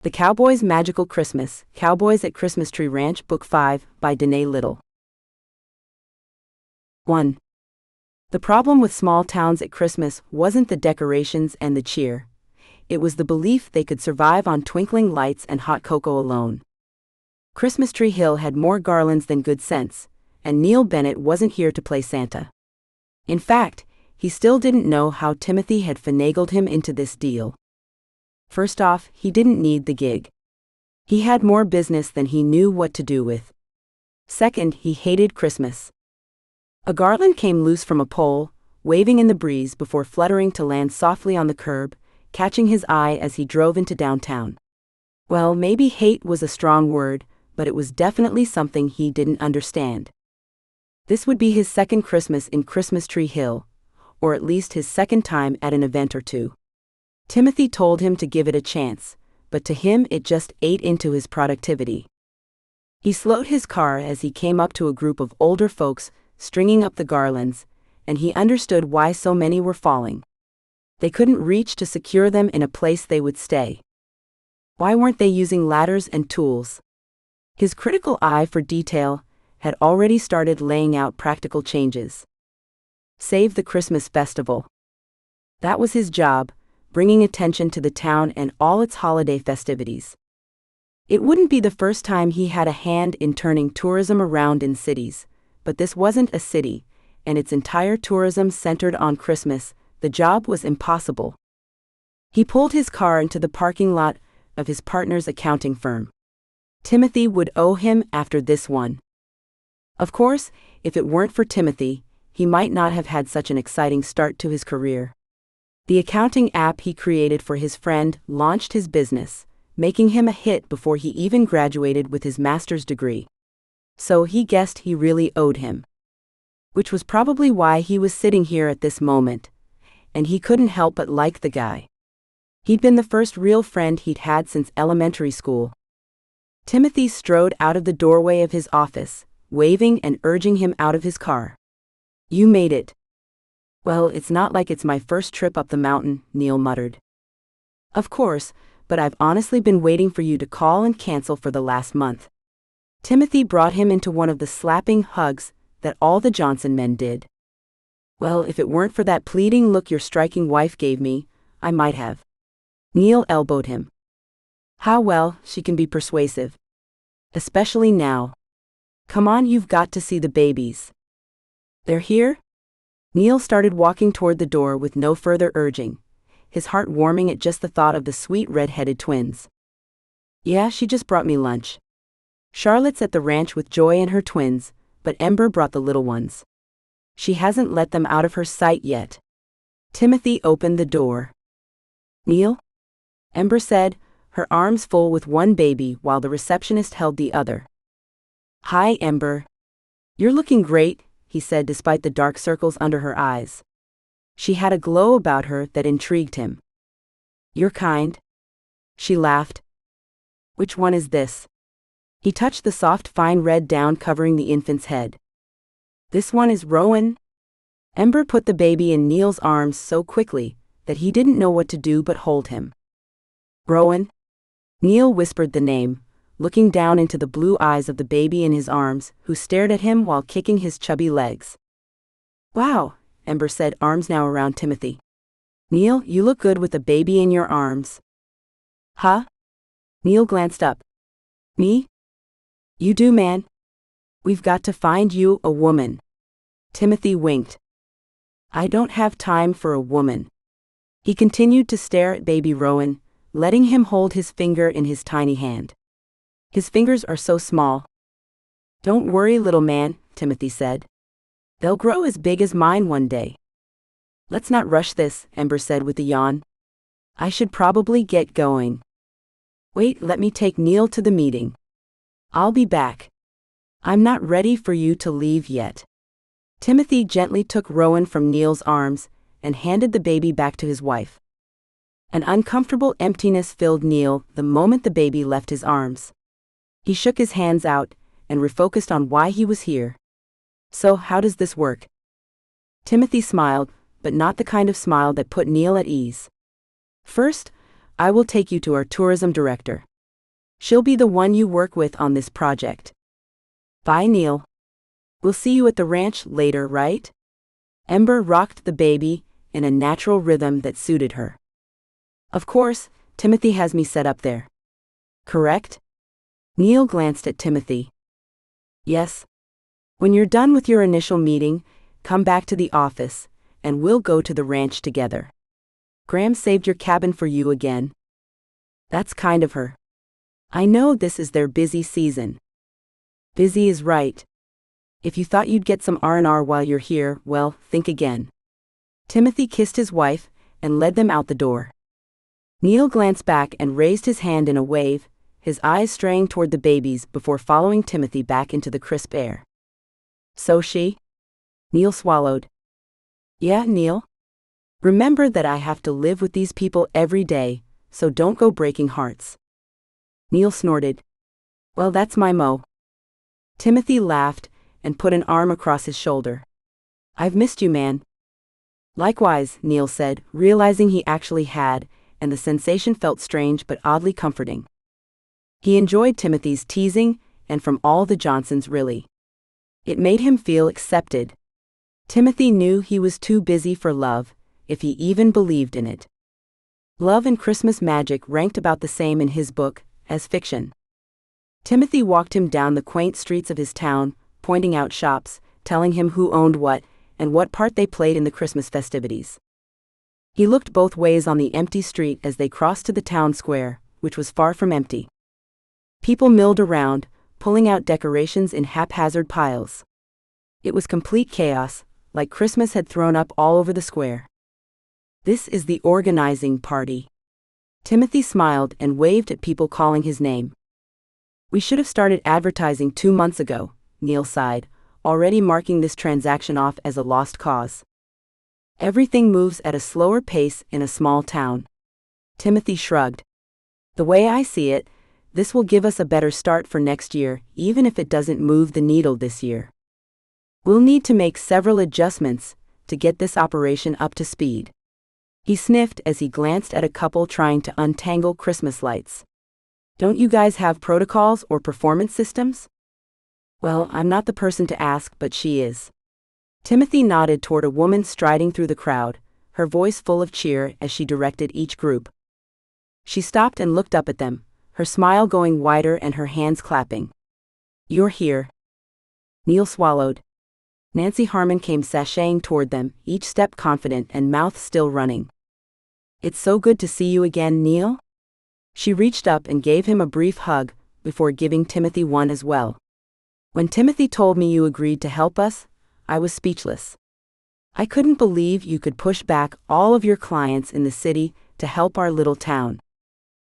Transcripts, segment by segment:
The Cowboy's Magical Christmas, Cowboys at Christmas Tree Ranch, Book 5, by Danae Little. 1. The problem with small towns at Christmas wasn't the decorations and the cheer. It was the belief they could survive on twinkling lights and hot cocoa alone. Christmas Tree Hill had more garlands than good sense, and Neil Bennett wasn't here to play Santa. In fact, he still didn't know how Timothy had finagled him into this deal. First off, he didn't need the gig. He had more business than he knew what to do with. Second, he hated Christmas. A garland came loose from a pole, waving in the breeze before fluttering to land softly on the curb, catching his eye as he drove into downtown. Well, maybe hate was a strong word, but it was definitely something he didn't understand. This would be his second Christmas in Christmas Tree Hill, or at least his second time at an event or two. Timothy told him to give it a chance, but to him it just ate into his productivity. He slowed his car as he came up to a group of older folks stringing up the garlands, and he understood why so many were falling. They couldn't reach to secure them in a place they would stay. Why weren't they using ladders and tools? His critical eye for detail had already started laying out practical changes. Save the Christmas festival. That was his job, bringing attention to the town and all its holiday festivities. It wouldn't be the first time he had a hand in turning tourism around in cities, but this wasn't a city, and its entire tourism centered on Christmas. The job was impossible. He pulled his car into the parking lot of his partner's accounting firm. Timothy would owe him after this one. Of course, if it weren't for Timothy, he might not have had such an exciting start to his career. The accounting app he created for his friend launched his business, making him a hit before he even graduated with his master's degree. So he guessed he really owed him. Which was probably why he was sitting here at this moment, and he couldn't help but like the guy. He'd been the first real friend he'd had since elementary school. Timothy strode out of the doorway of his office, waving and urging him out of his car. "You made it." "Well, it's not like it's my first trip up the mountain," Neil muttered. "Of course, but I've honestly been waiting for you to call and cancel for the last month." Timothy brought him into one of the slapping hugs that all the Johnson men did. "Well, if it weren't for that pleading look your striking wife gave me, I might have." Neil elbowed him. "How well she can be persuasive. Especially now. Come on, you've got to see the babies." "They're here?" Neil started walking toward the door with no further urging, his heart warming at just the thought of the sweet red-headed twins. "Yeah, she just brought me lunch. Charlotte's at the ranch with Joy and her twins, but Ember brought the little ones. She hasn't let them out of her sight yet." Timothy opened the door. "Neil?" Ember said, her arms full with one baby while the receptionist held the other. "Hi, Ember. You're looking great," he said despite the dark circles under her eyes. She had a glow about her that intrigued him. "You're kind." She laughed. "Which one is this?" He touched the soft fine red down covering the infant's head. "This one is Rowan." Ember put the baby in Neil's arms so quickly that he didn't know what to do but hold him. "Rowan?" Neil whispered the name, looking down into the blue eyes of the baby in his arms, who stared at him while kicking his chubby legs. "Wow," Ember said, arms now around Timothy. "Neil, you look good with a baby in your arms." "Huh?" Neil glanced up. "Me?" "You do, man. We've got to find you a woman." Timothy winked. "I don't have time for a woman." He continued to stare at baby Rowan, letting him hold his finger in his tiny hand. "His fingers are so small." "Don't worry, little man," Timothy said. "They'll grow as big as mine one day." "Let's not rush this," Ember said with a yawn. "I should probably get going." "Wait, let me take Neil to the meeting. I'll be back. I'm not ready for you to leave yet." Timothy gently took Rowan from Neil's arms and handed the baby back to his wife. An uncomfortable emptiness filled Neil the moment the baby left his arms. He shook his hands out and refocused on why he was here. "So, how does this work?" Timothy smiled, but not the kind of smile that put Neil at ease. "First, I will take you to our tourism director. She'll be the one you work with on this project. Bye, Neil. We'll see you at the ranch later, right? Ember rocked the baby in a natural rhythm that suited her. Of course, Timothy has me set up there. Correct? Neil glanced at Timothy. Yes. When you're done with your initial meeting, come back to the office, and we'll go to the ranch together. Graham saved your cabin for you again. That's kind of her. I know this is their busy season. Busy is right. If you thought you'd get some R&R while you're here, well, think again. Timothy kissed his wife and led them out the door. Neil glanced back and raised his hand in a wave, his eyes straying toward the babies before following Timothy back into the crisp air. So she? Neil swallowed. Yeah, Neil. Remember that I have to live with these people every day, so don't go breaking hearts. Neil snorted. Well, that's my mo. Timothy laughed and put an arm across his shoulder. I've missed you, man. Likewise, Neil said, realizing he actually had, and the sensation felt strange but oddly comforting. He enjoyed Timothy's teasing, and from all the Johnsons really. It made him feel accepted. Timothy knew he was too busy for love, if he even believed in it. Love and Christmas magic ranked about the same in his book as fiction. Timothy walked him down the quaint streets of his town, pointing out shops, telling him who owned what, and what part they played in the Christmas festivities. He looked both ways on the empty street as they crossed to the town square, which was far from empty. People milled around, pulling out decorations in haphazard piles. It was complete chaos, like Christmas had thrown up all over the square. This is the organizing party. Timothy smiled and waved at people calling his name. We should have started advertising 2 months ago, Neil sighed, already marking this transaction off as a lost cause. Everything moves at a slower pace in a small town. Timothy shrugged. The way I see it, this will give us a better start for next year, even if it doesn't move the needle this year. We'll need to make several adjustments to get this operation up to speed. He sniffed as he glanced at a couple trying to untangle Christmas lights. Don't you guys have protocols or performance systems? Well, I'm not the person to ask, but she is. Timothy nodded toward a woman striding through the crowd, her voice full of cheer as she directed each group. She stopped and looked up at them, her smile going wider and her hands clapping. You're here. Neil swallowed. Nancy Harmon came sashaying toward them, each step confident and mouth still running. It's so good to see you again, Neil. She reached up and gave him a brief hug, before giving Timothy one as well. When Timothy told me you agreed to help us, I was speechless. I couldn't believe you could push back all of your clients in the city to help our little town.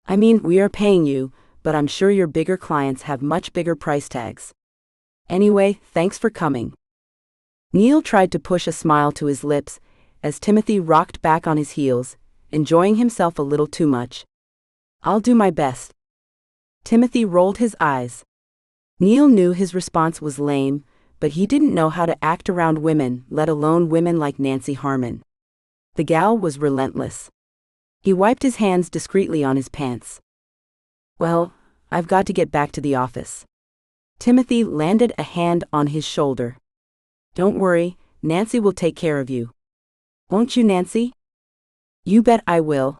I mean, we are paying you, but I'm sure your bigger clients have much bigger price tags. Anyway, thanks for coming. Neil tried to push a smile to his lips as Timothy rocked back on his heels, enjoying himself a little too much. I'll do my best. Timothy rolled his eyes. Neil knew his response was lame, but he didn't know how to act around women, let alone women like Nancy Harmon. The gal was relentless. He wiped his hands discreetly on his pants. Well, I've got to get back to the office. Timothy landed a hand on his shoulder. Don't worry, Nancy will take care of you. Won't you, Nancy? You bet I will.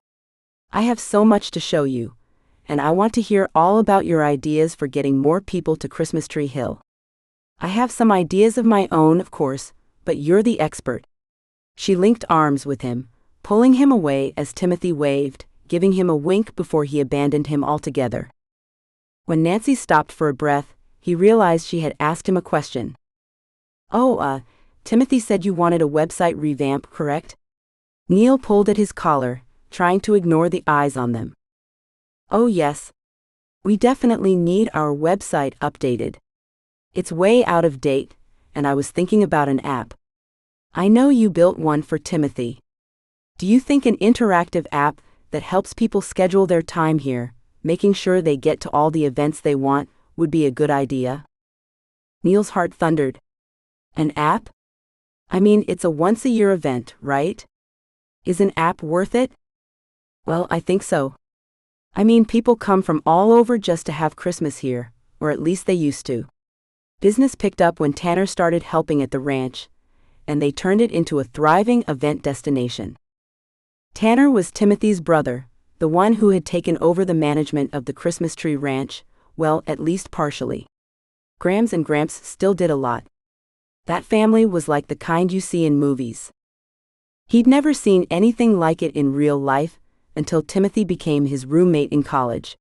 I have so much to show you, and I want to hear all about your ideas for getting more people to Christmas Tree Hill. I have some ideas of my own, of course, but you're the expert. She linked arms with him, pulling him away as Timothy waved, giving him a wink before he abandoned him altogether. When Nancy stopped for a breath, he realized she had asked him a question. Oh, Timothy said you wanted a website revamp, correct? Neil pulled at his collar, trying to ignore the eyes on them. Oh yes. We definitely need our website updated. It's way out of date, and I was thinking about an app. I know you built one for Timothy. Do you think an interactive app that helps people schedule their time here, making sure they get to all the events they want, would be a good idea? Neil's heart thundered. An app? I mean, it's a once-a-year event, right? Is an app worth it? Well, I think so. I mean, people come from all over just to have Christmas here, or at least they used to. Business picked up when Tanner started helping at the ranch, and they turned it into a thriving event destination. Tanner was Timothy's brother, the one who had taken over the management of the Christmas tree ranch, well, at least partially. Grams and Gramps still did a lot. That family was like the kind you see in movies. He'd never seen anything like it in real life until Timothy became his roommate in college.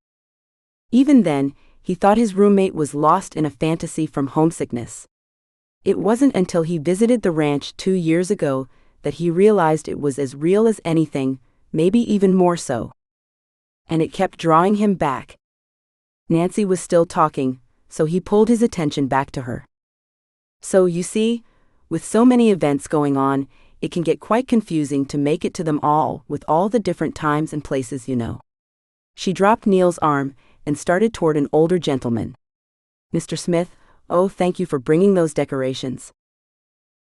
Even then, he thought his roommate was lost in a fantasy from homesickness. It wasn't until he visited the ranch 2 years ago that he realized it was as real as anything, maybe even more so. And it kept drawing him back. Nancy was still talking, so he pulled his attention back to her. So you see, with so many events going on, it can get quite confusing to make it to them all with all the different times and places, you know. She dropped Neil's arm and started toward an older gentleman. Mr. Smith, oh, thank you for bringing those decorations.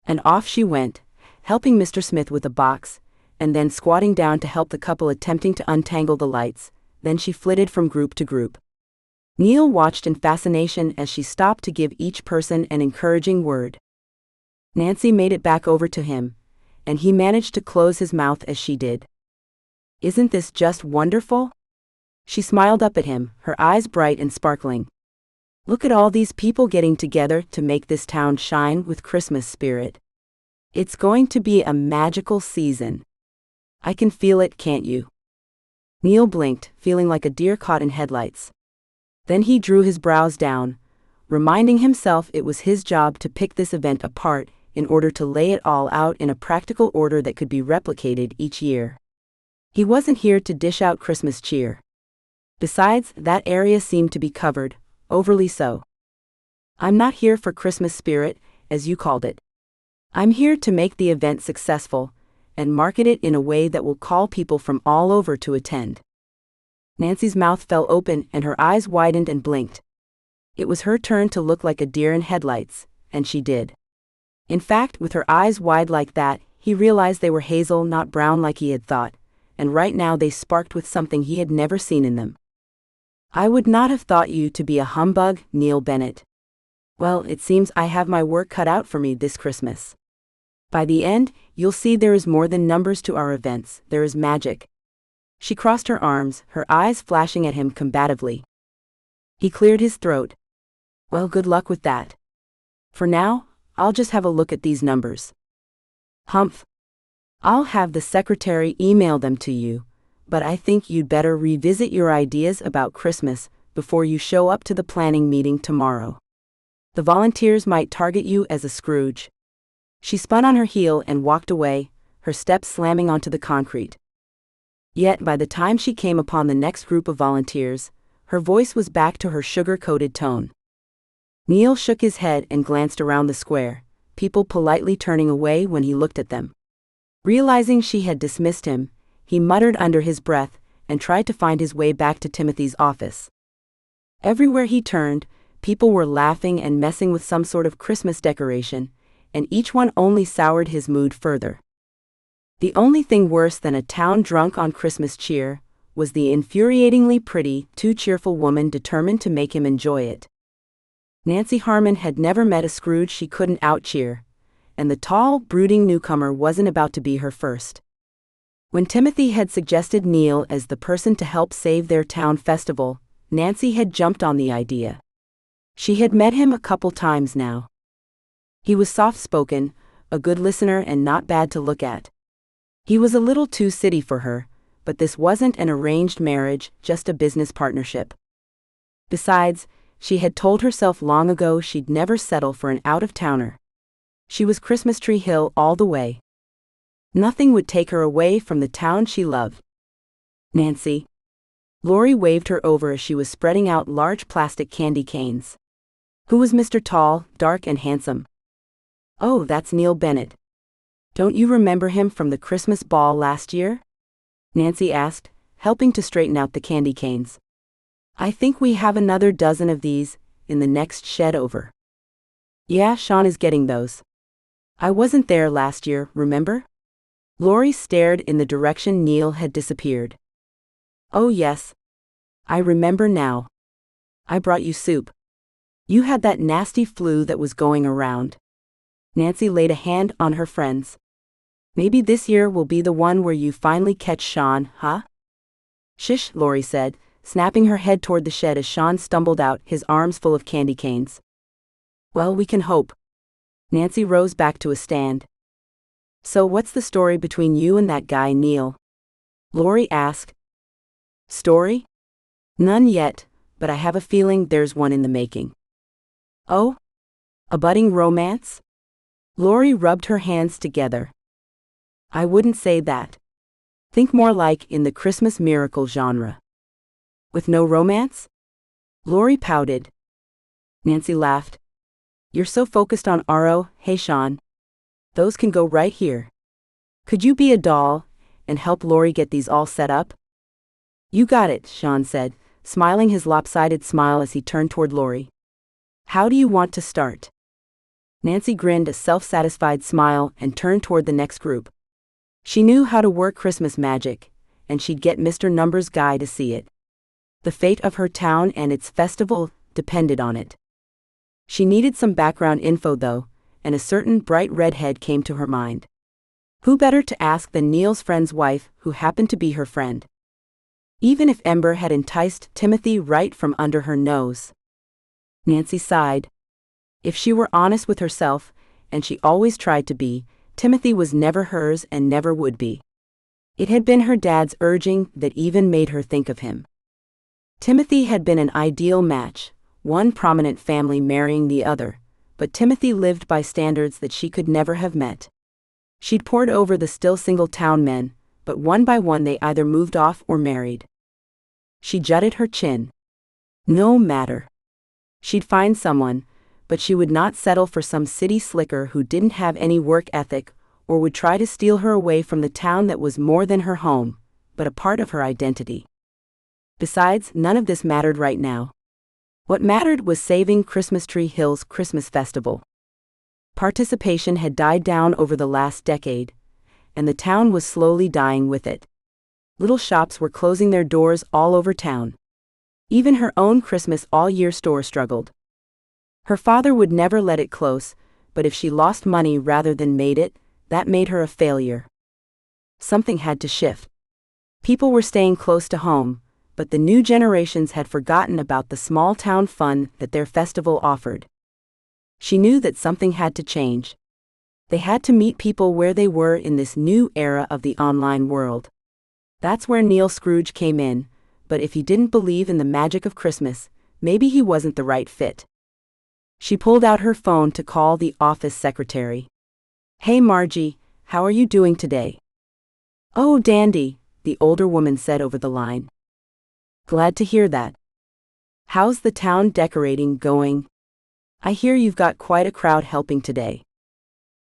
And off she went, helping Mr. Smith with a box, and then squatting down to help the couple attempting to untangle the lights. Then she flitted from group to group. Neil watched in fascination as she stopped to give each person an encouraging word. Nancy made it back over to him, and he managed to close his mouth as she did. Isn't this just wonderful? She smiled up at him, her eyes bright and sparkling. Look at all these people getting together to make this town shine with Christmas spirit. It's going to be a magical season. I can feel it, can't you? Neil blinked, feeling like a deer caught in headlights. Then he drew his brows down, reminding himself it was his job to pick this event apart in order to lay it all out in a practical order that could be replicated each year. He wasn't here to dish out Christmas cheer. Besides, that area seemed to be covered, overly so. I'm not here for Christmas spirit, as you called it. I'm here to make the event successful, and market it in a way that will call people from all over to attend. Nancy's mouth fell open and her eyes widened and blinked. It was her turn to look like a deer in headlights, and she did. In fact, with her eyes wide like that, he realized they were hazel, not brown like he had thought, and right now they sparked with something he had never seen in them. I would not have thought you to be a humbug, Neil Bennett. Well, it seems I have my work cut out for me this Christmas. By the end, you'll see there is more than numbers to our events, there is magic. She crossed her arms, her eyes flashing at him combatively. He cleared his throat. Well, good luck with that. For now, I'll just have a look at these numbers. Humph. I'll have the secretary email them to you, but I think you'd better revisit your ideas about Christmas before you show up to the planning meeting tomorrow. The volunteers might target you as a Scrooge. She spun on her heel and walked away, her steps slamming onto the concrete. Yet by the time she came upon the next group of volunteers, her voice was back to her sugar-coated tone. Neil shook his head and glanced around the square, people politely turning away when he looked at them. Realizing she had dismissed him, he muttered under his breath and tried to find his way back to Timothy's office. Everywhere he turned, people were laughing and messing with some sort of Christmas decoration, and each one only soured his mood further. The only thing worse than a town drunk on Christmas cheer was the infuriatingly pretty, too cheerful woman determined to make him enjoy it. Nancy Harmon had never met a Scrooge she couldn't out-cheer, and the tall, brooding newcomer wasn't about to be her first. When Timothy had suggested Neil as the person to help save their town festival, Nancy had jumped on the idea. She had met him a couple times now. He was soft-spoken, a good listener and not bad to look at. He was a little too city for her, but this wasn't an arranged marriage, just a business partnership. Besides, she had told herself long ago she'd never settle for an out-of-towner. She was Christmas Tree Hill all the way. Nothing would take her away from the town she loved. Nancy. Lori waved her over as she was spreading out large plastic candy canes. Who was Mr. Tall, dark and handsome? Oh, that's Neil Bennett. Don't you remember him from the Christmas ball last year? Nancy asked, helping to straighten out the candy canes. I think we have another dozen of these in the next shed over. Yeah, Sean is getting those. I wasn't there last year, remember? Lori stared in the direction Neil had disappeared. Oh yes. I remember now. I brought you soup. You had that nasty flu that was going around. Nancy laid a hand on her friend's. Maybe this year will be the one where you finally catch Sean, huh? Shish, Lori said, snapping her head toward the shed as Sean stumbled out, his arms full of candy canes. Well, we can hope. Nancy rose back to a stand. So what's the story between you and that guy Neil? Lori asked. Story? None yet, but I have a feeling there's one in the making. Oh? A budding romance? Lori rubbed her hands together. I wouldn't say that. Think more like in the Christmas miracle genre. With no romance? Lori pouted. Nancy laughed. You're so focused on RO, hey Sean. Those can go right here. Could you be a doll and help Lori get these all set up? You got it, Sean said, smiling his lopsided smile as he turned toward Lori. How do you want to start? Nancy grinned a self-satisfied smile and turned toward the next group. She knew how to work Christmas magic, and she'd get Mr. Numbers Guy to see it. The fate of her town and its festival depended on it. She needed some background info though, and a certain bright redhead came to her mind. Who better to ask than Neil's friend's wife, who happened to be her friend? Even if Ember had enticed Timothy right from under her nose. Nancy sighed. If she were honest with herself, and she always tried to be, Timothy was never hers and never would be. It had been her dad's urging that even made her think of him. Timothy had been an ideal match, one prominent family marrying the other, but Timothy lived by standards that she could never have met. She'd pored over the still single town men, but one by one they either moved off or married. She jutted her chin. No matter. She'd find someone, but she would not settle for some city slicker who didn't have any work ethic or would try to steal her away from the town that was more than her home, but a part of her identity. Besides, none of this mattered right now. What mattered was saving Christmas Tree Hill's Christmas Festival. Participation had died down over the last decade, and the town was slowly dying with it. Little shops were closing their doors all over town. Even her own Christmas all-year store struggled. Her father would never let it close, but if she lost money rather than made it, that made her a failure. Something had to shift. People were staying close to home, but the new generations had forgotten about the small-town fun that their festival offered. She knew that something had to change. They had to meet people where they were in this new era of the online world. That's where Neil Scrooge came in, but if he didn't believe in the magic of Christmas, maybe he wasn't the right fit. She pulled out her phone to call the office secretary. Hey Margie, how are you doing today? Oh, dandy, the older woman said over the line. Glad to hear that. How's the town decorating going? I hear you've got quite a crowd helping today.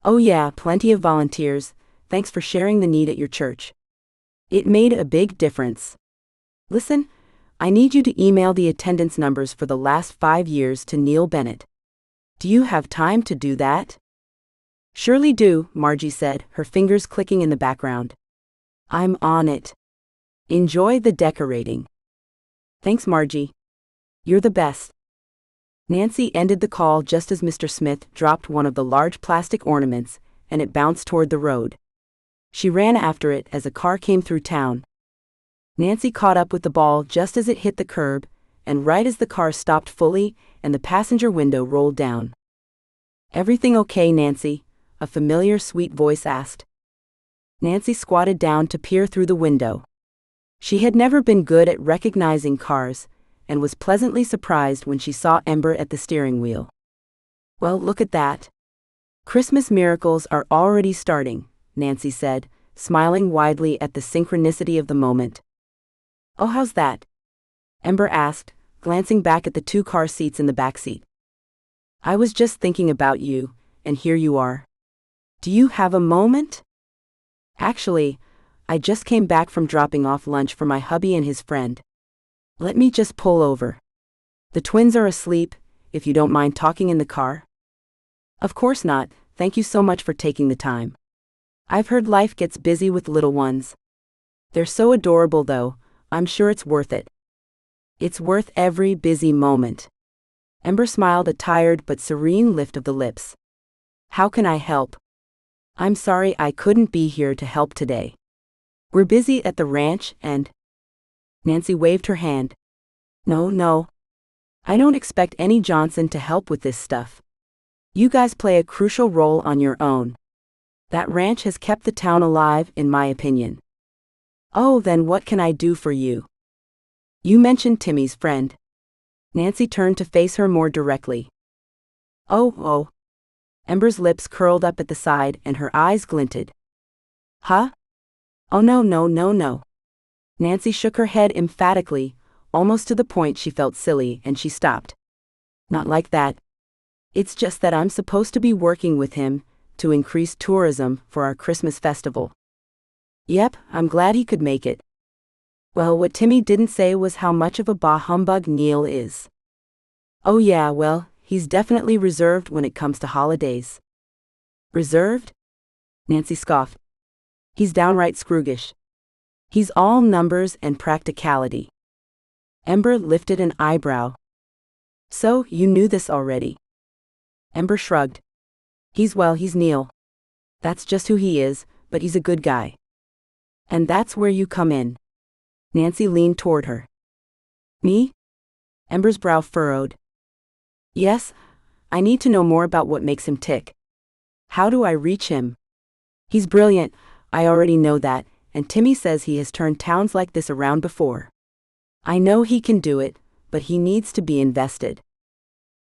Oh yeah, plenty of volunteers, thanks for sharing the need at your church. It made a big difference. Listen, I need you to email the attendance numbers for the last 5 years to Neil Bennett. Do you have time to do that? Surely do, Margie said, her fingers clicking in the background. I'm on it. Enjoy the decorating. Thanks, Margie. You're the best. Nancy ended the call just as Mr. Smith dropped one of the large plastic ornaments, and it bounced toward the road. She ran after it as a car came through town. Nancy caught up with the ball just as it hit the curb, and right as the car stopped fully and the passenger window rolled down. Everything okay, Nancy? A familiar sweet voice asked. Nancy squatted down to peer through the window. She had never been good at recognizing cars, and was pleasantly surprised when she saw Ember at the steering wheel. Well, look at that. Christmas miracles are already starting, Nancy said, smiling widely at the synchronicity of the moment. Oh, how's that? Ember asked, glancing back at the 2 car seats in the back seat. I was just thinking about you, and here you are. Do you have a moment? Actually, I just came back from dropping off lunch for my hubby and his friend. Let me just pull over. The twins are asleep, if you don't mind talking in the car. Of course not, thank you so much for taking the time. I've heard life gets busy with little ones. They're so adorable though, I'm sure it's worth it. It's worth every busy moment. Ember smiled, a tired but serene lift of the lips. How can I help? I'm sorry I couldn't be here to help today. We're busy at the ranch and… Nancy waved her hand. No. I don't expect any Johnson to help with this stuff. You guys play a crucial role on your own. That ranch has kept the town alive, in my opinion. Oh, then what can I do for you? You mentioned Timmy's friend. Nancy turned to face her more directly. Oh. Ember's lips curled up at the side and her eyes glinted. Huh? Oh no. Nancy shook her head emphatically, almost to the point she felt silly, and she stopped. Not like that. It's just that I'm supposed to be working with him to increase tourism for our Christmas festival. Yep, I'm glad he could make it. Well, what Timmy didn't say was how much of a bah humbug Neil is. Oh yeah, well, he's definitely reserved when it comes to holidays. Reserved? Nancy scoffed. He's downright Scroogish. He's all numbers and practicality. Ember lifted an eyebrow. So, you knew this already? Ember shrugged. He's Neil. That's just who he is, but he's a good guy. And that's where you come in. Nancy leaned toward her. Me? Ember's brow furrowed. Yes, I need to know more about what makes him tick. How do I reach him? He's brilliant, I already know that, and Timmy says he has turned towns like this around before. I know he can do it, but he needs to be invested.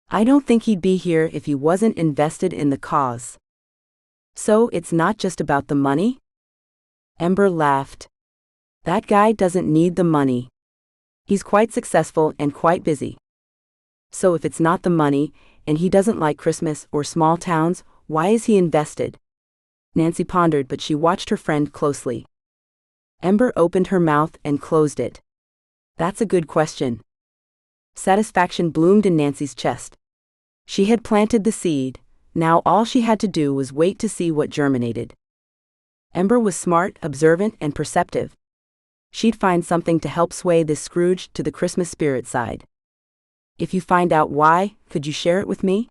I don't think he'd be here if he wasn't invested in the cause. So it's not just about the money? Ember laughed. That guy doesn't need the money. He's quite successful and quite busy. So if it's not the money, and he doesn't like Christmas or small towns, why is he invested? Nancy pondered, but she watched her friend closely. Ember opened her mouth and closed it. That's a good question. Satisfaction bloomed in Nancy's chest. She had planted the seed, now all she had to do was wait to see what germinated. Ember was smart, observant, and perceptive. She'd find something to help sway this Scrooge to the Christmas spirit side. If you find out why, could you share it with me?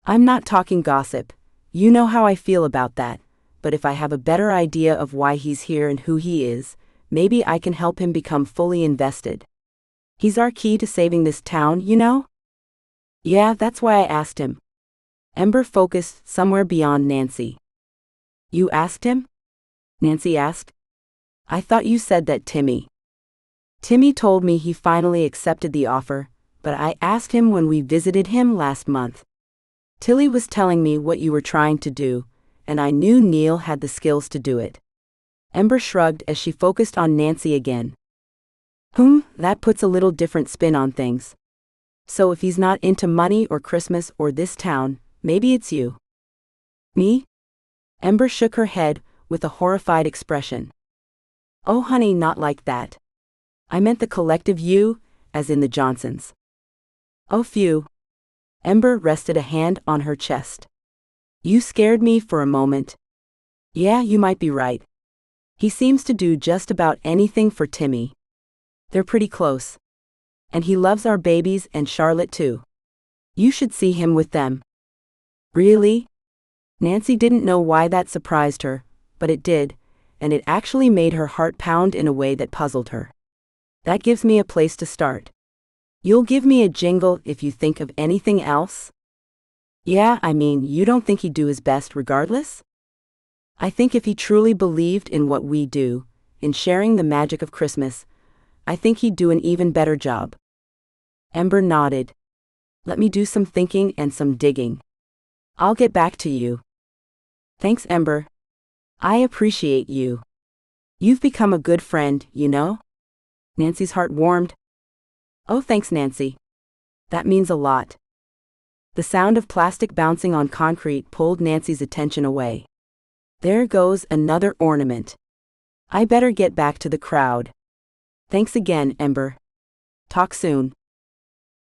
I'm not talking gossip. You know how I feel about that, but if I have a better idea of why he's here and who he is, maybe I can help him become fully invested. He's our key to saving this town, you know? Yeah, that's why I asked him. Ember focused somewhere beyond Nancy. You asked him? Nancy asked. I thought you said that Timmy told me he finally accepted the offer, but I asked him when we visited him last month. Tilly was telling me what you were trying to do, and I knew Neil had the skills to do it. Ember shrugged as she focused on Nancy again. That puts a little different spin on things. So if he's not into money or Christmas or this town, maybe it's you. Me? Ember shook her head with a horrified expression. Oh honey, not like that. I meant the collective you, as in the Johnsons. Oh phew. Ember rested a hand on her chest. You scared me for a moment. Yeah, you might be right. He seems to do just about anything for Timmy. They're pretty close. And he loves our babies and Charlotte too. You should see him with them. Really? Nancy didn't know why that surprised her, but it did, and it actually made her heart pound in a way that puzzled her. That gives me a place to start. You'll give me a jingle if you think of anything else? Yeah, I mean, you don't think he'd do his best regardless? I think if he truly believed in what we do, in sharing the magic of Christmas, I think he'd do an even better job. Ember nodded. Let me do some thinking and some digging. I'll get back to you. Thanks, Ember. I appreciate you. You've become a good friend, you know? Nancy's heart warmed. Oh, thanks, Nancy. That means a lot. The sound of plastic bouncing on concrete pulled Nancy's attention away. There goes another ornament. I better get back to the crowd. Thanks again, Ember. Talk soon.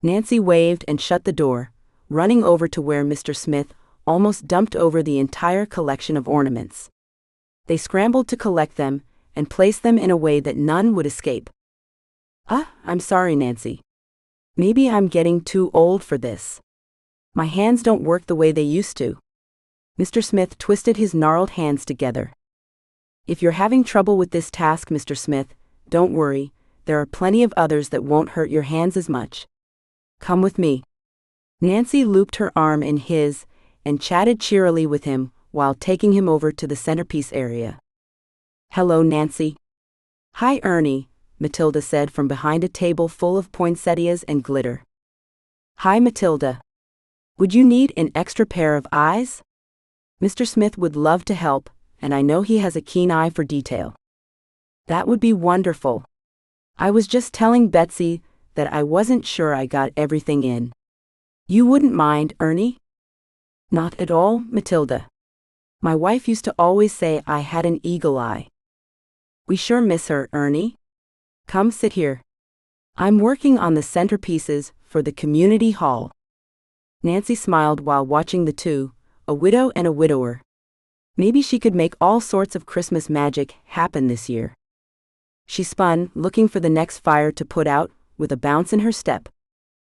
Nancy waved and shut the door, running over to where Mr. Smith almost dumped over the entire collection of ornaments. They scrambled to collect them and place them in a way that none would escape. I'm sorry, Nancy. Maybe I'm getting too old for this. My hands don't work the way they used to. Mr. Smith twisted his gnarled hands together. If you're having trouble with this task, Mr. Smith, don't worry, there are plenty of others that won't hurt your hands as much. Come with me. Nancy looped her arm in his and chatted cheerily with him while taking him over to the centerpiece area. Hello, Nancy. Hi, Ernie, Matilda said from behind a table full of poinsettias and glitter. Hi, Matilda. Would you need an extra pair of eyes? Mr. Smith would love to help, and I know he has a keen eye for detail. That would be wonderful. I was just telling Betsy that I wasn't sure I got everything in. You wouldn't mind, Ernie? Not at all, Matilda. My wife used to always say I had an eagle eye. We sure miss her, Ernie. Come sit here. I'm working on the centerpieces for the community hall. Nancy smiled while watching the two, a widow and a widower. Maybe she could make all sorts of Christmas magic happen this year. She spun, looking for the next fire to put out, with a bounce in her step.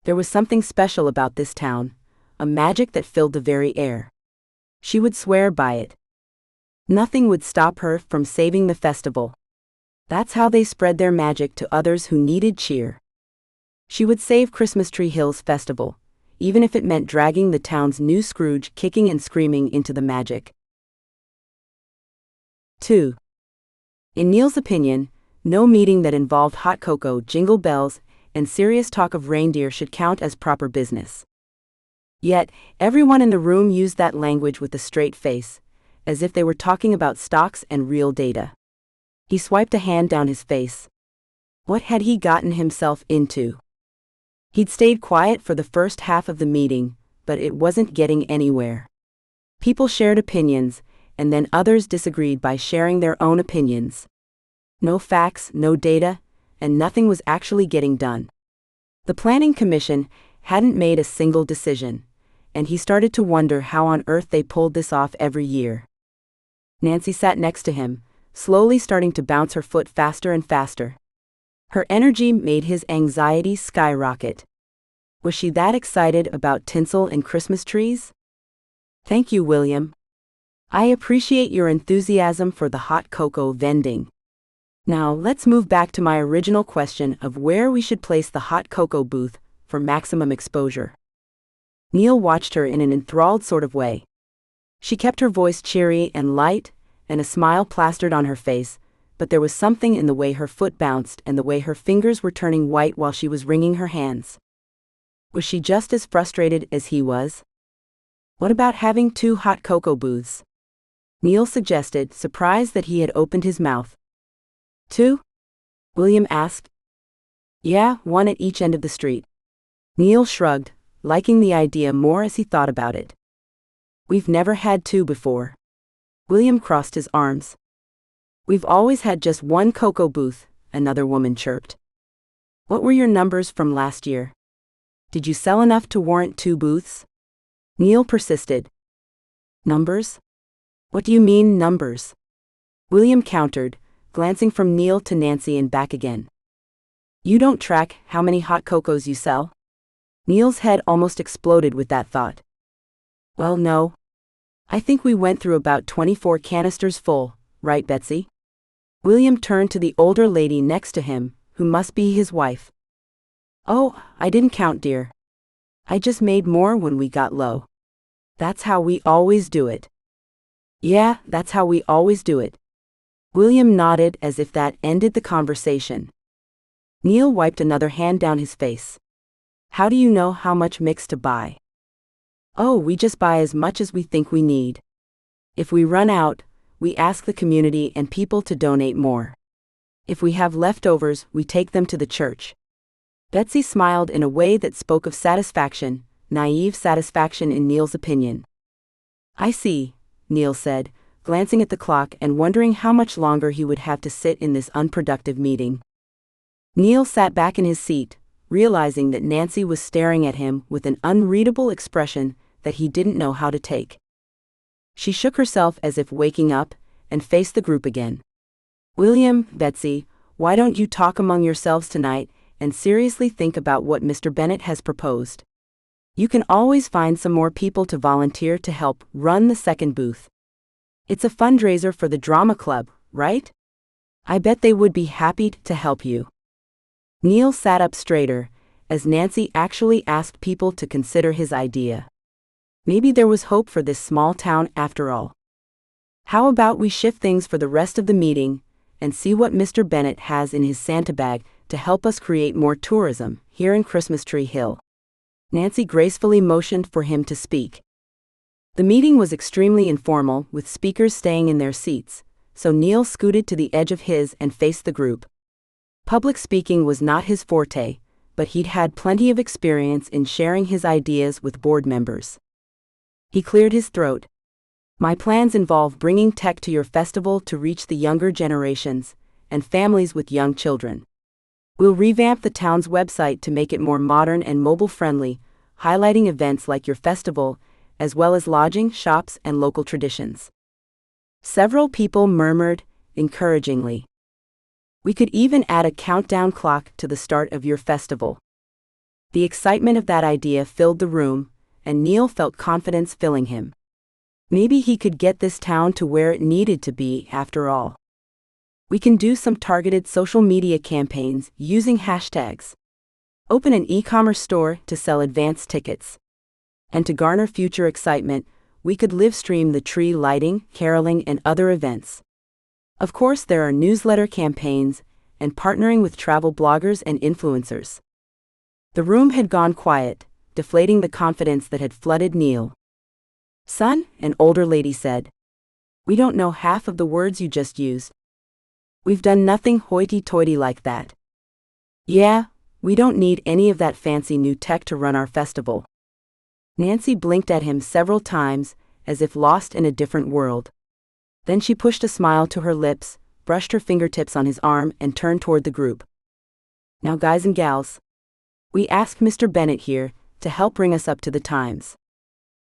There was something special about this town, a magic that filled the very air. She would swear by it. Nothing would stop her from saving the festival. That's how they spread their magic to others who needed cheer. She would save Christmas Tree Hill's festival, even if it meant dragging the town's new Scrooge kicking and screaming into the magic. 2. In Neil's opinion, no meeting that involved hot cocoa, jingle bells, and serious talk of reindeer should count as proper business. Yet, everyone in the room used that language with a straight face, as if they were talking about stocks and real data. He swiped a hand down his face. What had he gotten himself into? He'd stayed quiet for the first half of the meeting, but it wasn't getting anywhere. People shared opinions, and then others disagreed by sharing their own opinions. No facts, no data, and nothing was actually getting done. The Planning Commission hadn't made a single decision, and he started to wonder how on earth they pulled this off every year. Nancy sat next to him, slowly starting to bounce her foot faster and faster. Her energy made his anxiety skyrocket. Was she that excited about tinsel and Christmas trees? Thank you, William. I appreciate your enthusiasm for the hot cocoa vending. Now let's move back to my original question of where we should place the hot cocoa booth for maximum exposure. Neil watched her in an enthralled sort of way. She kept her voice cheery and light, and a smile plastered on her face, but there was something in the way her foot bounced and the way her fingers were turning white while she was wringing her hands. Was she just as frustrated as he was? What about having 2 hot cocoa booths? Neil suggested, surprised that he had opened his mouth. 2? William asked. Yeah, 1 at each end of the street. Neil shrugged, liking the idea more as he thought about it. We've never had 2 before. William crossed his arms. We've always had just 1 cocoa booth, another woman chirped. What were your numbers from last year? Did you sell enough to warrant 2 booths? Neil persisted. Numbers? What do you mean, numbers? William countered, glancing from Neil to Nancy and back again. You don't track how many hot cocos you sell? Neil's head almost exploded with that thought. Well, no. I think we went through about 24 canisters full, right, Betsy? William turned to the older lady next to him, who must be his wife. Oh, I didn't count, dear. I just made more when we got low. That's how we always do it. Yeah, that's how we always do it. William nodded as if that ended the conversation. Neil wiped another hand down his face. How do you know how much mix to buy? Oh, we just buy as much as we think we need. If we run out, we ask the community and people to donate more. If we have leftovers, we take them to the church. Betsy smiled in a way that spoke of satisfaction, naive satisfaction in Neil's opinion. I see, Neil said, glancing at the clock and wondering how much longer he would have to sit in this unproductive meeting. Neil sat back in his seat, realizing that Nancy was staring at him with an unreadable expression that he didn't know how to take. She shook herself as if waking up, and faced the group again. William, Betsy, why don't you talk among yourselves tonight and seriously think about what Mr. Bennett has proposed. You can always find some more people to volunteer to help run the second booth. It's a fundraiser for the drama club, right? I bet they would be happy to help you. Neil sat up straighter, as Nancy actually asked people to consider his idea. Maybe there was hope for this small town after all. How about we shift things for the rest of the meeting and see what Mr. Bennett has in his Santa bag to help us create more tourism here in Christmas Tree Hill? Nancy gracefully motioned for him to speak. The meeting was extremely informal, with speakers staying in their seats, so Neil scooted to the edge of his and faced the group. Public speaking was not his forte, but he'd had plenty of experience in sharing his ideas with board members. He cleared his throat. My plans involve bringing tech to your festival to reach the younger generations and families with young children. We'll revamp the town's website to make it more modern and mobile-friendly, highlighting events like your festival, as well as lodging, shops, and local traditions. Several people murmured encouragingly. We could even add a countdown clock to the start of your festival. The excitement of that idea filled the room, and Neil felt confidence filling him. Maybe he could get this town to where it needed to be after all. We can do some targeted social media campaigns using hashtags. Open an e-commerce store to sell advance tickets. And to garner future excitement, we could live stream the tree lighting, caroling, and other events. Of course, there are newsletter campaigns and partnering with travel bloggers and influencers. The room had gone quiet, deflating the confidence that had flooded Neil. Son, an older lady said. We don't know half of the words you just used. We've done nothing hoity-toity like that. Yeah, we don't need any of that fancy new tech to run our festival. Nancy blinked at him several times, as if lost in a different world. Then she pushed a smile to her lips, brushed her fingertips on his arm, and turned toward the group. Now guys and gals, we asked Mr. Bennett here to help bring us up to the times.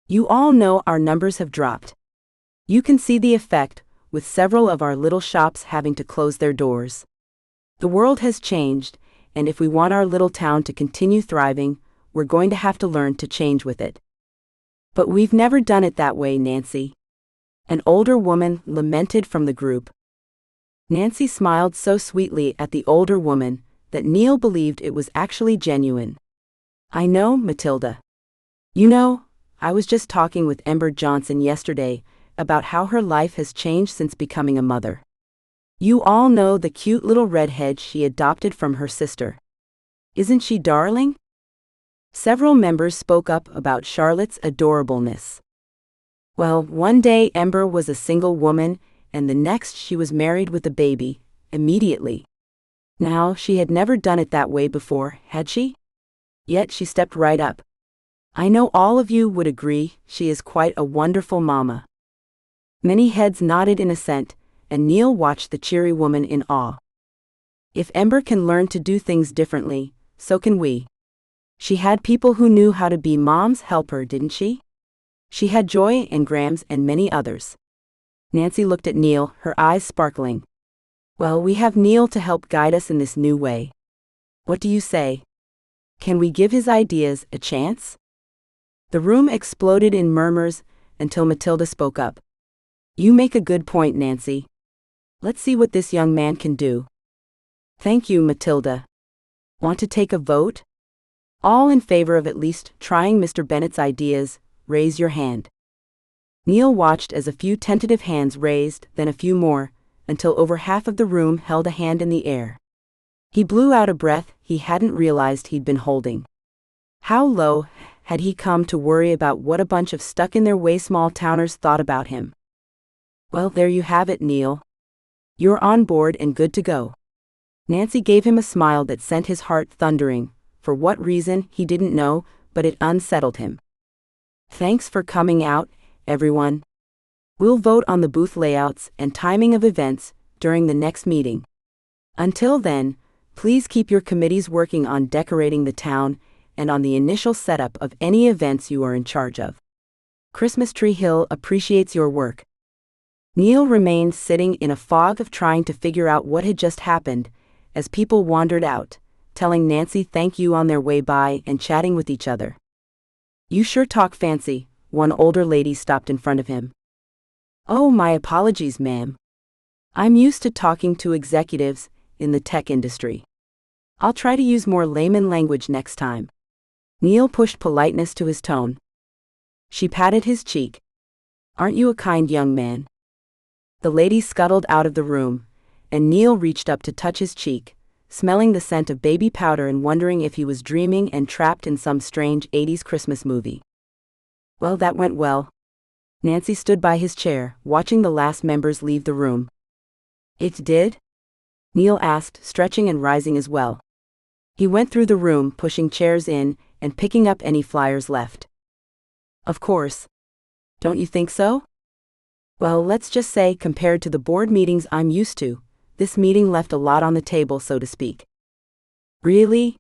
You all know our numbers have dropped. You can see the effect, with several of our little shops having to close their doors. The world has changed, and if we want our little town to continue thriving, we're going to have to learn to change with it. But we've never done it that way, Nancy. An older woman lamented from the group. Nancy smiled so sweetly at the older woman that Neil believed it was actually genuine. I know, Matilda. You know, I was just talking with Ember Johnson yesterday about how her life has changed since becoming a mother. You all know the cute little redhead she adopted from her sister. Isn't she darling? Several members spoke up about Charlotte's adorableness. Well, one day Ember was a single woman, and the next she was married with a baby, immediately. Now, she had never done it that way before, had she? Yet she stepped right up. I know all of you would agree, she is quite a wonderful mama. Many heads nodded in assent, and Neil watched the cheery woman in awe. If Ember can learn to do things differently, so can we. She had people who knew how to be moms help her, didn't she? She had Joy and Grams and many others. Nancy looked at Neil, her eyes sparkling. Well, we have Neil to help guide us in this new way. What do you say? Can we give his ideas a chance? The room exploded in murmurs until Matilda spoke up. You make a good point, Nancy. Let's see what this young man can do. Thank you, Matilda. Want to take a vote? All in favor of at least trying Mr. Bennett's ideas, raise your hand. Neil watched as a few tentative hands raised, then a few more, until over half of the room held a hand in the air. He blew out a breath he hadn't realized he'd been holding. How low had he come to worry about what a bunch of stuck-in-their-way small-towners thought about him? Well, there you have it, Neil. You're on board and good to go. Nancy gave him a smile that sent his heart thundering. For what reason, he didn't know, but it unsettled him. Thanks for coming out, everyone. We'll vote on the booth layouts and timing of events during the next meeting. Until then, please keep your committees working on decorating the town and on the initial setup of any events you are in charge of. Christmas Tree Hill appreciates your work. Neil remained sitting in a fog of trying to figure out what had just happened as people wandered out, telling Nancy thank you on their way by and chatting with each other. "You sure talk fancy," one older lady stopped in front of him. "Oh, my apologies, ma'am. I'm used to talking to executives in the tech industry. I'll try to use more layman language next time." Neil pushed politeness to his tone. She patted his cheek. "Aren't you a kind young man?" The lady scuttled out of the room, and Neil reached up to touch his cheek, smelling the scent of baby powder and wondering if he was dreaming and trapped in some strange 80s Christmas movie. Well, that went well. Nancy stood by his chair, watching the last members leave the room. "It did?" Neil asked, stretching and rising as well. He went through the room, pushing chairs in and picking up any flyers left. "Of course. Don't you think so?" "Well, let's just say, compared to the board meetings I'm used to, this meeting left a lot on the table, so to speak." "Really?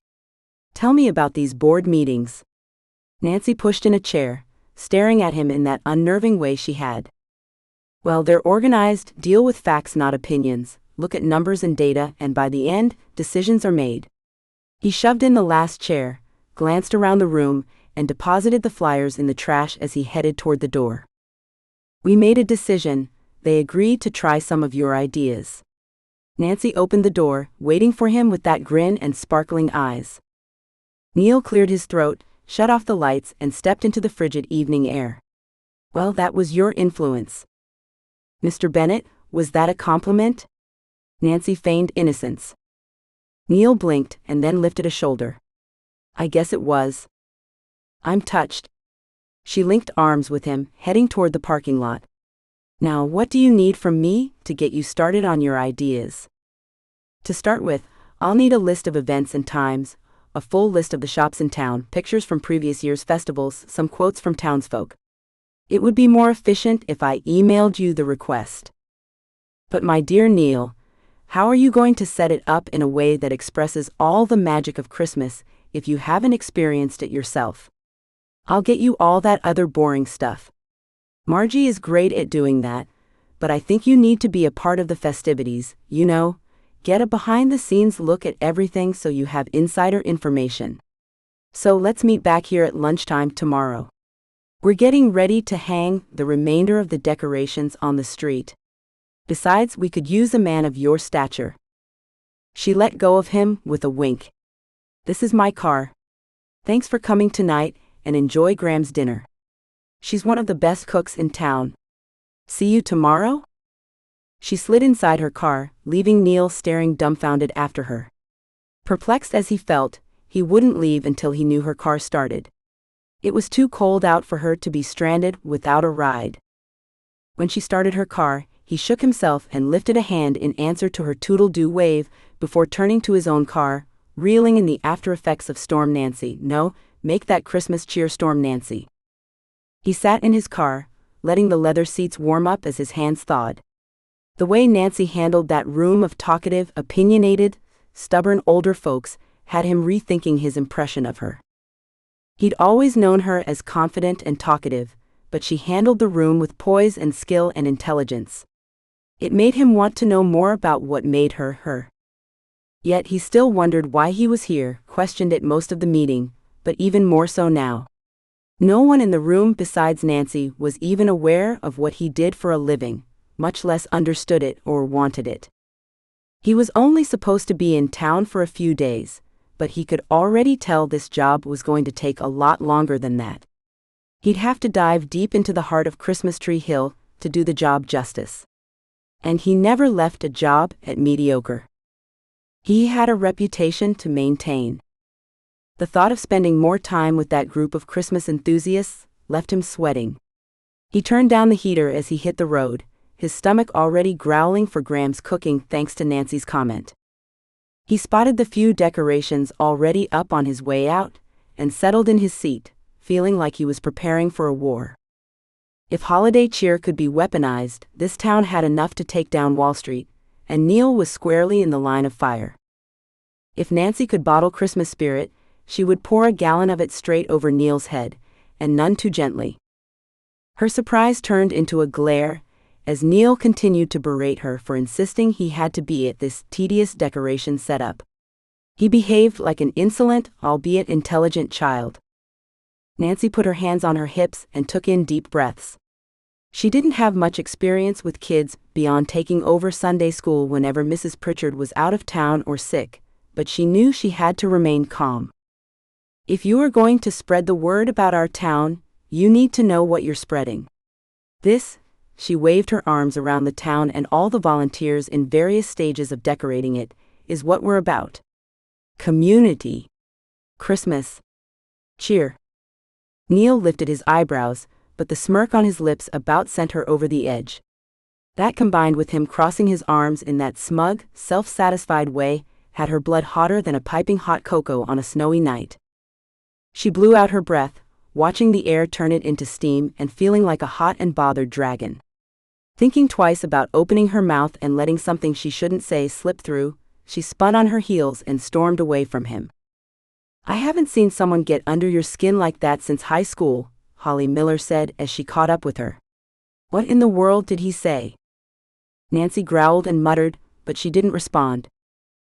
Tell me about these board meetings." Nancy pushed in a chair, staring at him in that unnerving way she had. "Well, they're organized, deal with facts, not opinions, look at numbers and data, and by the end, decisions are made." He shoved in the last chair, glanced around the room, and deposited the flyers in the trash as he headed toward the door. "We made a decision. They agreed to try some of your ideas." Nancy opened the door, waiting for him with that grin and sparkling eyes. Neil cleared his throat, shut off the lights, and stepped into the frigid evening air. "Well, that was your influence." "Mr. Bennett, was that a compliment?" Nancy feigned innocence. Neil blinked and then lifted a shoulder. "I guess it was." "I'm touched." She linked arms with him, heading toward the parking lot. "Now, what do you need from me to get you started on your ideas?" "To start with, I'll need a list of events and times, a full list of the shops in town, pictures from previous year's festivals, some quotes from townsfolk. It would be more efficient if I emailed you the request." "But my dear Neil, how are you going to set it up in a way that expresses all the magic of Christmas if you haven't experienced it yourself?" "I'll get you all that other boring stuff. Margie is great at doing that, but I think you need to be a part of the festivities, you know, get a behind-the-scenes look at everything so you have insider information. So let's meet back here at lunchtime tomorrow. We're getting ready to hang the remainder of the decorations on the street. Besides, we could use a man of your stature." She let go of him with a wink. "This is my car. Thanks for coming tonight, and enjoy Graham's dinner. She's one of the best cooks in town. See you tomorrow?" She slid inside her car, leaving Neil staring dumbfounded after her. Perplexed as he felt, he wouldn't leave until he knew her car started. It was too cold out for her to be stranded without a ride. When she started her car, he shook himself and lifted a hand in answer to her toodle-doo wave before turning to his own car, reeling in the after-effects of Storm Nancy. "No, make that Christmas cheer Storm Nancy." He sat in his car, letting the leather seats warm up as his hands thawed. The way Nancy handled that room of talkative, opinionated, stubborn older folks had him rethinking his impression of her. He'd always known her as confident and talkative, but she handled the room with poise and skill and intelligence. It made him want to know more about what made her her. Yet he still wondered why he was here, questioned it most of the meeting, but even more so now. No one in the room besides Nancy was even aware of what he did for a living, much less understood it or wanted it. He was only supposed to be in town for a few days, but he could already tell this job was going to take a lot longer than that. He'd have to dive deep into the heart of Christmas Tree Hill to do the job justice. And he never left a job at mediocre. He had a reputation to maintain. The thought of spending more time with that group of Christmas enthusiasts left him sweating. He turned down the heater as he hit the road, his stomach already growling for Graham's cooking thanks to Nancy's comment. He spotted the few decorations already up on his way out, and settled in his seat, feeling like he was preparing for a war. If holiday cheer could be weaponized, this town had enough to take down Wall Street, and Neil was squarely in the line of fire. If Nancy could bottle Christmas spirit, she would pour a gallon of it straight over Neil's head, and none too gently. Her surprise turned into a glare as Neil continued to berate her for insisting he had to be at this tedious decoration setup. He behaved like an insolent, albeit intelligent child. Nancy put her hands on her hips and took in deep breaths. She didn't have much experience with kids beyond taking over Sunday school whenever Mrs. Pritchard was out of town or sick, but she knew she had to remain calm. If you are going to spread the word about our town, you need to know what you're spreading. This, she waved her arms around the town and all the volunteers in various stages of decorating it, is what we're about. Community. Christmas. Cheer. Neil lifted his eyebrows, but the smirk on his lips about sent her over the edge. That combined with him crossing his arms in that smug, self-satisfied way, had her blood hotter than a piping hot cocoa on a snowy night. She blew out her breath, watching the air turn it into steam and feeling like a hot and bothered dragon. Thinking twice about opening her mouth and letting something she shouldn't say slip through, she spun on her heels and stormed away from him. I haven't seen someone get under your skin like that since high school, Holly Miller said as she caught up with her. What in the world did he say? Nancy growled and muttered, but she didn't respond.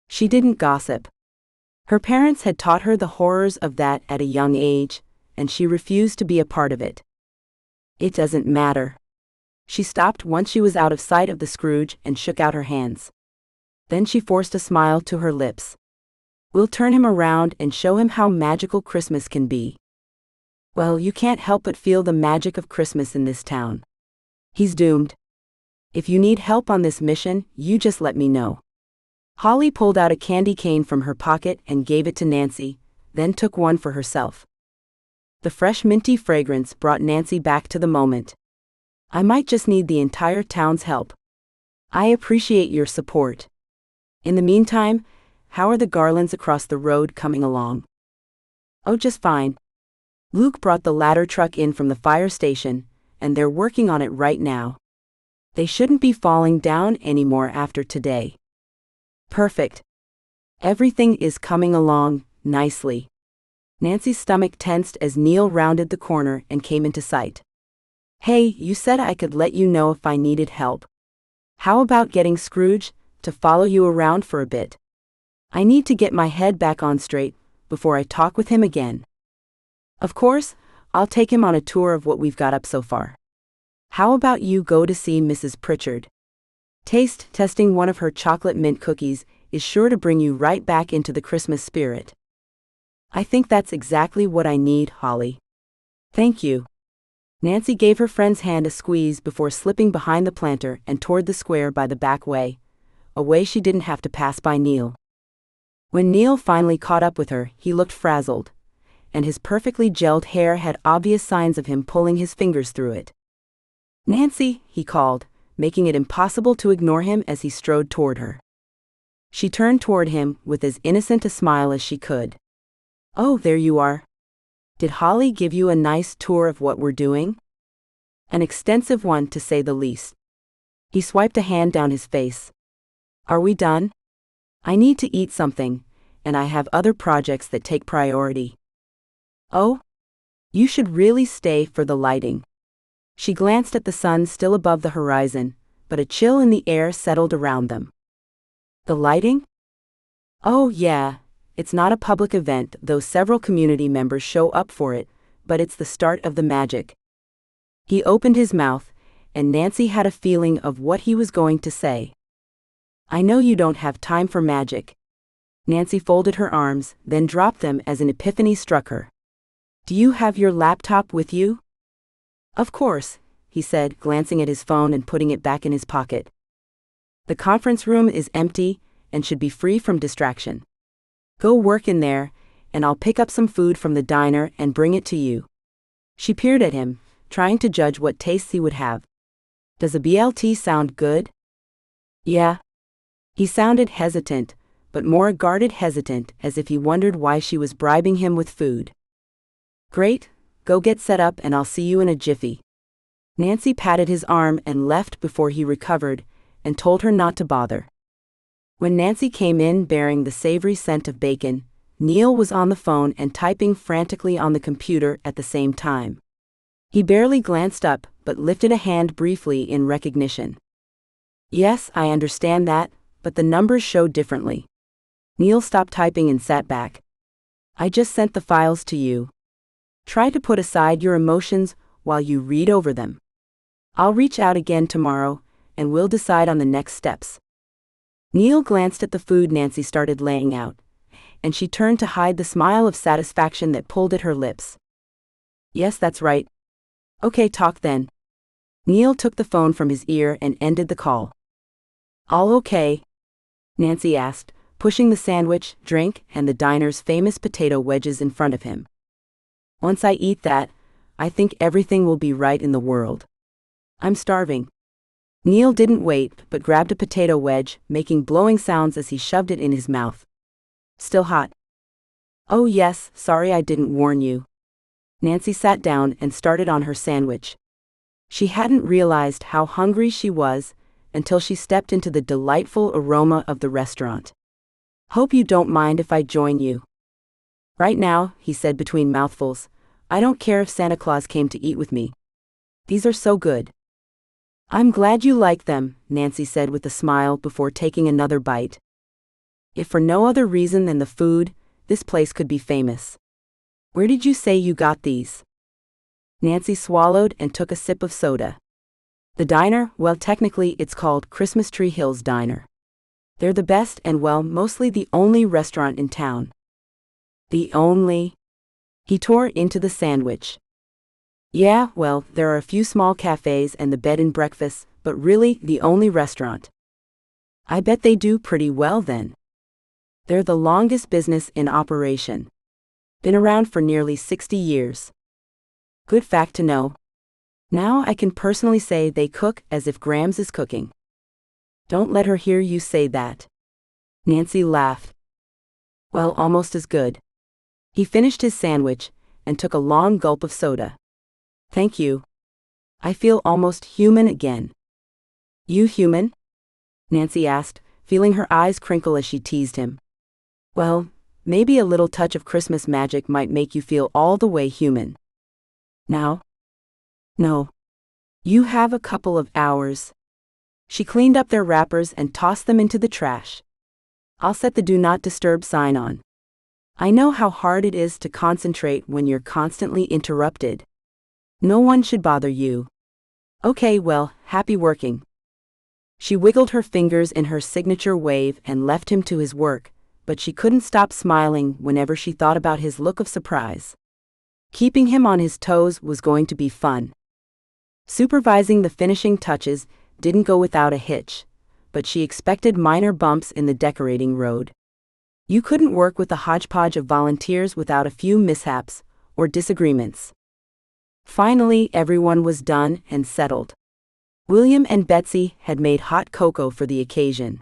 She didn't gossip. Her parents had taught her the horrors of that at a young age, and she refused to be a part of it. It doesn't matter. She stopped once she was out of sight of the Scrooge and shook out her hands. Then she forced a smile to her lips. We'll turn him around and show him how magical Christmas can be. Well, you can't help but feel the magic of Christmas in this town. He's doomed. If you need help on this mission, you just let me know. Holly pulled out a candy cane from her pocket and gave it to Nancy, then took one for herself. The fresh minty fragrance brought Nancy back to the moment. I might just need the entire town's help. I appreciate your support. In the meantime, how are the Garlands across the road coming along? Oh, just fine. Luke brought the ladder truck in from the fire station, and they're working on it right now. They shouldn't be falling down anymore after today. Perfect. Everything is coming along nicely. Nancy's stomach tensed as Neil rounded the corner and came into sight. Hey, you said I could let you know if I needed help. How about getting Scrooge to follow you around for a bit? I need to get my head back on straight before I talk with him again. Of course, I'll take him on a tour of what we've got up so far. How about you go to see Mrs. Pritchard? Taste testing one of her chocolate mint cookies is sure to bring you right back into the Christmas spirit. I think that's exactly what I need, Holly. Thank you. Nancy gave her friend's hand a squeeze before slipping behind the planter and toward the square by the back way, a way she didn't have to pass by Neil. When Neil finally caught up with her, he looked frazzled, and his perfectly gelled hair had obvious signs of him pulling his fingers through it. Nancy, he called, making it impossible to ignore him as he strode toward her. She turned toward him with as innocent a smile as she could. Oh, there you are. Did Holly give you a nice tour of what we're doing? An extensive one, to say the least. He swiped a hand down his face. Are we done? I need to eat something, and I have other projects that take priority. Oh? You should really stay for the lighting. She glanced at the sun still above the horizon, but a chill in the air settled around them. The lighting? Oh, yeah, it's not a public event, though several community members show up for it, but it's the start of the magic. He opened his mouth, and Nancy had a feeling of what he was going to say. I know you don't have time for magic. Nancy folded her arms, then dropped them as an epiphany struck her. Do you have your laptop with you? Of course, he said, glancing at his phone and putting it back in his pocket. The conference room is empty and should be free from distraction. Go work in there, and I'll pick up some food from the diner and bring it to you. She peered at him, trying to judge what tastes he would have. Does a BLT sound good? Yeah. He sounded hesitant, but more guarded hesitant, as if he wondered why she was bribing him with food. Great, go get set up and I'll see you in a jiffy. Nancy patted his arm and left before he recovered, and told her not to bother. When Nancy came in bearing the savory scent of bacon, Neil was on the phone and typing frantically on the computer at the same time. He barely glanced up, but lifted a hand briefly in recognition. Yes, I understand that, but the numbers show differently. Neil stopped typing and sat back. I just sent the files to you. Try to put aside your emotions while you read over them. I'll reach out again tomorrow, and we'll decide on the next steps. Neil glanced at the food Nancy started laying out, and she turned to hide the smile of satisfaction that pulled at her lips. Yes, that's right. Okay, talk then. Neil took the phone from his ear and ended the call. All okay? Nancy asked, pushing the sandwich, drink, and the diner's famous potato wedges in front of him. Once I eat that, I think everything will be right in the world. I'm starving. Neil didn't wait, but grabbed a potato wedge, making blowing sounds as he shoved it in his mouth. Still hot? Oh yes, sorry I didn't warn you. Nancy sat down and started on her sandwich. She hadn't realized how hungry she was until she stepped into the delightful aroma of the restaurant. Hope you don't mind if I join you. Right now, he said between mouthfuls, I don't care if Santa Claus came to eat with me. These are so good. I'm glad you like them, Nancy said with a smile before taking another bite. If for no other reason than the food, this place could be famous. Where did you say you got these? Nancy swallowed and took a sip of soda. The diner, well, technically it's called Christmas Tree Hills Diner. They're the best and, well, mostly the only restaurant in town. The only? He tore into the sandwich. Yeah, well, there are a few small cafes and the bed and breakfast, but really the only restaurant. I bet they do pretty well then. They're the longest business in operation. Been around for nearly 60 years. Good fact to know. Now I can personally say they cook as if Grams is cooking. Don't let her hear you say that. Nancy laughed. Well, almost as good. He finished his sandwich and took a long gulp of soda. Thank you. I feel almost human again. You human? Nancy asked, feeling her eyes crinkle as she teased him. Well, maybe a little touch of Christmas magic might make you feel all the way human. Now? No. You have a couple of hours. She cleaned up their wrappers and tossed them into the trash. I'll set the Do Not Disturb sign on. I know how hard it is to concentrate when you're constantly interrupted. No one should bother you. Okay, well, happy working. She wiggled her fingers in her signature wave and left him to his work, but she couldn't stop smiling whenever she thought about his look of surprise. Keeping him on his toes was going to be fun. Supervising the finishing touches didn't go without a hitch, but she expected minor bumps in the decorating road. You couldn't work with a hodgepodge of volunteers without a few mishaps or disagreements. Finally, everyone was done and settled. William and Betsy had made hot cocoa for the occasion,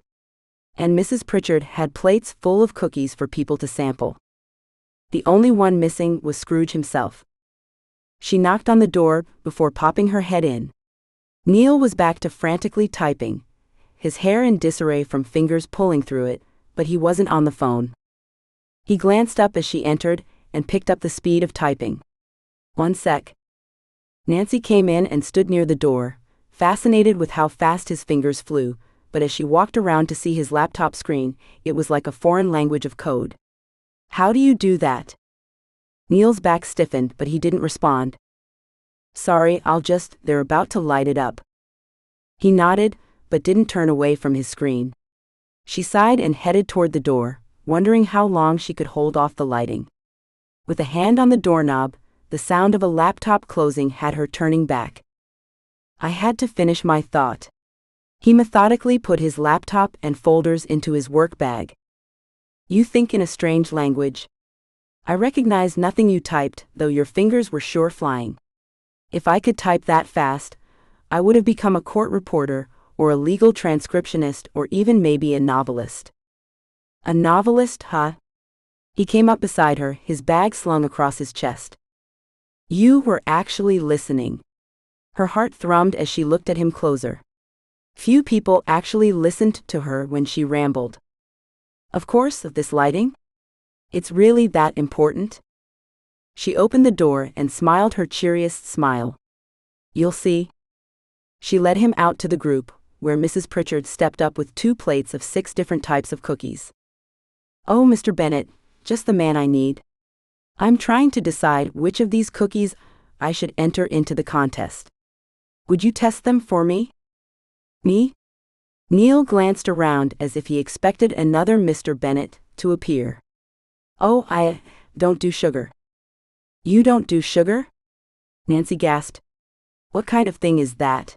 and Mrs. Pritchard had plates full of cookies for people to sample. The only one missing was Scrooge himself. She knocked on the door before popping her head in. Neil was back to frantically typing, his hair in disarray from fingers pulling through it, but he wasn't on the phone. He glanced up as she entered and picked up the speed of typing. One sec. Nancy came in and stood near the door, fascinated with how fast his fingers flew, but as she walked around to see his laptop screen, it was like a foreign language of code. How do you do that? Neil's back stiffened, but he didn't respond. Sorry, they're about to light it up. He nodded, but didn't turn away from his screen. She sighed and headed toward the door, wondering how long she could hold off the lighting. With a hand on the doorknob, the sound of a laptop closing had her turning back. I had to finish my thought. He methodically put his laptop and folders into his work bag. You think in a strange language. I recognize nothing you typed, though your fingers were sure flying. If I could type that fast, I would have become a court reporter, or a legal transcriptionist, or even maybe a novelist. A novelist, huh? He came up beside her, his bag slung across his chest. You were actually listening. Her heart thrummed as she looked at him closer. Few people actually listened to her when she rambled. Of course, of this lighting? It's really that important? She opened the door and smiled her cheeriest smile. You'll see. She led him out to the group, where Mrs. Pritchard stepped up with 2 plates of 6 different types of cookies. Oh, Mr. Bennett, just the man I need. I'm trying to decide which of these cookies I should enter into the contest. Would you test them for me? Me? Neil glanced around as if he expected another Mr. Bennett to appear. Oh, I don't do sugar. You don't do sugar? Nancy gasped. What kind of thing is that?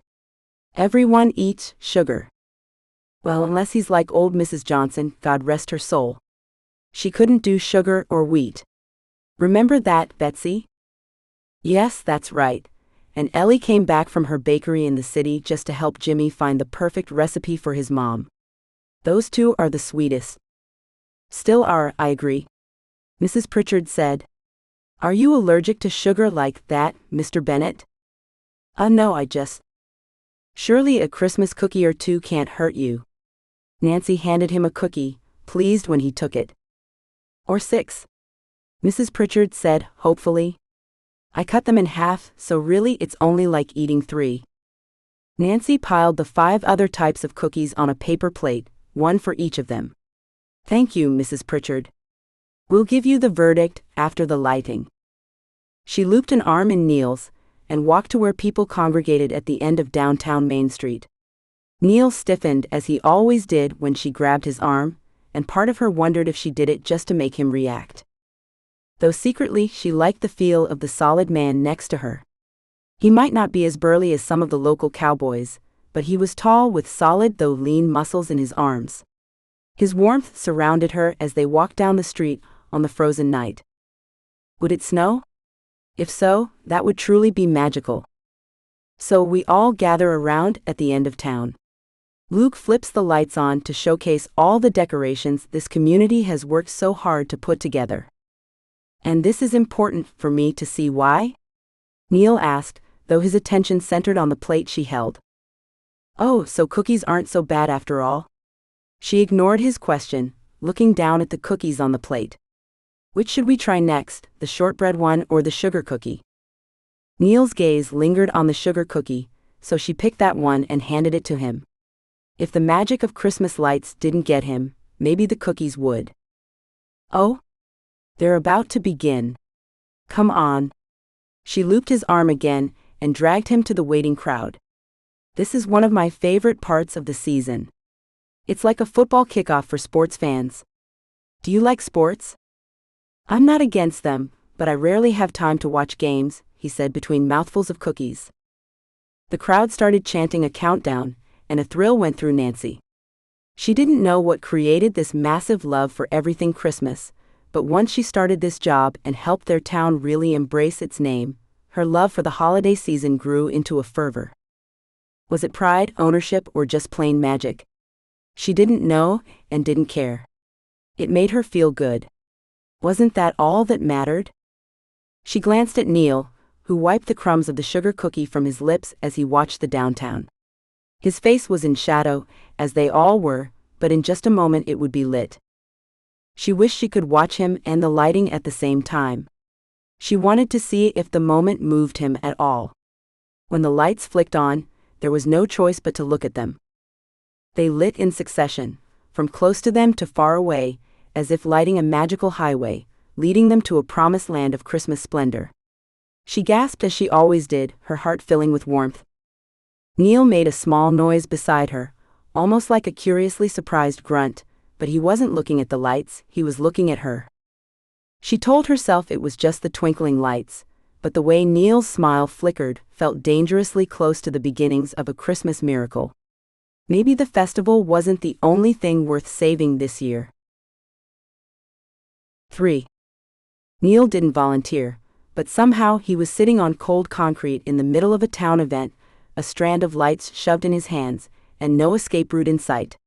Everyone eats sugar. Well, unless he's like old Mrs. Johnson, God rest her soul. She couldn't do sugar or wheat. Remember that, Betsy? Yes, that's right. And Ellie came back from her bakery in the city just to help Jimmy find the perfect recipe for his mom. Those two are the sweetest. Still are, I agree. Mrs. Pritchard said. Are you allergic to sugar like that, Mr. Bennett? No, I just. Surely a Christmas cookie or two can't hurt you. Nancy handed him a cookie, pleased when he took it. Or 6. Mrs. Pritchard said, hopefully. I cut them in half, so really it's only like eating 3. Nancy piled the 5 other types of cookies on a paper plate, one for each of them. Thank you, Mrs. Pritchard. We'll give you the verdict after the lighting. She looped an arm in Neil's and walked to where people congregated at the end of downtown Main Street. Neil stiffened as he always did when she grabbed his arm, and part of her wondered if she did it just to make him react. Though secretly she liked the feel of the solid man next to her. He might not be as burly as some of the local cowboys, but he was tall with solid though lean muscles in his arms. His warmth surrounded her as they walked down the street on the frozen night. Would it snow? If so, that would truly be magical. So we all gather around at the end of town. Luke flips the lights on to showcase all the decorations this community has worked so hard to put together. And this is important for me to see why? Neil asked, though his attention centered on the plate she held. Oh, so cookies aren't so bad after all? She ignored his question, looking down at the cookies on the plate. Which should we try next, the shortbread one or the sugar cookie? Neil's gaze lingered on the sugar cookie, so she picked that one and handed it to him. If the magic of Christmas lights didn't get him, maybe the cookies would. Oh? They're about to begin. Come on. She looped his arm again and dragged him to the waiting crowd. This is one of my favorite parts of the season. It's like a football kickoff for sports fans. Do you like sports? I'm not against them, but I rarely have time to watch games, he said between mouthfuls of cookies. The crowd started chanting a countdown, and a thrill went through Nancy. She didn't know what created this massive love for everything Christmas, but once she started this job and helped their town really embrace its name, her love for the holiday season grew into a fervor. Was it pride, ownership, or just plain magic? She didn't know and didn't care. It made her feel good. Wasn't that all that mattered? She glanced at Neil, who wiped the crumbs of the sugar cookie from his lips as he watched the downtown. His face was in shadow, as they all were, but in just a moment it would be lit. She wished she could watch him and the lighting at the same time. She wanted to see if the moment moved him at all. When the lights flicked on, there was no choice but to look at them. They lit in succession, from close to them to far away, as if lighting a magical highway, leading them to a promised land of Christmas splendor. She gasped as she always did, her heart filling with warmth. Neil made a small noise beside her, almost like a curiously surprised grunt, but he wasn't looking at the lights, he was looking at her. She told herself it was just the twinkling lights, but the way Neil's smile flickered felt dangerously close to the beginnings of a Christmas miracle. Maybe the festival wasn't the only thing worth saving this year. 3. Neil didn't volunteer, but somehow he was sitting on cold concrete in the middle of a town event, a strand of lights shoved in his hands, and no escape route in sight.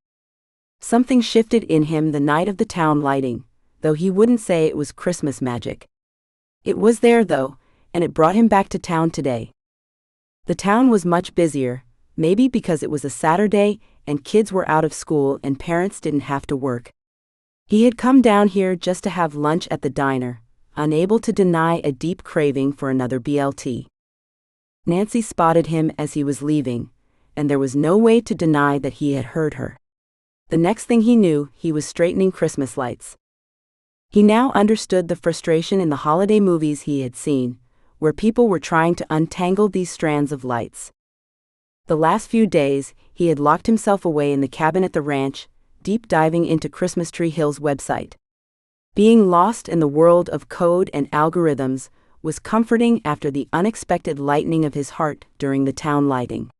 Something shifted in him the night of the town lighting, though he wouldn't say it was Christmas magic. It was there though, and it brought him back to town today. The town was much busier, maybe because it was a Saturday and kids were out of school and parents didn't have to work. He had come down here just to have lunch at the diner, unable to deny a deep craving for another BLT. Nancy spotted him as he was leaving, and there was no way to deny that he had heard her. The next thing he knew, he was straightening Christmas lights. He now understood the frustration in the holiday movies he had seen, where people were trying to untangle these strands of lights. The last few days, he had locked himself away in the cabin at the ranch, deep diving into Christmas Tree Hill's website. Being lost in the world of code and algorithms was comforting after the unexpected lightening of his heart during the town lighting.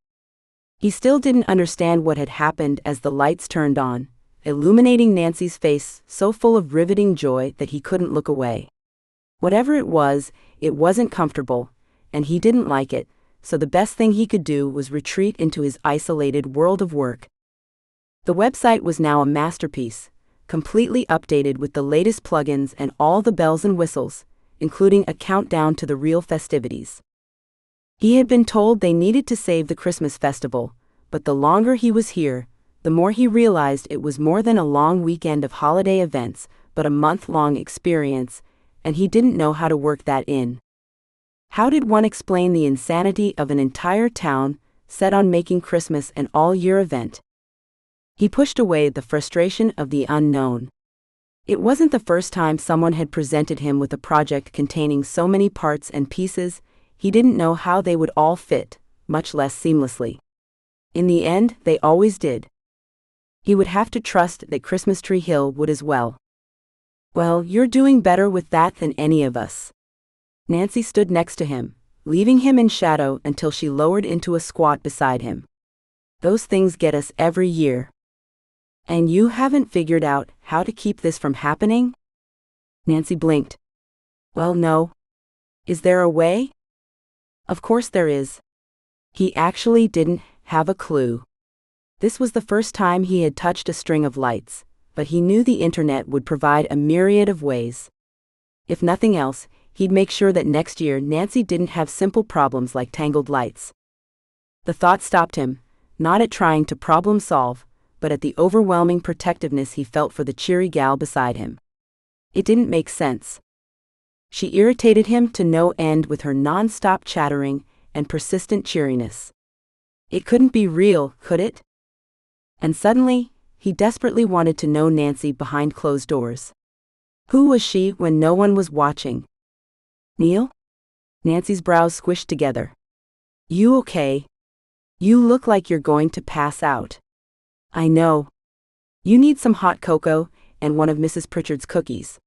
He still didn't understand what had happened as the lights turned on, illuminating Nancy's face so full of riveting joy that he couldn't look away. Whatever it wasn't comfortable, and he didn't like it, so the best thing he could do was retreat into his isolated world of work. The website was now a masterpiece, completely updated with the latest plugins and all the bells and whistles, including a countdown to the real festivities. He had been told they needed to save the Christmas festival, but the longer he was here, the more he realized it was more than a long weekend of holiday events, but a month-long experience, and he didn't know how to work that in. How did one explain the insanity of an entire town set on making Christmas an all-year event? He pushed away the frustration of the unknown. It wasn't the first time someone had presented him with a project containing so many parts and pieces, he didn't know how they would all fit, much less seamlessly. In the end, they always did. He would have to trust that Christmas Tree Hill would as well. Well, you're doing better with that than any of us. Nancy stood next to him, leaving him in shadow until she lowered into a squat beside him. Those things get us every year. And you haven't figured out how to keep this from happening? Nancy blinked. Well, no. Is there a way? Of course there is. He actually didn't have a clue. This was the first time he had touched a string of lights, but he knew the internet would provide a myriad of ways. If nothing else, he'd make sure that next year Nancy didn't have simple problems like tangled lights. The thought stopped him, not at trying to problem solve, but at the overwhelming protectiveness he felt for the cheery gal beside him. It didn't make sense. She irritated him to no end with her non-stop chattering and persistent cheeriness. It couldn't be real, could it? And suddenly, he desperately wanted to know Nancy behind closed doors. Who was she when no one was watching? Neil? Nancy's brows squished together. You okay? You look like you're going to pass out. I know. You need some hot cocoa and one of Mrs. Pritchard's cookies.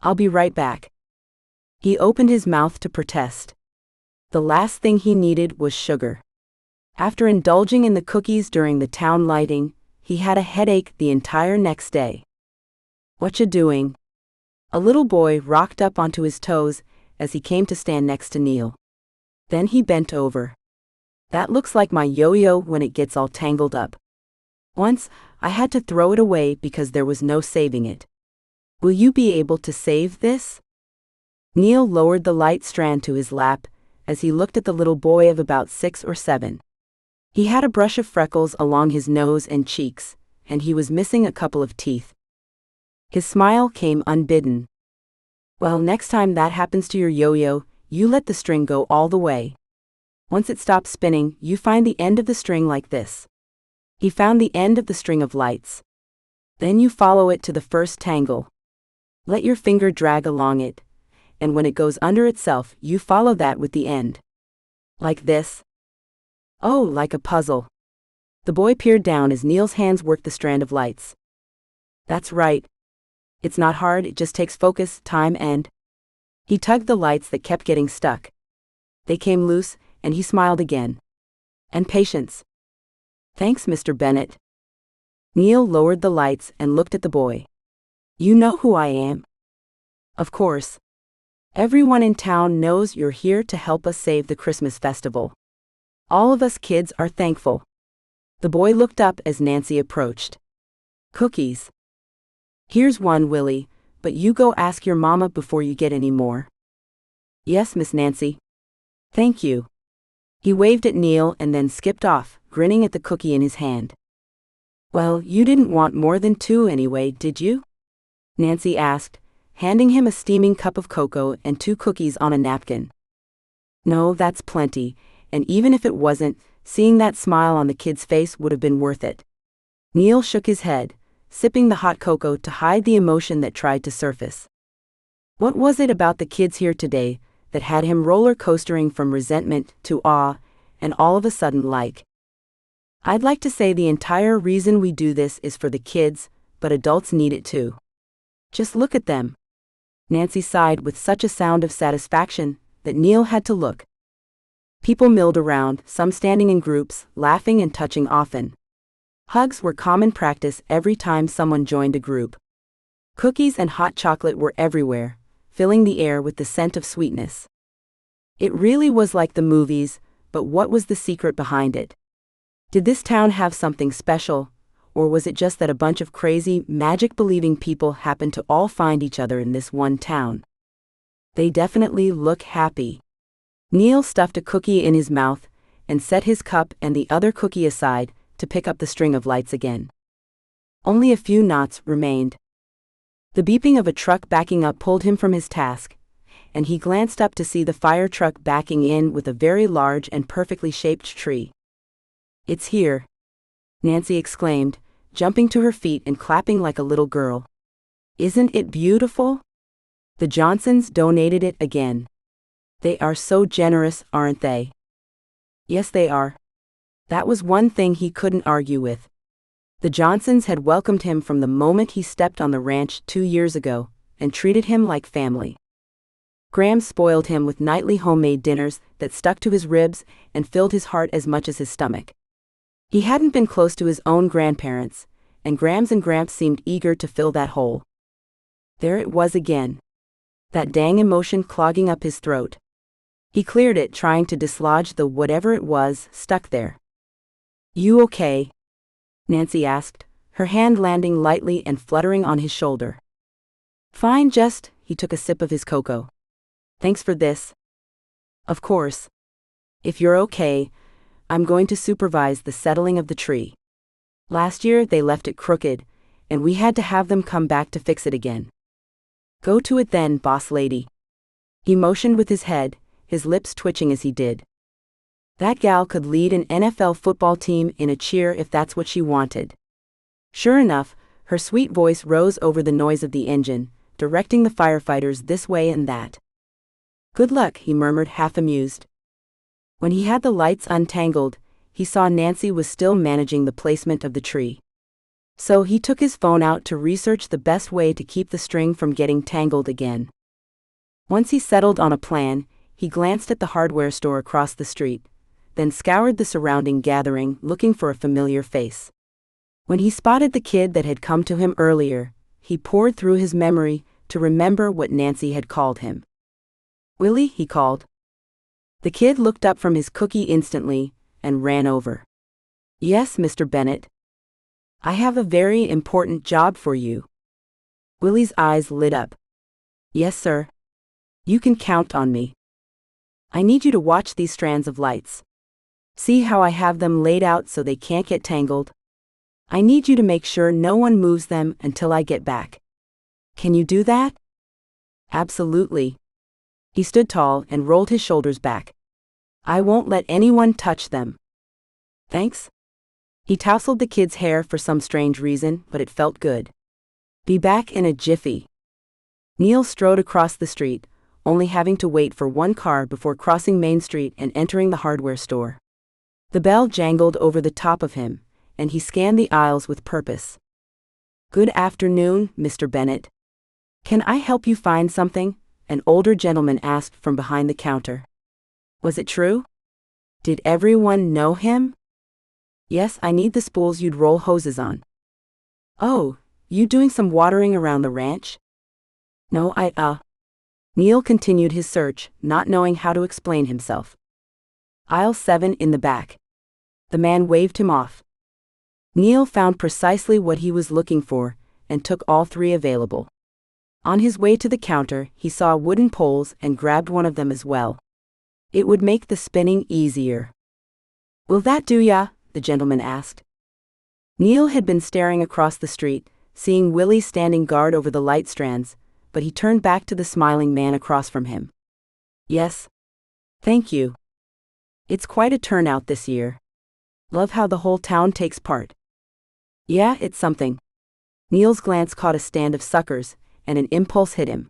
I'll be right back. He opened his mouth to protest. The last thing he needed was sugar. After indulging in the cookies during the town lighting, he had a headache the entire next day. Whatcha doing? A little boy rocked up onto his toes as he came to stand next to Neil. Then he bent over. That looks like my yo-yo when it gets all tangled up. Once, I had to throw it away because there was no saving it. Will you be able to save this? Neil lowered the light strand to his lap as he looked at the little boy of about 6 or 7. He had a brush of freckles along his nose and cheeks, and he was missing a couple of teeth. His smile came unbidden. Well, next time that happens to your yo-yo, you let the string go all the way. Once it stops spinning, you find the end of the string like this. He found the end of the string of lights. Then you follow it to the first tangle. Let your finger drag along it, and when it goes under itself, you follow that with the end. Like this. Oh, like a puzzle. The boy peered down as Neil's hands worked the strand of lights. That's right. It's not hard, it just takes focus, time, and... He tugged the lights that kept getting stuck. They came loose, and he smiled again. And patience. Thanks, Mr. Bennett. Neil lowered the lights and looked at the boy. You know who I am? Of course. Everyone in town knows you're here to help us save the Christmas festival. All of us kids are thankful. The boy looked up as Nancy approached. Cookies. Here's one, Willie, but you go ask your mama before you get any more. Yes, Miss Nancy. Thank you. He waved at Neil and then skipped off, grinning at the cookie in his hand. Well, you didn't want more than 2 anyway, did you? Nancy asked, handing him a steaming cup of cocoa and 2 cookies on a napkin. No, that's plenty, and even if it wasn't, seeing that smile on the kid's face would have been worth it. Neil shook his head, sipping the hot cocoa to hide the emotion that tried to surface. What was it about the kids here today that had him roller coastering from resentment to awe, and all of a sudden like? I'd like to say the entire reason we do this is for the kids, but adults need it too. Just look at them. Nancy sighed with such a sound of satisfaction that Neil had to look. People milled around, some standing in groups, laughing and touching often. Hugs were common practice every time someone joined a group. Cookies and hot chocolate were everywhere, filling the air with the scent of sweetness. It really was like the movies, but what was the secret behind it? Did this town have something special, or was it just that a bunch of crazy, magic-believing people happened to all find each other in this one town? They definitely look happy. Neil stuffed a cookie in his mouth and set his cup and the other cookie aside to pick up the string of lights again. Only a few knots remained. The beeping of a truck backing up pulled him from his task, and he glanced up to see the fire truck backing in with a very large and perfectly shaped tree. "It's here," Nancy exclaimed, jumping to her feet and clapping like a little girl. "Isn't it beautiful? The Johnsons donated it again. They are so generous, aren't they?" Yes, they are. That was one thing he couldn't argue with. The Johnsons had welcomed him from the moment he stepped on the ranch 2 years ago, and treated him like family. Graham spoiled him with nightly homemade dinners that stuck to his ribs and filled his heart as much as his stomach. He hadn't been close to his own grandparents, and Grams and Gramps seemed eager to fill that hole. There it was again. That dang emotion clogging up his throat. He cleared it, trying to dislodge the whatever it was stuck there. "You okay?" Nancy asked, her hand landing lightly and fluttering on his shoulder. "Fine, just," he took a sip of his cocoa. "Thanks for this." "Of course. If you're okay, I'm going to supervise the settling of the tree. Last year they left it crooked, and we had to have them come back to fix it again." "Go to it then, boss lady." He motioned with his head, his lips twitching as he did. That gal could lead an NFL football team in a cheer if that's what she wanted. Sure enough, her sweet voice rose over the noise of the engine, directing the firefighters this way and that. "Good luck," he murmured, half amused. When he had the lights untangled, he saw Nancy was still managing the placement of the tree. So he took his phone out to research the best way to keep the string from getting tangled again. Once he settled on a plan, he glanced at the hardware store across the street, then scoured the surrounding gathering looking for a familiar face. When he spotted the kid that had come to him earlier, he poured through his memory to remember what Nancy had called him. "Willie," he called. The kid looked up from his cookie instantly and ran over. "Yes, Mr. Bennett. I have a very important job for you." Willie's eyes lit up. "Yes, sir. You can count on me. I need you to watch these strands of lights. See how I have them laid out so they can't get tangled? I need you to make sure no one moves them until I get back. Can you do that?" "Absolutely." He stood tall and rolled his shoulders back. "I won't let anyone touch them." "Thanks." He tousled the kid's hair for some strange reason, but it felt good. "Be back in a jiffy." Neil strode across the street, only having to wait for one car before crossing Main Street and entering the hardware store. The bell jangled over the top of him, and he scanned the aisles with purpose. "Good afternoon, Mr. Bennett. Can I help you find something?" an older gentleman asked from behind the counter. Was it true? Did everyone know him? "Yes, I need the spools you'd roll hoses on." "Oh, you doing some watering around the ranch?" "No, Neil continued his search, not knowing how to explain himself. "Aisle 7 in the back." The man waved him off. Neil found precisely what he was looking for, and took all 3 available. On his way to the counter, he saw wooden poles and grabbed one of them as well. It would make the spinning easier. "Will that do ya?" the gentleman asked. Neil had been staring across the street, seeing Willie standing guard over the light strands, but he turned back to the smiling man across from him. "Yes. Thank you. It's quite a turnout this year. Love how the whole town takes part." "Yeah, it's something." Neil's glance caught a stand of suckers, and an impulse hit him.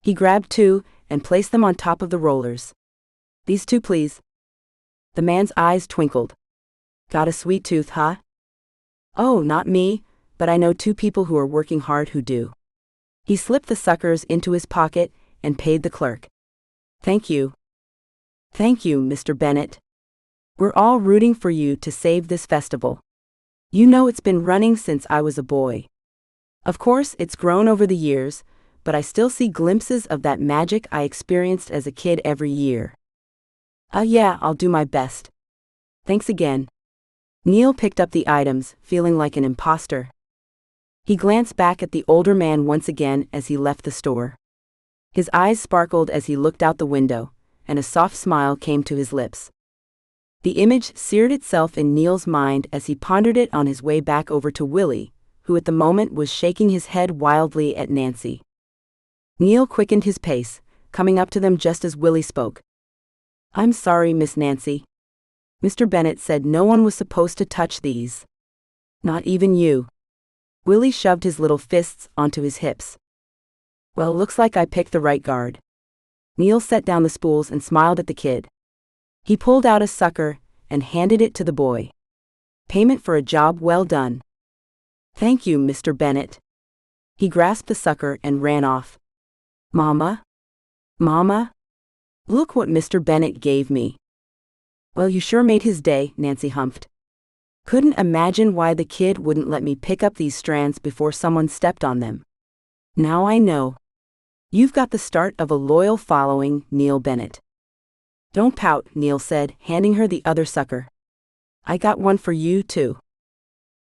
He grabbed two and placed them on top of the rollers. "These two, please." The man's eyes twinkled. "Got a sweet tooth, huh?" "Oh, not me, but I know two people who are working hard who do." He slipped the suckers into his pocket and paid the clerk. "Thank you." "Thank you, Mr. Bennett. We're all rooting for you to save this festival. You know it's been running since I was a boy. Of course, it's grown over the years, but I still see glimpses of that magic I experienced as a kid every year." Yeah, I'll do my best. Thanks again." Neil picked up the items, feeling like an imposter. He glanced back at the older man once again as he left the store. His eyes sparkled as he looked out the window, and a soft smile came to his lips. The image seared itself in Neil's mind as he pondered it on his way back over to Willie, who at the moment was shaking his head wildly at Nancy. Neil quickened his pace, coming up to them just as Willie spoke. "I'm sorry, Miss Nancy. Mr. Bennett said no one was supposed to touch these. Not even you." Willie shoved his little fists onto his hips. "Well, looks like I picked the right guard." Neil set down the spools and smiled at the kid. He pulled out a sucker and handed it to the boy. "Payment for a job well done." "Thank you, Mr. Bennett." He grasped the sucker and ran off. "Mama? Mama? Look what Mr. Bennett gave me." "Well, you sure made his day," Nancy humphed. "Couldn't imagine why the kid wouldn't let me pick up these strands before someone stepped on them. Now I know. You've got the start of a loyal following, Neil Bennett." "Don't pout," Neil said, handing her the other sucker. "I got one for you, too."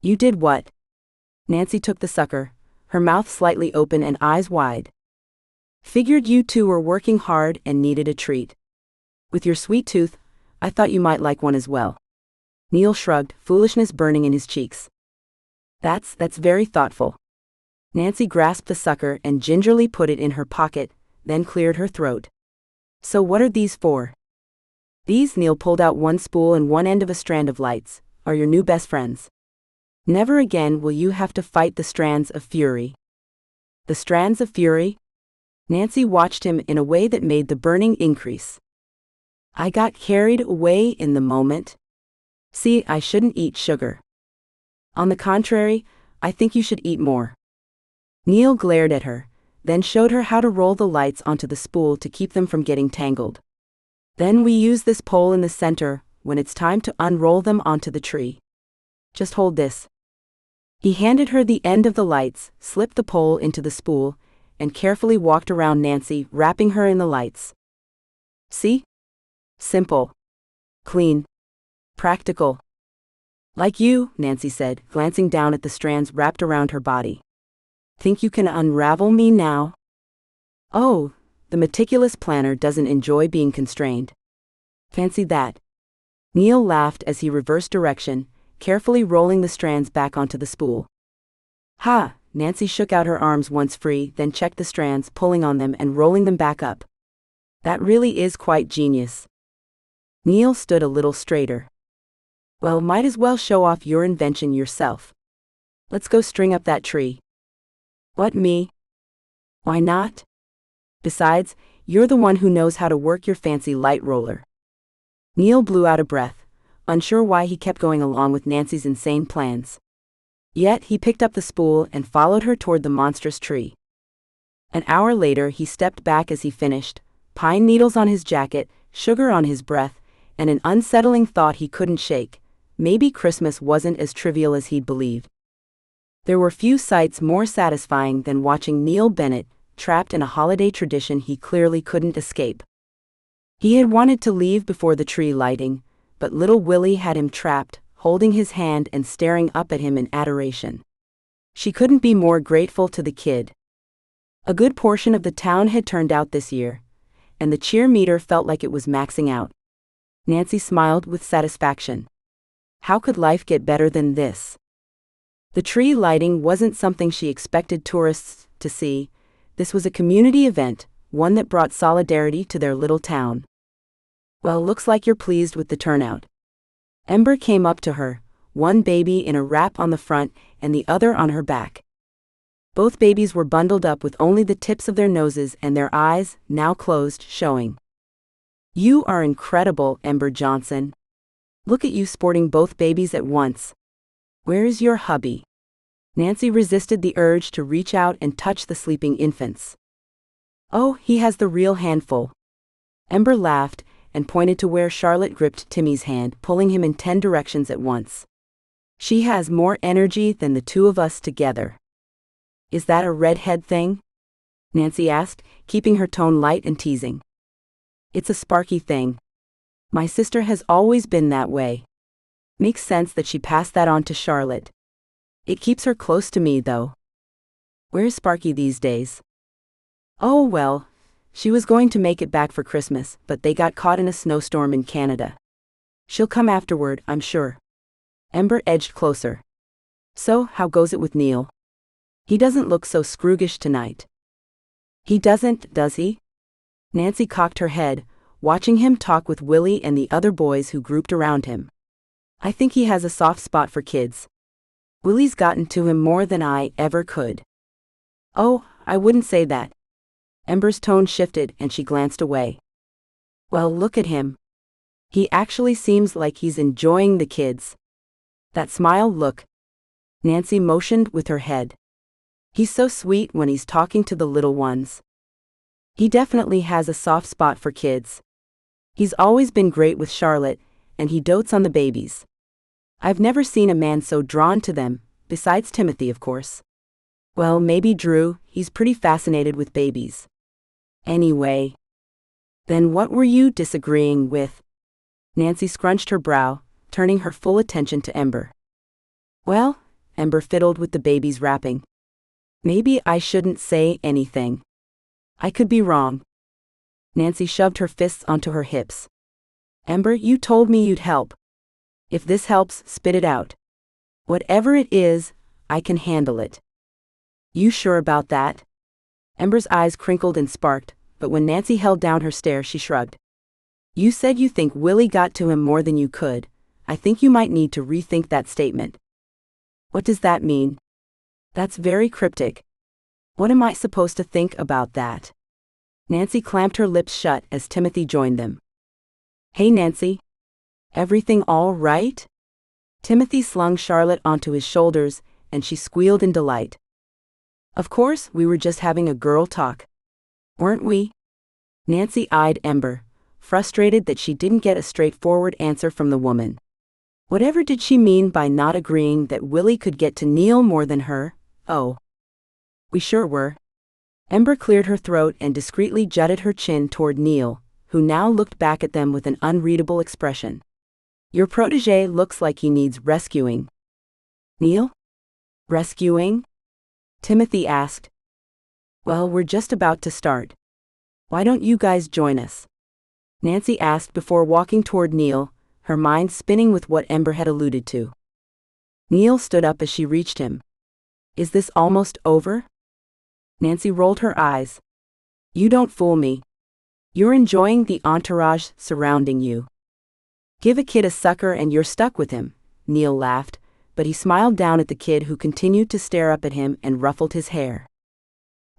"You did what?" Nancy took the sucker, her mouth slightly open and eyes wide. "Figured you two were working hard and needed a treat. With your sweet tooth, I thought you might like one as well." Neil shrugged, foolishness burning in his cheeks. That's very thoughtful." Nancy grasped the sucker and gingerly put it in her pocket, then cleared her throat. "So what are these for?" "These," Neil pulled out one spool and one end of a strand of lights, "are your new best friends. Never again will you have to fight the strands of fury." "The strands of fury?" Nancy watched him in a way that made the burning increase. "I got carried away in the moment. See, I shouldn't eat sugar. On the contrary, I think you should eat more." Neil glared at her, then showed her how to roll the lights onto the spool to keep them from getting tangled. "Then we use this pole in the center when it's time to unroll them onto the tree. Just hold this." He handed her the end of the lights, slipped the pole into the spool, and carefully walked around Nancy, wrapping her in the lights. "See? Simple. Clean. Practical. Like you," Nancy said, glancing down at the strands wrapped around her body. "Think you can unravel me now?" "Oh, the meticulous planner doesn't enjoy being constrained. Fancy that." Neil laughed as he reversed direction, carefully rolling the strands back onto the spool. "Ha!" Nancy shook out her arms once free, then checked the strands, pulling on them and rolling them back up. "That really is quite genius." Neil stood a little straighter. "Well, might as well show off your invention yourself. Let's go string up that tree." "What, me? Why not? Besides, you're the one who knows how to work your fancy light roller." Neil blew out a breath, unsure why he kept going along with Nancy's insane plans. Yet he picked up the spool and followed her toward the monstrous tree. An hour later he stepped back as he finished, pine needles on his jacket, sugar on his breath, and an unsettling thought he couldn't shake: maybe Christmas wasn't as trivial as he'd believed. There were few sights more satisfying than watching Neil Bennett trapped in a holiday tradition he clearly couldn't escape. He had wanted to leave before the tree lighting, but little Willie had him trapped, holding his hand and staring up at him in adoration. She couldn't be more grateful to the kid. A good portion of the town had turned out this year, and the cheer meter felt like it was maxing out. Nancy smiled with satisfaction. How could life get better than this? The tree lighting wasn't something she expected tourists to see. This was a community event, one that brought solidarity to their little town. "Well, looks like you're pleased with the turnout." Ember came up to her, one baby in a wrap on the front and the other on her back. Both babies were bundled up with only the tips of their noses and their eyes, now closed, showing. "You are incredible, Ember Johnson. Look at you sporting both babies at once. Where's your hubby?" Nancy resisted the urge to reach out and touch the sleeping infants. "Oh, he has the real handful." Ember laughed and pointed to where Charlotte gripped Timmy's hand, pulling him in 10 directions at once. "She has more energy than the two of us together." "Is that a redhead thing?" Nancy asked, keeping her tone light and teasing. "It's a Sparky thing. My sister has always been that way. Makes sense that she passed that on to Charlotte. It keeps her close to me, though." "Where's Sparky these days?" "Oh well, she was going to make it back for Christmas, but they got caught in a snowstorm in Canada. She'll come afterward, I'm sure." Ember edged closer. "So, how goes it with Neil? He doesn't look so scroogish tonight." "He doesn't, does he?" Nancy cocked her head, watching him talk with Willie and the other boys who grouped around him. "I think he has a soft spot for kids. Willie's gotten to him more than I ever could." "Oh, I wouldn't say that." Ember's tone shifted and she glanced away. "Well, look at him. He actually seems like he's enjoying the kids. That smile, look." Nancy motioned with her head. "He's so sweet when he's talking to the little ones. He definitely has a soft spot for kids. He's always been great with Charlotte, and he dotes on the babies. I've never seen a man so drawn to them, besides Timothy, of course. Well, maybe Drew, he's pretty fascinated with babies. Anyway. Then what were you disagreeing with?" Nancy scrunched her brow, turning her full attention to Ember. "Well," Ember fiddled with the baby's wrapping. "Maybe I shouldn't say anything. I could be wrong." Nancy shoved her fists onto her hips. "Ember, you told me you'd help. If this helps, spit it out. Whatever it is, I can handle it." "You sure about that?" Ember's eyes crinkled and sparked, but when Nancy held down her stare, she shrugged. "You said you think Willie got to him more than you could. I think you might need to rethink that statement." "What does that mean?" "That's very cryptic. What am I supposed to think about that?" Nancy clamped her lips shut as Timothy joined them. "Hey Nancy. Everything all right?" Timothy slung Charlotte onto his shoulders, and she squealed in delight. "Of course, we were just having a girl talk. Weren't we?" Nancy eyed Ember, frustrated that she didn't get a straightforward answer from the woman. Whatever did she mean by not agreeing that Willie could get to Neil more than her? "Oh. We sure were." Ember cleared her throat and discreetly jutted her chin toward Neil, who now looked back at them with an unreadable expression. "Your protege looks like he needs rescuing." "Neil? Rescuing?" Timothy asked. "Well, we're just about to start. Why don't you guys join us?" Nancy asked before walking toward Neil, her mind spinning with what Ember had alluded to. Neil stood up as she reached him. "Is this almost over?" Nancy rolled her eyes. "You don't fool me. You're enjoying the entourage surrounding you. Give a kid a sucker and you're stuck with him," Neil laughed, but he smiled down at the kid who continued to stare up at him and ruffled his hair.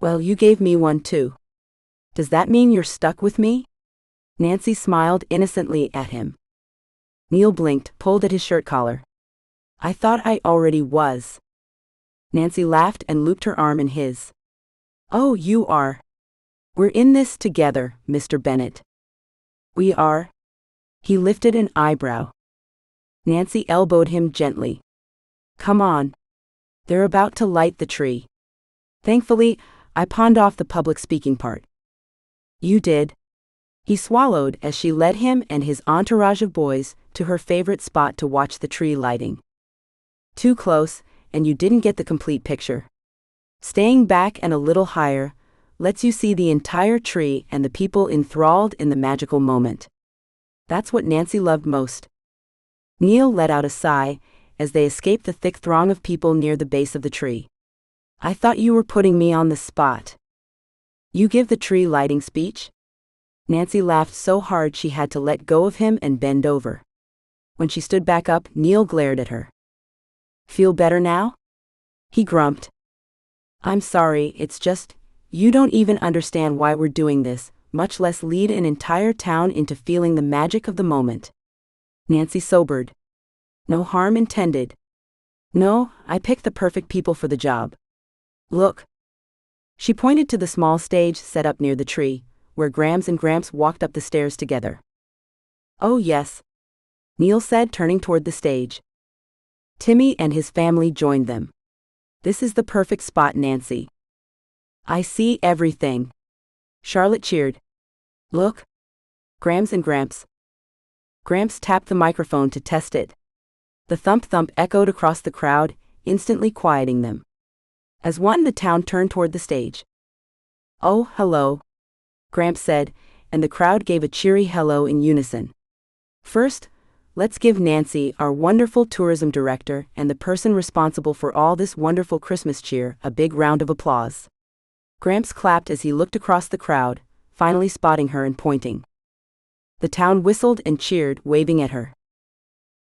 "Well, you gave me one too. Does that mean you're stuck with me?" Nancy smiled innocently at him. Neil blinked, pulled at his shirt collar. "I thought I already was." Nancy laughed and looped her arm in his. "Oh, you are. We're in this together, Mr. Bennett." "We are?" He lifted an eyebrow. Nancy elbowed him gently. "Come on. They're about to light the tree. Thankfully, I pawned off the public speaking part." "You did?" He swallowed as she led him and his entourage of boys to her favorite spot to watch the tree lighting. "Too close, and you didn't get the complete picture. Staying back and a little higher lets you see the entire tree and the people enthralled in the magical moment." That's what Nancy loved most. Neil let out a sigh as they escaped the thick throng of people near the base of the tree. "I thought you were putting me on the spot. You give the tree lighting speech?" Nancy laughed so hard she had to let go of him and bend over. When she stood back up, Neil glared at her. "Feel better now?" He grumped. I'm sorry, it's just, you don't even understand why we're doing this, much less lead an entire town into feeling the magic of the moment. Nancy sobered. No harm intended. No, I picked the perfect people for the job. Look. She pointed to the small stage set up near the tree, where Grams and Gramps walked up the stairs together. Oh yes, Neil said, turning toward the stage. Timmy and his family joined them. This is the perfect spot, Nancy. I see everything. Charlotte cheered. Look. Grams and Gramps. Gramps tapped the microphone to test it. The thump-thump echoed across the crowd, instantly quieting them. As one, the town turned toward the stage. Oh, hello, Gramps said, and the crowd gave a cheery hello in unison. First, let's give Nancy, our wonderful tourism director and the person responsible for all this wonderful Christmas cheer, a big round of applause. Gramps clapped as he looked across the crowd, finally spotting her and pointing. The town whistled and cheered, waving at her.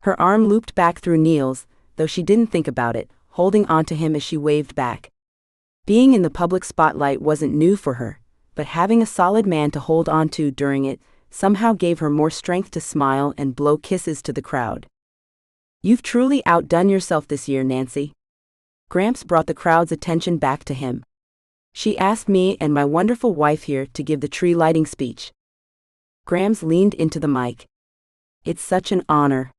Her arm looped back through Neil's, though she didn't think about it, holding onto him as she waved back. Being in the public spotlight wasn't new for her, but having a solid man to hold onto during it somehow gave her more strength to smile and blow kisses to the crowd. You've truly outdone yourself this year, Nancy. Gramps brought the crowd's attention back to him. She asked me and my wonderful wife here to give the tree lighting speech. Grams leaned into the mic. It's such an honor.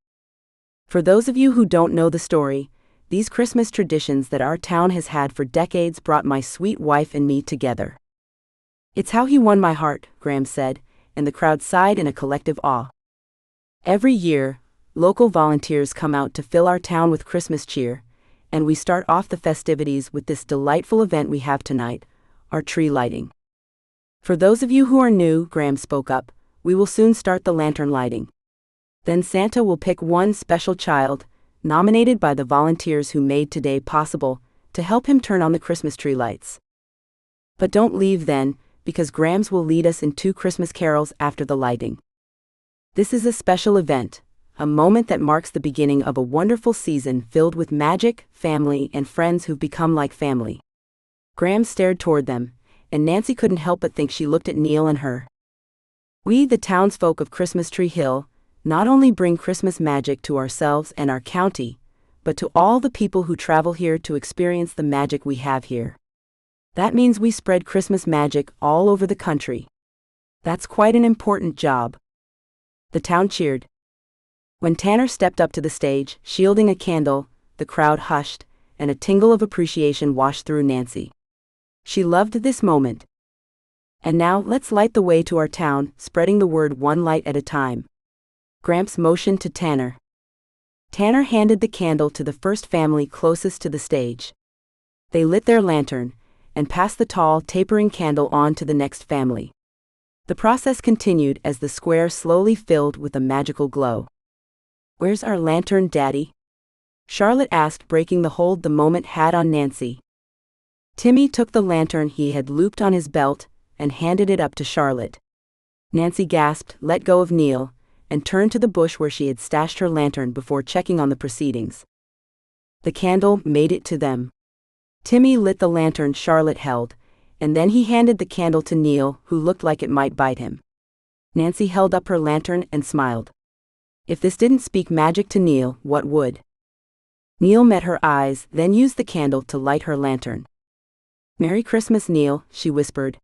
For those of you who don't know the story, these Christmas traditions that our town has had for decades brought my sweet wife and me together. It's how he won my heart, Grams said, and the crowd sighed in a collective awe. Every year, local volunteers come out to fill our town with Christmas cheer, and we start off the festivities with this delightful event we have tonight, our tree lighting. For those of you who are new, Grams spoke up, we will soon start the lantern lighting. Then Santa will pick one special child, nominated by the volunteers who made today possible, to help him turn on the Christmas tree lights. But don't leave then, because Grams will lead us in 2 Christmas carols after the lighting. This is a special event, a moment that marks the beginning of a wonderful season filled with magic, family, and friends who've become like family. Grams stared toward them, and Nancy couldn't help but think she looked at Neil and her. We, the townsfolk of Christmas Tree Hill, not only bring Christmas magic to ourselves and our county, but to all the people who travel here to experience the magic we have here. That means we spread Christmas magic all over the country. That's quite an important job. The town cheered. When Tanner stepped up to the stage, shielding a candle, the crowd hushed, and a tingle of appreciation washed through Nancy. She loved this moment. And now let's light the way to our town, spreading the word one light at a time. Gramps motioned to Tanner. Tanner handed the candle to the first family closest to the stage. They lit their lantern, and passed the tall, tapering candle on to the next family. The process continued as the square slowly filled with a magical glow. Where's our lantern, Daddy? Charlotte asked, breaking the hold the moment had on Nancy. Timmy took the lantern he had looped on his belt and handed it up to Charlotte. Nancy gasped, let go of Neil, and turned to the bush where she had stashed her lantern before checking on the proceedings. The candle made it to them. Timmy lit the lantern Charlotte held, and then he handed the candle to Neil, who looked like it might bite him. Nancy held up her lantern and smiled. If this didn't speak magic to Neil, what would? Neil met her eyes, then used the candle to light her lantern. Merry Christmas, Neil, she whispered.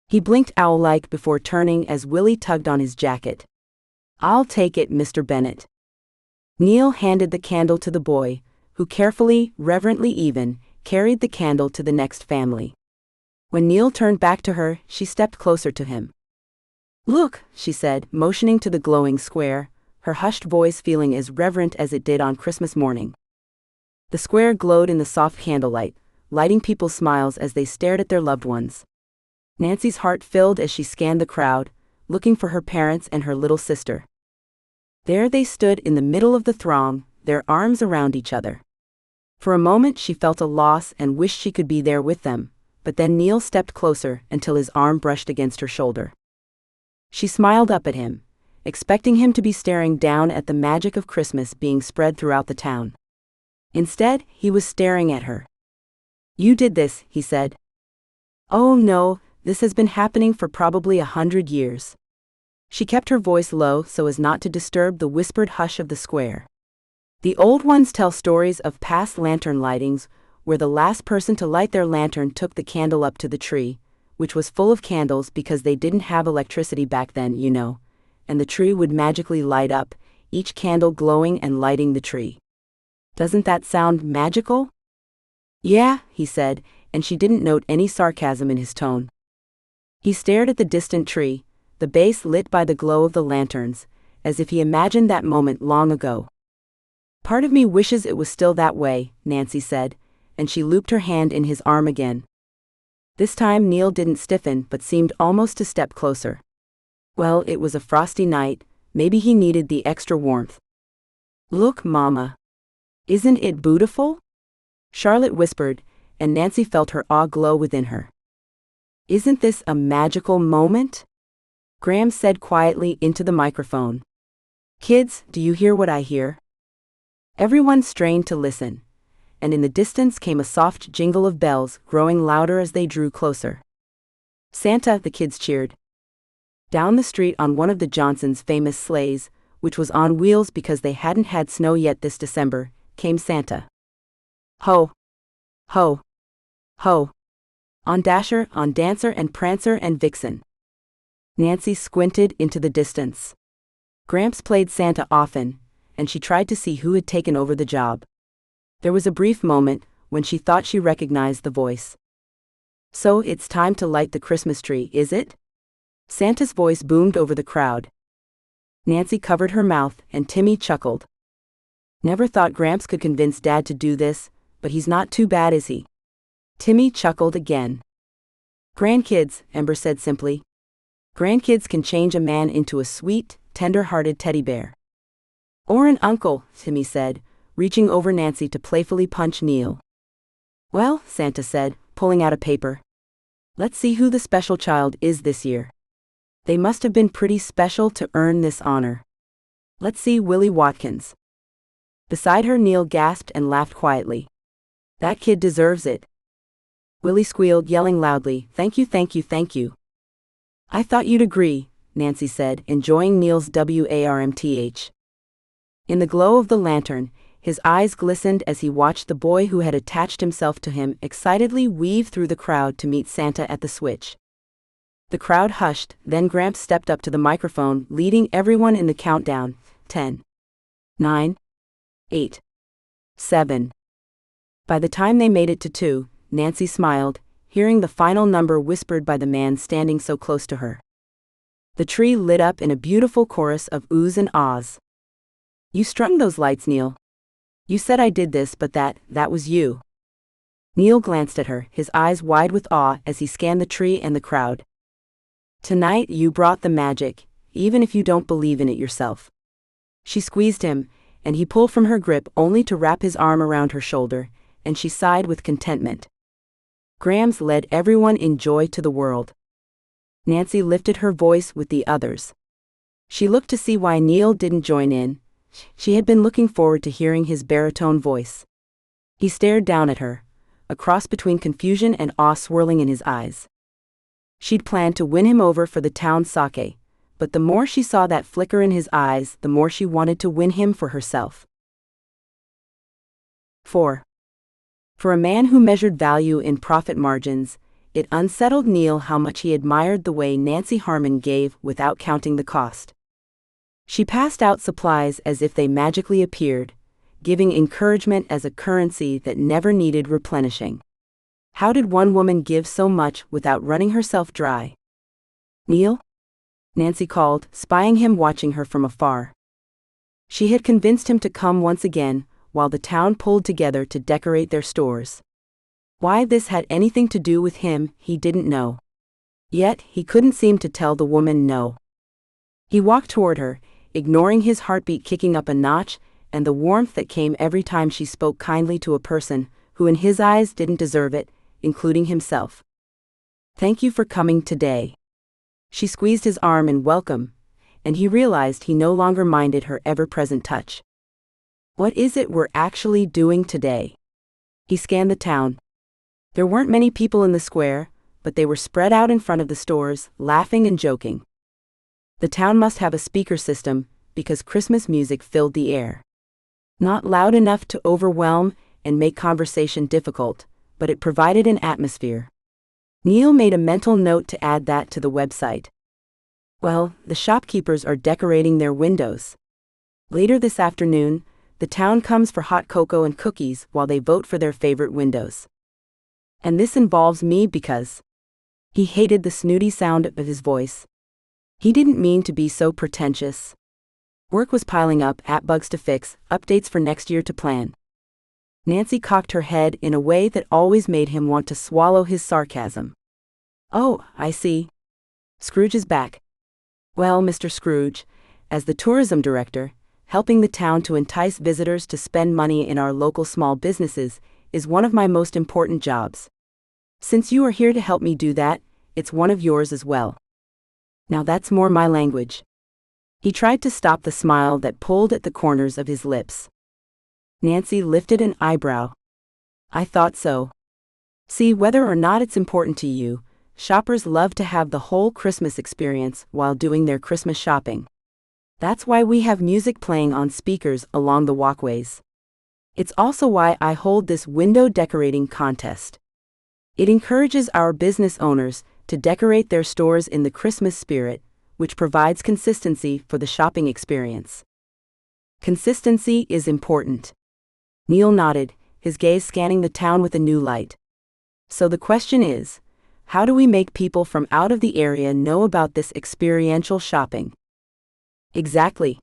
He blinked owl-like before turning as Willie tugged on his jacket. I'll take it, Mr. Bennett. Neil handed the candle to the boy, who carefully, reverently even, carried the candle to the next family. When Neil turned back to her, she stepped closer to him. Look, she said, motioning to the glowing square, her hushed voice feeling as reverent as it did on Christmas morning. The square glowed in the soft candlelight, lighting people's smiles as they stared at their loved ones. Nancy's heart filled as she scanned the crowd, looking for her parents and her little sister. There they stood in the middle of the throng, their arms around each other. For a moment she felt a loss and wished she could be there with them, but then Neil stepped closer until his arm brushed against her shoulder. She smiled up at him, expecting him to be staring down at the magic of Christmas being spread throughout the town. Instead, he was staring at her. You did this, he said. Oh no, this has been happening for probably 100 years. She kept her voice low so as not to disturb the whispered hush of the square. The old ones tell stories of past lantern lightings, where the last person to light their lantern took the candle up to the tree, which was full of candles because they didn't have electricity back then, you know, and the tree would magically light up, each candle glowing and lighting the tree. Doesn't that sound magical? Yeah, he said, and she didn't note any sarcasm in his tone. He stared at the distant tree, the base lit by the glow of the lanterns, as if he imagined that moment long ago. Part of me wishes it was still that way, Nancy said, and she looped her hand in his arm again. This time Neil didn't stiffen but seemed almost to step closer. Well, it was a frosty night, maybe he needed the extra warmth. Look, Mama. Isn't it beautiful? Charlotte whispered, and Nancy felt her awe glow within her. Isn't this a magical moment? Graham said quietly into the microphone. Kids, do you hear what I hear? Everyone strained to listen, and in the distance came a soft jingle of bells, growing louder as they drew closer. Santa, the kids cheered. Down the street on one of the Johnsons' famous sleighs, which was on wheels because they hadn't had snow yet this December, came Santa. Ho! Ho! Ho! On Dasher, on Dancer and Prancer and Vixen. Nancy squinted into the distance. Gramps played Santa often, and she tried to see who had taken over the job. There was a brief moment when she thought she recognized the voice. So it's time to light the Christmas tree, is it? Santa's voice boomed over the crowd. Nancy covered her mouth and Timmy chuckled. Never thought Gramps could convince Dad to do this, but he's not too bad, is he? Timmy chuckled again. Grandkids, Ember said simply. Grandkids can change a man into a sweet, tender-hearted teddy bear. Or an uncle, Timmy said, reaching over Nancy to playfully punch Neil. Well, Santa said, pulling out a paper. Let's see who the special child is this year. They must have been pretty special to earn this honor. Let's see Willie Watkins. Beside her, Neil gasped and laughed quietly. That kid deserves it. Willie squealed, yelling loudly, Thank you, thank you, thank you. I thought you'd agree, Nancy said, enjoying Neil's warmth. In the glow of the lantern, his eyes glistened as he watched the boy who had attached himself to him excitedly weave through the crowd to meet Santa at the switch. The crowd hushed, then Gramps stepped up to the microphone, leading everyone in the countdown. 10, 9, 8, 7. By the time they made it to 2, Nancy smiled, hearing the final number whispered by the man standing so close to her. The tree lit up in a beautiful chorus of oohs and ahs. You strung those lights, Neil. You said I did this, but that was you. Neil glanced at her, his eyes wide with awe as he scanned the tree and the crowd. Tonight you brought the magic, even if you don't believe in it yourself. She squeezed him, and he pulled from her grip only to wrap his arm around her shoulder, and she sighed with contentment. Grams led everyone in joy to the world. Nancy lifted her voice with the others. She looked to see why Neil didn't join in. She had been looking forward to hearing his baritone voice. He stared down at her, a cross between confusion and awe swirling in his eyes. She'd planned to win him over for the town sake, but the more she saw that flicker in his eyes, the more she wanted to win him for herself. 4. For a man who measured value in profit margins, it unsettled Neil how much he admired the way Nancy Harmon gave without counting the cost. She passed out supplies as if they magically appeared, giving encouragement as a currency that never needed replenishing. How did one woman give so much without running herself dry? Neil? Nancy called, spying him watching her from afar. She had convinced him to come once again, while the town pulled together to decorate their stores. Why this had anything to do with him, he didn't know. Yet, he couldn't seem to tell the woman no. He walked toward her, ignoring his heartbeat kicking up a notch, and the warmth that came every time she spoke kindly to a person who in his eyes didn't deserve it, including himself. Thank you for coming today. She squeezed his arm in welcome, and he realized he no longer minded her ever-present touch. What is it we're actually doing today? He scanned the town. There weren't many people in the square, but they were spread out in front of the stores, laughing and joking. The town must have a speaker system, because Christmas music filled the air. Not loud enough to overwhelm and make conversation difficult, but it provided an atmosphere. Neil made a mental note to add that to the website. Well, the shopkeepers are decorating their windows. Later this afternoon, the town comes for hot cocoa and cookies while they vote for their favorite windows. And this involves me because he hated the snooty sound of his voice. He didn't mean to be so pretentious. Work was piling up, bugs to fix, updates for next year to plan. Nancy cocked her head in a way that always made him want to swallow his sarcasm. Oh, I see. Scrooge is back. Well, Mr. Scrooge, as the tourism director, helping the town to entice visitors to spend money in our local small businesses is one of my most important jobs. Since you are here to help me do that, it's one of yours as well. Now that's more my language. He tried to stop the smile that pulled at the corners of his lips. Nancy lifted an eyebrow. I thought so. See, whether or not it's important to you, shoppers love to have the whole Christmas experience while doing their Christmas shopping. That's why we have music playing on speakers along the walkways. It's also why I hold this window decorating contest. It encourages our business owners to decorate their stores in the Christmas spirit, which provides consistency for the shopping experience. Consistency is important. Neil nodded, his gaze scanning the town with a new light. So the question is, how do we make people from out of the area know about this experiential shopping? Exactly.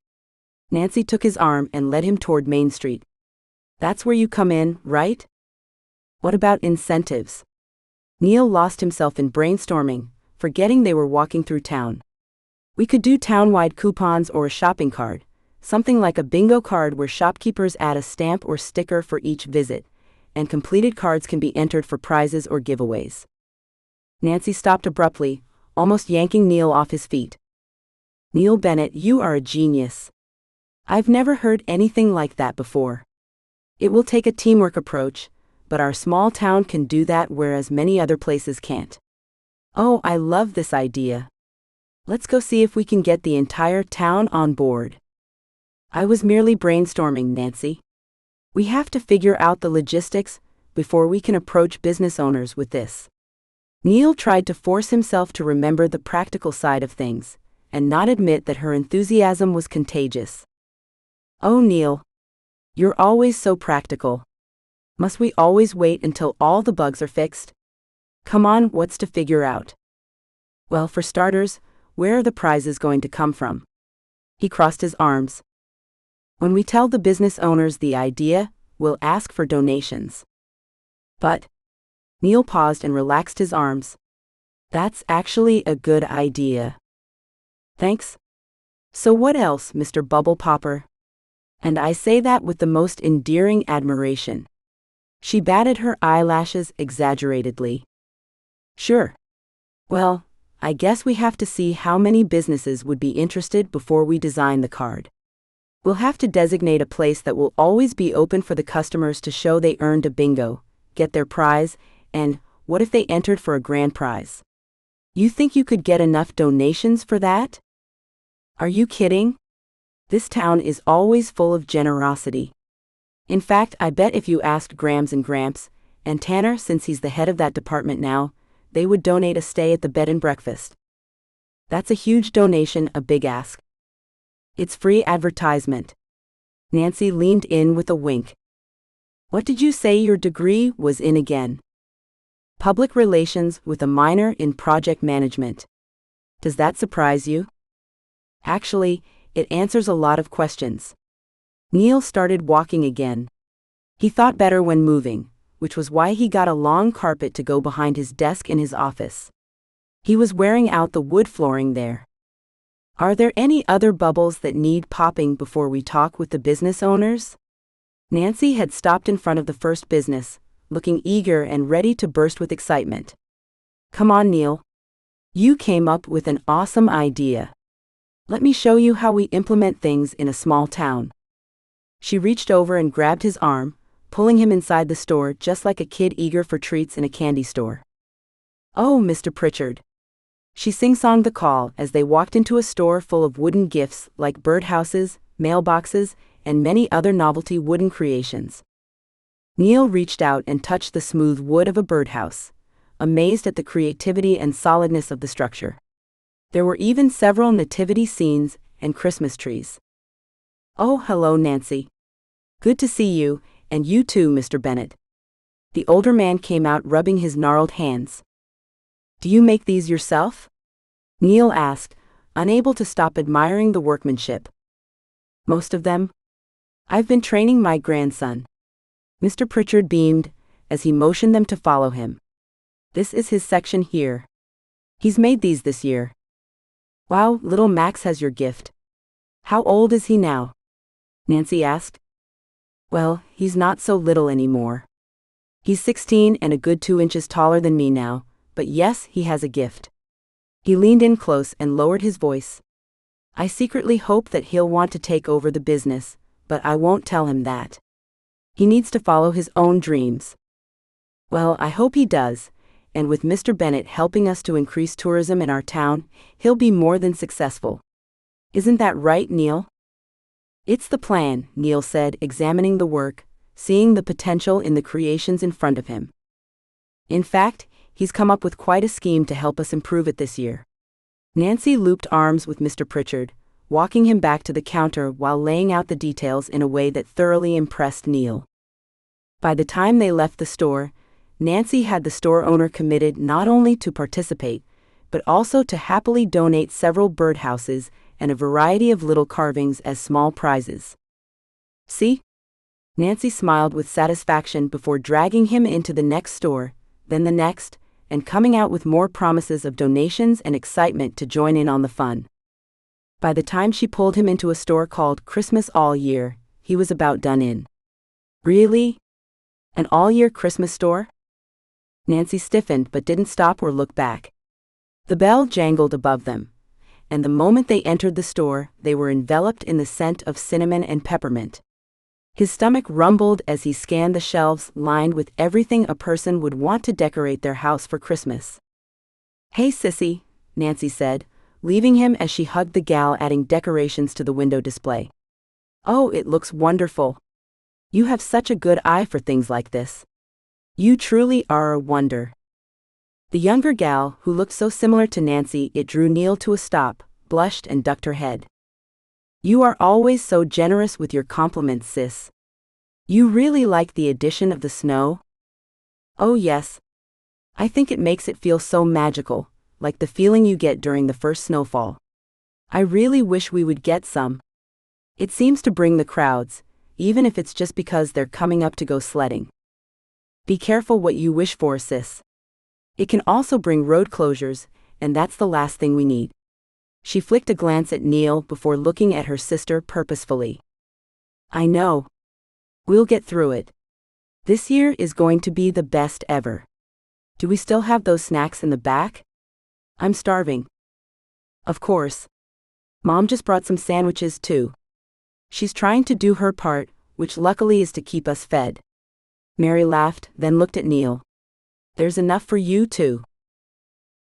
Nancy took his arm and led him toward Main Street. That's where you come in, right? What about incentives? Neil lost himself in brainstorming, forgetting they were walking through town. We could do town-wide coupons or a shopping card, something like a bingo card where shopkeepers add a stamp or sticker for each visit, and completed cards can be entered for prizes or giveaways. Nancy stopped abruptly, almost yanking Neil off his feet. Neil Bennett, you are a genius. I've never heard anything like that before. It will take a teamwork approach, but our small town can do that whereas many other places can't. Oh, I love this idea. Let's go see if we can get the entire town on board. I was merely brainstorming, Nancy. We have to figure out the logistics before we can approach business owners with this. Neil tried to force himself to remember the practical side of things, and not admit that her enthusiasm was contagious. Oh, Neil. You're always so practical. Must we always wait until all the bugs are fixed? Come on, what's to figure out? Well, for starters, where are the prizes going to come from? He crossed his arms. When we tell the business owners the idea, we'll ask for donations. But Neil paused and relaxed his arms. That's actually a good idea. Thanks. So what else, Mr. Bubble Popper? And I say that with the most endearing admiration. She batted her eyelashes exaggeratedly. Sure. Well, I guess we have to see how many businesses would be interested before we design the card. We'll have to designate a place that will always be open for the customers to show they earned a bingo, get their prize, and what if they entered for a grand prize? You think you could get enough donations for that? Are you kidding? This town is always full of generosity. In fact, I bet if you asked Grams and Gramps, and Tanner, since he's the head of that department now, they would donate a stay at the bed and breakfast. That's a huge donation, a big ask. It's free advertisement. Nancy leaned in with a wink. What did you say your degree was in again? Public relations with a minor in project management. Does that surprise you? Actually, it answers a lot of questions. Neil started walking again. He thought better when moving, which was why he got a long carpet to go behind his desk in his office. He was wearing out the wood flooring there. Are there any other bubbles that need popping before we talk with the business owners? Nancy had stopped in front of the first business, looking eager and ready to burst with excitement. Come on, Neil. You came up with an awesome idea. Let me show you how we implement things in a small town. She reached over and grabbed his arm, pulling him inside the store just like a kid eager for treats in a candy store. "Oh, Mr. Pritchard." She sing-songed the call as they walked into a store full of wooden gifts like birdhouses, mailboxes, and many other novelty wooden creations. Neil reached out and touched the smooth wood of a birdhouse, amazed at the creativity and solidness of the structure. There were even several nativity scenes and Christmas trees. "Oh, hello, Nancy. Good to see you, and you too, Mr. Bennett." The older man came out rubbing his gnarled hands. "Do you make these yourself?" Neil asked, unable to stop admiring the workmanship. "Most of them. I've been training my grandson." Mr. Pritchard beamed as he motioned them to follow him. "This is his section here. He's made these this year." "Wow, little Max has your gift. How old is he now?" Nancy asked. "Well, he's not so little anymore. He's 16 and a good 2 inches taller than me now, but yes, he has a gift." He leaned in close and lowered his voice. "I secretly hope that he'll want to take over the business, but I won't tell him that. He needs to follow his own dreams." "Well, I hope he does, and with Mr. Bennett helping us to increase tourism in our town, he'll be more than successful. Isn't that right, Neil?" "It's the plan," Neil said, examining the work, seeing the potential in the creations in front of him. "In fact, he's come up with quite a scheme to help us improve it this year." Nancy looped arms with Mr. Pritchard, walking him back to the counter while laying out the details in a way that thoroughly impressed Neil. By the time they left the store, Nancy had the store owner committed not only to participate, but also to happily donate several birdhouses and a variety of little carvings as small prizes. "See?" Nancy smiled with satisfaction before dragging him into the next store, then the next, and coming out with more promises of donations and excitement to join in on the fun. By the time she pulled him into a store called Christmas All Year, he was about done in. "Really? An all-year Christmas store?" Nancy stiffened but didn't stop or look back. The bell jangled above them, and the moment they entered the store, they were enveloped in the scent of cinnamon and peppermint. His stomach rumbled as he scanned the shelves lined with everything a person would want to decorate their house for Christmas. "Hey, sissy," Nancy said, leaving him as she hugged the gal, adding decorations to the window display. "Oh, it looks wonderful. You have such a good eye for things like this. You truly are a wonder." The younger gal, who looked so similar to Nancy it drew Neil to a stop, blushed and ducked her head. "You are always so generous with your compliments, sis. You really like the addition of the snow?" "Oh yes. I think it makes it feel so magical, like the feeling you get during the first snowfall. I really wish we would get some. It seems to bring the crowds, even if it's just because they're coming up to go sledding." "Be careful what you wish for, sis. It can also bring road closures, and that's the last thing we need." She flicked a glance at Neil before looking at her sister purposefully. "I know. We'll get through it. This year is going to be the best ever. Do we still have those snacks in the back? I'm starving." "Of course. Mom just brought some sandwiches too. She's trying to do her part, which luckily is to keep us fed." Mary laughed, then looked at Neil. "There's enough for you too."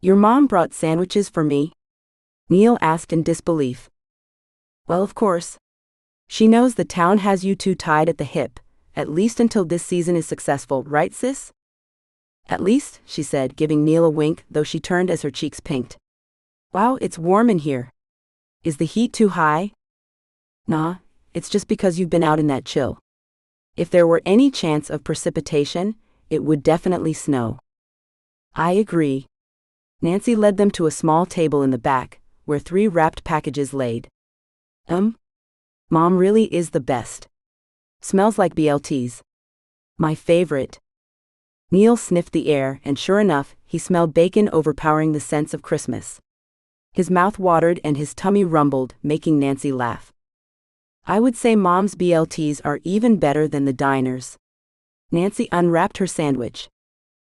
"Your mom brought sandwiches for me?" Neil asked in disbelief. "Well, of course. She knows the town has you two tied at the hip, at least until this season is successful, right, sis?" "At least," she said, giving Neil a wink, though she turned as her cheeks pinked. "Wow, it's warm in here. Is the heat too high?" "Nah, it's just because you've been out in that chill. If there were any chance of precipitation, it would definitely snow." "I agree." Nancy led them to a small table in the back, where 3 wrapped packages laid. Mom really is the best. Smells like BLTs. My favorite." Neil sniffed the air, and sure enough, he smelled bacon overpowering the sense of Christmas. His mouth watered and his tummy rumbled, making Nancy laugh. "I would say Mom's BLTs are even better than the diners." Nancy unwrapped her sandwich.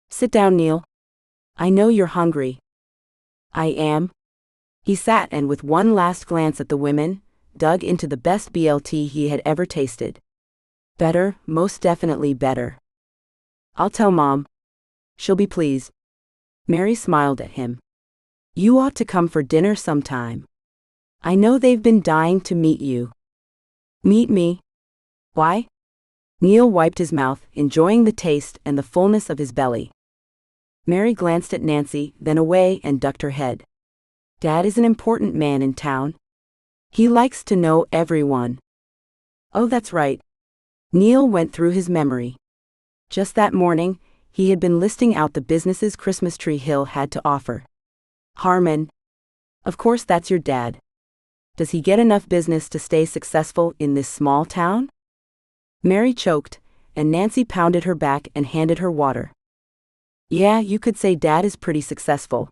"Sit down, Neil. I know you're hungry." "I am." He sat and with one last glance at the women, dug into the best BLT he had ever tasted. Better, most definitely better. I'll tell Mom. She'll be pleased. Mary smiled at him. You ought to come for dinner sometime. I know they've been dying to meet you. Meet me? Why? Neil wiped his mouth, enjoying the taste and the fullness of his belly. Mary glanced at Nancy, then away and ducked her head. Dad is an important man in town. He likes to know everyone. Oh, that's right. Neil went through his memory. Just that morning, he had been listing out the businesses Christmas Tree Hill had to offer. Harmon. Of course that's your dad. Does he get enough business to stay successful in this small town? Mary choked, and Nancy pounded her back and handed her water. Yeah, you could say Dad is pretty successful.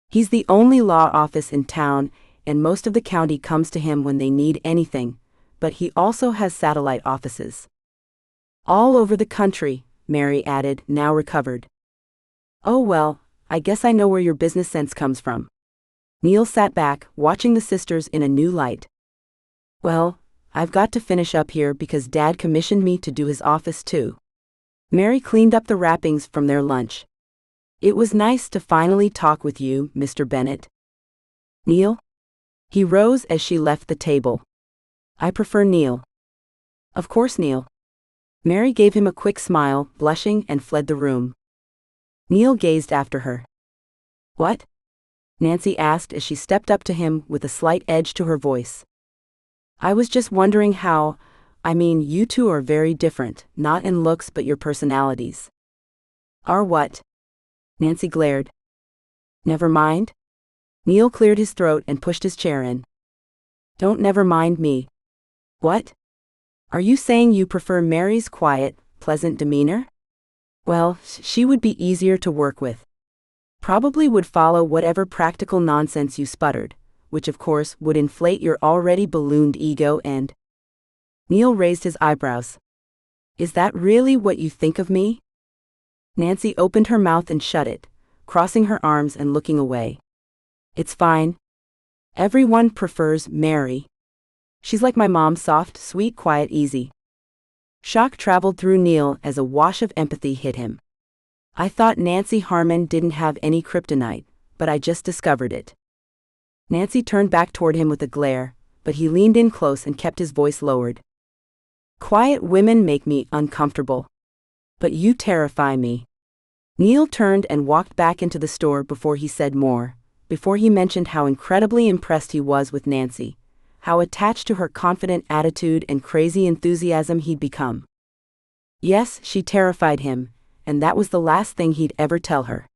He's the only law office in town, and most of the county comes to him when they need anything, but he also has satellite offices. All over the country, Mary added, now recovered. Oh well, I guess I know where your business sense comes from. Neil sat back, watching the sisters in a new light. Well, I've got to finish up here because Dad commissioned me to do his office too. Mary cleaned up the wrappings from their lunch. It was nice to finally talk with you, Mr. Bennett. Neil? He rose as she left the table. I prefer Neil. Of course, Neil. Mary gave him a quick smile, blushing, and fled the room. Neil gazed after her. What? Nancy asked as she stepped up to him with a slight edge to her voice. I was just wondering how, you two are very different, not in looks but your personalities. Are what? Nancy glared. Never mind? Neil cleared his throat and pushed his chair in. Don't never mind me. What? Are you saying you prefer Mary's quiet, pleasant demeanor? Well, she would be easier to work with. Probably would follow whatever practical nonsense you sputtered, which of course would inflate your already ballooned ego and... Neil raised his eyebrows. Is that really what you think of me? Nancy opened her mouth and shut it, crossing her arms and looking away. It's fine. Everyone prefers Mary. She's like my mom, soft, sweet, quiet, easy. Shock traveled through Neil as a wash of empathy hit him. I thought Nancy Harmon didn't have any kryptonite, but I just discovered it. Nancy turned back toward him with a glare, but he leaned in close and kept his voice lowered. Quiet women make me uncomfortable. But you terrify me. Neil turned and walked back into the store before he said more, before he mentioned how incredibly impressed he was with Nancy, how attached to her confident attitude and crazy enthusiasm he'd become. Yes, she terrified him, and that was the last thing he'd ever tell her.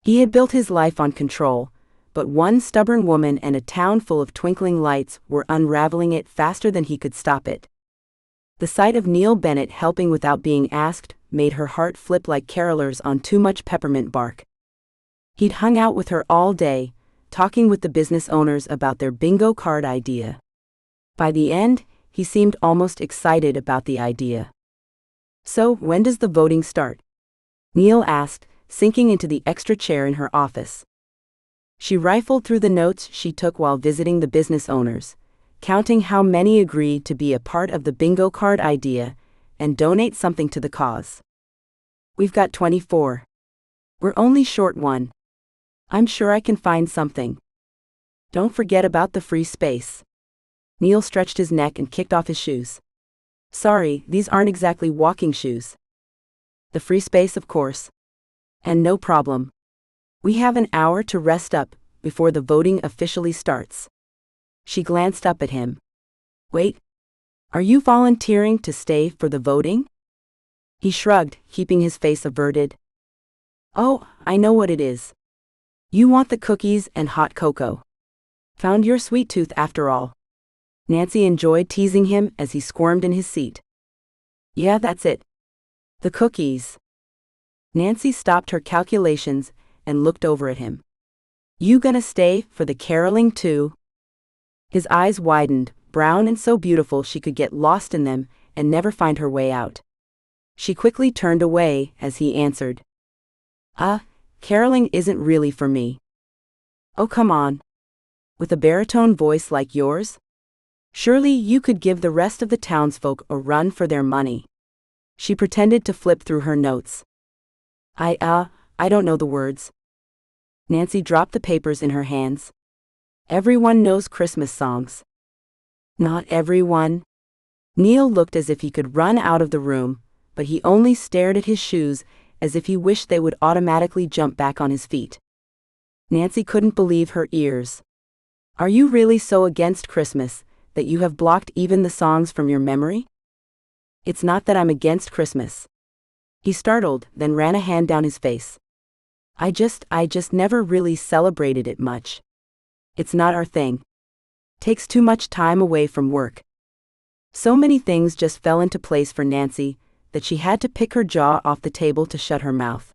He had built his life on control, but one stubborn woman and a town full of twinkling lights were unraveling it faster than he could stop it. The sight of Neil Bennett helping without being asked made her heart flip like carolers on too much peppermint bark. He'd hung out with her all day, talking with the business owners about their bingo card idea. By the end, he seemed almost excited about the idea. So, when does the voting start? Neil asked, sinking into the extra chair in her office. She rifled through the notes she took while visiting the business owners, counting how many agreed to be a part of the bingo card idea and donate something to the cause. We've got 24. We're only short one. I'm sure I can find something. Don't forget about the free space. Neil stretched his neck and kicked off his shoes. Sorry, these aren't exactly walking shoes. The free space, of course. And no problem. We have an hour to rest up before the voting officially starts. She glanced up at him. Wait. Are you volunteering to stay for the voting? He shrugged, keeping his face averted. Oh, I know what it is. You want the cookies and hot cocoa. Found your sweet tooth after all. Nancy enjoyed teasing him as he squirmed in his seat. Yeah, that's it. The cookies. Nancy stopped her calculations and looked over at him. You gonna stay for the caroling too? His eyes widened, brown and so beautiful she could get lost in them and never find her way out. She quickly turned away as he answered. Caroling isn't really for me. Oh, come on. With a baritone voice like yours? Surely you could give the rest of the townsfolk a run for their money. She pretended to flip through her notes. I don't know the words. Nancy dropped the papers in her hands. Everyone knows Christmas songs. Not everyone. Neil looked as if he could run out of the room, but he only stared at his shoes as if he wished they would automatically jump back on his feet. Nancy couldn't believe her ears. Are you really so against Christmas that you have blocked even the songs from your memory? It's not that I'm against Christmas. He startled, then ran a hand down his face. I just never really celebrated it much. It's not our thing. Takes too much time away from work. So many things just fell into place for Nancy that she had to pick her jaw off the table to shut her mouth.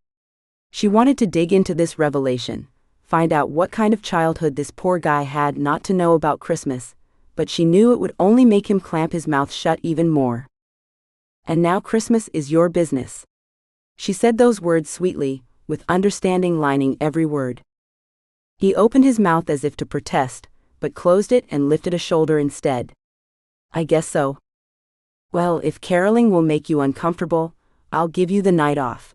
She wanted to dig into this revelation, find out what kind of childhood this poor guy had not to know about Christmas, but she knew it would only make him clamp his mouth shut even more. And now Christmas is your business. She said those words sweetly, with understanding lining every word. He opened his mouth as if to protest, but closed it and lifted a shoulder instead. I guess so. Well, if caroling will make you uncomfortable, I'll give you the night off.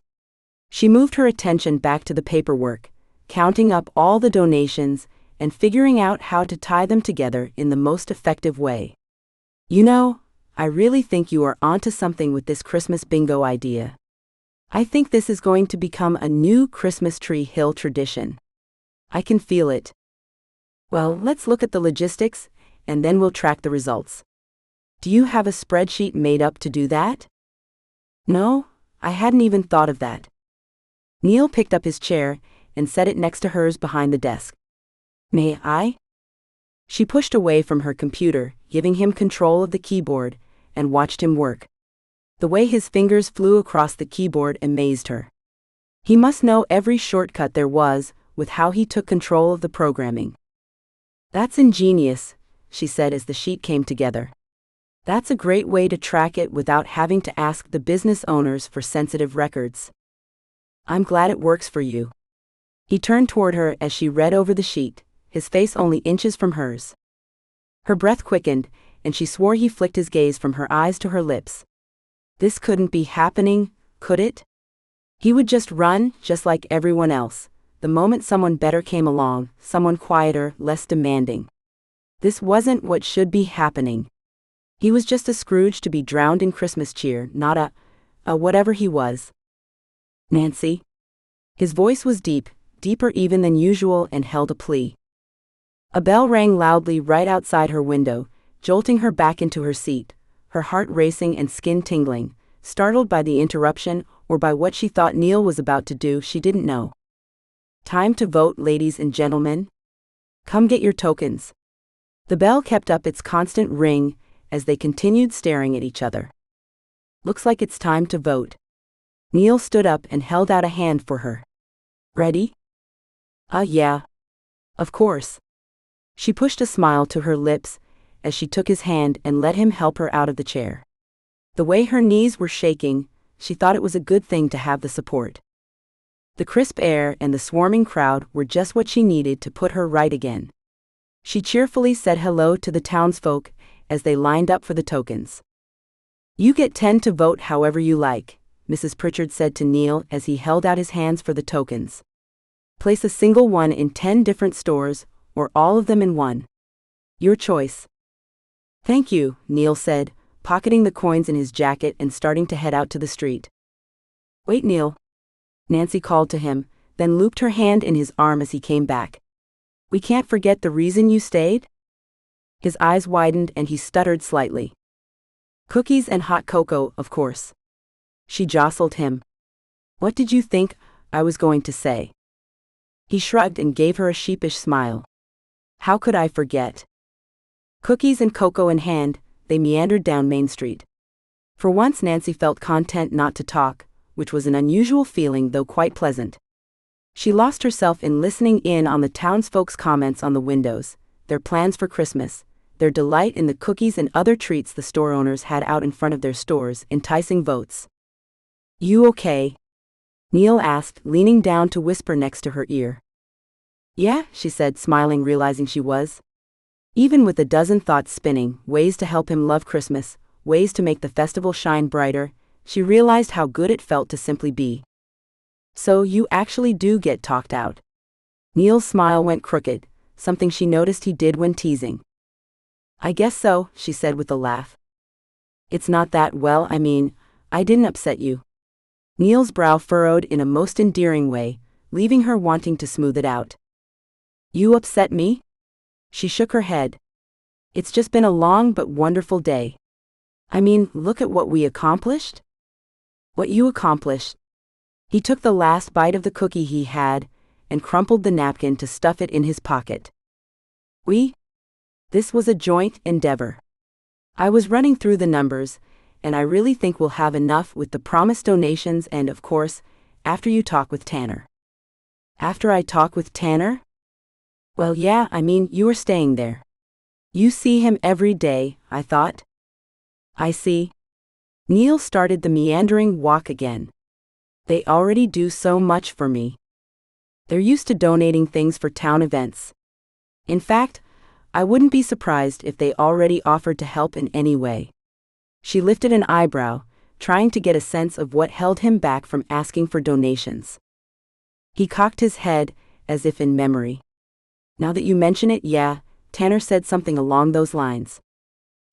She moved her attention back to the paperwork, counting up all the donations and figuring out how to tie them together in the most effective way. You know, I really think you are onto something with this Christmas bingo idea. I think this is going to become a new Christmas tree hill tradition. I can feel it. Well, let's look at the logistics, and then we'll track the results. Do you have a spreadsheet made up to do that? No, I hadn't even thought of that. Neil picked up his chair and set it next to hers behind the desk. May I? She pushed away from her computer, giving him control of the keyboard, and watched him work. The way his fingers flew across the keyboard amazed her. He must know every shortcut there was, with how he took control of the programming. That's ingenious, she said as the sheet came together. That's a great way to track it without having to ask the business owners for sensitive records. I'm glad it works for you. He turned toward her as she read over the sheet, his face only inches from hers. Her breath quickened, and she swore he flicked his gaze from her eyes to her lips. This couldn't be happening, could it? He would just run, just like everyone else, the moment someone better came along, someone quieter, less demanding. This wasn't what should be happening. He was just a Scrooge to be drowned in Christmas cheer, not a whatever he was. Nancy? His voice was deep, deeper even than usual, and held a plea. A bell rang loudly right outside her window, jolting her back into her seat, her heart racing and skin tingling, startled by the interruption or by what she thought Neil was about to do. She didn't know. Time to vote, ladies and gentlemen. Come get your tokens. The bell kept up its constant ring as they continued staring at each other. Looks like it's time to vote. Neil stood up and held out a hand for her. Ready? Yeah. Of course. She pushed a smile to her lips as she took his hand and let him help her out of the chair. The way her knees were shaking, she thought it was a good thing to have the support. The crisp air and the swarming crowd were just what she needed to put her right again. She cheerfully said hello to the townsfolk as they lined up for the tokens. You get 10 to vote however you like, Mrs. Pritchard said to Neil as he held out his hands for the tokens. Place a single one in 10 different stores, or all of them in one. Your choice. Thank you, Neil said, pocketing the coins in his jacket and starting to head out to the street. Wait, Neil. Nancy called to him, then looped her hand in his arm as he came back. We can't forget the reason you stayed? His eyes widened and he stuttered slightly. Cookies and hot cocoa, of course. She jostled him. What did you think I was going to say? He shrugged and gave her a sheepish smile. How could I forget? Cookies and cocoa in hand, they meandered down Main Street. For once Nancy felt content not to talk, which was an unusual feeling though quite pleasant. She lost herself in listening in on the townsfolk's comments on the windows, their plans for Christmas, their delight in the cookies and other treats the store owners had out in front of their stores, enticing votes. You okay? Neil asked, leaning down to whisper next to her ear. Yeah, she said, smiling, realizing she was. Even with a dozen thoughts spinning, ways to help him love Christmas, ways to make the festival shine brighter, she realized how good it felt to simply be. So you actually do get talked out. Neil's smile went crooked, something she noticed he did when teasing. I guess so, she said with a laugh. It's not that, well, I didn't upset you. Neil's brow furrowed in a most endearing way, leaving her wanting to smooth it out. You upset me? She shook her head. It's just been a long but wonderful day. Look at what we accomplished. What you accomplished. He took the last bite of the cookie he had, and crumpled the napkin to stuff it in his pocket. This was a joint endeavor. I was running through the numbers, and I really think we'll have enough with the promised donations and, of course, after you talk with Tanner. After I talk with Tanner? Well, yeah, you are staying there. You see him every day, I thought. I see. Neil started the meandering walk again. They already do so much for me. They're used to donating things for town events. In fact, I wouldn't be surprised if they already offered to help in any way. She lifted an eyebrow, trying to get a sense of what held him back from asking for donations. He cocked his head, as if in memory. Now that you mention it, yeah, Tanner said something along those lines.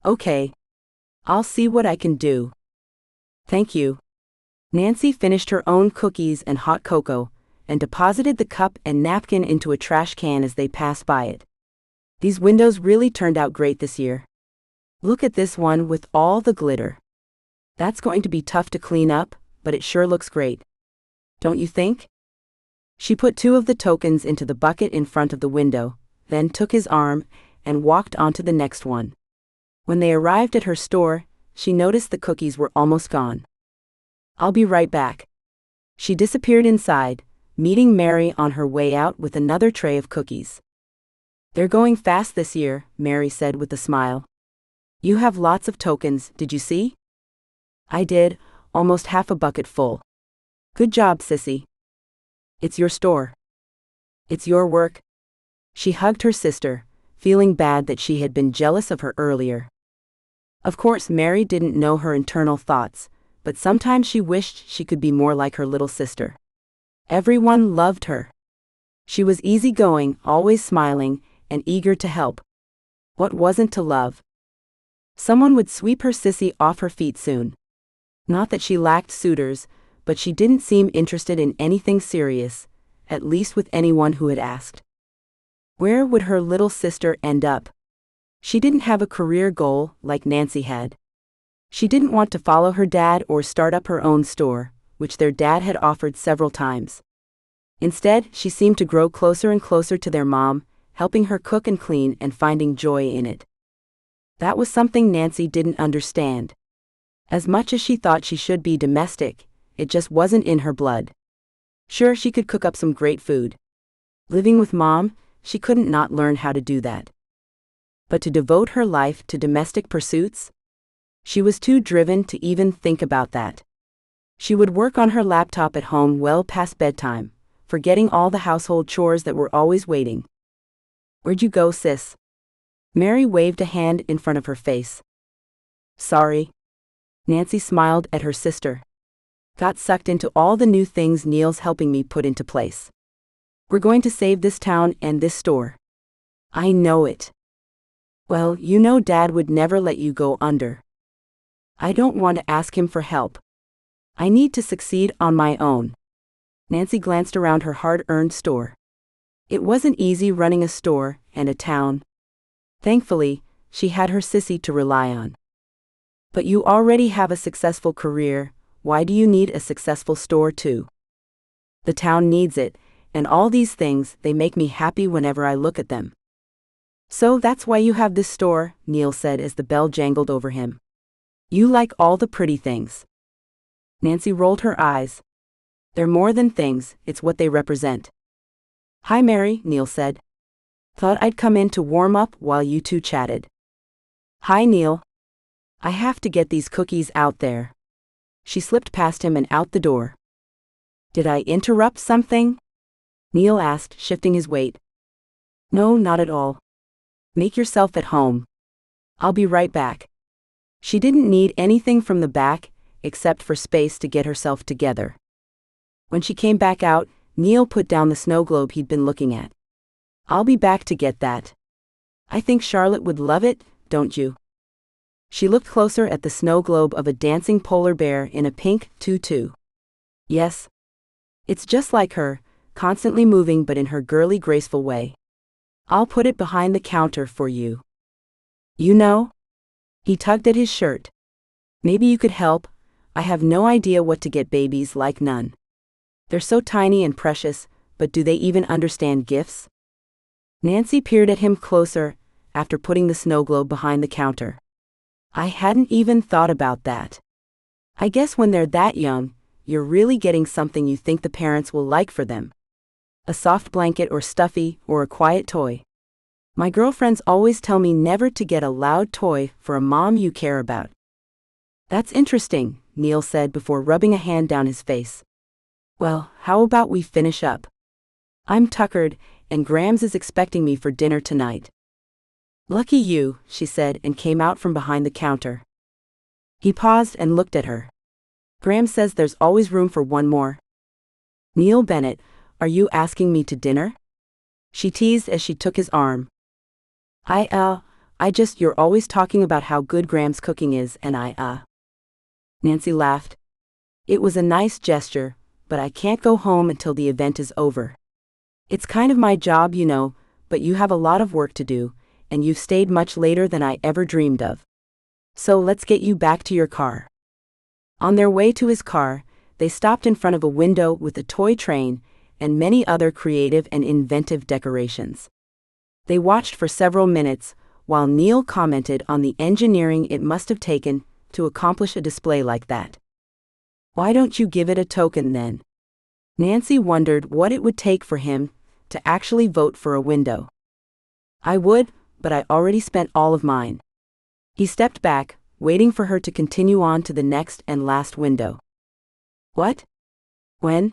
Okay. I'll see what I can do. Thank you. Nancy finished her own cookies and hot cocoa, and deposited the cup and napkin into a trash can as they passed by it. These windows really turned out great this year. Look at this one with all the glitter. That's going to be tough to clean up, but it sure looks great. Don't you think? She put 2 of the tokens into the bucket in front of the window, then took his arm and walked onto the next one. When they arrived at her store, she noticed the cookies were almost gone. I'll be right back. She disappeared inside, meeting Mary on her way out with another tray of cookies. They're going fast this year, Mary said with a smile. You have lots of tokens, did you see? I did, almost half a bucket full. Good job, sissy. It's your store. It's your work. She hugged her sister, feeling bad that she had been jealous of her earlier. Of course, Mary didn't know her internal thoughts, but sometimes she wished she could be more like her little sister. Everyone loved her. She was easygoing, always smiling, and eager to help. What wasn't to love? Someone would sweep her sissy off her feet soon. Not that she lacked suitors, but she didn't seem interested in anything serious, at least with anyone who had asked. Where would her little sister end up? She didn't have a career goal like Nancy had. She didn't want to follow her dad or start up her own store, which their dad had offered several times. Instead, she seemed to grow closer and closer to their mom, helping her cook and clean and finding joy in it. That was something Nancy didn't understand. As much as she thought she should be domestic, it just wasn't in her blood. Sure, she could cook up some great food. Living with Mom, she couldn't not learn how to do that. But to devote her life to domestic pursuits? She was too driven to even think about that. She would work on her laptop at home well past bedtime, forgetting all the household chores that were always waiting. Where'd you go, sis? Mary waved a hand in front of her face. Sorry. Nancy smiled at her sister. Got sucked into all the new things Neil's helping me put into place. We're going to save this town and this store. I know it. Well, you know Dad would never let you go under. I don't want to ask him for help. I need to succeed on my own. Nancy glanced around her hard-earned store. It wasn't easy running a store and a town. Thankfully, she had her sissy to rely on. But you already have a successful career, why do you need a successful store too? The town needs it, and all these things, they make me happy whenever I look at them. So that's why you have this store, Neil said as the bell jangled over him. You like all the pretty things. Nancy rolled her eyes. They're more than things, it's what they represent. Hi Mary, Neil said. Thought I'd come in to warm up while you two chatted. Hi Neil. I have to get these cookies out there. She slipped past him and out the door. Did I interrupt something? Neil asked, shifting his weight. No, not at all. Make yourself at home. I'll be right back. She didn't need anything from the back, except for space to get herself together. When she came back out, Neil put down the snow globe he'd been looking at. I'll be back to get that. I think Charlotte would love it, don't you? She looked closer at the snow globe of a dancing polar bear in a pink tutu. Yes. It's just like her, constantly moving but in her girly, graceful way. I'll put it behind the counter for you. You know? He tugged at his shirt. Maybe you could help. I have no idea what to get babies like none. They're so tiny and precious, but do they even understand gifts? Nancy peered at him closer, after putting the snow globe behind the counter. I hadn't even thought about that. I guess when they're that young, you're really getting something you think the parents will like for them. A soft blanket or stuffy or a quiet toy. My girlfriends always tell me never to get a loud toy for a mom you care about. That's interesting, Neil said before rubbing a hand down his face. Well, how about we finish up? I'm tuckered, and Grams is expecting me for dinner tonight. Lucky you, she said and came out from behind the counter. He paused and looked at her. Grams says there's always room for one more. Neil Bennett, are you asking me to dinner? She teased as she took his arm. You're always talking about how good Grams' cooking is and Nancy laughed. It was a nice gesture, but I can't go home until the event is over. It's kind of my job, you know, but you have a lot of work to do, and you've stayed much later than I ever dreamed of. So let's get you back to your car. On their way to his car, they stopped in front of a window with a toy train and many other creative and inventive decorations. They watched for several minutes, while Neil commented on the engineering it must have taken to accomplish a display like that. Why don't you give it a token then? Nancy wondered what it would take for him to actually vote for a window. I would, but I already spent all of mine. He stepped back, waiting for her to continue on to the next and last window. What? When?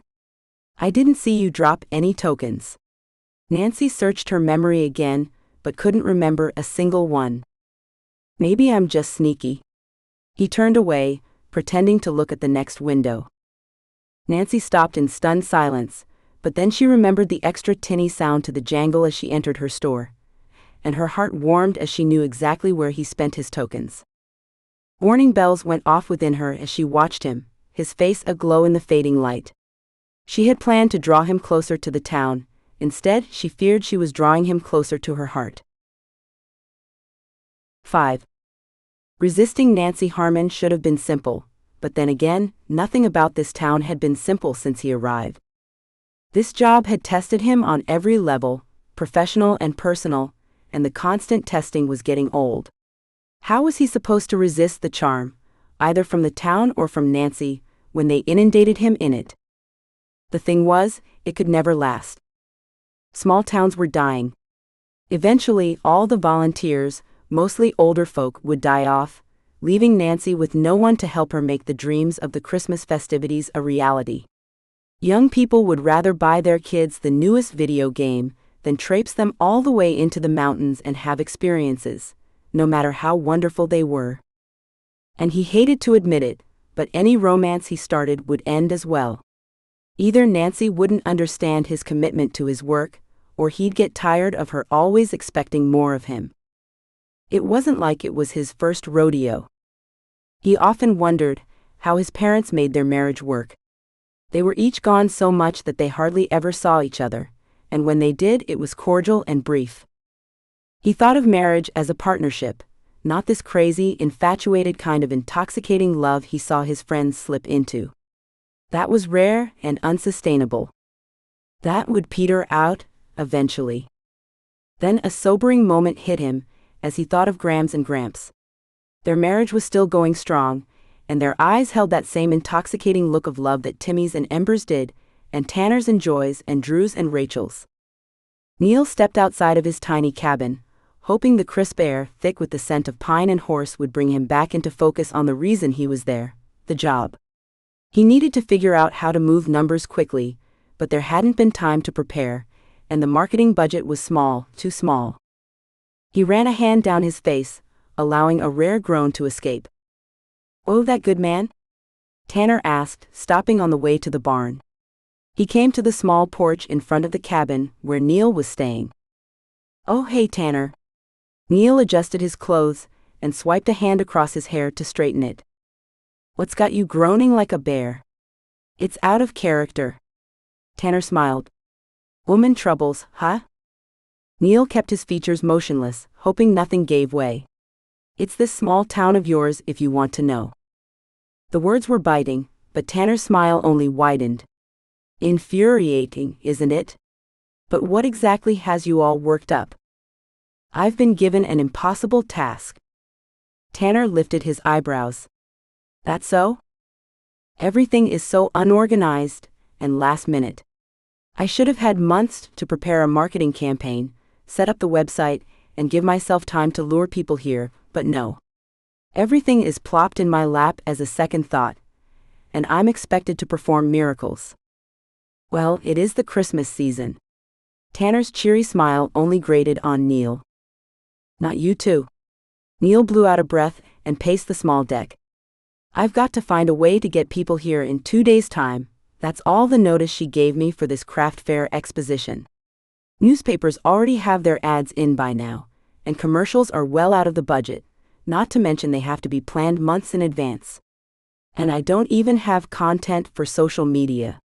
I didn't see you drop any tokens. Nancy searched her memory again, but couldn't remember a single one. Maybe I'm just sneaky. He turned away, pretending to look at the next window. Nancy stopped in stunned silence, but then she remembered the extra tinny sound to the jangle as she entered her store, and her heart warmed as she knew exactly where he spent his tokens. Warning bells went off within her as she watched him, his face aglow in the fading light. She had planned to draw him closer to the town. Instead, she feared she was drawing him closer to her heart. 5. Resisting Nancy Harmon should have been simple, but then again, nothing about this town had been simple since he arrived. This job had tested him on every level, professional and personal, and the constant testing was getting old. How was he supposed to resist the charm, either from the town or from Nancy, when they inundated him in it? The thing was, it could never last. Small towns were dying. Eventually, all the volunteers, mostly older folk, would die off, leaving Nancy with no one to help her make the dreams of the Christmas festivities a reality. Young people would rather buy their kids the newest video game than traipse them all the way into the mountains and have experiences, no matter how wonderful they were. And he hated to admit it, but any romance he started would end as well. Either Nancy wouldn't understand his commitment to his work, or he'd get tired of her always expecting more of him. It wasn't like it was his first rodeo. He often wondered how his parents made their marriage work. They were each gone so much that they hardly ever saw each other, and when they did, it was cordial and brief. He thought of marriage as a partnership, not this crazy, infatuated kind of intoxicating love he saw his friends slip into. That was rare and unsustainable. That would peter out, eventually. Then a sobering moment hit him, as he thought of Grams and Gramps. Their marriage was still going strong, and their eyes held that same intoxicating look of love that Timmy's and Ember's did, and Tanner's and Joy's and Drew's and Rachel's. Neil stepped outside of his tiny cabin, hoping the crisp air, thick with the scent of pine and horse, would bring him back into focus on the reason he was there, the job. He needed to figure out how to move numbers quickly, but there hadn't been time to prepare, and the marketing budget was small, too small. He ran a hand down his face, allowing a rare groan to escape. "Oh, that good man?" Tanner asked, stopping on the way to the barn. He came to the small porch in front of the cabin where Neil was staying. "Oh, hey, Tanner." Neil adjusted his clothes and swiped a hand across his hair to straighten it. "What's got you groaning like a bear?" "It's out of character." Tanner smiled. "Woman troubles, huh?" Neil kept his features motionless, hoping nothing gave way. "It's this small town of yours if you want to know." The words were biting, but Tanner's smile only widened. "Infuriating, isn't it? But what exactly has you all worked up?" "I've been given an impossible task." Tanner lifted his eyebrows. "That so?" "Everything is so unorganized and last minute. I should have had months to prepare a marketing campaign, set up the website, and give myself time to lure people here, but no. Everything is plopped in my lap as a second thought, and I'm expected to perform miracles." "Well, it is the Christmas season." Tanner's cheery smile only grated on Neil. "Not you too." Neil blew out a breath and paced the small deck. "I've got to find a way to get people here in 2 days' time. That's all the notice she gave me for this craft fair exposition. Newspapers already have their ads in by now, and commercials are well out of the budget, not to mention they have to be planned months in advance. And I don't even have content for social media."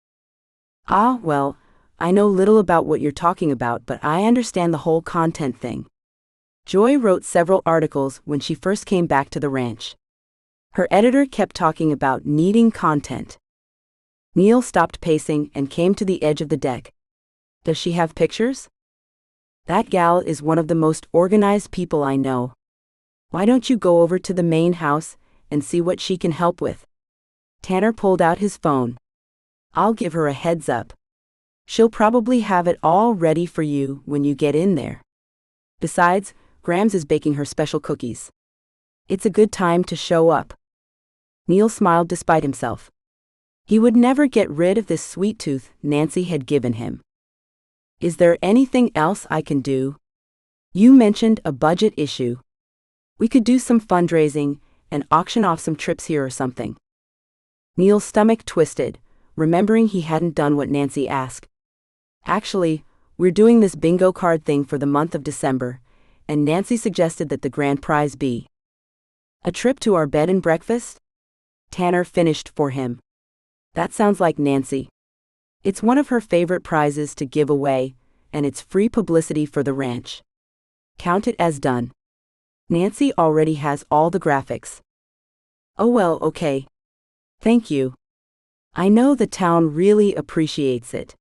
"Ah, well, I know little about what you're talking about, but I understand the whole content thing. Joy wrote several articles when she first came back to the ranch. Her editor kept talking about needing content." Neil stopped pacing and came to the edge of the deck. "Does she have pictures?" "That gal is one of the most organized people I know. Why don't you go over to the main house and see what she can help with?" Tanner pulled out his phone. "I'll give her a heads up. She'll probably have it all ready for you when you get in there. Besides, Grams is baking her special cookies. It's a good time to show up." Neil smiled despite himself. He would never get rid of this sweet tooth Nancy had given him. "Is there anything else I can do? You mentioned a budget issue. We could do some fundraising and auction off some trips here or something." Neil's stomach twisted, remembering he hadn't done what Nancy asked. "Actually, we're doing this bingo card thing for the month of December, and Nancy suggested that the grand prize be a trip to our bed and breakfast?" Tanner finished for him. "That sounds like Nancy. It's one of her favorite prizes to give away, and it's free publicity for the ranch. Count it as done. Nancy already has all the graphics." "Oh well, okay. Thank you. I know the town really appreciates it."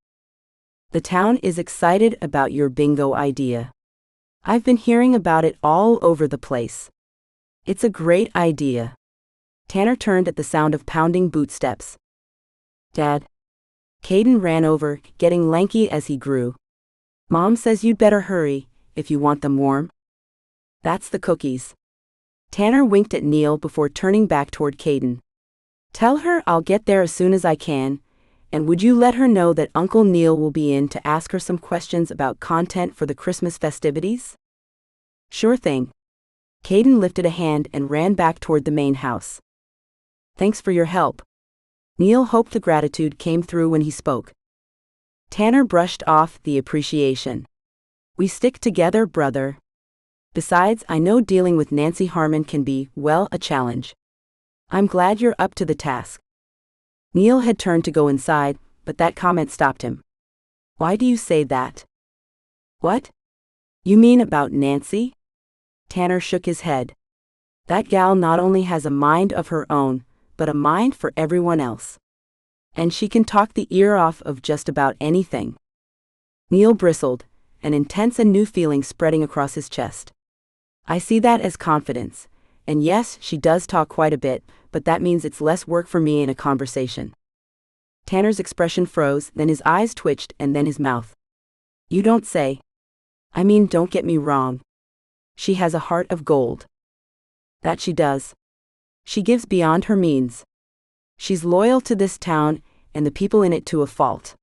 "The town is excited about your bingo idea. I've been hearing about it all over the place. It's a great idea." Tanner turned at the sound of pounding boot steps. "Dad." Caden ran over, getting lanky as he grew. "Mom says you'd better hurry, if you want them warm." "That's the cookies." Tanner winked at Neil before turning back toward Caden. "Tell her I'll get there as soon as I can, and would you let her know that Uncle Neil will be in to ask her some questions about content for the Christmas festivities?" "Sure thing." Caden lifted a hand and ran back toward the main house. "Thanks for your help." Neil hoped the gratitude came through when he spoke. Tanner brushed off the appreciation. "We stick together, brother. Besides, I know dealing with Nancy Harmon can be, well, a challenge. I'm glad you're up to the task." Neil had turned to go inside, but that comment stopped him. "Why do you say that?" "What? You mean about Nancy?" Tanner shook his head. "That gal not only has a mind of her own, but a mind for everyone else. And she can talk the ear off of just about anything." Neil bristled, an intense and new feeling spreading across his chest. "I see that as confidence, and yes, she does talk quite a bit, but that means it's less work for me in a conversation." Tanner's expression froze, then his eyes twitched, and then his mouth. "You don't say. I mean, don't get me wrong. She has a heart of gold. That she does. She gives beyond her means. She's loyal to this town and the people in it to a fault."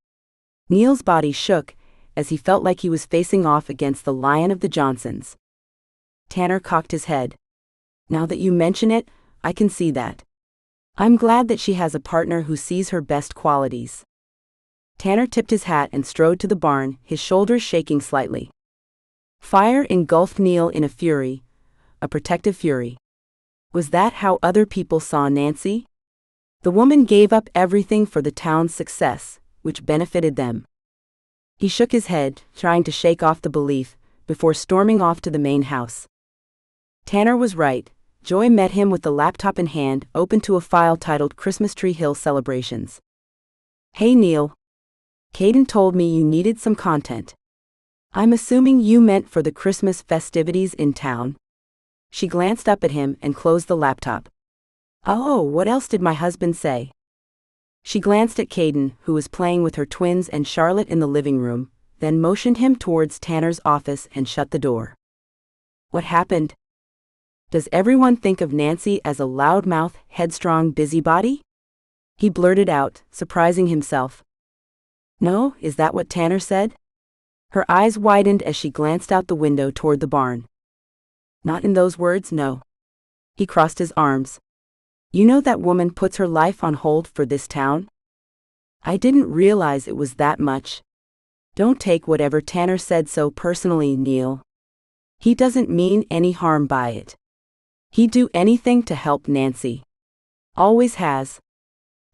Neil's body shook as he felt like he was facing off against the Lion of the Johnsons. Tanner cocked his head. Now that you mention it, I can see that. I'm glad that she has a partner who sees her best qualities. Tanner tipped his hat and strode to the barn, his shoulders shaking slightly. Fire engulfed Neil in a fury, a protective fury. Was that how other people saw Nancy? The woman gave up everything for the town's success, which benefited them. He shook his head, trying to shake off the belief, before storming off to the main house. Tanner was right. Joy met him with the laptop in hand, open to a file titled Christmas Tree Hill Celebrations. Hey Neil. Caden told me you needed some content. I'm assuming you meant for the Christmas festivities in town. She glanced up at him and closed the laptop. Oh, what else did my husband say? She glanced at Caden, who was playing with her twins and Charlotte in the living room, then motioned him towards Tanner's office and shut the door. What happened? Does everyone think of Nancy as a loudmouth, headstrong busybody? He blurted out, surprising himself. No, is that what Tanner said? Her eyes widened as she glanced out the window toward the barn. Not in those words, no. He crossed his arms. You know that woman puts her life on hold for this town? I didn't realize it was that much. Don't take whatever Tanner said so personally, Neil. He doesn't mean any harm by it. He'd do anything to help Nancy. Always has.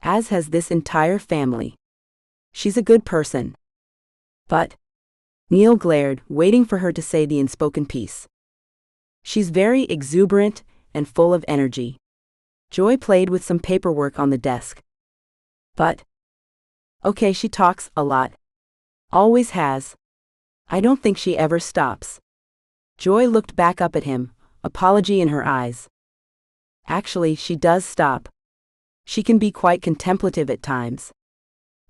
As has this entire family. She's a good person. But... Neil glared, waiting for her to say the unspoken piece. She's very exuberant and full of energy. Joy played with some paperwork on the desk. But... Okay, she talks a lot. Always has. I don't think she ever stops. Joy looked back up at him, apology in her eyes. Actually, she does stop. She can be quite contemplative at times.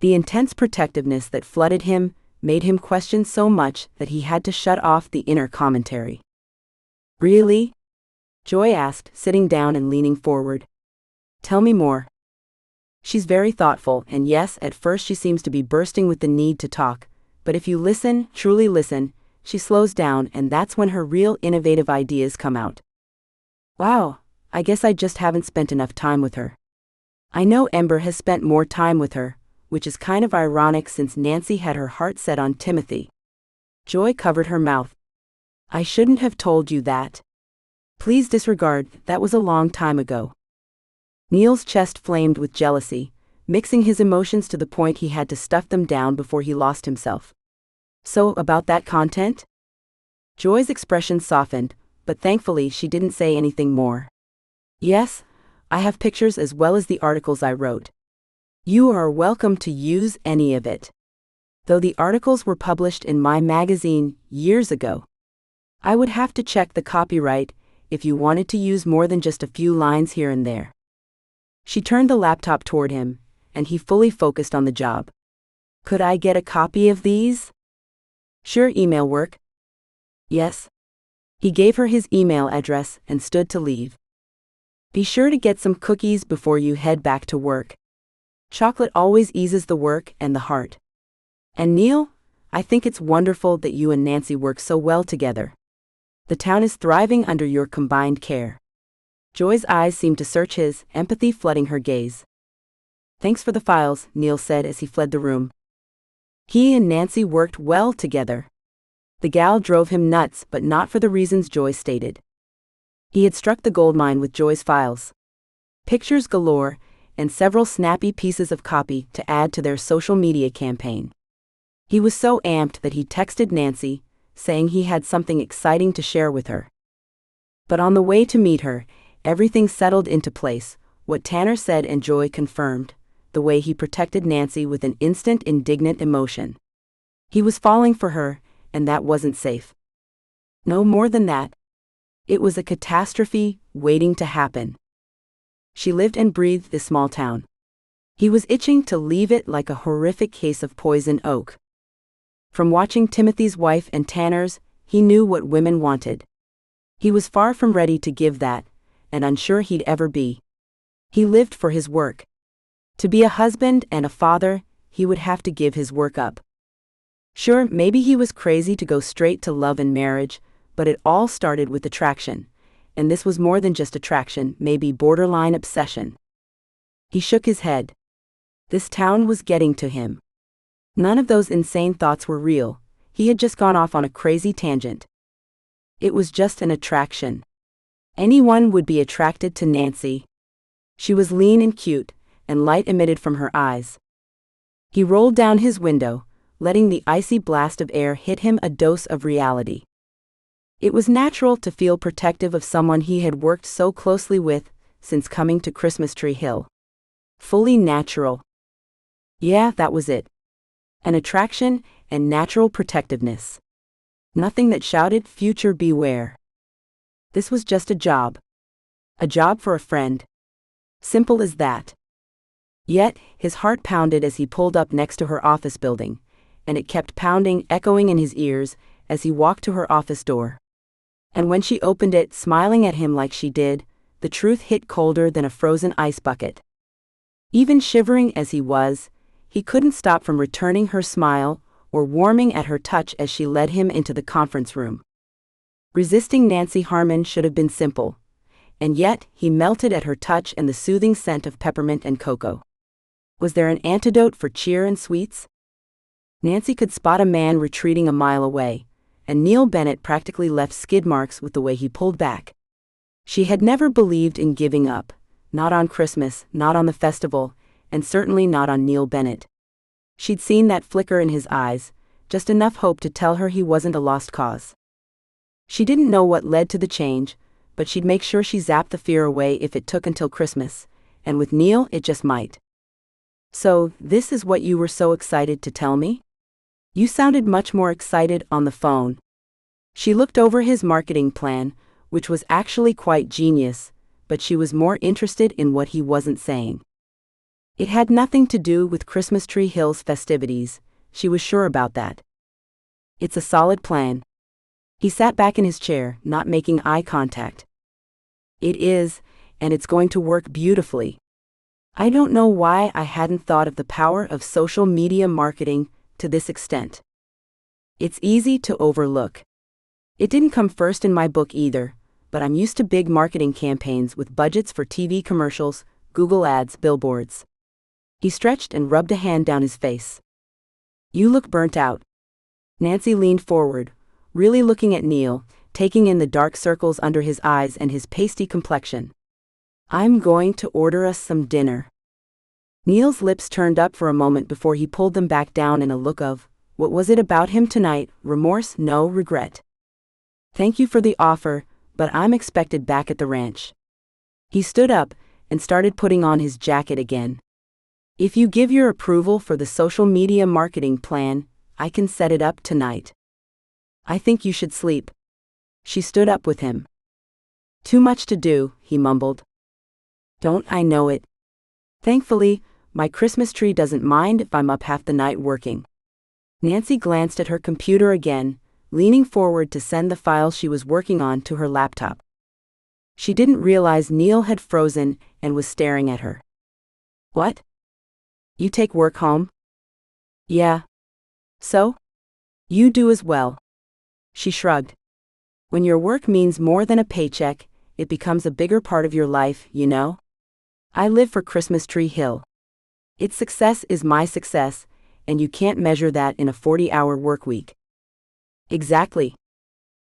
The intense protectiveness that flooded him made him question so much that he had to shut off the inner commentary. Really? Joy asked, sitting down and leaning forward. Tell me more. She's very thoughtful, and yes, at first she seems to be bursting with the need to talk, but if you listen, truly listen, she slows down, and that's when her real innovative ideas come out. Wow, I guess I just haven't spent enough time with her. I know Ember has spent more time with her, which is kind of ironic since Nancy had her heart set on Timothy. Joy covered her mouth. I shouldn't have told you that. Please disregard, that was a long time ago. Neil's chest flamed with jealousy, mixing his emotions to the point he had to stuff them down before he lost himself. So, about that content? Joy's expression softened, but thankfully she didn't say anything more. Yes, I have pictures as well as the articles I wrote. You are welcome to use any of it. Though the articles were published in my magazine years ago. I would have to check the copyright if you wanted to use more than just a few lines here and there. She turned the laptop toward him, and he fully focused on the job. Could I get a copy of these? Sure, email work. Yes. He gave her his email address and stood to leave. Be sure to get some cookies before you head back to work. Chocolate always eases the work and the heart. And Neil, I think it's wonderful that you and Nancy work so well together. The town is thriving under your combined care. Joy's eyes seemed to search his, empathy flooding her gaze. Thanks for the files, Neil said as he fled the room. He and Nancy worked well together. The gal drove him nuts, but not for the reasons Joy stated. He had struck the goldmine with Joy's files. Pictures galore, and several snappy pieces of copy to add to their social media campaign. He was so amped that he texted Nancy, saying he had something exciting to share with her. But on the way to meet her, everything settled into place, what Tanner said and Joy confirmed, the way he protected Nancy with an instant indignant emotion. He was falling for her, and that wasn't safe. No more than that. It was a catastrophe waiting to happen. She lived and breathed this small town. He was itching to leave it like a horrific case of poison oak. From watching Timothy's wife and Tanner's, he knew what women wanted. He was far from ready to give that, and unsure he'd ever be. He lived for his work. To be a husband and a father, he would have to give his work up. Sure, maybe he was crazy to go straight to love and marriage, But it all started with attraction. And this was more than just attraction, maybe borderline obsession. He shook his head. This town was getting to him. None of those insane thoughts were real. He had just gone off on a crazy tangent. It was just an attraction. Anyone would be attracted to Nancy. She was lean and cute, and light emitted from her eyes. He rolled down his window, letting the icy blast of air hit him a dose of reality. It was natural to feel protective of someone he had worked so closely with since coming to Christmas Tree Hill. Fully natural. Yeah, that was it. An attraction and natural protectiveness. Nothing that shouted, "Future beware." This was just a job. A job for a friend. Simple as that. Yet, his heart pounded as he pulled up next to her office building, and it kept pounding, echoing in his ears as he walked to her office door. And when she opened it, smiling at him like she did, the truth hit colder than a frozen ice bucket. Even shivering as he was, he couldn't stop from returning her smile or warming at her touch as she led him into the conference room. Resisting Nancy Harmon should have been simple, and yet he melted at her touch and the soothing scent of peppermint and cocoa. Was there an antidote for cheer and sweets? Nancy could spot a man retreating a mile away, and Neil Bennett practically left skid marks with the way he pulled back. She had never believed in giving up, not on Christmas, not on the festival, and certainly not on Neil Bennett. She'd seen that flicker in his eyes, just enough hope to tell her he wasn't a lost cause. She didn't know what led to the change, but she'd make sure she zapped the fear away if it took until Christmas, and with Neil it just might. "So, this is what you were so excited to tell me? You sounded much more excited on the phone." She looked over his marketing plan, which was actually quite genius, but she was more interested in what he wasn't saying. It had nothing to do with Christmas Tree Hill's festivities, she was sure about that. "It's a solid plan." He sat back in his chair, not making eye contact. "It is, and it's going to work beautifully. I don't know why I hadn't thought of the power of social media marketing to this extent. It's easy to overlook. It didn't come first in my book either, but I'm used to big marketing campaigns with budgets for TV commercials, Google ads, billboards." He stretched and rubbed a hand down his face. "You look burnt out." Nancy leaned forward, really looking at Neil, taking in the dark circles under his eyes and his pasty complexion. "I'm going to order us some dinner." Neil's lips turned up for a moment before he pulled them back down in a look of, what was it about him tonight, remorse, no regret? "Thank you for the offer, but I'm expected back at the ranch." He stood up and started putting on his jacket again. "If you give your approval for the social media marketing plan, I can set it up tonight." "I think you should sleep." She stood up with him. "Too much to do," he mumbled. "Don't I know it? Thankfully, my Christmas tree doesn't mind if I'm up half the night working." Nancy glanced at her computer again, leaning forward to send the file she was working on to her laptop. She didn't realize Neil had frozen and was staring at her. "What? You take work home?" "Yeah. So? You do as well." She shrugged. "When your work means more than a paycheck, it becomes a bigger part of your life, you know? I live for Christmas Tree Hill. Its success is my success, and you can't measure that in a 40-hour work week." "Exactly."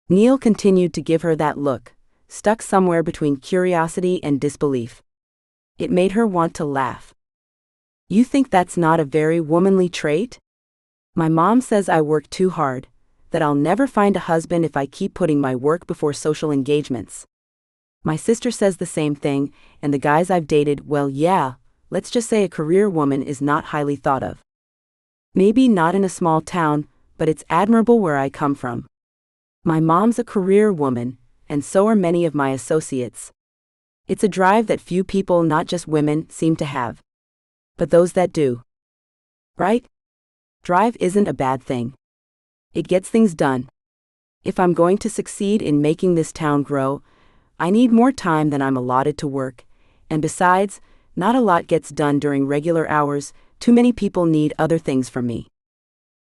Neil continued to give her that look, stuck somewhere between curiosity and disbelief. It made her want to laugh. "You think that's not a very womanly trait? My mom says I work too hard, that I'll never find a husband if I keep putting my work before social engagements. My sister says the same thing, and the guys I've dated, well, yeah, let's just say a career woman is not highly thought of. Maybe not in a small town, but it's admirable where I come from. My mom's a career woman, and so are many of my associates. It's a drive that few people, not just women, seem to have. But those that do. Right? Drive isn't a bad thing. It gets things done. If I'm going to succeed in making this town grow, I need more time than I'm allotted to work, and besides, not a lot gets done during regular hours, too many people need other things from me.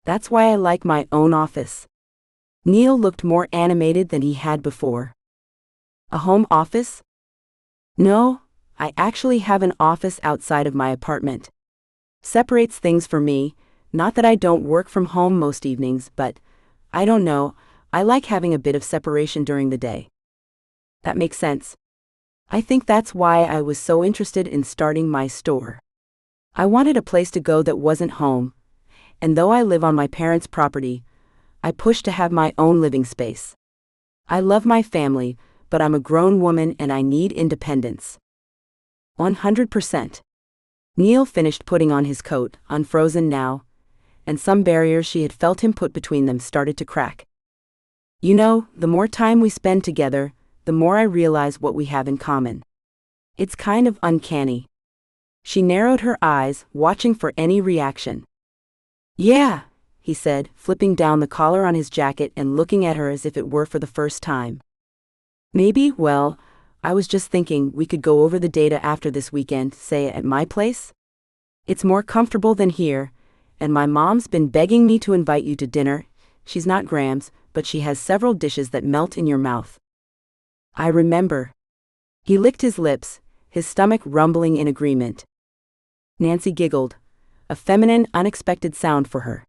That's why I like my own office." Neil looked more animated than he had before. A home office? No, I actually have an office outside of my apartment. Separates things for me, not that I don't work from home most evenings, but, I don't know, I like having a bit of separation during the day. That makes sense. I think that's why I was so interested in starting my store. I wanted a place to go that wasn't home, and though I live on my parents' property, I pushed to have my own living space. I love my family, but I'm a grown woman and I need independence. 100%. Neil finished putting on his coat, unfrozen now, and some barriers she had felt him put between them started to crack. You know, the more time we spend together, the more I realize what we have in common. It's kind of uncanny. She narrowed her eyes, watching for any reaction. Yeah, he said, flipping down the collar on his jacket and looking at her as if it were for the first time. Maybe, well, I was just thinking we could go over the data after this weekend, say at my place? It's more comfortable than here, and my mom's been begging me to invite you to dinner. She's not Graham's, but she has several dishes that melt in your mouth. I remember. He licked his lips, his stomach rumbling in agreement. Nancy giggled, a feminine, unexpected sound for her.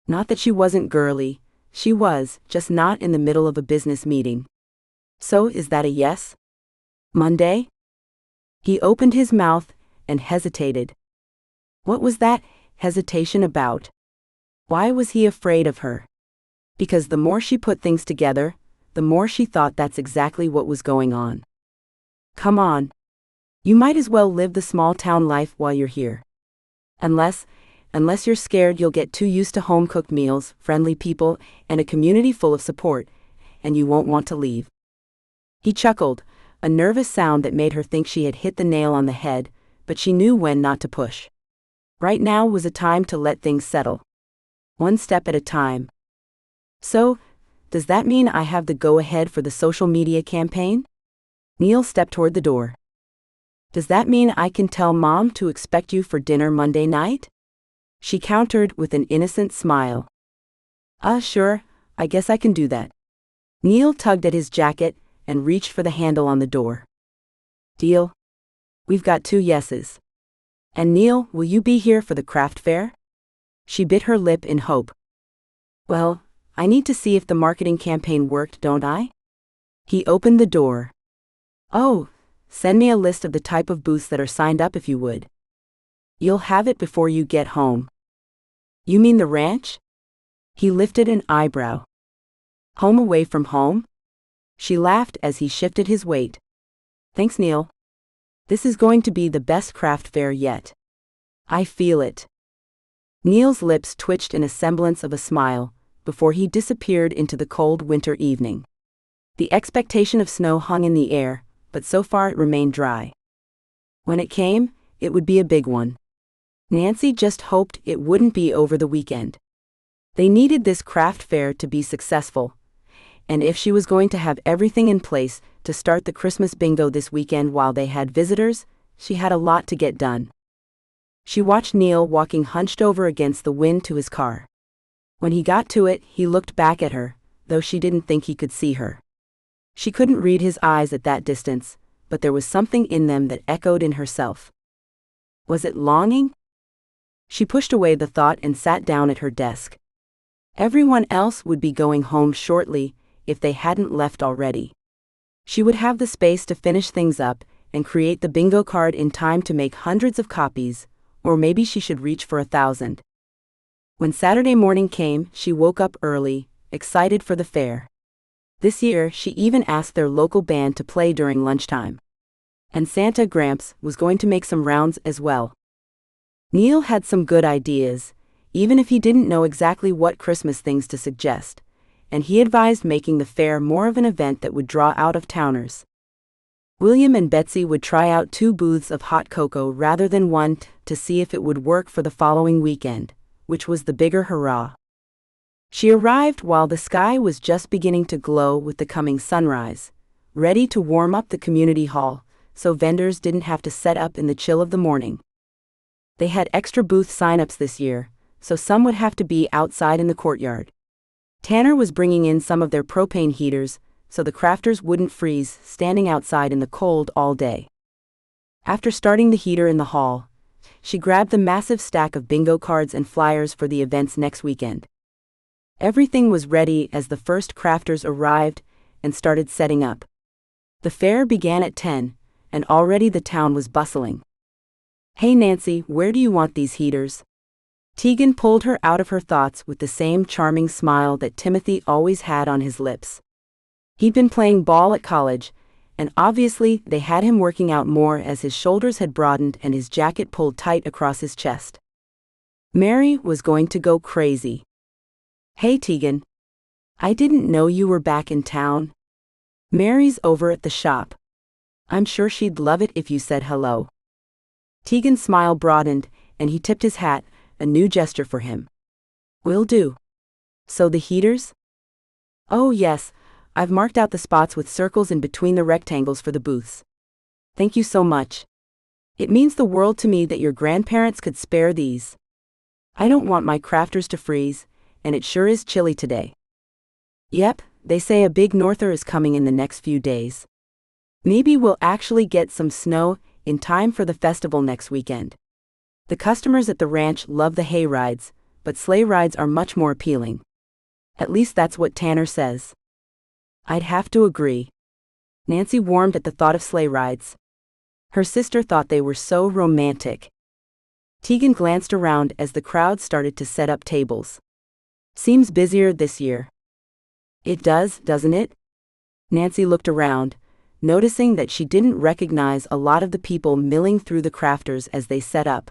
Not that she wasn't girly, she was, just not in the middle of a business meeting. So is that a yes? Monday? He opened his mouth and hesitated. What was that hesitation about? Why was he afraid of her? Because the more she put things together, the more she thought that's exactly what was going on. Come on. You might as well live the small town life while you're here. Unless you're scared you'll get too used to home-cooked meals, friendly people, and a community full of support, and you won't want to leave. He chuckled, a nervous sound that made her think she had hit the nail on the head, but she knew when not to push. Right now was a time to let things settle. One step at a time. So, does that mean I have the go-ahead for the social media campaign? Neil stepped toward the door. Does that mean I can tell Mom to expect you for dinner Monday night? She countered with an innocent smile. Sure, I guess I can do that. Neil tugged at his jacket and reached for the handle on the door. Deal? We've got 2 yeses. And Neil, will you be here for the craft fair? She bit her lip in hope. Well, I need to see if the marketing campaign worked, don't I? He opened the door. Oh, send me a list of the type of booths that are signed up if you would. You'll have it before you get home. You mean the ranch? He lifted an eyebrow. Home away from home? She laughed as he shifted his weight. Thanks, Neil. This is going to be the best craft fair yet. I feel it. Neil's lips twitched in a semblance of a smile, before he disappeared into the cold winter evening. The expectation of snow hung in the air, but so far it remained dry. When it came, it would be a big one. Nancy just hoped it wouldn't be over the weekend. They needed this craft fair to be successful, and if she was going to have everything in place to start the Christmas bingo this weekend while they had visitors, she had a lot to get done. She watched Neil walking hunched over against the wind to his car. When he got to it, he looked back at her, though she didn't think he could see her. She couldn't read his eyes at that distance, but there was something in them that echoed in herself. Was it longing? She pushed away the thought and sat down at her desk. Everyone else would be going home shortly, if they hadn't left already. She would have the space to finish things up and create the bingo card in time to make hundreds of copies, or maybe she should reach for 1,000. When Saturday morning came, she woke up early, excited for the fair. This year, she even asked their local band to play during lunchtime. And Santa Gramps was going to make some rounds as well. Neil had some good ideas, even if he didn't know exactly what Christmas things to suggest, and he advised making the fair more of an event that would draw out-of-towners. William and Betsy would try out 2 booths of hot cocoa rather than 1 to see if it would work for the following weekend, which was the bigger hurrah. She arrived while the sky was just beginning to glow with the coming sunrise, ready to warm up the community hall, so vendors didn't have to set up in the chill of the morning. They had extra booth sign-ups this year, so some would have to be outside in the courtyard. Tanner was bringing in some of their propane heaters so the crafters wouldn't freeze standing outside in the cold all day. After starting the heater in the hall, she grabbed the massive stack of bingo cards and flyers for the events next weekend. Everything was ready as the first crafters arrived and started setting up. The fair began at 10, and already the town was bustling. "Hey Nancy, where do you want these heaters?" Tegan pulled her out of her thoughts with the same charming smile that Timothy always had on his lips. He'd been playing ball at college, and obviously they had him working out more as his shoulders had broadened and his jacket pulled tight across his chest. Mary was going to go crazy. "Hey Tegan. I didn't know you were back in town. Mary's over at the shop. I'm sure she'd love it if you said hello." Tegan's smile broadened, and he tipped his hat, a new gesture for him. "Will do. So the heaters?" "Oh yes, I've marked out the spots with circles in between the rectangles for the booths. Thank you so much. It means the world to me that your grandparents could spare these. I don't want my crafters to freeze, and it sure is chilly today." "Yep, they say a big norther is coming in the next few days. Maybe we'll actually get some snow in time for the festival next weekend. The customers at the ranch love the hay rides, but sleigh rides are much more appealing. At least that's what Tanner says." "I'd have to agree." Nancy warmed at the thought of sleigh rides. Her sister thought they were so romantic. Tegan glanced around as the crowd started to set up tables. "Seems busier this year." "It does, doesn't it?" Nancy looked around, noticing that she didn't recognize a lot of the people milling through the crafters as they set up.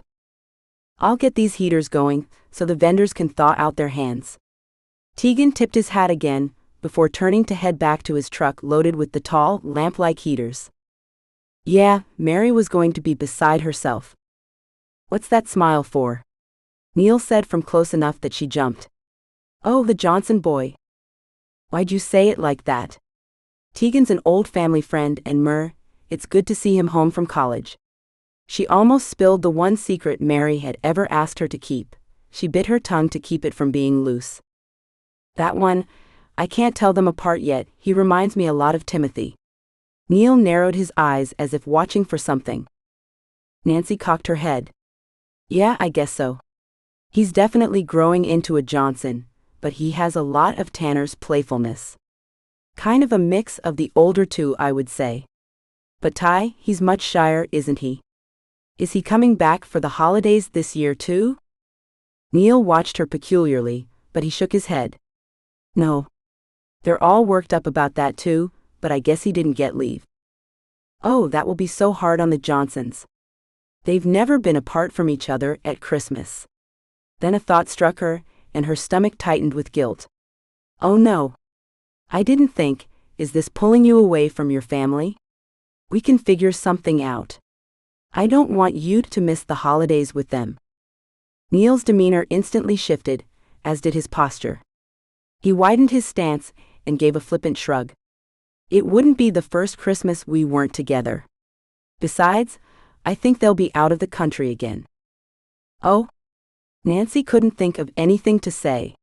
"I'll get these heaters going so the vendors can thaw out their hands." Tegan tipped his hat again before turning to head back to his truck loaded with the tall, lamp-like heaters. Yeah, Mary was going to be beside herself. "What's that smile for?" Neil said from close enough that she jumped. "Oh, the Johnson boy." "Why'd you say it like that?" "Tegan's an old family friend and it's good to see him home from college." She almost spilled the one secret Mary had ever asked her to keep. She bit her tongue to keep it from being loose. "That one, I can't tell them apart yet. He reminds me a lot of Timothy." Neil narrowed his eyes as if watching for something. Nancy cocked her head. "Yeah, I guess so. He's definitely growing into a Johnson, but he has a lot of Tanner's playfulness. Kind of a mix of the older two, I would say. But Ty, he's much shyer, isn't he? Is he coming back for the holidays this year too?" Neil watched her peculiarly, but he shook his head. "No. They're all worked up about that too, but I guess he didn't get leave." "Oh, that will be so hard on the Johnsons. They've never been apart from each other at Christmas." Then a thought struck her, and her stomach tightened with guilt. "Oh no. I didn't think, is this pulling you away from your family? We can figure something out. I don't want you to miss the holidays with them." Neil's demeanor instantly shifted, as did his posture. He widened his stance and gave a flippant shrug. "It wouldn't be the first Christmas we weren't together. Besides, I think they'll be out of the country again." "Oh?" Nancy couldn't think of anything to say.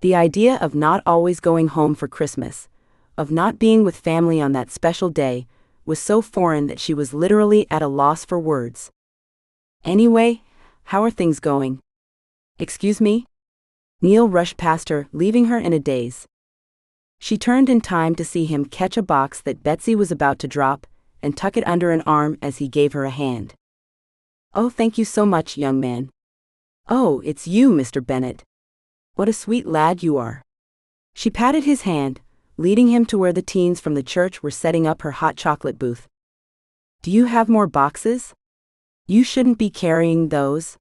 The idea of not always going home for Christmas, of not being with family on that special day, was so foreign that she was literally at a loss for words. "Anyway, how are things going?" "Excuse me?" Neil rushed past her, leaving her in a daze. She turned in time to see him catch a box that Betsy was about to drop and tuck it under an arm as he gave her a hand. "Oh, thank you so much, young man." "Oh, it's you, Mr. Bennett. What a sweet lad you are." She patted his hand, leading him to where the teens from the church were setting up her hot chocolate booth. "Do you have more boxes? You shouldn't be carrying those."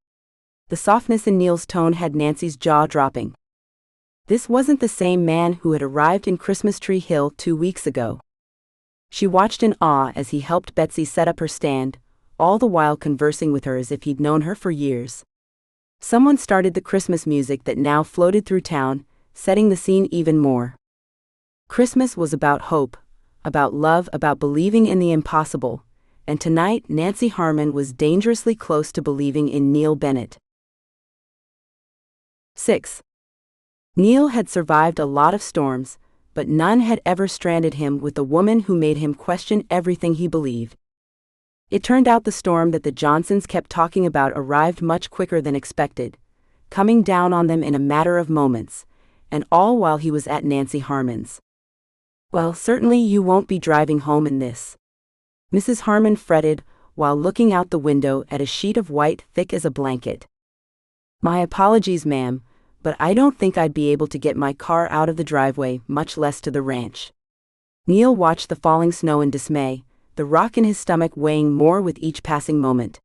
The softness in Neil's tone had Nancy's jaw dropping. This wasn't the same man who had arrived in Christmas Tree Hill 2 weeks ago. She watched in awe as he helped Betsy set up her stand, all the while conversing with her as if he'd known her for years. Someone started the Christmas music that now floated through town, setting the scene even more. Christmas was about hope, about love, about believing in the impossible, and tonight Nancy Harmon was dangerously close to believing in Neil Bennett. 6. Neil had survived a lot of storms, but none had ever stranded him with a woman who made him question everything he believed. It turned out the storm that the Johnsons kept talking about arrived much quicker than expected, coming down on them in a matter of moments, and all while he was at Nancy Harmon's. "Well, certainly you won't be driving home in this," Mrs. Harmon fretted while looking out the window at a sheet of white thick as a blanket. "My apologies, ma'am, but I don't think I'd be able to get my car out of the driveway, much less to the ranch." Neil watched the falling snow in dismay, the rock in his stomach weighing more with each passing moment.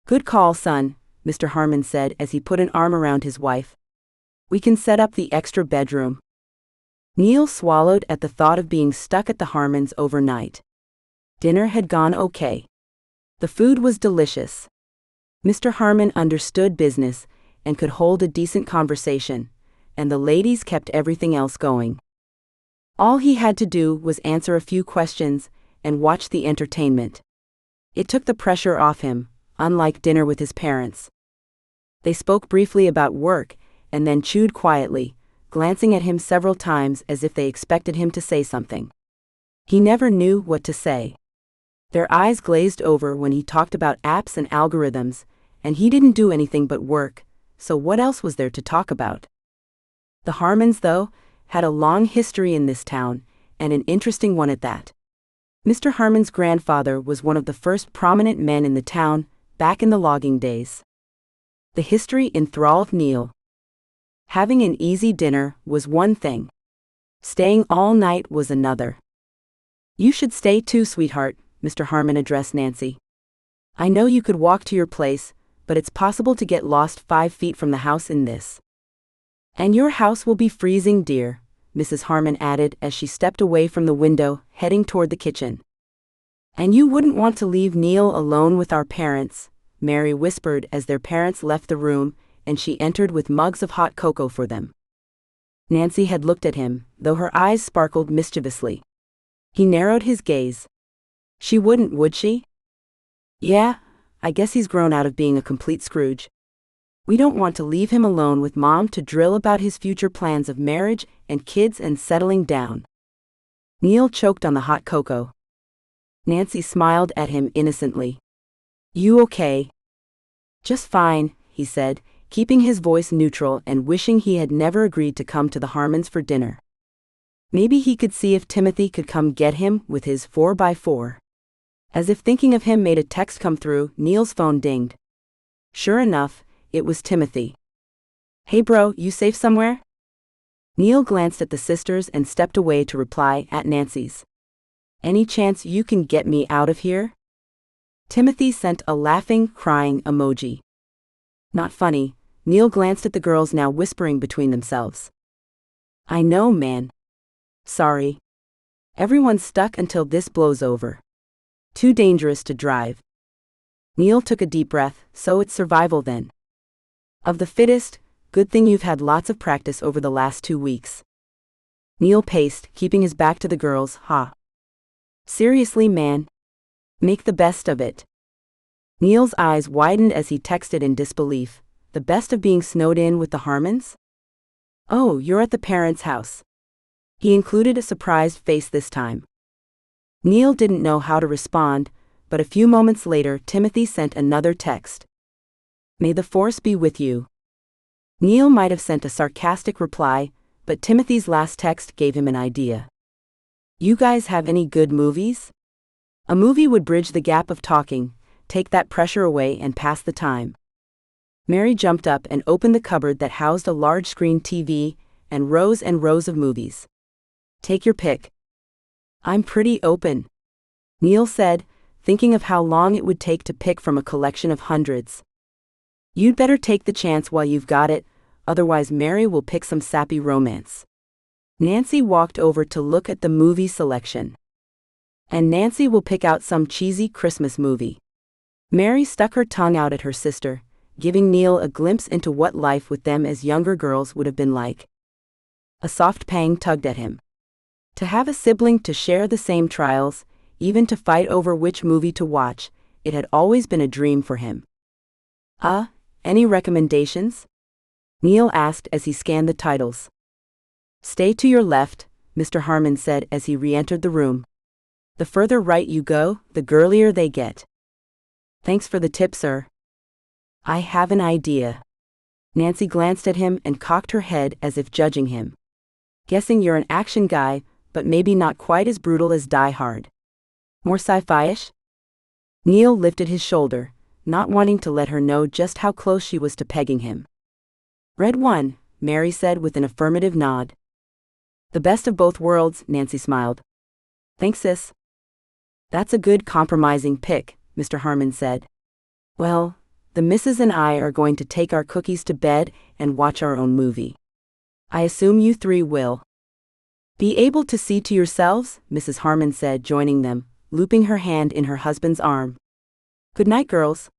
"Good call, son," Mr. Harmon said as he put an arm around his wife. "We can set up the extra bedroom." Neil swallowed at the thought of being stuck at the Harmons overnight. Dinner had gone okay. The food was delicious. Mr. Harmon understood business and could hold a decent conversation, and the ladies kept everything else going. All he had to do was answer a few questions and watch the entertainment. It took the pressure off him, unlike dinner with his parents. They spoke briefly about work and then chewed quietly, glancing at him several times as if they expected him to say something. He never knew what to say. Their eyes glazed over when he talked about apps and algorithms, and he didn't do anything but work, so what else was there to talk about? The Harmons, though, had a long history in this town, and an interesting one at that. Mr. Harmon's grandfather was one of the first prominent men in the town, back in the logging days. The history enthralled Neil. Having an easy dinner was one thing. Staying all night was another. "You should stay too, sweetheart," Mr. Harmon addressed Nancy. "I know you could walk to your place, but it's possible to get lost 5 feet from the house in this." "And your house will be freezing, dear," Mrs. Harmon added as she stepped away from the window, heading toward the kitchen. "And you wouldn't want to leave Neil alone with our parents," Mary whispered as their parents left the room, and she entered with mugs of hot cocoa for them. Nancy had looked at him, though her eyes sparkled mischievously. He narrowed his gaze. "She wouldn't, would she?" "Yeah, I guess he's grown out of being a complete Scrooge. We don't want to leave him alone with Mom to drill about his future plans of marriage and kids and settling down." Neil choked on the hot cocoa. Nancy smiled at him innocently. "You okay?" "Just fine," he said, keeping his voice neutral and wishing he had never agreed to come to the Harmons for dinner. Maybe he could see if Timothy could come get him with his 4x4. As if thinking of him made a text come through, Neil's phone dinged. Sure enough, it was Timothy. "Hey bro, you safe somewhere?" Neil glanced at the sisters and stepped away to reply at Nancy's. "Any chance you can get me out of here?" Timothy sent a laughing, crying emoji. Not funny. Neil glanced at the girls now whispering between themselves. "I know, man. Sorry. Everyone's stuck until this blows over. Too dangerous to drive." Neil took a deep breath. "So it's survival then. Of the fittest, good thing you've had lots of practice over the last 2 weeks." Neil paced, keeping his back to the girls. "Ha. Seriously, man. Make the best of it." Neil's eyes widened as he texted in disbelief. "The best of being snowed in with the Harmons? Oh, you're at the parents' house." He included a surprised face this time. Neil didn't know how to respond, but a few moments later Timothy sent another text. "May the force be with you." Neil might have sent a sarcastic reply, but Timothy's last text gave him an idea. "You guys have any good movies?" A movie would bridge the gap of talking, take that pressure away and pass the time. Mary jumped up and opened the cupboard that housed a large-screen TV and rows of movies. "Take your pick." "I'm pretty open," Neil said, thinking of how long it would take to pick from a collection of hundreds. "You'd better take the chance while you've got it, otherwise Mary will pick some sappy romance." Nancy walked over to look at the movie selection. "And Nancy will pick out some cheesy Christmas movie." Mary stuck her tongue out at her sister, giving Neil a glimpse into what life with them as younger girls would have been like. A soft pang tugged at him. To have a sibling to share the same trials, even to fight over which movie to watch, it had always been a dream for him. Any recommendations?" Neil asked as he scanned the titles. Stay to your left, Mr. Harmon said as he re-entered the room. The further right you go, the girlier they get. Thanks for the tip, sir. I have an idea. Nancy glanced at him and cocked her head as if judging him. Guessing you're an action guy, but maybe not quite as brutal as Die Hard. More sci-fi-ish? Neil lifted his shoulder, not wanting to let her know just how close she was to pegging him. Red one, Mary said with an affirmative nod. The best of both worlds, Nancy smiled. Thanks, sis. That's a good compromising pick, Mr. Harmon said. Well, the missus and I are going to take our cookies to bed and watch our own movie. I assume you three will be able to see to yourselves, Mrs. Harmon said, joining them, looping her hand in her husband's arm. Good night, girls.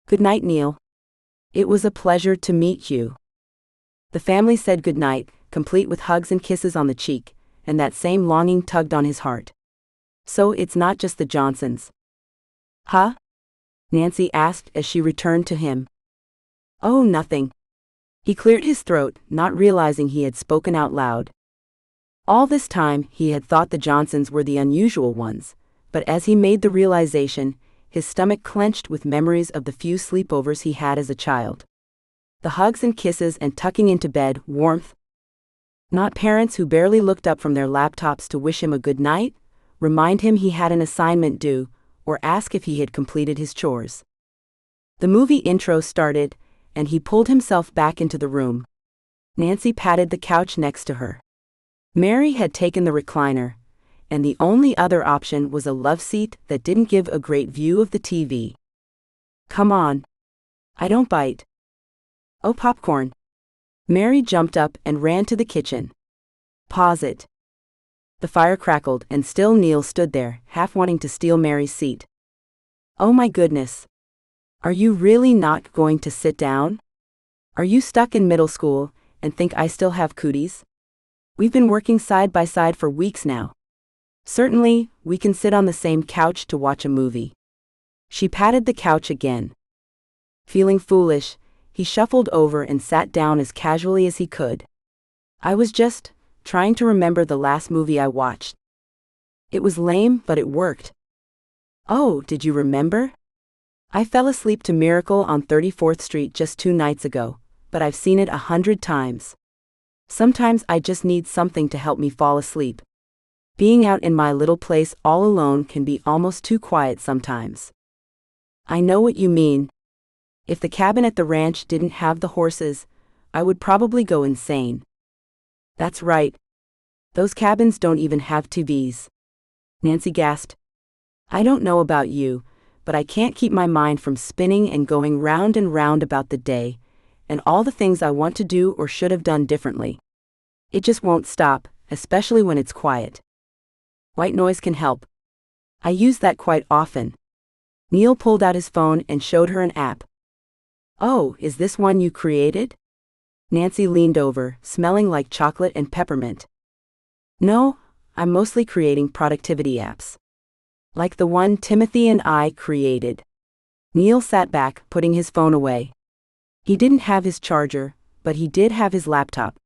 Good night, Neil. It was a pleasure to meet you. The family said good night, complete with hugs and kisses on the cheek, and that same longing tugged on his heart. So it's not just the Johnsons. Huh? Nancy asked as she returned to him. Oh, nothing. He cleared his throat, not realizing he had spoken out loud. All this time, he had thought the Johnsons were the unusual ones, but as he made the realization, his stomach clenched with memories of the few sleepovers he had as a child. The hugs and kisses and tucking into bed, warmth. Not parents who barely looked up from their laptops to wish him a good night, remind him he had an assignment due, or ask if he had completed his chores. The movie intro started, and he pulled himself back into the room. Nancy patted the couch next to her. Mary had taken the recliner, and the only other option was a love seat that didn't give a great view of the TV. Come on. I don't bite. Oh, popcorn. Mary jumped up and ran to the kitchen. Pause it. The fire crackled, and still Neil stood there, half wanting to steal Mary's seat. Oh my goodness. Are you really not going to sit down? Are you stuck in middle school and think I still have cooties? We've been working side by side for weeks now. Certainly, we can sit on the same couch to watch a movie. She patted the couch again. Feeling foolish, he shuffled over and sat down as casually as he could. I was just trying to remember the last movie I watched. It was lame, but it worked. Oh, did you remember? I fell asleep to Miracle on 34th Street just 2 nights ago, but I've seen it 100 times. Sometimes I just need something to help me fall asleep. Being out in my little place all alone can be almost too quiet sometimes. I know what you mean. If the cabin at the ranch didn't have the horses, I would probably go insane. That's right. Those cabins don't even have TVs. Nancy gasped. I don't know about you, but I can't keep my mind from spinning and going round and round about the day, and all the things I want to do or should have done differently. It just won't stop, especially when it's quiet. White noise can help. I use that quite often. Neil pulled out his phone and showed her an app. Oh, is this one you created? Nancy leaned over, smelling like chocolate and peppermint. No, I'm mostly creating productivity apps. Like the one Timothy and I created. Neil sat back, putting his phone away. He didn't have his charger, but he did have his laptop.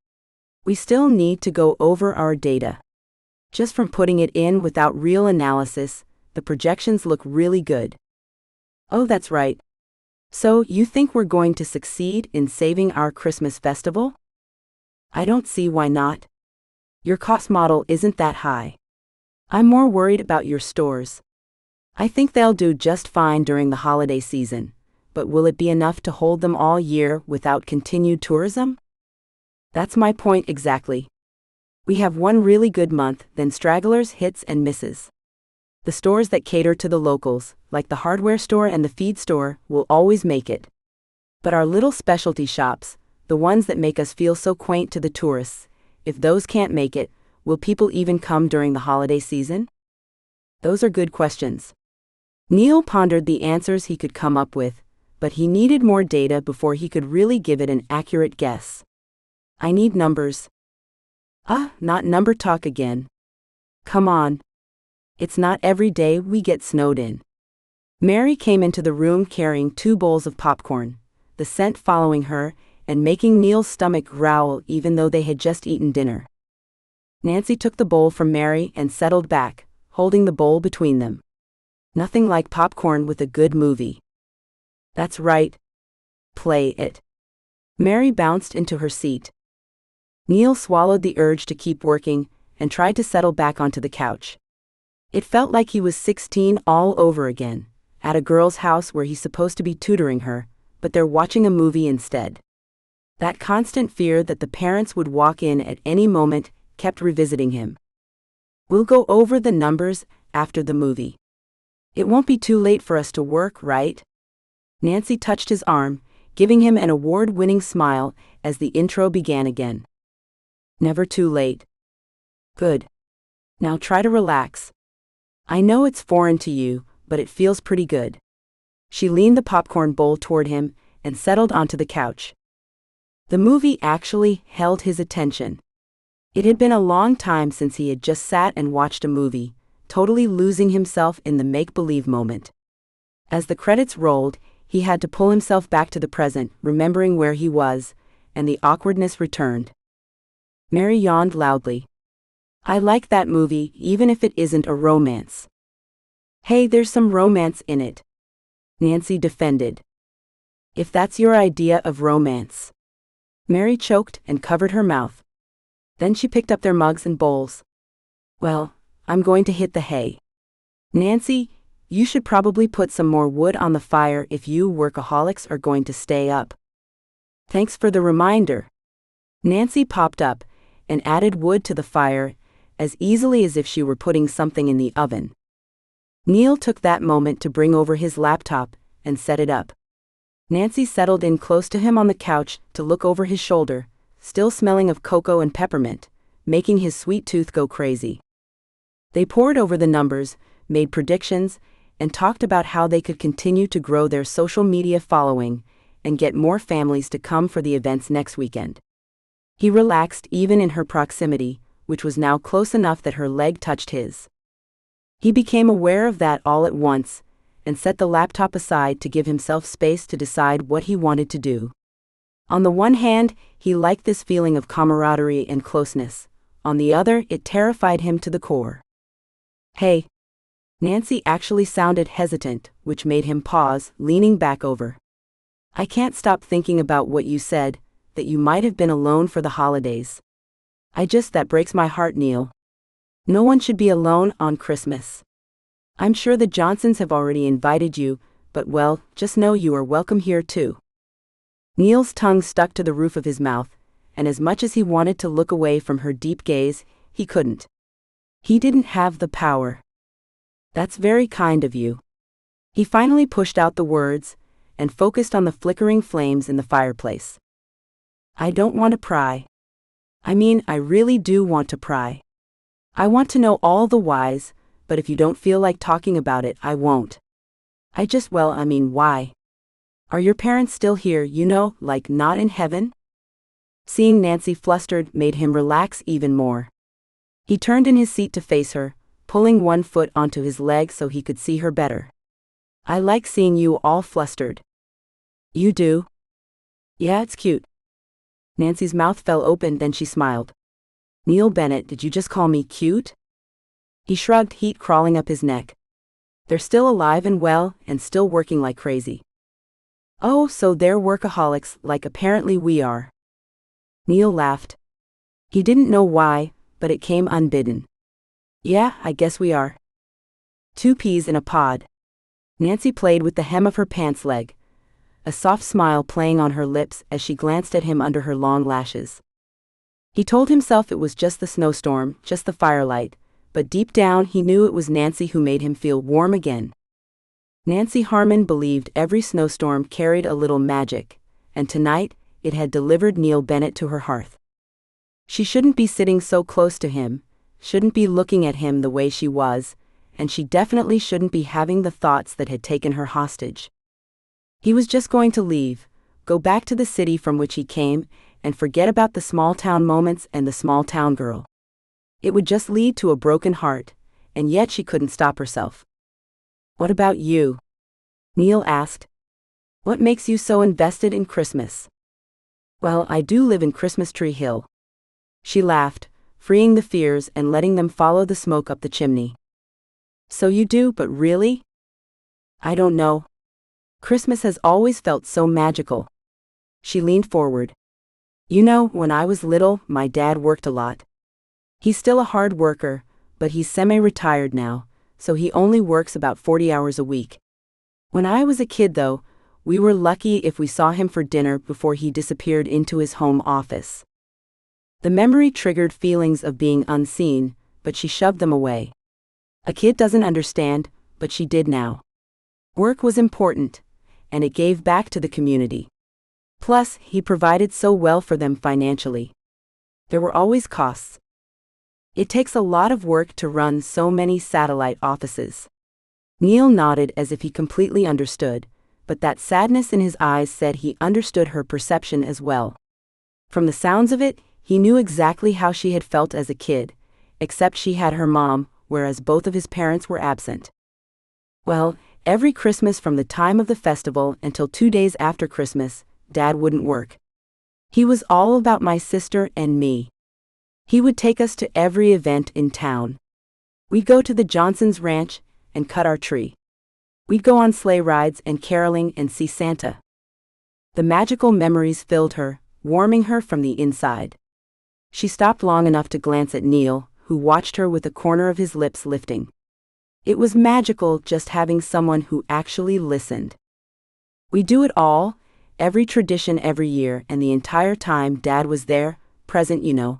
We still need to go over our data. Just from putting it in without real analysis, the projections look really good. Oh, that's right. So, you think we're going to succeed in saving our Christmas festival? I don't see why not. Your cost model isn't that high. I'm more worried about your stores. I think they'll do just fine during the holiday season, but will it be enough to hold them all year without continued tourism? That's my point exactly. We have one really good month, then stragglers, hits and misses. The stores that cater to the locals, like the hardware store and the feed store, will always make it. But our little specialty shops, the ones that make us feel so quaint to the tourists, if those can't make it, will people even come during the holiday season? Those are good questions. Neil pondered the answers he could come up with, but he needed more data before he could really give it an accurate guess. I need numbers. Not number talk again. Come on. It's not every day we get snowed in. Mary came into the room carrying 2 bowls of popcorn, the scent following her, and making Neil's stomach growl even though they had just eaten dinner. Nancy took the bowl from Mary and settled back, holding the bowl between them. Nothing like popcorn with a good movie. That's right. Play it. Mary bounced into her seat. Neil swallowed the urge to keep working and tried to settle back onto the couch. It felt like he was 16 all over again, at a girl's house where he's supposed to be tutoring her, but they're watching a movie instead. That constant fear that the parents would walk in at any moment kept revisiting him. We'll go over the numbers after the movie. It won't be too late for us to work, right? Nancy touched his arm, giving him an award-winning smile as the intro began again. Never too late. Good. Now try to relax. I know it's foreign to you, but it feels pretty good. She leaned the popcorn bowl toward him and settled onto the couch. The movie actually held his attention. It had been a long time since he had just sat and watched a movie, totally losing himself in the make-believe moment. As the credits rolled, he had to pull himself back to the present, remembering where he was, and the awkwardness returned. Mary yawned loudly. I like that movie, even if it isn't a romance. Hey, there's some romance in it, Nancy defended. If that's your idea of romance. Mary choked and covered her mouth. Then she picked up their mugs and bowls. Well, I'm going to hit the hay. Nancy, you should probably put some more wood on the fire if you workaholics are going to stay up. Thanks for the reminder. Nancy popped up and added wood to the fire as easily as if she were putting something in the oven. Neil took that moment to bring over his laptop and set it up. Nancy settled in close to him on the couch to look over his shoulder, still smelling of cocoa and peppermint, making his sweet tooth go crazy. They pored over the numbers, made predictions, and talked about how they could continue to grow their social media following and get more families to come for the events next weekend. He relaxed even in her proximity, which was now close enough that her leg touched his. He became aware of that all at once and set the laptop aside to give himself space to decide what he wanted to do. On the one hand, he liked this feeling of camaraderie and closeness. On the other, it terrified him to the core. Hey. Nancy actually sounded hesitant, which made him pause, leaning back over. I can't stop thinking about what you said, that you might have been alone for the holidays. That breaks my heart, Neil. No one should be alone on Christmas. I'm sure the Johnsons have already invited you, but well, just know you are welcome here too. Neil's tongue stuck to the roof of his mouth, and as much as he wanted to look away from her deep gaze, he couldn't. He didn't have the power. That's very kind of you. He finally pushed out the words and focused on the flickering flames in the fireplace. I don't want to pry. I really do want to pry. I want to know all the whys, but if you don't feel like talking about it, I won't. Why? Are your parents still here, like not in heaven? Seeing Nancy flustered made him relax even more. He turned in his seat to face her, pulling one foot onto his leg so he could see her better. I like seeing you all flustered. You do? Yeah, it's cute. Nancy's mouth fell open, then she smiled. Neil Bennett, did you just call me cute? He shrugged, heat crawling up his neck. They're still alive and well, and still working like crazy. Oh, so they're workaholics, like apparently we are. Neil laughed. He didn't know why, but it came unbidden. Yeah, I guess we are. 2 peas in a pod. Nancy played with the hem of her pants leg, a soft smile playing on her lips as she glanced at him under her long lashes. He told himself it was just the snowstorm, just the firelight, but deep down he knew it was Nancy who made him feel warm again. Nancy Harmon believed every snowstorm carried a little magic, and tonight, it had delivered Neil Bennett to her hearth. She shouldn't be sitting so close to him, shouldn't be looking at him the way she was, and she definitely shouldn't be having the thoughts that had taken her hostage. He was just going to leave, go back to the city from which he came, and forget about the small-town moments and the small-town girl. It would just lead to a broken heart, and yet she couldn't stop herself. What about you? Neil asked. What makes you so invested in Christmas? Well, I do live in Christmas Tree Hill. She laughed, freeing the fears and letting them follow the smoke up the chimney. So you do, but really? I don't know. Christmas has always felt so magical. She leaned forward. You know, when I was little, my dad worked a lot. He's still a hard worker, but he's semi-retired now, so he only works about 40 hours a week. When I was a kid, though, we were lucky if we saw him for dinner before he disappeared into his home office. The memory triggered feelings of being unseen, but she shoved them away. A kid doesn't understand, but she did now. Work was important, and it gave back to the community. Plus, he provided so well for them financially. There were always costs. It takes a lot of work to run so many satellite offices. Neil nodded as if he completely understood, but that sadness in his eyes said he understood her perception as well. From the sounds of it, he knew exactly how she had felt as a kid, except she had her mom, whereas both of his parents were absent. Well, every Christmas from the time of the festival until 2 days after Christmas, Dad wouldn't work. He was all about my sister and me. He would take us to every event in town. We'd go to the Johnsons' ranch and cut our tree. We'd go on sleigh rides and caroling and see Santa. The magical memories filled her, warming her from the inside. She stopped long enough to glance at Neil, who watched her with a corner of his lips lifting. It was magical just having someone who actually listened. We do it all, every tradition every year, and the entire time Dad was there, present, you know.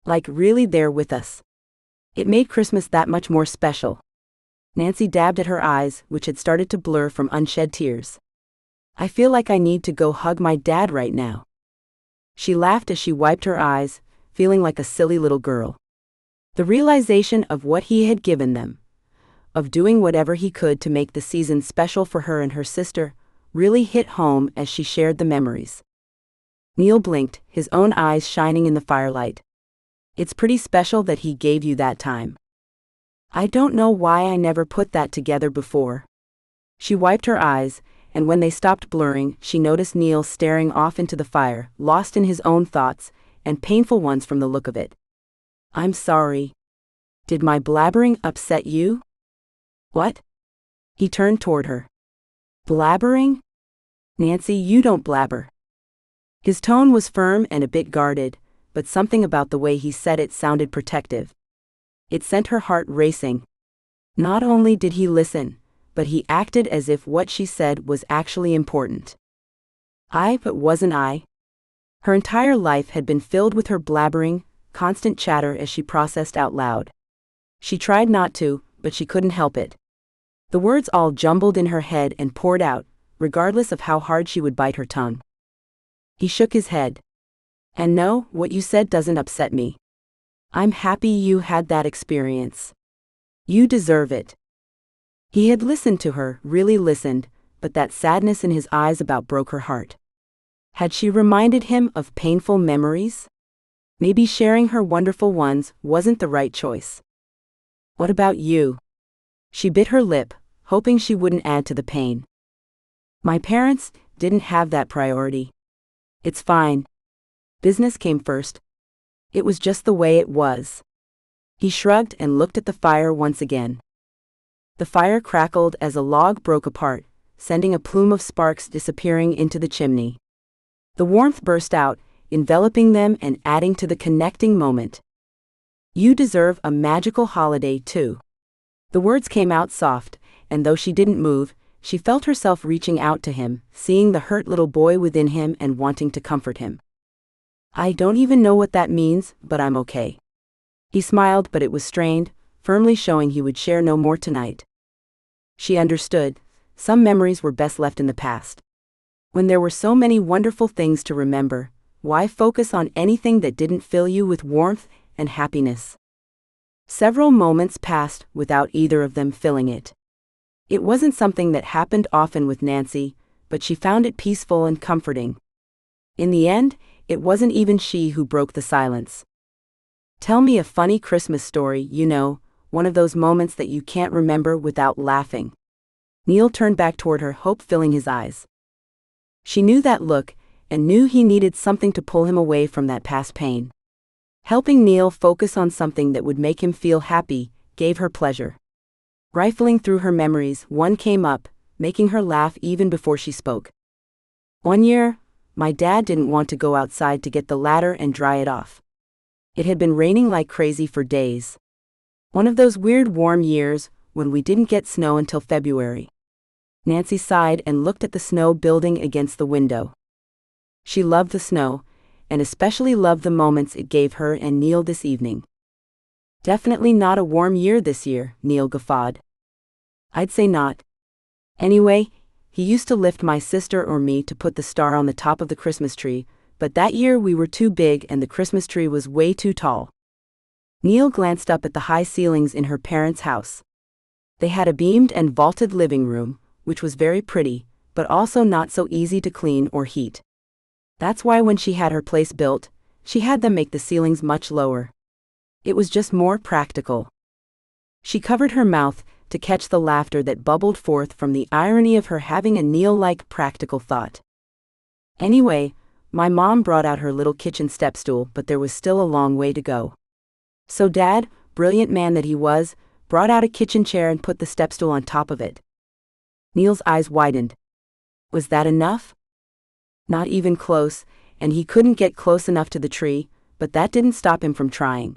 Like really there with us. It made Christmas that much more special. Nancy dabbed at her eyes, which had started to blur from unshed tears. I feel like I need to go hug my dad right now. She laughed as she wiped her eyes, feeling like a silly little girl. The realization of what he had given them, of doing whatever he could to make the season special for her and her sister, really hit home as she shared the memories. Neil blinked, his own eyes shining in the firelight. It's pretty special that he gave you that time. I don't know why I never put that together before. She wiped her eyes, and when they stopped blurring, she noticed Neil staring off into the fire, lost in his own thoughts, and painful ones from the look of it. I'm sorry. Did my blabbering upset you? What? He turned toward her. Blabbering? Nancy, you don't blabber. His tone was firm and a bit guarded, but something about the way he said it sounded protective. It sent her heart racing. Not only did he listen, but he acted as if what she said was actually important. But wasn't I? Her entire life had been filled with her blabbering, constant chatter as she processed out loud. She tried not to, but she couldn't help it. The words all jumbled in her head and poured out, regardless of how hard she would bite her tongue. He shook his head. And no, what you said doesn't upset me. I'm happy you had that experience. You deserve it. He had listened to her, really listened, but that sadness in his eyes about broke her heart. Had she reminded him of painful memories? Maybe sharing her wonderful ones wasn't the right choice. What about you? She bit her lip, hoping she wouldn't add to the pain. My parents didn't have that priority. It's fine. Business came first. It was just the way it was. He shrugged and looked at the fire once again. The fire crackled as a log broke apart, sending a plume of sparks disappearing into the chimney. The warmth burst out, enveloping them and adding to the connecting moment. You deserve a magical holiday too. The words came out soft, and though she didn't move, she felt herself reaching out to him, seeing the hurt little boy within him and wanting to comfort him. I don't even know what that means, but I'm okay. He smiled, but it was strained, firmly showing he would share no more tonight. She understood. Some memories were best left in the past. When there were so many wonderful things to remember, why focus on anything that didn't fill you with warmth and happiness? Several moments passed without either of them filling it. It wasn't something that happened often with Nancy, but she found it peaceful and comforting. In the end, it wasn't even she who broke the silence. Tell me a funny Christmas story, you know, one of those moments that you can't remember without laughing. Neil turned back toward her, hope filling his eyes. She knew that look, and knew he needed something to pull him away from that past pain. Helping Neil focus on something that would make him feel happy gave her pleasure. Rifling through her memories, one came up, making her laugh even before she spoke. One year, my dad didn't want to go outside to get the ladder and dry it off. It had been raining like crazy for days. One of those weird warm years when we didn't get snow until February. Nancy sighed and looked at the snow building against the window. She loved the snow, and especially loved the moments it gave her and Neil this evening. Definitely not a warm year this year, Neil guffawed. I'd say not. Anyway, he used to lift my sister or me to put the star on the top of the Christmas tree, but that year we were too big and the Christmas tree was way too tall. Neil glanced up at the high ceilings in her parents' house. They had a beamed and vaulted living room, which was very pretty, but also not so easy to clean or heat. That's why when she had her place built, she had them make the ceilings much lower. It was just more practical. She covered her mouth to catch the laughter that bubbled forth from the irony of her having a Neil-like practical thought. Anyway, my mom brought out her little kitchen step stool, but there was still a long way to go. So Dad, brilliant man that he was, brought out a kitchen chair and put the step stool on top of it. Neil's eyes widened. Was that enough? Not even close, and he couldn't get close enough to the tree, but that didn't stop him from trying.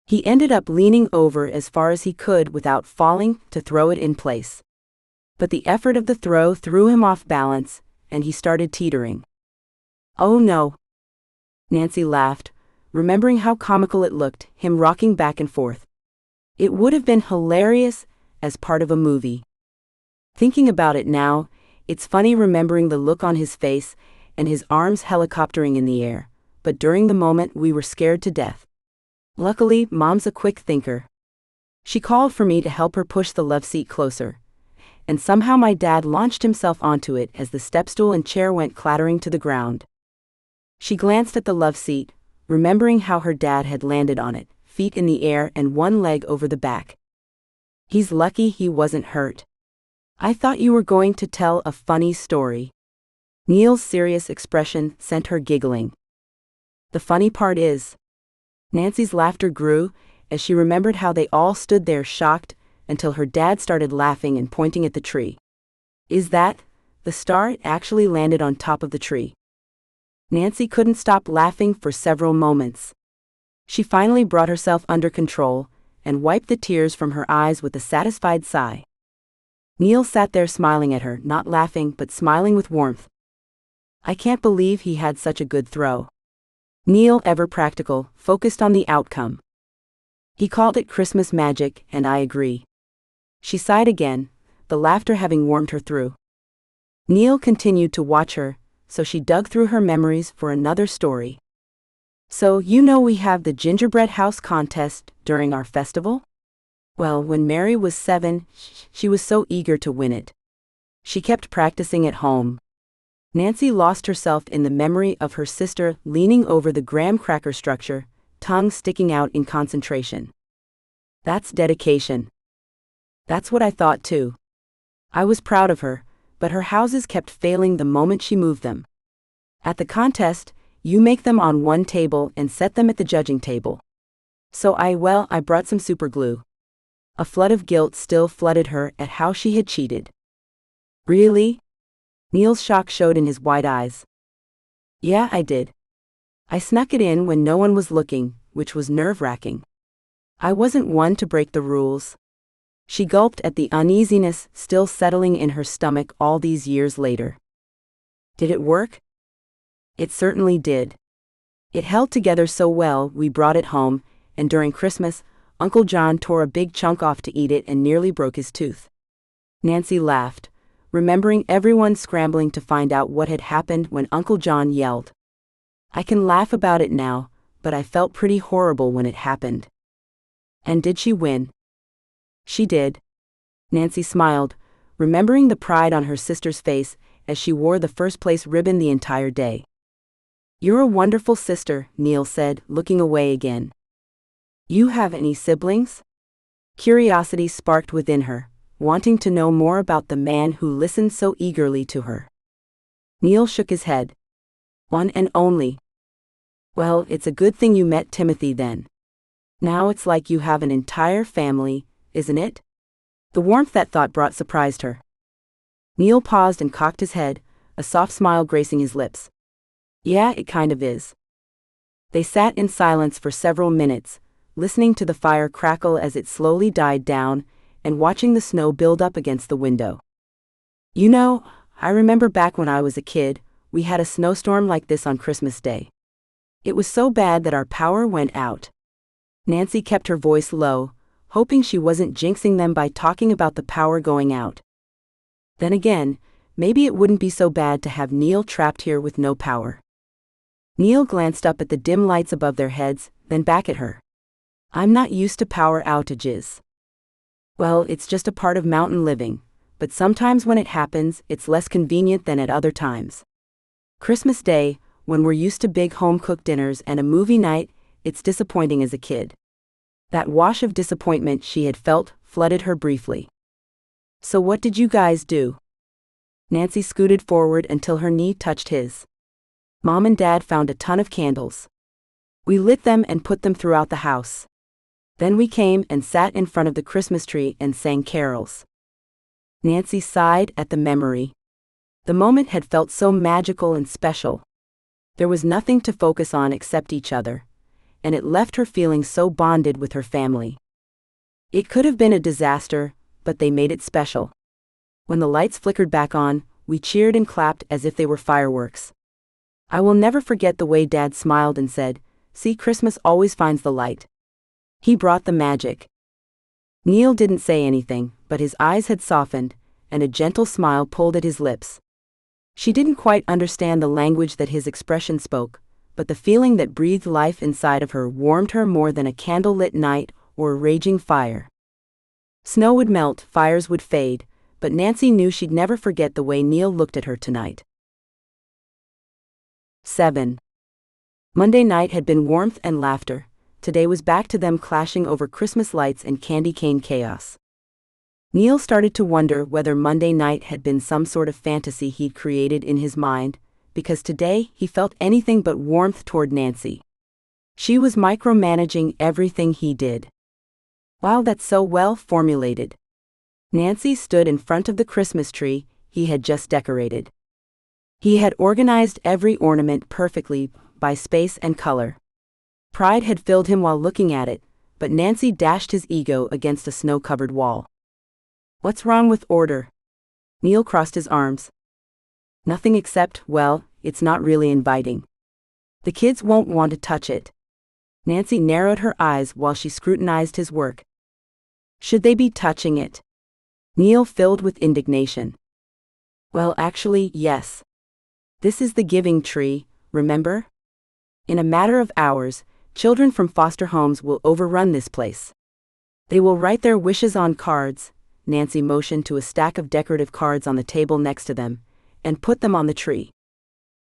He ended up leaning over as far as he could without falling to throw it in place. But the effort of the throw threw him off balance, and he started teetering. Oh no! Nancy laughed, remembering how comical it looked, him rocking back and forth. It would have been hilarious as part of a movie. Thinking about it now, it's funny remembering the look on his face and his arms helicoptering in the air, but during the moment we were scared to death. Luckily, Mom's a quick thinker. She called for me to help her push the love seat closer, and somehow my dad launched himself onto it as the stepstool and chair went clattering to the ground. She glanced at the love seat, remembering how her dad had landed on it, feet in the air and one leg over the back. He's lucky he wasn't hurt. I thought you were going to tell a funny story. Neil's serious expression sent her giggling. The funny part is, Nancy's laughter grew as she remembered how they all stood there shocked until her dad started laughing and pointing at the tree. Is that the star? It actually landed on top of the tree. Nancy couldn't stop laughing for several moments. She finally brought herself under control and wiped the tears from her eyes with a satisfied sigh. Neil sat there smiling at her, not laughing but smiling with warmth. I can't believe he had such a good throw. Neil, ever practical, focused on the outcome. He called it Christmas magic, and I agree. She sighed again, the laughter having warmed her through. Neil continued to watch her, so she dug through her memories for another story. So, you know we have the gingerbread house contest during our festival? Well, when Mary was 7, she was so eager to win it. She kept practicing at home. Nancy lost herself in the memory of her sister leaning over the graham cracker structure, tongue sticking out in concentration. That's dedication. That's what I thought too. I was proud of her, but her houses kept failing the moment she moved them. At the contest, you make them on one table and set them at the judging table. So I brought some super glue. A flood of guilt still flooded her at how she had cheated. Really? Neil's shock showed in his wide eyes. Yeah, I did. I snuck it in when no one was looking, which was nerve-wracking. I wasn't one to break the rules. She gulped at the uneasiness still settling in her stomach all these years later. Did it work? It certainly did. It held together so well we brought it home, and during Christmas, Uncle John tore a big chunk off to eat it and nearly broke his tooth. Nancy laughed, remembering everyone scrambling to find out what had happened when Uncle John yelled. I can laugh about it now, but I felt pretty horrible when it happened. And did she win? She did. Nancy smiled, remembering the pride on her sister's face as she wore the first-place ribbon the entire day. You're a wonderful sister, Neil said, looking away again. You have any siblings? Curiosity sparked within her, wanting to know more about the man who listened so eagerly to her. Neil shook his head. One and only. Well, it's a good thing you met Timothy then. Now it's like you have an entire family, isn't it? The warmth that thought brought surprised her. Neil paused and cocked his head, a soft smile gracing his lips. Yeah, it kind of is. They sat in silence for several minutes, listening to the fire crackle as it slowly died down, and watching the snow build up against the window. You know, I remember back when I was a kid, we had a snowstorm like this on Christmas Day. It was so bad that our power went out. Nancy kept her voice low, hoping she wasn't jinxing them by talking about the power going out. Then again, maybe it wouldn't be so bad to have Neil trapped here with no power. Neil glanced up at the dim lights above their heads, then back at her. I'm not used to power outages. Well, it's just a part of mountain living, but sometimes when it happens, it's less convenient than at other times. Christmas Day, when we're used to big home-cooked dinners and a movie night, it's disappointing as a kid. That wash of disappointment she had felt flooded her briefly. So what did you guys do? Nancy scooted forward until her knee touched his. Mom and Dad found a ton of candles. We lit them and put them throughout the house. Then we came and sat in front of the Christmas tree and sang carols. Nancy sighed at the memory. The moment had felt so magical and special. There was nothing to focus on except each other, and it left her feeling so bonded with her family. It could have been a disaster, but they made it special. When the lights flickered back on, we cheered and clapped as if they were fireworks. I will never forget the way Dad smiled and said, "See, Christmas always finds the light. He brought the magic." Neil didn't say anything, but his eyes had softened, and a gentle smile pulled at his lips. She didn't quite understand the language that his expression spoke, but the feeling that breathed life inside of her warmed her more than a candle-lit night or a raging fire. Snow would melt, fires would fade, but Nancy knew she'd never forget the way Neil looked at her tonight. 7. Monday night had been warmth and laughter. Today was back to them clashing over Christmas lights and candy cane chaos. Neil started to wonder whether Monday night had been some sort of fantasy he'd created in his mind, because today he felt anything but warmth toward Nancy. She was micromanaging everything he did. Wow, that's so well formulated. Nancy stood in front of the Christmas tree he had just decorated. He had organized every ornament perfectly, by space and color. Pride had filled him while looking at it, but Nancy dashed his ego against a snow-covered wall. What's wrong with order? Neil crossed his arms. Nothing except, well, it's not really inviting. The kids won't want to touch it. Nancy narrowed her eyes while she scrutinized his work. Should they be touching it? Neil filled with indignation. Well, actually, yes. This is the giving tree, remember? In a matter of hours, children from foster homes will overrun this place. They will write their wishes on cards, Nancy motioned to a stack of decorative cards on the table next to them, and put them on the tree.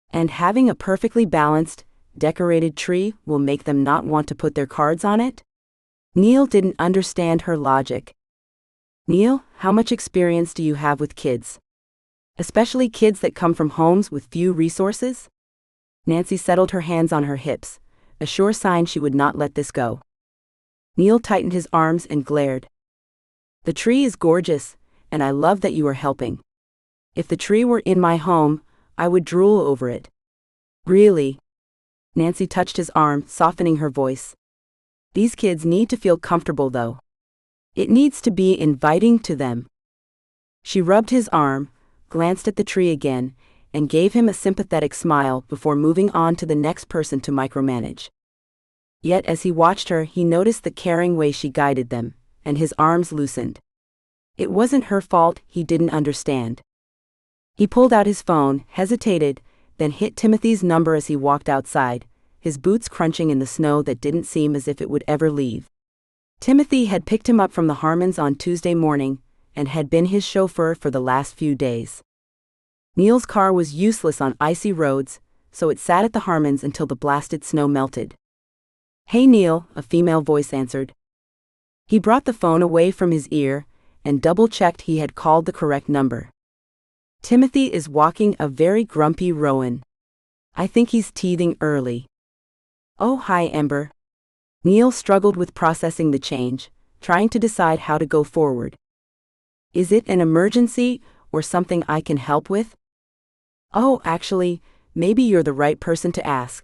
And having a perfectly balanced, decorated tree will make them not want to put their cards on it? Neil didn't understand her logic. Neil, how much experience do you have with kids? Especially kids that come from homes with few resources? Nancy settled her hands on her hips, a sure sign she would not let this go. Neil tightened his arms and glared. The tree is gorgeous, and I love that you are helping. If the tree were in my home, I would drool over it. Really? Nancy touched his arm, softening her voice. These kids need to feel comfortable though. It needs to be inviting to them. She rubbed his arm, glanced at the tree again, and gave him a sympathetic smile before moving on to the next person to micromanage. Yet as he watched her, he noticed the caring way she guided them, and his arms loosened. It wasn't her fault he didn't understand. He pulled out his phone, hesitated, then hit Timothy's number as he walked outside, his boots crunching in the snow that didn't seem as if it would ever leave. Timothy had picked him up from the Harmons on Tuesday morning, and had been his chauffeur for the last few days. Neil's car was useless on icy roads, so it sat at the Harmons until the blasted snow melted. "Hey Neil," a female voice answered. He brought the phone away from his ear, and double-checked he had called the correct number. "Timothy is walking a very grumpy Rowan. I think he's teething early. Oh, hi, Ember. Neil struggled with processing the change, trying to decide how to go forward. Is it an emergency or something I can help with? Oh, actually, maybe you're the right person to ask.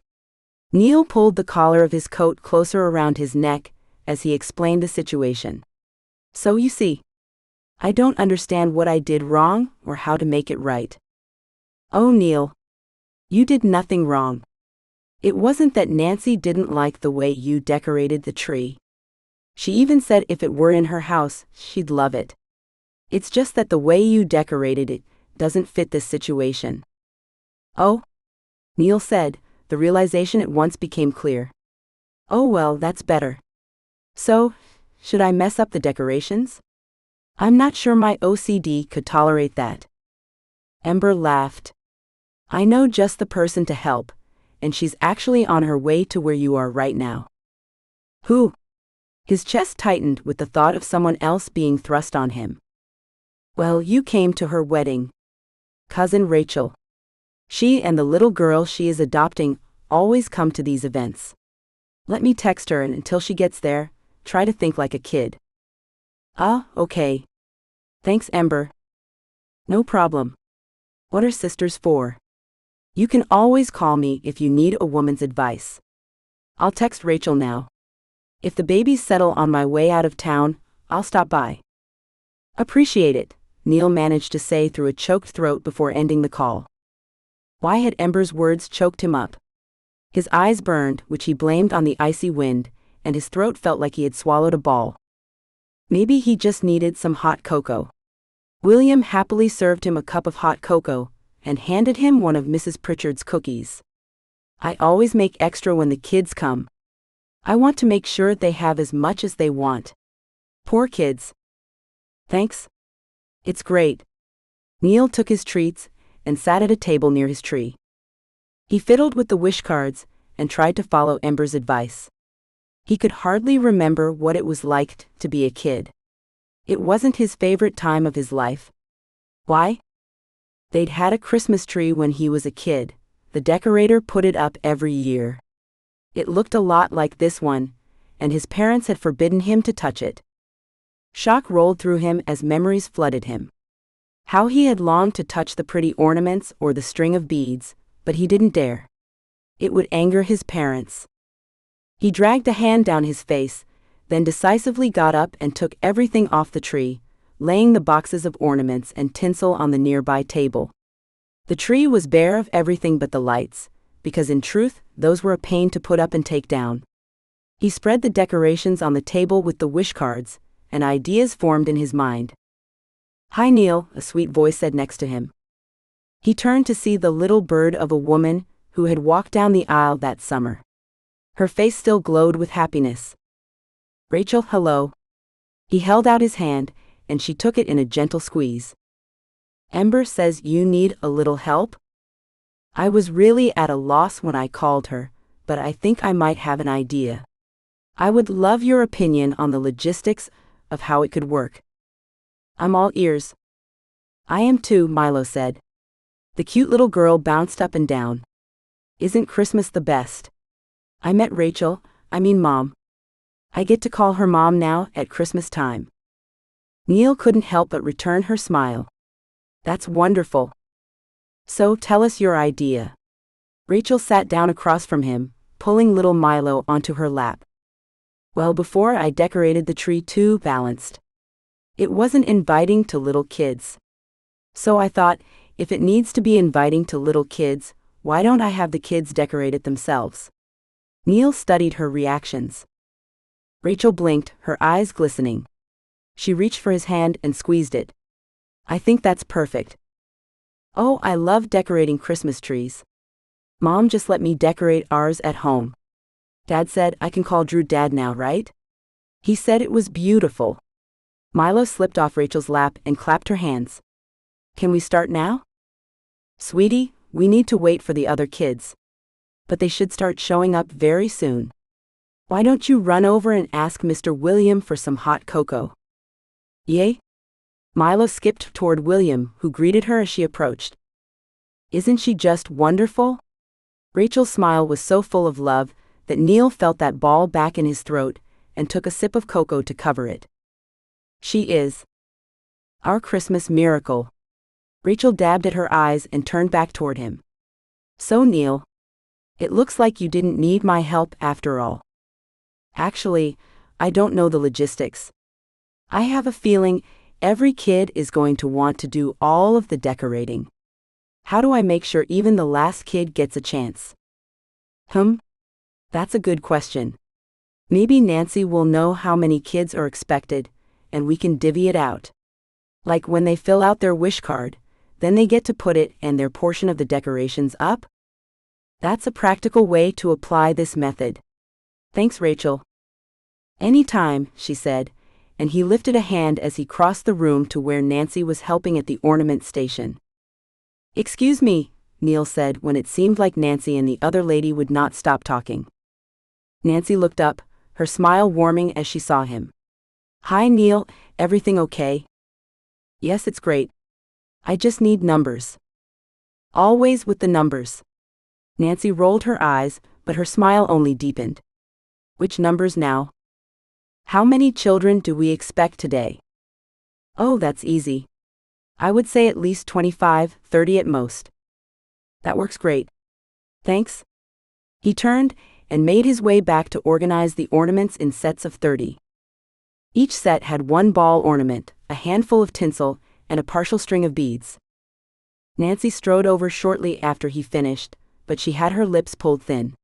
Neil pulled the collar of his coat closer around his neck as he explained the situation. So you see, I don't understand what I did wrong or how to make it right. Oh, Neil, you did nothing wrong. It wasn't that Nancy didn't like the way you decorated the tree. She even said if it were in her house, she'd love it. It's just that the way you decorated it doesn't fit this situation. Oh? Neil said, the realization at once became clear. Oh well, that's better. So, should I mess up the decorations? I'm not sure my OCD could tolerate that. Ember laughed. I know just the person to help, and she's actually on her way to where you are right now. Who? His chest tightened with the thought of someone else being thrust on him. Well, you came to her wedding. Cousin Rachel. She and the little girl she is adopting always come to these events. Let me text her, and until she gets there, try to think like a kid. Ah, okay. Thanks, Ember. No problem. What are sisters for? You can always call me if you need a woman's advice. I'll text Rachel now. If the babies settle on my way out of town, I'll stop by. Appreciate it, Neil managed to say through a choked throat before ending the call. Why had Ember's words choked him up? His eyes burned, which he blamed on the icy wind, and his throat felt like he had swallowed a ball. Maybe he just needed some hot cocoa. William happily served him a cup of hot cocoa, and handed him one of Mrs. Pritchard's cookies. I always make extra when the kids come. I want to make sure they have as much as they want. Poor kids. Thanks. It's great. Neil took his treats and sat at a table near his tree. He fiddled with the wish cards and tried to follow Ember's advice. He could hardly remember what it was like to be a kid. It wasn't his favorite time of his life. Why? They'd had a Christmas tree when he was a kid. The decorator put it up every year. It looked a lot like this one, and his parents had forbidden him to touch it. Shock rolled through him as memories flooded him. How he had longed to touch the pretty ornaments or the string of beads, but he didn't dare. It would anger his parents. He dragged a hand down his face, then decisively got up and took everything off the tree, laying the boxes of ornaments and tinsel on the nearby table. The tree was bare of everything but the lights, because in truth, those were a pain to put up and take down. He spread the decorations on the table with the wish cards, and ideas formed in his mind. Hi, Neil, a sweet voice said next to him. He turned to see the little bird of a woman who had walked down the aisle that summer. Her face still glowed with happiness. Rachel, hello. He held out his hand, and she took it in a gentle squeeze. Ember says you need a little help? I was really at a loss when I called her, but I think I might have an idea. I would love your opinion on the logistics of how it could work. I'm all ears. I am too, Milo said. The cute little girl bounced up and down. Isn't Christmas the best? I met Rachel, Mom. I get to call her Mom now at Christmas time. Neil couldn't help but return her smile. That's wonderful. So tell us your idea. Rachel sat down across from him, pulling little Milo onto her lap. Well, before I decorated the tree too balanced. It wasn't inviting to little kids. So I thought, if it needs to be inviting to little kids, why don't I have the kids decorate it themselves? Neil studied her reactions. Rachel blinked, her eyes glistening. She reached for his hand and squeezed it. I think that's perfect. Oh, I love decorating Christmas trees. Mom just let me decorate ours at home. Dad said I can call Drew Dad now, right? He said it was beautiful. Milo slipped off Rachel's lap and clapped her hands. Can we start now? Sweetie, we need to wait for the other kids. But they should start showing up very soon. Why don't you run over and ask Mr. William for some hot cocoa? Yay? Milo skipped toward William, who greeted her as she approached. Isn't she just wonderful? Rachel's smile was so full of love that Neil felt that ball back in his throat and took a sip of cocoa to cover it. She is our Christmas miracle. Rachel dabbed at her eyes and turned back toward him. So Neil, it looks like you didn't need my help after all. Actually, I don't know the logistics. I have a feeling every kid is going to want to do all of the decorating. How do I make sure even the last kid gets a chance? That's a good question. Maybe Nancy will know how many kids are expected, and we can divvy it out. Like when they fill out their wish card, then they get to put it and their portion of the decorations up? That's a practical way to apply this method. Thanks, Rachel. Anytime, she said, and he lifted a hand as he crossed the room to where Nancy was helping at the ornament station. Excuse me, Neil said when it seemed like Nancy and the other lady would not stop talking. Nancy looked up, her smile warming as she saw him. Hi Neil, everything okay? Yes, it's great. I just need numbers. Always with the numbers. Nancy rolled her eyes, but her smile only deepened. Which numbers now? How many children do we expect today? Oh, that's easy. I would say at least 25, 30 at most. That works great. Thanks. He turned and made his way back to organize the ornaments in sets of 30. Each set had one ball ornament, a handful of tinsel, and a partial string of beads. Nancy strode over shortly after he finished, but she had her lips pulled thin.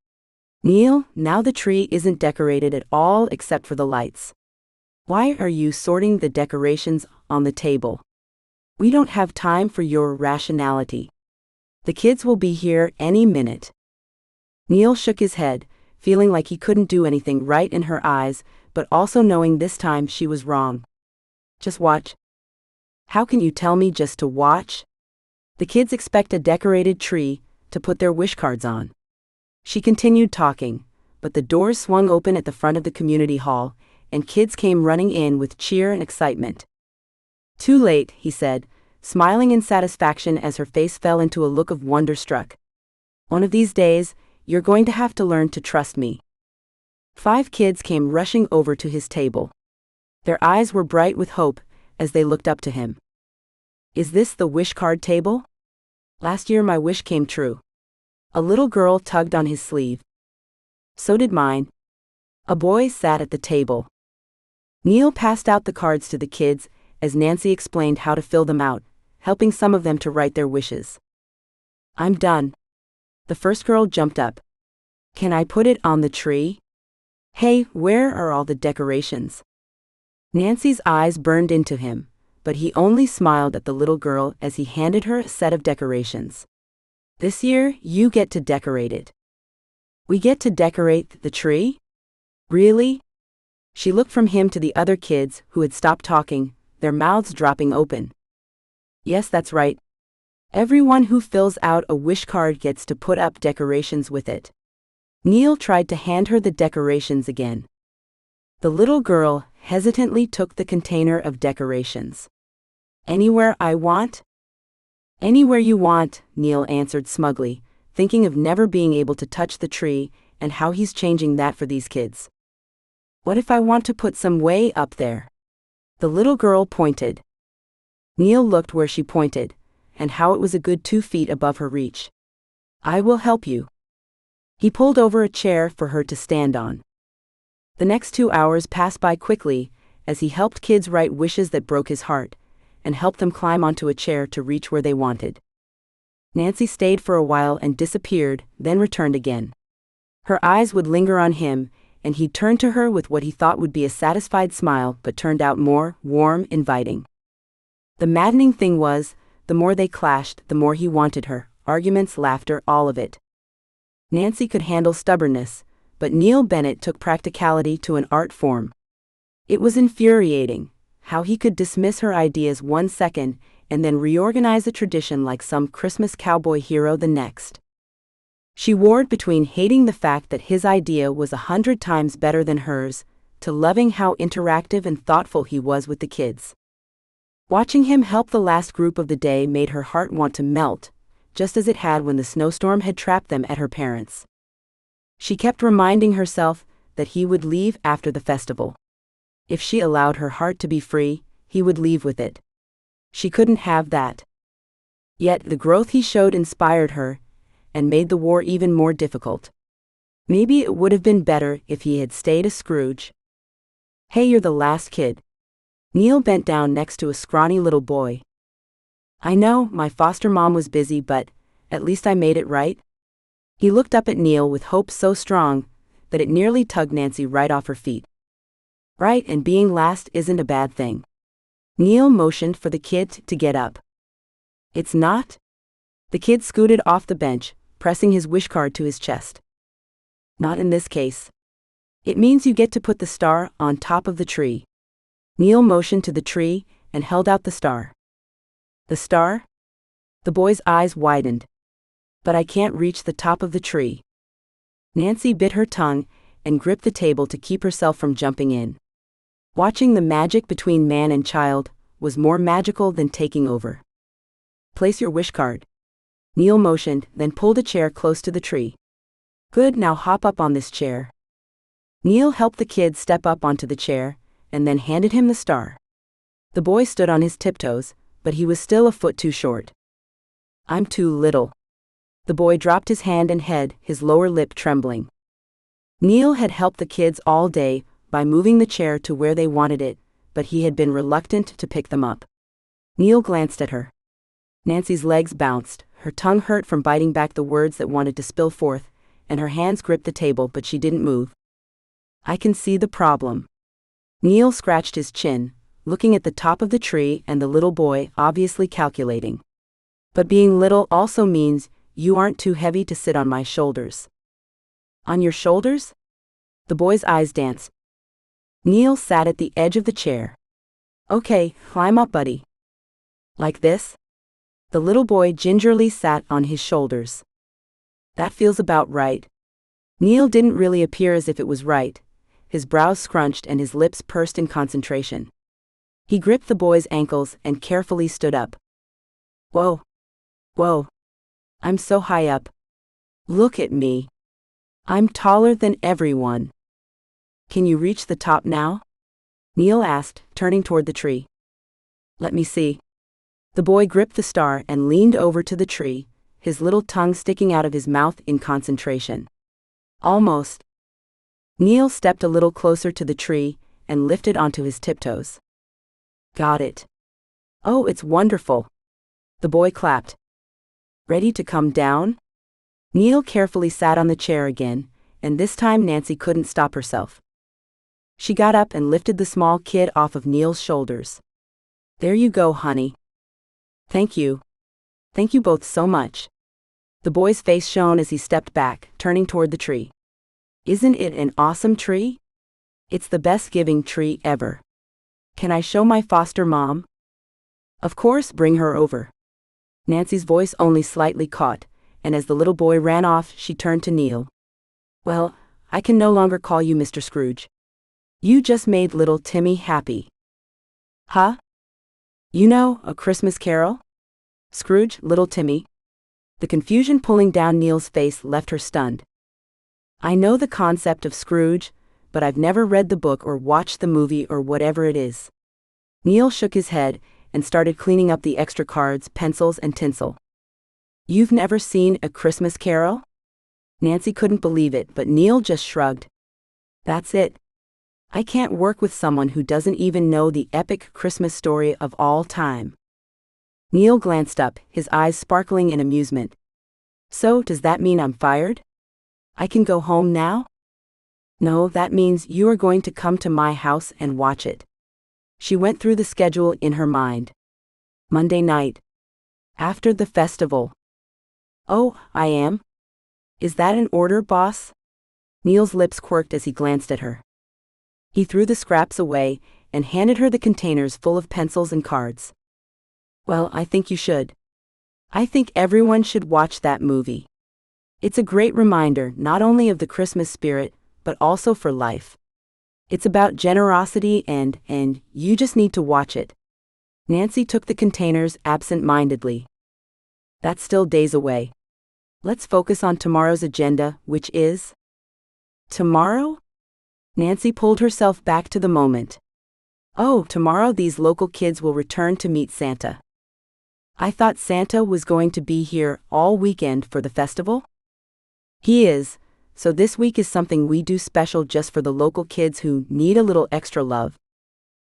Neil, now the tree isn't decorated at all except for the lights. Why are you sorting the decorations on the table? We don't have time for your rationality. The kids will be here any minute. Neil shook his head, feeling like he couldn't do anything right in her eyes, but also knowing this time she was wrong. Just watch. How can you tell me just to watch? The kids expect a decorated tree to put their wish cards on. She continued talking, but the doors swung open at the front of the community hall, and kids came running in with cheer and excitement. Too late, he said, smiling in satisfaction as her face fell into a look of wonderstruck. One of these days, you're going to have to learn to trust me. 5 kids came rushing over to his table. Their eyes were bright with hope as they looked up to him. Is this the wish card table? Last year my wish came true. A little girl tugged on his sleeve. So did mine. A boy sat at the table. Neil passed out the cards to the kids as Nancy explained how to fill them out, helping some of them to write their wishes. I'm done. The first girl jumped up. Can I put it on the tree? Hey, where are all the decorations? Nancy's eyes burned into him, but he only smiled at the little girl as he handed her a set of decorations. This year, you get to decorate it. We get to decorate the tree? Really? She looked from him to the other kids who had stopped talking, their mouths dropping open. Yes, that's right. Everyone who fills out a wish card gets to put up decorations with it. Neil tried to hand her the decorations again. The little girl hesitantly took the container of decorations. Anywhere I want? Anywhere you want, Neil answered smugly, thinking of never being able to touch the tree and how he's changing that for these kids. What if I want to put some way up there? The little girl pointed. Neil looked where she pointed, and how it was a good 2 feet above her reach. I will help you. He pulled over a chair for her to stand on. The next 2 hours passed by quickly as he helped kids write wishes that broke his heart, and helped them climb onto a chair to reach where they wanted. Nancy stayed for a while and disappeared, then returned again. Her eyes would linger on him, and he'd turn to her with what he thought would be a satisfied smile but turned out more warm, inviting. The maddening thing was, the more they clashed, the more he wanted her, arguments, laughter, all of it. Nancy could handle stubbornness, but Neil Bennett took practicality to an art form. It was infuriating, how he could dismiss her ideas 1 second and then reorganize a tradition like some Christmas cowboy hero the next. She warred between hating the fact that his idea was 100 times better than hers, to loving how interactive and thoughtful he was with the kids. Watching him help the last group of the day made her heart want to melt, just as it had when the snowstorm had trapped them at her parents'. She kept reminding herself that he would leave after the festival. If she allowed her heart to be free, he would leave with it. She couldn't have that. Yet the growth he showed inspired her, and made the war even more difficult. Maybe it would have been better if he had stayed a Scrooge. "Hey, you're the last kid." Neil bent down next to a scrawny little boy. "I know, my foster mom was busy, but at least I made it, right?" He looked up at Neil with hope so strong that it nearly tugged Nancy right off her feet. "Right, and being last isn't a bad thing." Neil motioned for the kid to get up. "It's not?" The kid scooted off the bench, pressing his wish card to his chest. "Not in this case. It means you get to put the star on top of the tree." Neil motioned to the tree and held out the star. "The star?" The boy's eyes widened. "But I can't reach the top of the tree." Nancy bit her tongue and gripped the table to keep herself from jumping in. Watching the magic between man and child was more magical than taking over. "Place your wish card." Neil motioned, then pulled a chair close to the tree. "Good, now hop up on this chair." Neil helped the kid step up onto the chair, and then handed him the star. The boy stood on his tiptoes, but he was still a foot too short. "I'm too little." The boy dropped his hand and head, his lower lip trembling. Neil had helped the kids all day by moving the chair to where they wanted it, but he had been reluctant to pick them up. Neil glanced at her. Nancy's legs bounced, her tongue hurt from biting back the words that wanted to spill forth, and her hands gripped the table, but she didn't move. "I can see the problem." Neil scratched his chin, looking at the top of the tree and the little boy obviously calculating. "But being little also means you aren't too heavy to sit on my shoulders." "On your shoulders?" The boy's eyes danced. Neil sat at the edge of the chair. "Okay, climb up, buddy." "Like this?" The little boy gingerly sat on his shoulders. "That feels about right." Neil didn't really appear as if it was right. His brows scrunched and his lips pursed in concentration. He gripped the boy's ankles and carefully stood up. "Whoa. Whoa. I'm so high up. Look at me. I'm taller than everyone." "Can you reach the top now?" Neil asked, turning toward the tree. "Let me see." The boy gripped the star and leaned over to the tree, his little tongue sticking out of his mouth in concentration. "Almost." Neil stepped a little closer to the tree and lifted onto his tiptoes. "Got it." "Oh, it's wonderful." The boy clapped. "Ready to come down?" Neil carefully sat on the chair again, and this time Nancy couldn't stop herself. She got up and lifted the small kid off of Neil's shoulders. "There you go, honey." "Thank you. Thank you both so much." The boy's face shone as he stepped back, turning toward the tree. "Isn't it an awesome tree? It's the best giving tree ever. Can I show my foster mom?" "Of course, bring her over." Nancy's voice only slightly caught, and as the little boy ran off, she turned to Neil. "Well, I can no longer call you Mr. Scrooge. You just made little Timmy happy." "Huh? You know, A Christmas Carol?" Scrooge, little Timmy. The confusion pulling down Neil's face left her stunned. "I know the concept of Scrooge, but I've never read the book or watched the movie or whatever it is." Neil shook his head and started cleaning up the extra cards, pencils, and tinsel. "You've never seen A Christmas Carol?" Nancy couldn't believe it, but Neil just shrugged. "That's it. I can't work with someone who doesn't even know the epic Christmas story of all time." Neil glanced up, his eyes sparkling in amusement. "So, does that mean I'm fired? I can go home now?" "No, that means you are going to come to my house and watch it." She went through the schedule in her mind. Monday night. After the festival. "Oh, I am? Is that an order, boss?" Neil's lips quirked as he glanced at her. He threw the scraps away and handed her the containers full of pencils and cards. "Well, I think you should. I think everyone should watch that movie. It's a great reminder not only of the Christmas spirit, but also for life. It's about generosity and you just need to watch it." Nancy took the containers absent-mindedly. That's still days away. Let's focus on tomorrow's agenda, which is... Tomorrow? Nancy pulled herself back to the moment. Oh, tomorrow these local kids will return to meet Santa. I thought Santa was going to be here all weekend for the festival? He is, so this week is something we do special just for the local kids who need a little extra love.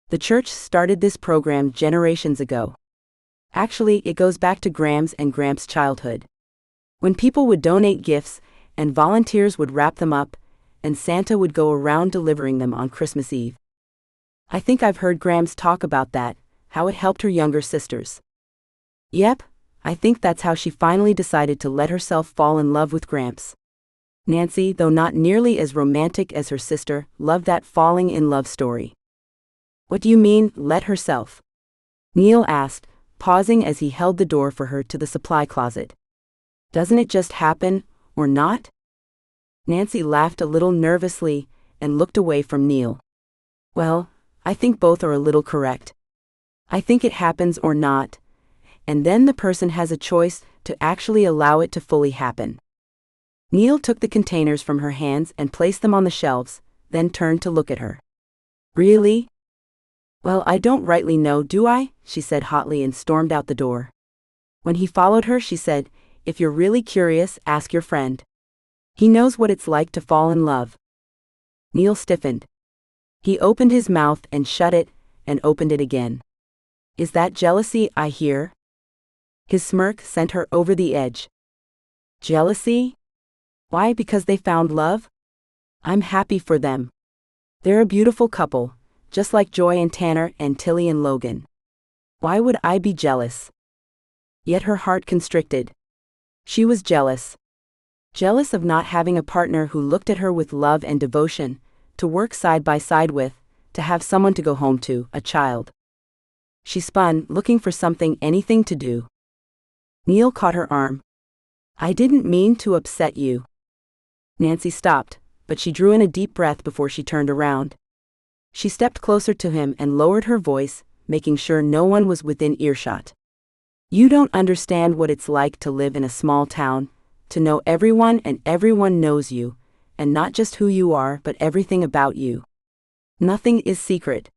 The church started this program generations ago. Actually, it goes back to Graham's and Gramps' childhood. When people would donate gifts, and volunteers would wrap them up, and Santa would go around delivering them on Christmas Eve. I think I've heard Gramps talk about that, how it helped her younger sisters. Yep, I think that's how she finally decided to let herself fall in love with Gramps. Nancy, though not nearly as romantic as her sister, loved that falling in love story. What do you mean, let herself? Neil asked, pausing as he held the door for her to the supply closet. Doesn't it just happen, or not? Nancy laughed a little nervously and looked away from Neil. Well, I think both are a little correct. I think it happens or not, and then the person has a choice to actually allow it to fully happen. Neil took the containers from her hands and placed them on the shelves, then turned to look at her. Really? Well, I don't rightly know, do I? She said hotly and stormed out the door. When he followed her, she said, if you're really curious, ask your friend. He knows what it's like to fall in love. Neil stiffened. He opened his mouth and shut it, and opened it again. Is that jealousy I hear? His smirk sent her over the edge. Jealousy? Why, because they found love? I'm happy for them. They're a beautiful couple, just like Joy and Tanner and Tilly and Logan. Why would I be jealous? Yet her heart constricted. She was jealous. Jealous of not having a partner who looked at her with love and devotion, to work side by side with, to have someone to go home to, a child. She spun, looking for something, anything to do. Neil caught her arm. I didn't mean to upset you. Nancy stopped, but she drew in a deep breath before she turned around. She stepped closer to him and lowered her voice, making sure no one was within earshot. You don't understand what it's like to live in a small town, to know everyone and everyone knows you, and not just who you are but everything about you. Nothing is secret.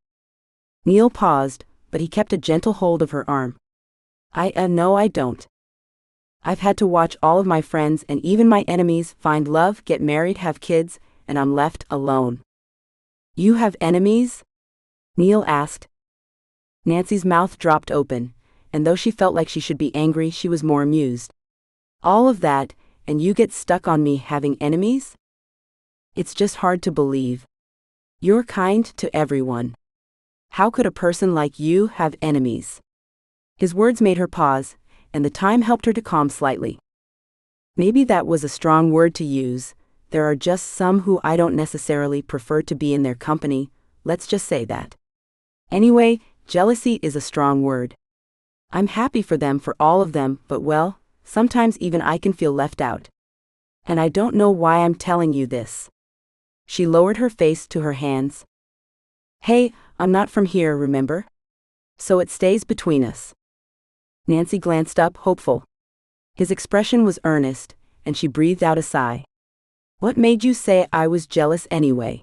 Neil paused, but he kept a gentle hold of her arm. No, I don't. I've had to watch all of my friends and even my enemies find love, get married, have kids, and I'm left alone. You have enemies? Neil asked. Nancy's mouth dropped open, and though she felt like she should be angry, she was more amused. All of that, and you get stuck on me having enemies? It's just hard to believe. You're kind to everyone. How could a person like you have enemies? His words made her pause, and the time helped her to calm slightly. Maybe that was a strong word to use. There are just some who I don't necessarily prefer to be in their company, let's just say that. Anyway, jealousy is a strong word. I'm happy for them, for all of them, but well, sometimes even I can feel left out. And I don't know why I'm telling you this. She lowered her face to her hands. Hey, I'm not from here, remember? So it stays between us. Nancy glanced up, hopeful. His expression was earnest, and she breathed out a sigh. What made you say I was jealous anyway?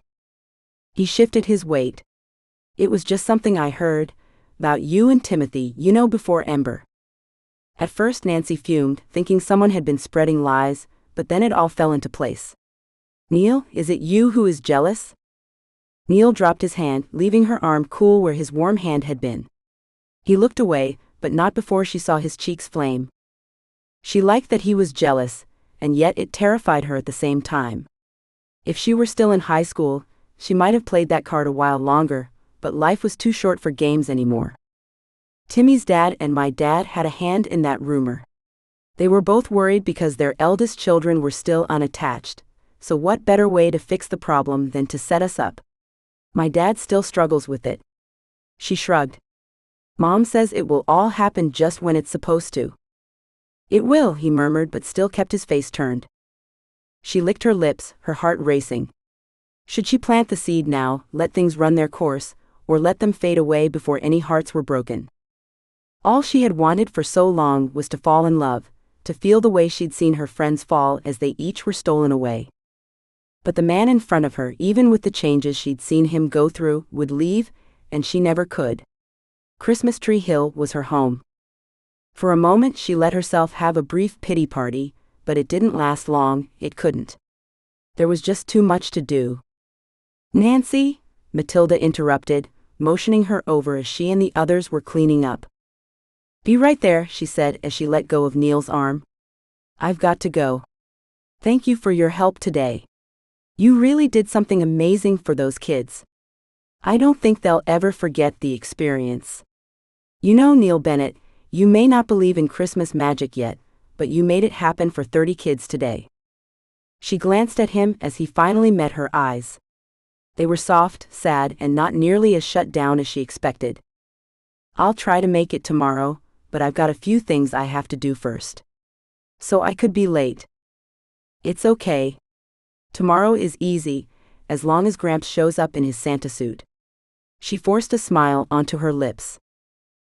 He shifted his weight. It was just something I heard, about you and Timothy, you know, before Ember. At first Nancy fumed, thinking someone had been spreading lies, but then it all fell into place. Neil, is it you who is jealous? Neil dropped his hand, leaving her arm cool where his warm hand had been. He looked away, but not before she saw his cheeks flame. She liked that he was jealous, and yet it terrified her at the same time. If she were still in high school, she might have played that card a while longer, but life was too short for games anymore. Timmy's dad and my dad had a hand in that rumor. They were both worried because their eldest children were still unattached, so what better way to fix the problem than to set us up? My dad still struggles with it. She shrugged. Mom says it will all happen just when it's supposed to. It will, he murmured, but still kept his face turned. She licked her lips, her heart racing. Should she plant the seed now, let things run their course, or let them fade away before any hearts were broken? All she had wanted for so long was to fall in love, to feel the way she'd seen her friends fall as they each were stolen away. But the man in front of her, even with the changes she'd seen him go through, would leave, and she never could. Christmas Tree Hill was her home. For a moment she let herself have a brief pity party, but it didn't last long. It couldn't. There was just too much to do. "Nancy," Matilda interrupted, motioning her over as she and the others were cleaning up. "Be right there," she said as she let go of Neil's arm. "I've got to go. Thank you for your help today. You really did something amazing for those kids. I don't think they'll ever forget the experience. You know, Neil Bennett, you may not believe in Christmas magic yet, but you made it happen for 30 kids today." She glanced at him as he finally met her eyes. They were soft, sad, and not nearly as shut down as she expected. "I'll try to make it tomorrow, but I've got a few things I have to do first. So I could be late." "It's okay. Tomorrow is easy, as long as Gramps shows up in his Santa suit." She forced a smile onto her lips.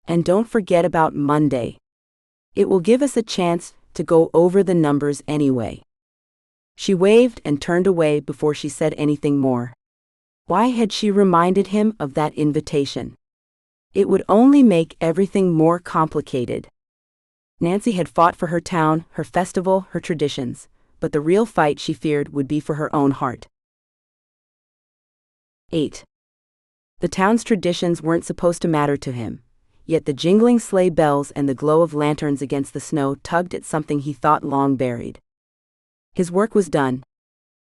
"And don't forget about Monday. It will give us a chance to go over the numbers anyway." She waved and turned away before she said anything more. Why had she reminded him of that invitation? It would only make everything more complicated. Nancy had fought for her town, her festival, her traditions, but the real fight she feared would be for her own heart. 8. The town's traditions weren't supposed to matter to him, yet the jingling sleigh bells and the glow of lanterns against the snow tugged at something he thought long buried. His work was done.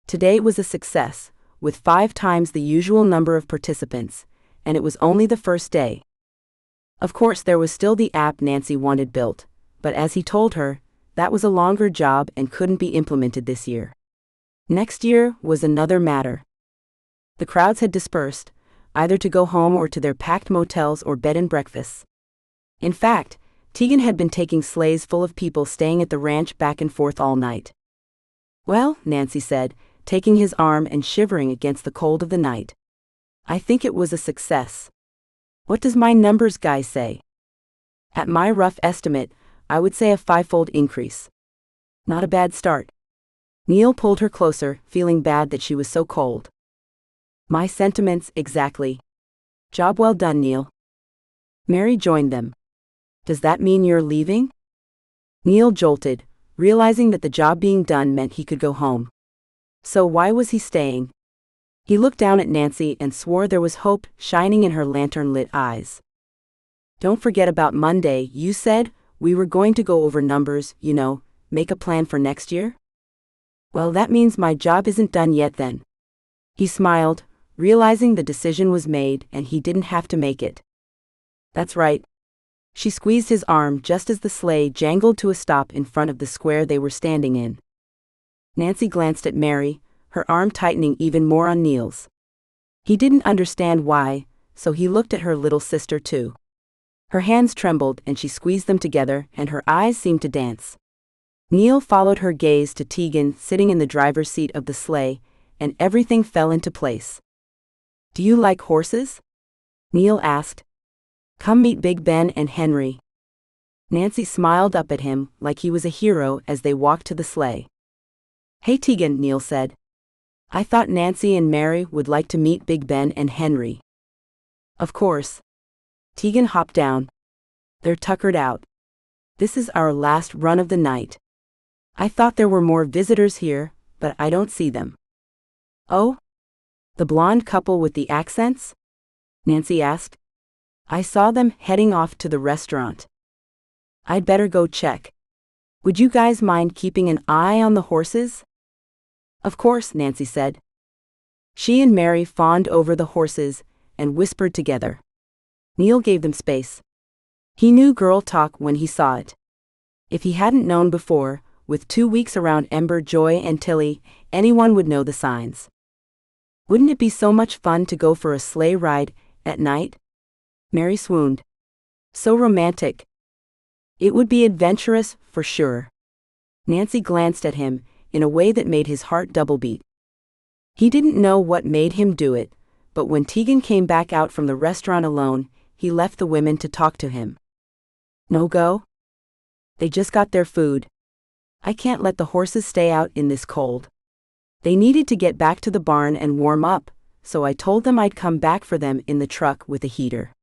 Today was a success, with 5 times the usual number of participants, and it was only the first day. Of course, there was still the app Nancy wanted built, but as he told her, that was a longer job and couldn't be implemented this year. Next year was another matter. The crowds had dispersed, either to go home or to their packed motels or bed and breakfasts. In fact, Tegan had been taking sleighs full of people staying at the ranch back and forth all night. "Well," Nancy said, taking his arm and shivering against the cold of the night, "I think it was a success. What does my numbers guy say?" "At my rough estimate, I would say a 5-fold increase. Not a bad start." Neil pulled her closer, feeling bad that she was so cold. "My sentiments exactly. Job well done, Neil." Mary joined them. "Does that mean you're leaving?" Neil jolted, realizing that the job being done meant he could go home. So why was he staying? He looked down at Nancy and swore there was hope shining in her lantern-lit eyes. "Don't forget about Monday. You said we were going to go over numbers, make a plan for next year?" "Well, that means my job isn't done yet then." He smiled, realizing the decision was made and he didn't have to make it. "That's right." She squeezed his arm just as the sleigh jangled to a stop in front of the square they were standing in. Nancy glanced at Mary, her arm tightening even more on Neil's. He didn't understand why, so he looked at her little sister too. Her hands trembled and she squeezed them together and her eyes seemed to dance. Neil followed her gaze to Tegan sitting in the driver's seat of the sleigh, and everything fell into place. "Do you like horses?" Neil asked. "Come meet Big Ben and Henry." Nancy smiled up at him like he was a hero as they walked to the sleigh. "Hey Tegan," Neil said. "I thought Nancy and Mary would like to meet Big Ben and Henry." "Of course." Tegan hopped down. "They're tuckered out. This is our last run of the night. I thought there were more visitors here, but I don't see them." "Oh? The blonde couple with the accents?" Nancy asked. "I saw them heading off to the restaurant. I'd better go check. Would you guys mind keeping an eye on the horses?" "Of course," Nancy said. She and Mary fawned over the horses and whispered together. Neil gave them space. He knew girl talk when he saw it. If he hadn't known before, with 2 weeks around Ember, Joy, and Tilly, anyone would know the signs. "Wouldn't it be so much fun to go for a sleigh ride at night?" Mary swooned. "So romantic." "It would be adventurous, for sure." Nancy glanced at him in a way that made his heart double beat. He didn't know what made him do it, but when Tegan came back out from the restaurant alone, he left the women to talk to him. "No go?" "They just got their food. I can't let the horses stay out in this cold. They needed to get back to the barn and warm up, so I told them I'd come back for them in the truck with a heater.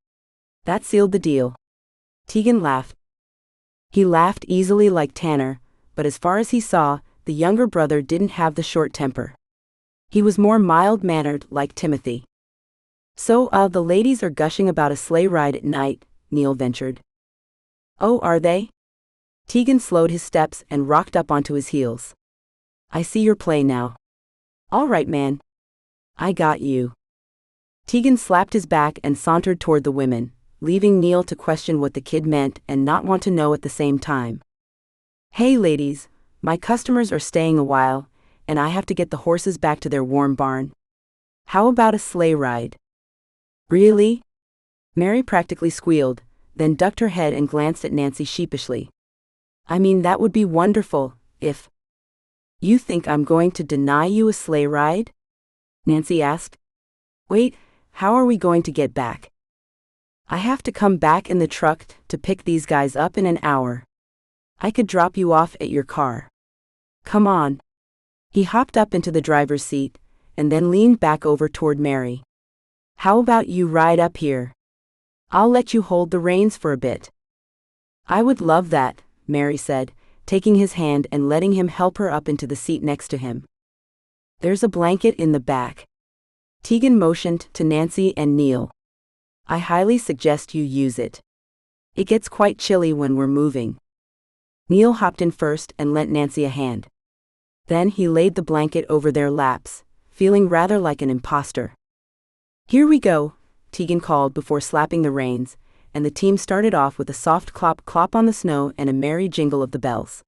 That sealed the deal. Tegan laughed. He laughed easily like Tanner, but as far as he saw, the younger brother didn't have the short temper. He was more mild-mannered like Timothy. So, the ladies are gushing about a sleigh ride at night, Neil ventured. Oh, are they? Tegan slowed his steps and rocked up onto his heels. I see your play now. All right, man. I got you. Tegan slapped his back and sauntered toward the women, leaving Neil to question what the kid meant and not want to know at the same time. Hey ladies, my customers are staying a while, and I have to get the horses back to their warm barn. How about a sleigh ride? Really? Mary practically squealed, then ducked her head and glanced at Nancy sheepishly. I mean, that would be wonderful, if... You think I'm going to deny you a sleigh ride? Nancy asked. Wait, how are we going to get back? I have to come back in the truck to pick these guys up in an hour. I could drop you off at your car. Come on. He hopped up into the driver's seat, and then leaned back over toward Mary. How about you ride up here? I'll let you hold the reins for a bit. I would love that, Mary said, taking his hand and letting him help her up into the seat next to him. There's a blanket in the back. Tegan motioned to Nancy and Neil. I highly suggest you use it. It gets quite chilly when we're moving. Neil hopped in first and lent Nancy a hand. Then he laid the blanket over their laps, feeling rather like an imposter. Here we go, Tegan called before slapping the reins, and the team started off with a soft clop-clop on the snow and a merry jingle of the bells.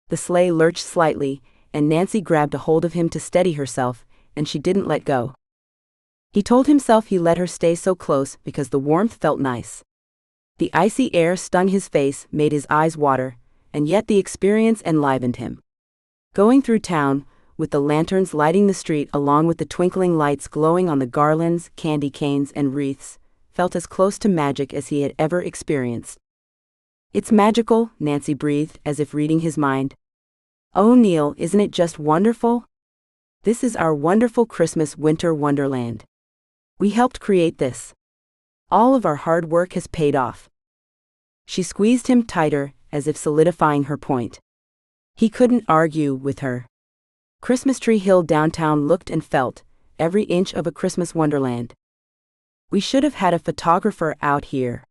The sleigh lurched slightly, and Nancy grabbed a hold of him to steady herself, and she didn't let go. He told himself he let her stay so close because the warmth felt nice. The icy air stung his face, made his eyes water, and yet the experience enlivened him. Going through town, with the lanterns lighting the street along with the twinkling lights glowing on the garlands, candy canes, and wreaths, felt as close to magic as he had ever experienced. It's magical, Nancy breathed, as if reading his mind. Oh, Neil, isn't it just wonderful? This is our wonderful Christmas winter wonderland. We helped create this. All of our hard work has paid off. She squeezed him tighter, as if solidifying her point. He couldn't argue with her. Christmas Tree Hill downtown looked and felt, every inch of a Christmas wonderland. We should have had a photographer out here.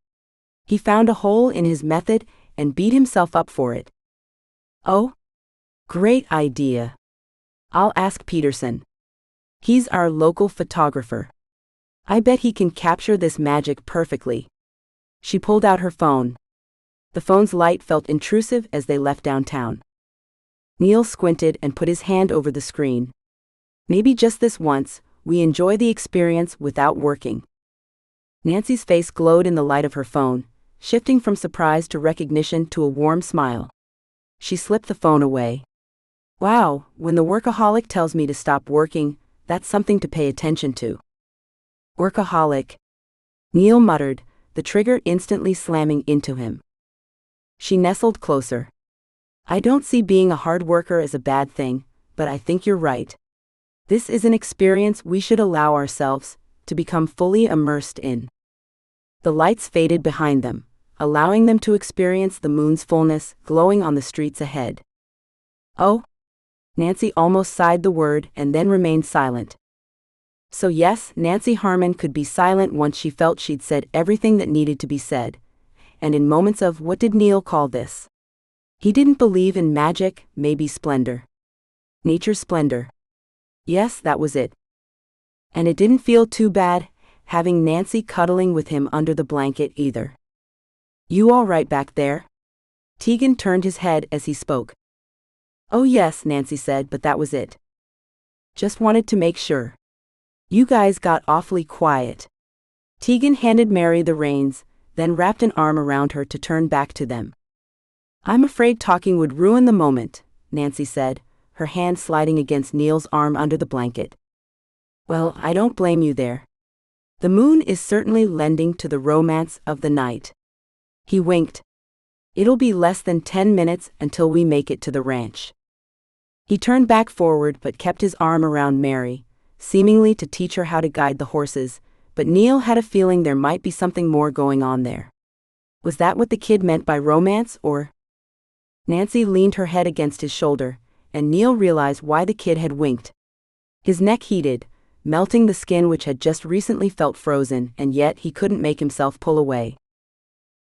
He found a hole in his method and beat himself up for it. Oh? Great idea. I'll ask Peterson. He's our local photographer. I bet he can capture this magic perfectly. She pulled out her phone. The phone's light felt intrusive as they left downtown. Neil squinted and put his hand over the screen. Maybe just this once, we enjoy the experience without working. Nancy's face glowed in the light of her phone, shifting from surprise to recognition to a warm smile. She slipped the phone away. Wow, when the workaholic tells me to stop working, that's something to pay attention to. Workaholic. Neil muttered, the trigger instantly slamming into him. She nestled closer. I don't see being a hard worker as a bad thing, but I think you're right. This is an experience we should allow ourselves to become fully immersed in. The lights faded behind them, allowing them to experience the moon's fullness glowing on the streets ahead. Oh? Nancy almost sighed the word and then remained silent. So yes, Nancy Harmon could be silent once she felt she'd said everything that needed to be said, and in moments of what did Neil call this? He didn't believe in magic, maybe splendor. Nature's splendor. Yes, that was it. And it didn't feel too bad, having Nancy cuddling with him under the blanket either. You all right back there? Tegan turned his head as he spoke. Oh yes, Nancy said, but that was it. Just wanted to make sure. You guys got awfully quiet. Tegan handed Mary the reins, then wrapped an arm around her to turn back to them. I'm afraid talking would ruin the moment, Nancy said, her hand sliding against Neil's arm under the blanket. Well, I don't blame you there. The moon is certainly lending to the romance of the night. He winked. It'll be less than 10 minutes until we make it to the ranch. He turned back forward but kept his arm around Mary, seemingly to teach her how to guide the horses, but Neil had a feeling there might be something more going on there. Was that what the kid meant by romance, or? Nancy leaned her head against his shoulder, and Neil realized why the kid had winked. His neck heated, melting the skin which had just recently felt frozen, and yet he couldn't make himself pull away.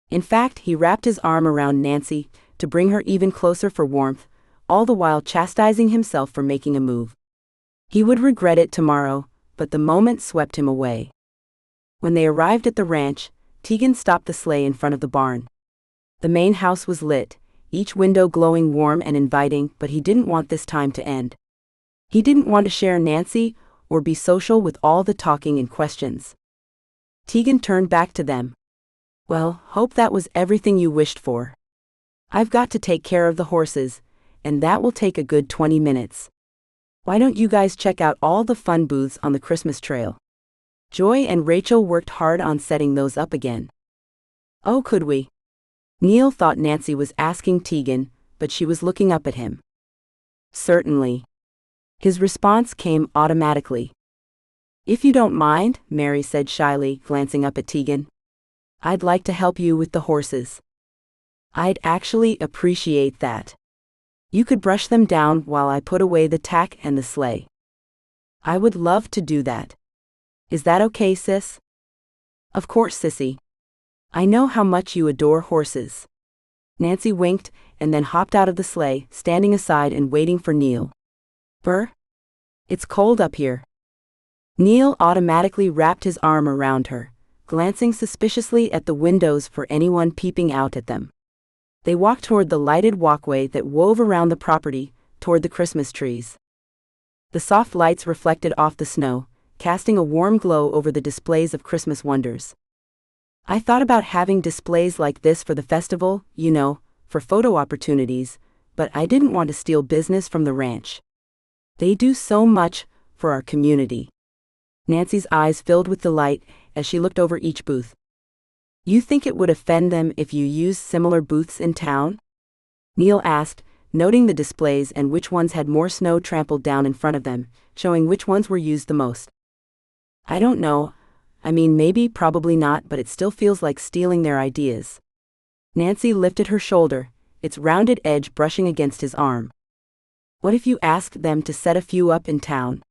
In fact, he wrapped his arm around Nancy to bring her even closer for warmth, all the while chastising himself for making a move. He would regret it tomorrow, but the moment swept him away. When they arrived at the ranch, Tegan stopped the sleigh in front of the barn. The main house was lit, each window glowing warm and inviting, but he didn't want this time to end. He didn't want to share Nancy or be social with all the talking and questions. Tegan turned back to them. Well, hope that was everything you wished for. I've got to take care of the horses, and that will take a good 20 minutes. Why don't you guys check out all the fun booths on the Christmas trail? Joy and Rachel worked hard on setting those up again. Oh, could we? Neil thought Nancy was asking Tegan, but she was looking up at him. Certainly. His response came automatically. If you don't mind, Mary said shyly, glancing up at Tegan. I'd like to help you with the horses. I'd actually appreciate that. You could brush them down while I put away the tack and the sleigh. I would love to do that. Is that okay, sis? Of course, sissy. I know how much you adore horses. Nancy winked and then hopped out of the sleigh, standing aside and waiting for Neil. Burr? It's cold up here. Neil automatically wrapped his arm around her, glancing suspiciously at the windows for anyone peeping out at them. They walked toward the lighted walkway that wove around the property, toward the Christmas trees. The soft lights reflected off the snow, casting a warm glow over the displays of Christmas wonders. I thought about having displays like this for the festival, you know, for photo opportunities, but I didn't want to steal business from the ranch. They do so much for our community. Nancy's eyes filled with delight as she looked over each booth. You think it would offend them if you used similar booths in town? Neil asked, noting the displays and which ones had more snow trampled down in front of them, showing which ones were used the most. I don't know. I mean, maybe, probably not, but it still feels like stealing their ideas. Nancy lifted her shoulder, its rounded edge brushing against his arm. What if you asked them to set a few up in town?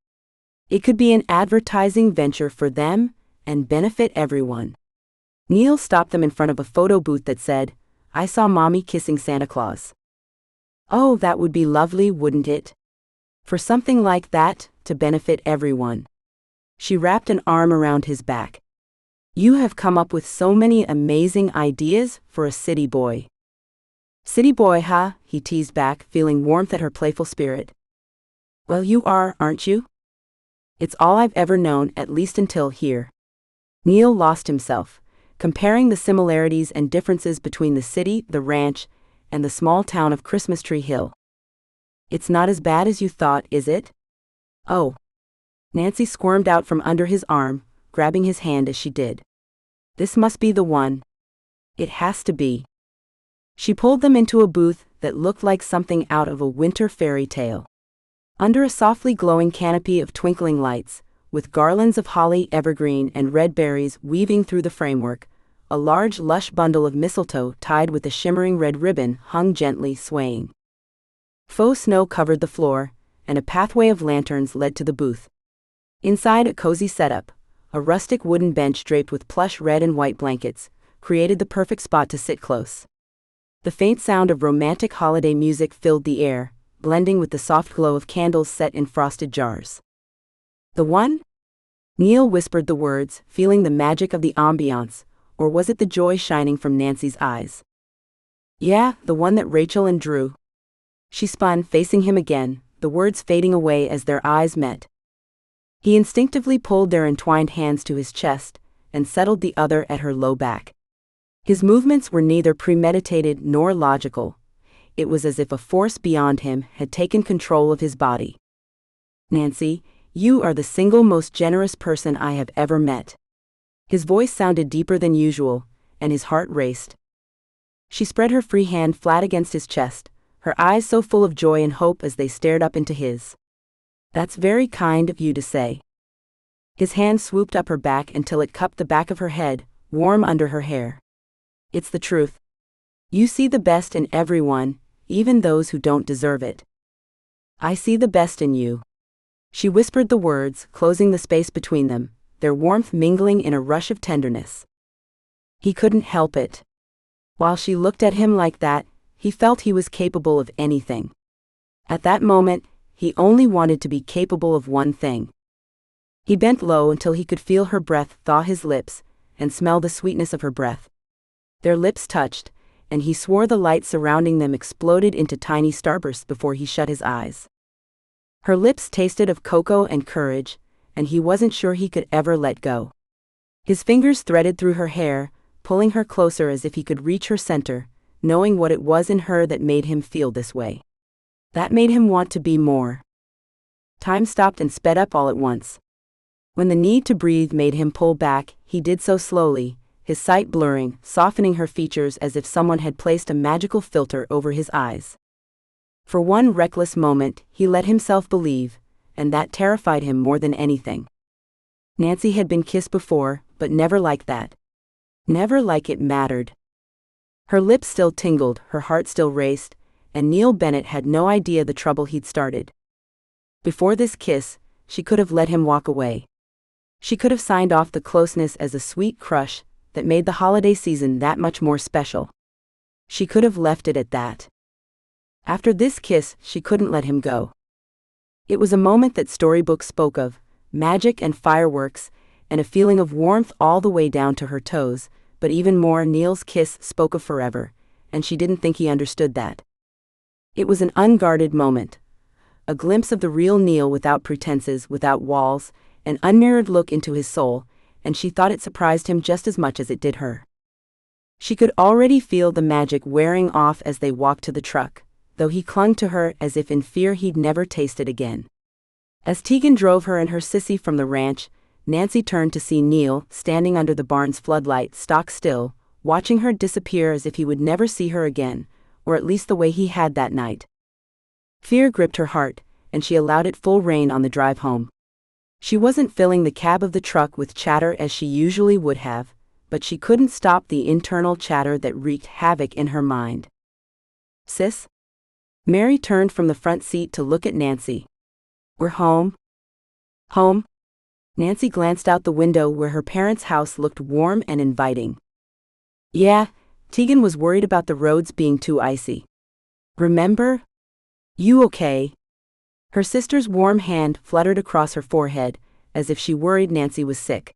It could be an advertising venture for them and benefit everyone. Neil stopped them in front of a photo booth that said, I saw Mommy kissing Santa Claus. Oh, that would be lovely, wouldn't it? For something like that, to benefit everyone. She wrapped an arm around his back. You have come up with so many amazing ideas for a city boy. City boy, huh? He teased back, feeling warmth at her playful spirit. Well, you are, aren't you? It's all I've ever known, at least until here. Neil lost himself, comparing the similarities and differences between the city, the ranch, and the small town of Christmas Tree Hill. It's not as bad as you thought, is it? Oh. Nancy squirmed out from under his arm, grabbing his hand as she did. This must be the one. It has to be. She pulled them into a booth that looked like something out of a winter fairy tale. Under a softly glowing canopy of twinkling lights, with garlands of holly, evergreen, and red berries weaving through the framework, a large lush bundle of mistletoe tied with a shimmering red ribbon hung gently swaying. Faux snow covered the floor, and a pathway of lanterns led to the booth. Inside, a cozy setup, a rustic wooden bench draped with plush red and white blankets, created the perfect spot to sit close. The faint sound of romantic holiday music filled the air, blending with the soft glow of candles set in frosted jars. The one? Neil whispered the words, feeling the magic of the ambiance, or was it the joy shining from Nancy's eyes? Yeah, the one that Rachel and Drew. She spun, facing him again, the words fading away as their eyes met. He instinctively pulled their entwined hands to his chest, and settled the other at her low back. His movements were neither premeditated nor logical. It was as if a force beyond him had taken control of his body. Nancy, you are the single most generous person I have ever met. His voice sounded deeper than usual, and his heart raced. She spread her free hand flat against his chest, her eyes so full of joy and hope as they stared up into his. "That's very kind of you to say." His hand swooped up her back until it cupped the back of her head, warm under her hair. "It's the truth. You see the best in everyone, even those who don't deserve it. I see the best in you." She whispered the words, closing the space between them, their warmth mingling in a rush of tenderness. He couldn't help it. While she looked at him like that, he felt he was capable of anything. At that moment, he only wanted to be capable of one thing. He bent low until he could feel her breath thaw his lips, and smell the sweetness of her breath. Their lips touched, and he swore the light surrounding them exploded into tiny starbursts before he shut his eyes. Her lips tasted of cocoa and courage, and he wasn't sure he could ever let go. His fingers threaded through her hair, pulling her closer as if he could reach her center, knowing what it was in her that made him feel this way. That made him want to be more. Time stopped and sped up all at once. When the need to breathe made him pull back, he did so slowly, his sight blurring, softening her features as if someone had placed a magical filter over his eyes. For one reckless moment, he let himself believe, and that terrified him more than anything. Nancy had been kissed before, but never like that. Never like it mattered. Her lips still tingled, her heart still raced, and Neil Bennett had no idea the trouble he'd started. Before this kiss, she could have let him walk away. She could have signed off the closeness as a sweet crush that made the holiday season that much more special. She could have left it at that. After this kiss, she couldn't let him go. It was a moment that storybooks spoke of, magic and fireworks, and a feeling of warmth all the way down to her toes, but even more, Neil's kiss spoke of forever, and she didn't think he understood that. It was an unguarded moment. A glimpse of the real Neil without pretenses, without walls, an unmirrored look into his soul, and she thought it surprised him just as much as it did her. She could already feel the magic wearing off as they walked to the truck, though he clung to her as if in fear he'd never taste it again. As Tegan drove her and her sissy from the ranch, Nancy turned to see Neil, standing under the barn's floodlight, stock still, watching her disappear as if he would never see her again, or at least the way he had that night. Fear gripped her heart, and she allowed it full rein on the drive home. She wasn't filling the cab of the truck with chatter as she usually would have, but she couldn't stop the internal chatter that wreaked havoc in her mind. "Sis?" Mary turned from the front seat to look at Nancy. "We're home?" "Home?" Nancy glanced out the window where her parents' house looked warm and inviting. "Yeah," Tegan was worried about the roads being too icy. "Remember? You okay?" Her sister's warm hand fluttered across her forehead, as if she worried Nancy was sick.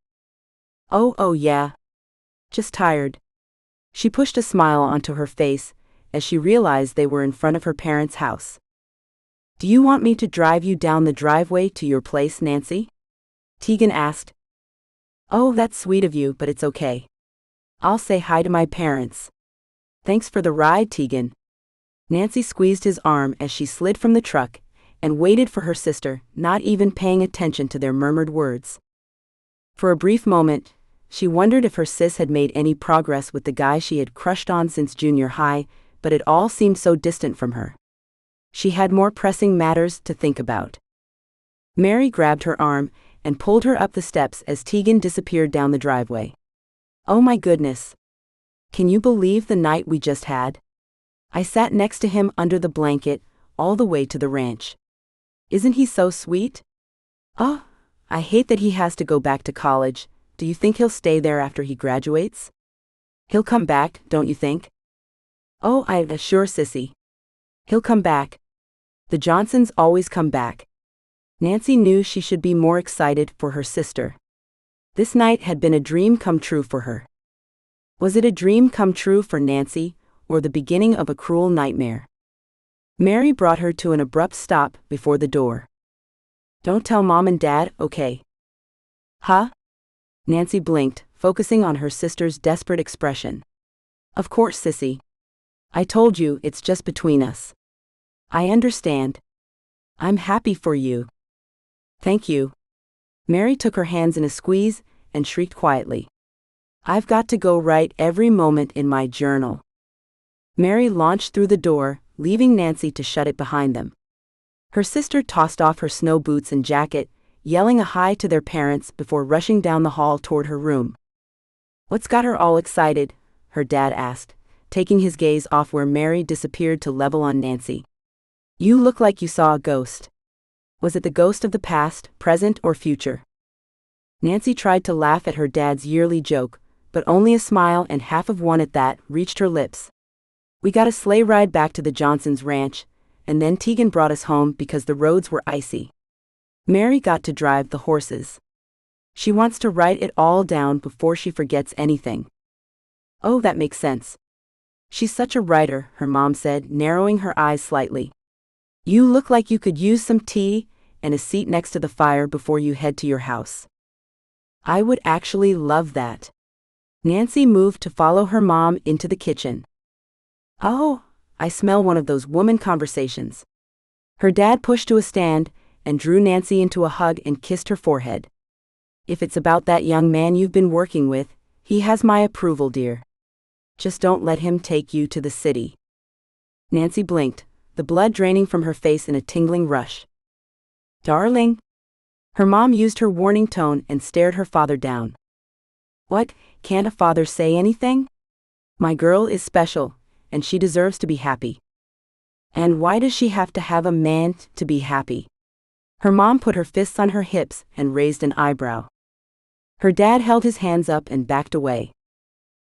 Oh yeah. Just tired." She pushed a smile onto her face, as she realized they were in front of her parents' house. "Do you want me to drive you down the driveway to your place, Nancy?" Tegan asked. "Oh, that's sweet of you, but it's okay. I'll say hi to my parents." "Thanks for the ride, Tegan." Nancy squeezed his arm as she slid from the truck, and waited for her sister, not even paying attention to their murmured words. For a brief moment, she wondered if her sis had made any progress with the guy she had crushed on since junior high, but it all seemed so distant from her. She had more pressing matters to think about. Mary grabbed her arm and pulled her up the steps as Tegan disappeared down the driveway. "Oh my goodness. Can you believe the night we just had? I sat next to him under the blanket, all the way to the ranch. Isn't he so sweet? Oh, I hate that he has to go back to college. Do you think he'll stay there after he graduates? He'll come back, don't you think?" "Oh, I assure Sissy. He'll come back. The Johnsons always come back." Nancy knew she should be more excited for her sister. This night had been a dream come true for her. Was it a dream come true for Nancy, or the beginning of a cruel nightmare? Mary brought her to an abrupt stop before the door. "Don't tell Mom and Dad, okay?" "Huh?" Nancy blinked, focusing on her sister's desperate expression. "Of course, Sissy. I told you, it's just between us. I understand. I'm happy for you." "Thank you." Mary took her hands in a squeeze and shrieked quietly. "I've got to go write every moment in my journal." Mary launched through the door, leaving Nancy to shut it behind them. Her sister tossed off her snow boots and jacket, yelling a hi to their parents before rushing down the hall toward her room. "What's got her all excited?" her dad asked, taking his gaze off where Mary disappeared to level on Nancy. "You look like you saw a ghost. Was it the ghost of the past, present, or future?" Nancy tried to laugh at her dad's yearly joke, but only a smile, and half of one at that, reached her lips. "We got a sleigh ride back to the Johnsons' ranch, and then Tegan brought us home because the roads were icy. Mary got to drive the horses. She wants to write it all down before she forgets anything." "Oh, that makes sense. She's such a writer," her mom said, narrowing her eyes slightly. "You look like you could use some tea and a seat next to the fire before you head to your house." "I would actually love that." Nancy moved to follow her mom into the kitchen. "Oh, I smell one of those woman conversations." Her dad pushed to a stand and drew Nancy into a hug and kissed her forehead. "If it's about that young man you've been working with, he has my approval, dear. Just don't let him take you to the city." Nancy blinked, the blood draining from her face in a tingling rush. "Darling." Her mom used her warning tone and stared her father down. "What, can't a father say anything? My girl is special, and she deserves to be happy." "And why does she have to have a man to be happy?" Her mom put her fists on her hips and raised an eyebrow. Her dad held his hands up and backed away.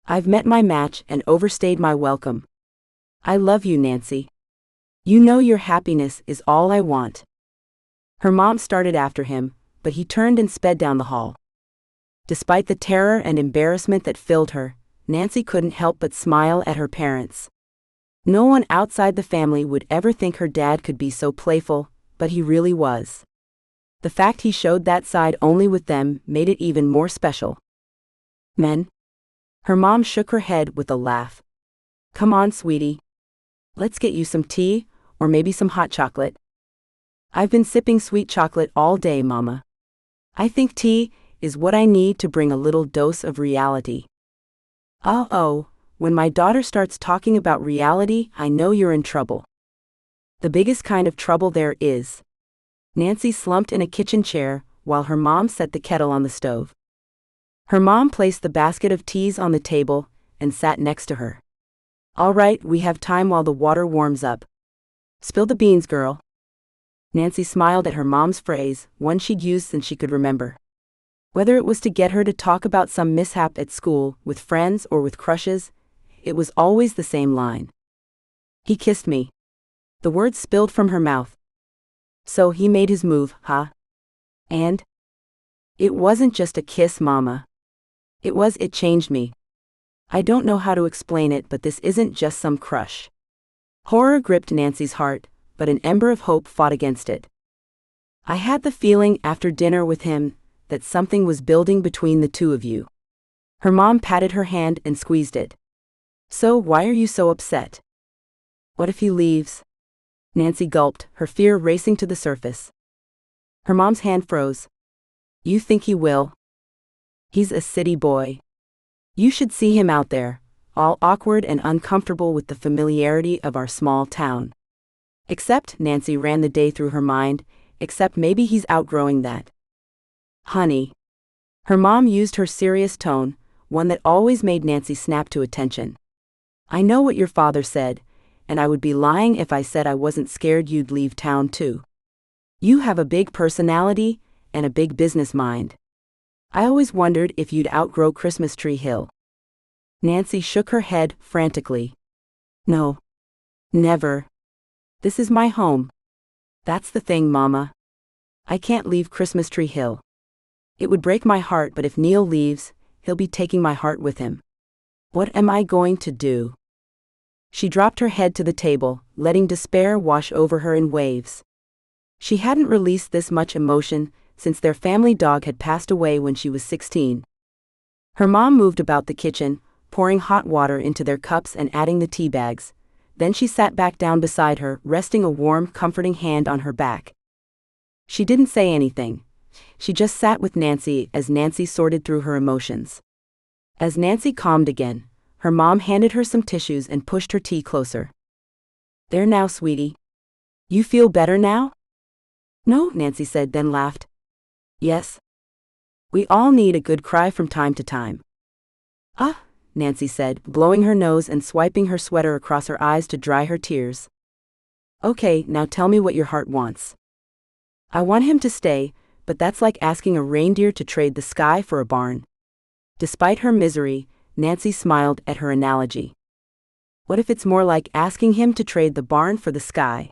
"I've met my match and overstayed my welcome. I love you, Nancy. You know your happiness is all I want." Her mom started after him, but he turned and sped down the hall. Despite the terror and embarrassment that filled her, Nancy couldn't help but smile at her parents. No one outside the family would ever think her dad could be so playful, but he really was. The fact he showed that side only with them made it even more special. "Men?" Her mom shook her head with a laugh. "Come on, sweetie. Let's get you some tea, or maybe some hot chocolate." "I've been sipping sweet chocolate all day, Mama. I think tea is what I need to bring a little dose of reality." "Oh, when my daughter starts talking about reality, I know you're in trouble." "The biggest kind of trouble there is." Nancy slumped in a kitchen chair while her mom set the kettle on the stove. Her mom placed the basket of teas on the table and sat next to her. "All right, we have time while the water warms up. Spill the beans, girl." Nancy smiled at her mom's phrase, one she'd used since she could remember. Whether it was to get her to talk about some mishap at school, with friends, or with crushes, it was always the same line. "He kissed me." The words spilled from her mouth. "So he made his move, huh? And?" "It wasn't just a kiss, Mama. It changed me. I don't know how to explain it, but this isn't just some crush." Horror gripped Nancy's heart, but an ember of hope fought against it. "I had the feeling after dinner with him that something was building between the two of you." Her mom patted her hand and squeezed it. "So why are you so upset?" "What if he leaves?" Nancy gulped, her fear racing to the surface. Her mom's hand froze. "You think he will? He's a city boy. You should see him out there, all awkward and uncomfortable with the familiarity of our small town. Except," Nancy ran the day through her mind, "except maybe he's outgrowing that." "Honey." Her mom used her serious tone, one that always made Nancy snap to attention. "I know what your father said, and I would be lying if I said I wasn't scared you'd leave town too. You have a big personality and a big business mind. I always wondered if you'd outgrow Christmas Tree Hill." Nancy shook her head frantically. "No. Never. This is my home. That's the thing, Mama. I can't leave Christmas Tree Hill. It would break my heart, but if Neil leaves, he'll be taking my heart with him. What am I going to do?" She dropped her head to the table, letting despair wash over her in waves. She hadn't released this much emotion since their family dog had passed away when she was 16. Her mom moved about the kitchen, pouring hot water into their cups and adding the tea bags. Then she sat back down beside her, resting a warm, comforting hand on her back. She didn't say anything. She just sat with Nancy as Nancy sorted through her emotions. As Nancy calmed again, Her mom handed her some tissues and pushed her tea closer. There now, sweetie. You feel better now? No, Nancy said, then laughed. Yes. We all need a good cry from time to time. Ah, Nancy said, blowing her nose and swiping her sweater across her eyes to dry her tears. Okay, now tell me what your heart wants. I want him to stay, but that's like asking a reindeer to trade the sky for a barn. Despite her misery, Nancy smiled at her analogy. What if it's more like asking him to trade the barn for the sky?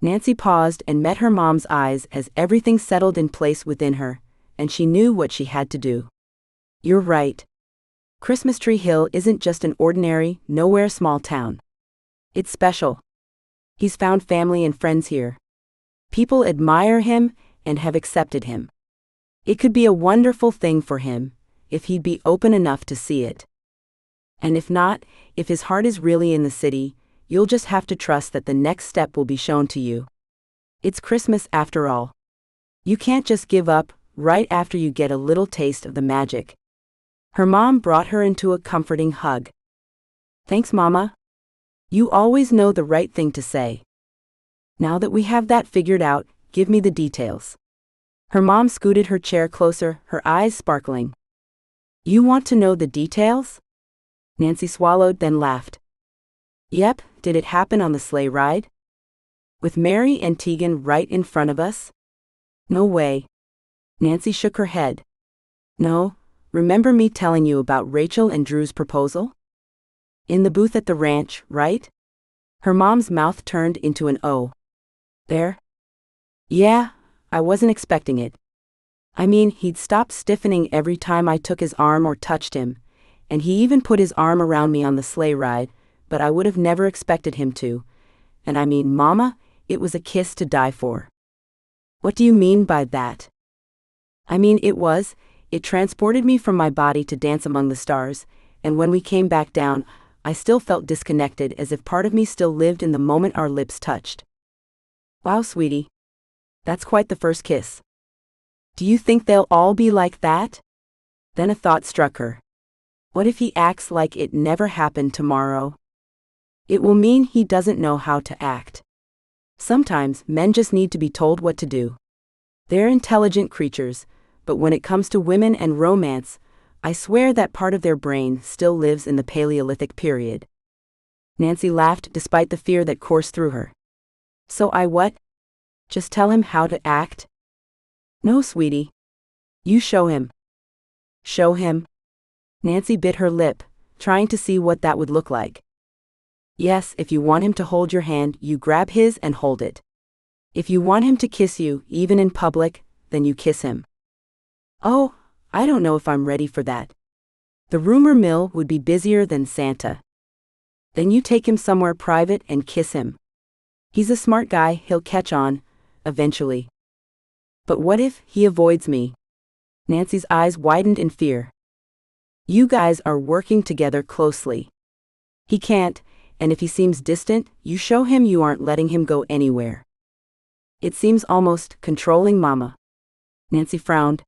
Nancy paused and met her mom's eyes as everything settled in place within her, and she knew what she had to do. You're right. Christmas Tree Hill isn't just an ordinary, nowhere small town. It's special. He's found family and friends here. People admire him and have accepted him. It could be a wonderful thing for him, if he'd be open enough to see it. And if not, if his heart is really in the city, you'll just have to trust that the next step will be shown to you. It's Christmas after all. You can't just give up right after you get a little taste of the magic. Her mom brought her into a comforting hug. Thanks, Mama. You always know the right thing to say. Now that we have that figured out, give me the details. Her mom scooted her chair closer, her eyes sparkling. You want to know the details? Nancy swallowed, then laughed. Yep, did it happen on the sleigh ride? With Mary and Tegan right in front of us? No way. Nancy shook her head. No, remember me telling you about Rachel and Drew's proposal? In the booth at the ranch, right? Her mom's mouth turned into an O. There? Yeah, I wasn't expecting it. I mean, he'd stop stiffening every time I took his arm or touched him, and he even put his arm around me on the sleigh ride, but I would have never expected him to. And I mean, Mama, it was a kiss to die for. What do you mean by that? I mean, it transported me from my body to dance among the stars, and when we came back down, I still felt disconnected, as if part of me still lived in the moment our lips touched. Wow, sweetie. That's quite the first kiss. Do you think they'll all be like that? Then a thought struck her. What if he acts like it never happened tomorrow? It will mean he doesn't know how to act. Sometimes men just need to be told what to do. They're intelligent creatures, but when it comes to women and romance, I swear that part of their brain still lives in the Paleolithic period. Nancy laughed despite the fear that coursed through her. So I what? Just tell him how to act? No, sweetie. You show him. Show him? Nancy bit her lip, trying to see what that would look like. Yes, if you want him to hold your hand, you grab his and hold it. If you want him to kiss you, even in public, then you kiss him. Oh, I don't know if I'm ready for that. The rumor mill would be busier than Santa. Then you take him somewhere private and kiss him. He's a smart guy, he'll catch on, eventually. But what if he avoids me? Nancy's eyes widened in fear. You guys are working together closely. He can't, and if he seems distant, you show him you aren't letting him go anywhere. It seems almost controlling, Mama. Nancy frowned.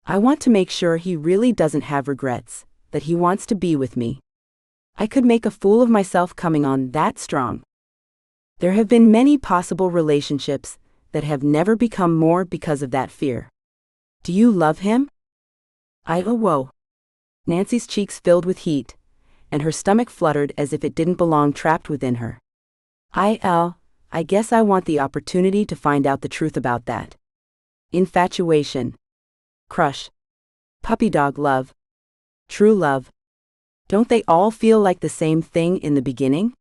I want to make sure he really doesn't have regrets, that he wants to be with me. I could make a fool of myself coming on that strong. There have been many possible relationships that have never become more because of that fear. Do you love him? Whoa. Nancy's cheeks filled with heat, and her stomach fluttered as if it didn't belong trapped within her. I guess I want the opportunity to find out the truth about that. Infatuation. Crush. Puppy dog love. True love. Don't they all feel like the same thing in the beginning?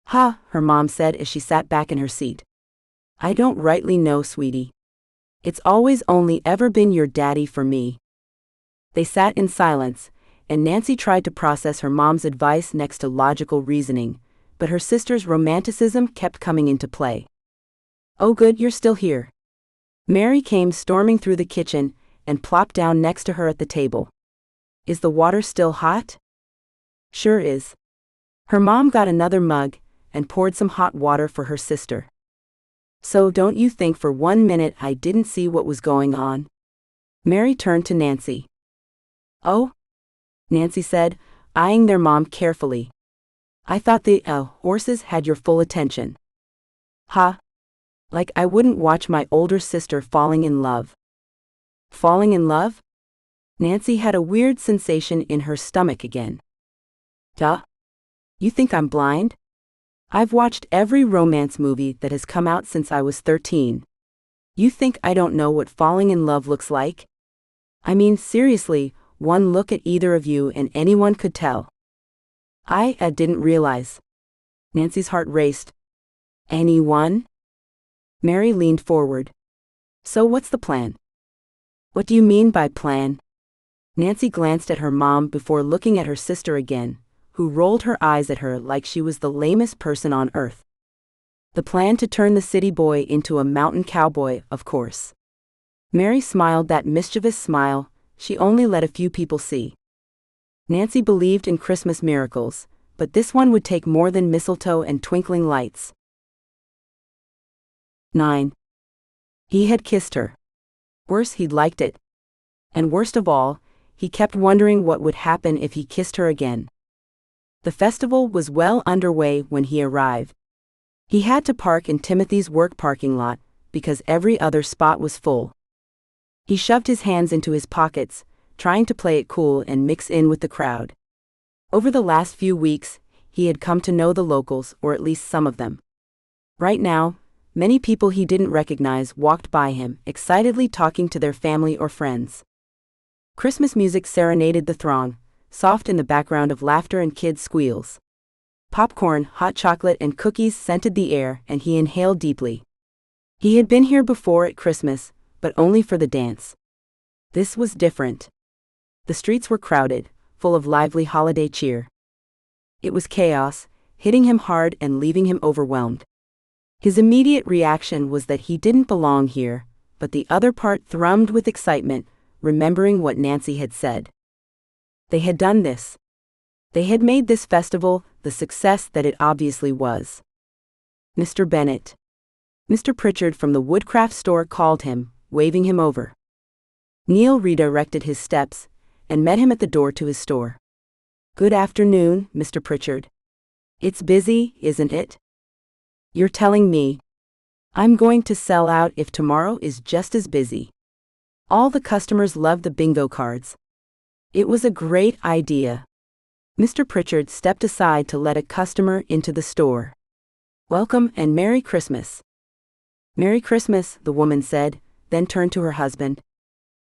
Ha, her mom said as she sat back in her seat. I don't rightly know, sweetie. It's always only ever been your daddy for me. They sat in silence, and Nancy tried to process her mom's advice next to logical reasoning, but her sister's romanticism kept coming into play. Oh good, you're still here. Mary came storming through the kitchen and plopped down next to her at the table. Is the water still hot? Sure is. Her mom got another mug and poured some hot water for her sister. So don't you think for 1 minute I didn't see what was going on? Mary turned to Nancy. Oh? Nancy said, eyeing their mom carefully. "I thought the horses had your full attention." "Ha? Like I wouldn't watch my older sister falling in love." Falling in love? Nancy had a weird sensation in her stomach again. Duh. You think I'm blind? I've watched every romance movie that has come out since I was 13. You think I don't know what falling in love looks like? I mean, seriously, one look at either of you and anyone could tell. I didn't realize. Nancy's heart raced. Anyone? Mary leaned forward. So what's the plan? What do you mean by plan? Nancy glanced at her mom before looking at her sister again, who rolled her eyes at her like she was the lamest person on earth. The plan to turn the city boy into a mountain cowboy, of course. Mary smiled that mischievous smile she only let a few people see. Nancy believed in Christmas miracles, but this one would take more than mistletoe and twinkling lights. 9. He had kissed her. Worse, he'd liked it. And worst of all, he kept wondering what would happen if he kissed her again. The festival was well underway when he arrived. He had to park in Timothy's work parking lot because every other spot was full. He shoved his hands into his pockets, trying to play it cool and mix in with the crowd. Over the last few weeks, he had come to know the locals, or at least some of them. Right now, many people he didn't recognize walked by him, excitedly talking to their family or friends. Christmas music serenaded the throng, soft in the background of laughter and kids' squeals. Popcorn, hot chocolate, and cookies scented the air, and he inhaled deeply. He had been here before at Christmas, but only for the dance. This was different. The streets were crowded, full of lively holiday cheer. It was chaos, hitting him hard and leaving him overwhelmed. His immediate reaction was that he didn't belong here, but the other part thrummed with excitement, remembering what Nancy had said. They had done this. They had made this festival the success that it obviously was. Mr. Bennett. Mr. Pritchard from the woodcraft store called him, waving him over. Neil redirected his steps and met him at the door to his store. "Good afternoon, Mr. Pritchard. It's busy, isn't it?" "You're telling me. I'm going to sell out if tomorrow is just as busy." All the customers loved the bingo cards. It was a great idea. Mr. Pritchard stepped aside to let a customer into the store. "Welcome and Merry Christmas." "Merry Christmas," the woman said, then turned to her husband.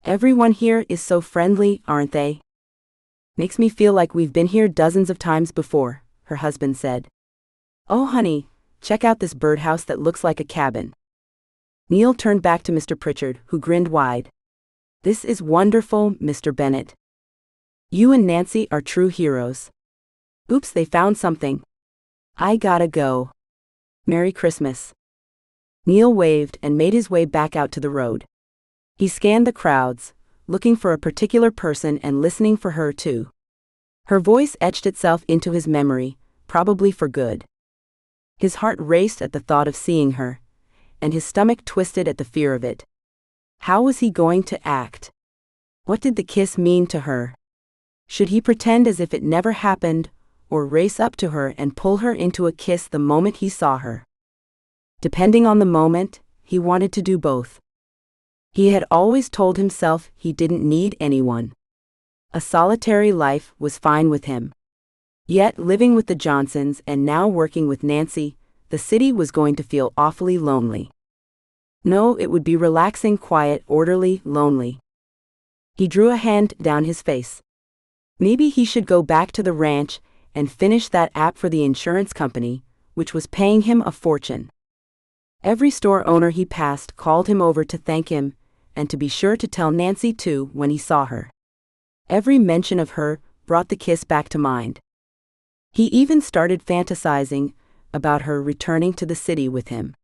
"Everyone here is so friendly, aren't they?" "Makes me feel like we've been here dozens of times before," her husband said. "Oh honey, check out this birdhouse that looks like a cabin." Neil turned back to Mr. Pritchard, who grinned wide. "This is wonderful, Mr. Bennett. You and Nancy are true heroes." "Oops, they found something. I gotta go. Merry Christmas." Neil waved and made his way back out to the road. He scanned the crowds, looking for a particular person and listening for her too. Her voice etched itself into his memory, probably for good. His heart raced at the thought of seeing her, and his stomach twisted at the fear of it. How was he going to act? What did the kiss mean to her? Should he pretend as if it never happened, or race up to her and pull her into a kiss the moment he saw her? Depending on the moment, he wanted to do both. He had always told himself he didn't need anyone. A solitary life was fine with him. Yet, living with the Johnsons and now working with Nancy, the city was going to feel awfully lonely. No, it would be relaxing, quiet, orderly, lonely. He drew a hand down his face. Maybe he should go back to the ranch and finish that app for the insurance company, which was paying him a fortune. Every store owner he passed called him over to thank him, and to be sure to tell Nancy too when he saw her. Every mention of her brought the kiss back to mind. He even started fantasizing about her returning to the city with him.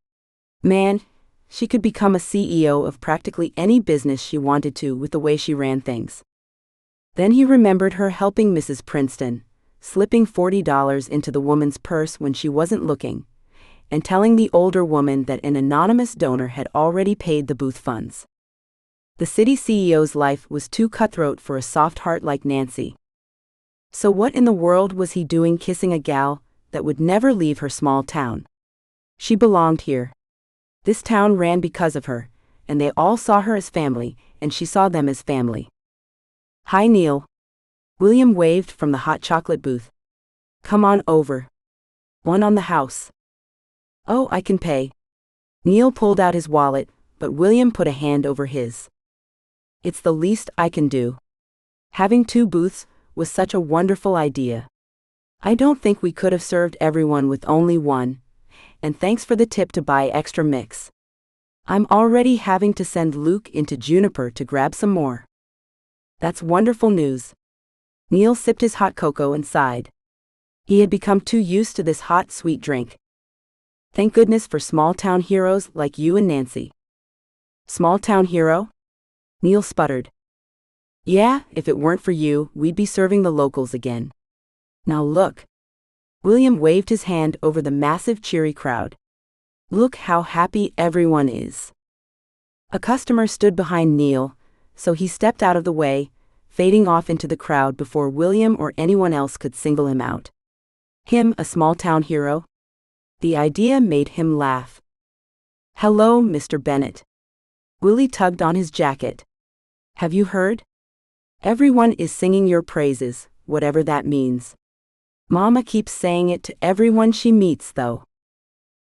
Man, she could become a CEO of practically any business she wanted to with the way she ran things. Then he remembered her helping Mrs. Princeton, slipping $40 into the woman's purse when she wasn't looking, and telling the older woman that an anonymous donor had already paid the booth funds. The city CEO's life was too cutthroat for a soft heart like Nancy. So what in the world was he doing kissing a gal that would never leave her small town? She belonged here. This town ran because of her, and they all saw her as family, and she saw them as family. "Hi, Neil." William waved from the hot chocolate booth. "Come on over. One on the house." "Oh, I can pay." Neil pulled out his wallet, but William put a hand over his. "It's the least I can do." Having two booths was such a wonderful idea. "I don't think we could have served everyone with only one, and thanks for the tip to buy extra mix. I'm already having to send Luke into Juniper to grab some more." "That's wonderful news." Neil sipped his hot cocoa and sighed. He had become too used to this hot, sweet drink. Thank goodness for small-town heroes like you and Nancy. "Small-town hero?" Neil sputtered. "Yeah, if it weren't for you, we'd be serving the locals again. Now look." William waved his hand over the massive, cheery crowd. "Look how happy everyone is." A customer stood behind Neil, so he stepped out of the way, fading off into the crowd before William or anyone else could single him out. Him, a small-town hero? The idea made him laugh. "Hello, Mr. Bennett." Willie tugged on his jacket. "Have you heard? Everyone is singing your praises, whatever that means. Mama keeps saying it to everyone she meets, though."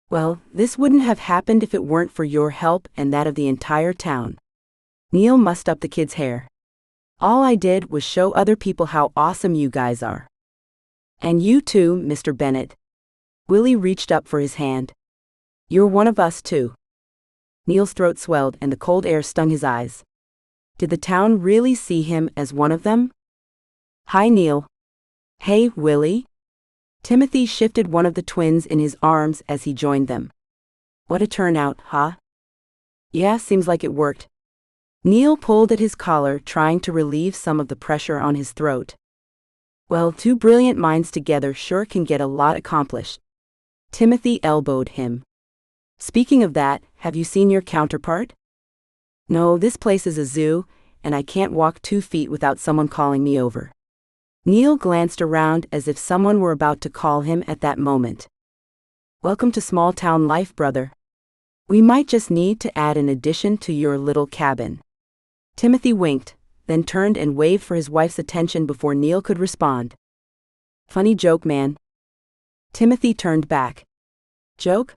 "Well, this wouldn't have happened if it weren't for your help and that of the entire town." Neil mussed up the kid's hair. "All I did was show other people how awesome you guys are." "And you too, Mr. Bennett." Willie reached up for his hand. "You're one of us too." Neil's throat swelled and the cold air stung his eyes. Did the town really see him as one of them? "Hi, Neil." "Hey, Willie." Timothy shifted one of the twins in his arms as he joined them. "What a turnout, huh?" "Yeah, seems like it worked." Neil pulled at his collar, trying to relieve some of the pressure on his throat. "Well, two brilliant minds together sure can get a lot accomplished." Timothy elbowed him. "Speaking of that, have you seen your counterpart?" "No, this place is a zoo, and I can't walk 2 feet without someone calling me over." Neil glanced around as if someone were about to call him at that moment. "Welcome to small-town life, brother. We might just need to add an addition to your little cabin." Timothy winked, then turned and waved for his wife's attention before Neil could respond. "Funny joke, man." Timothy turned back. "Joke?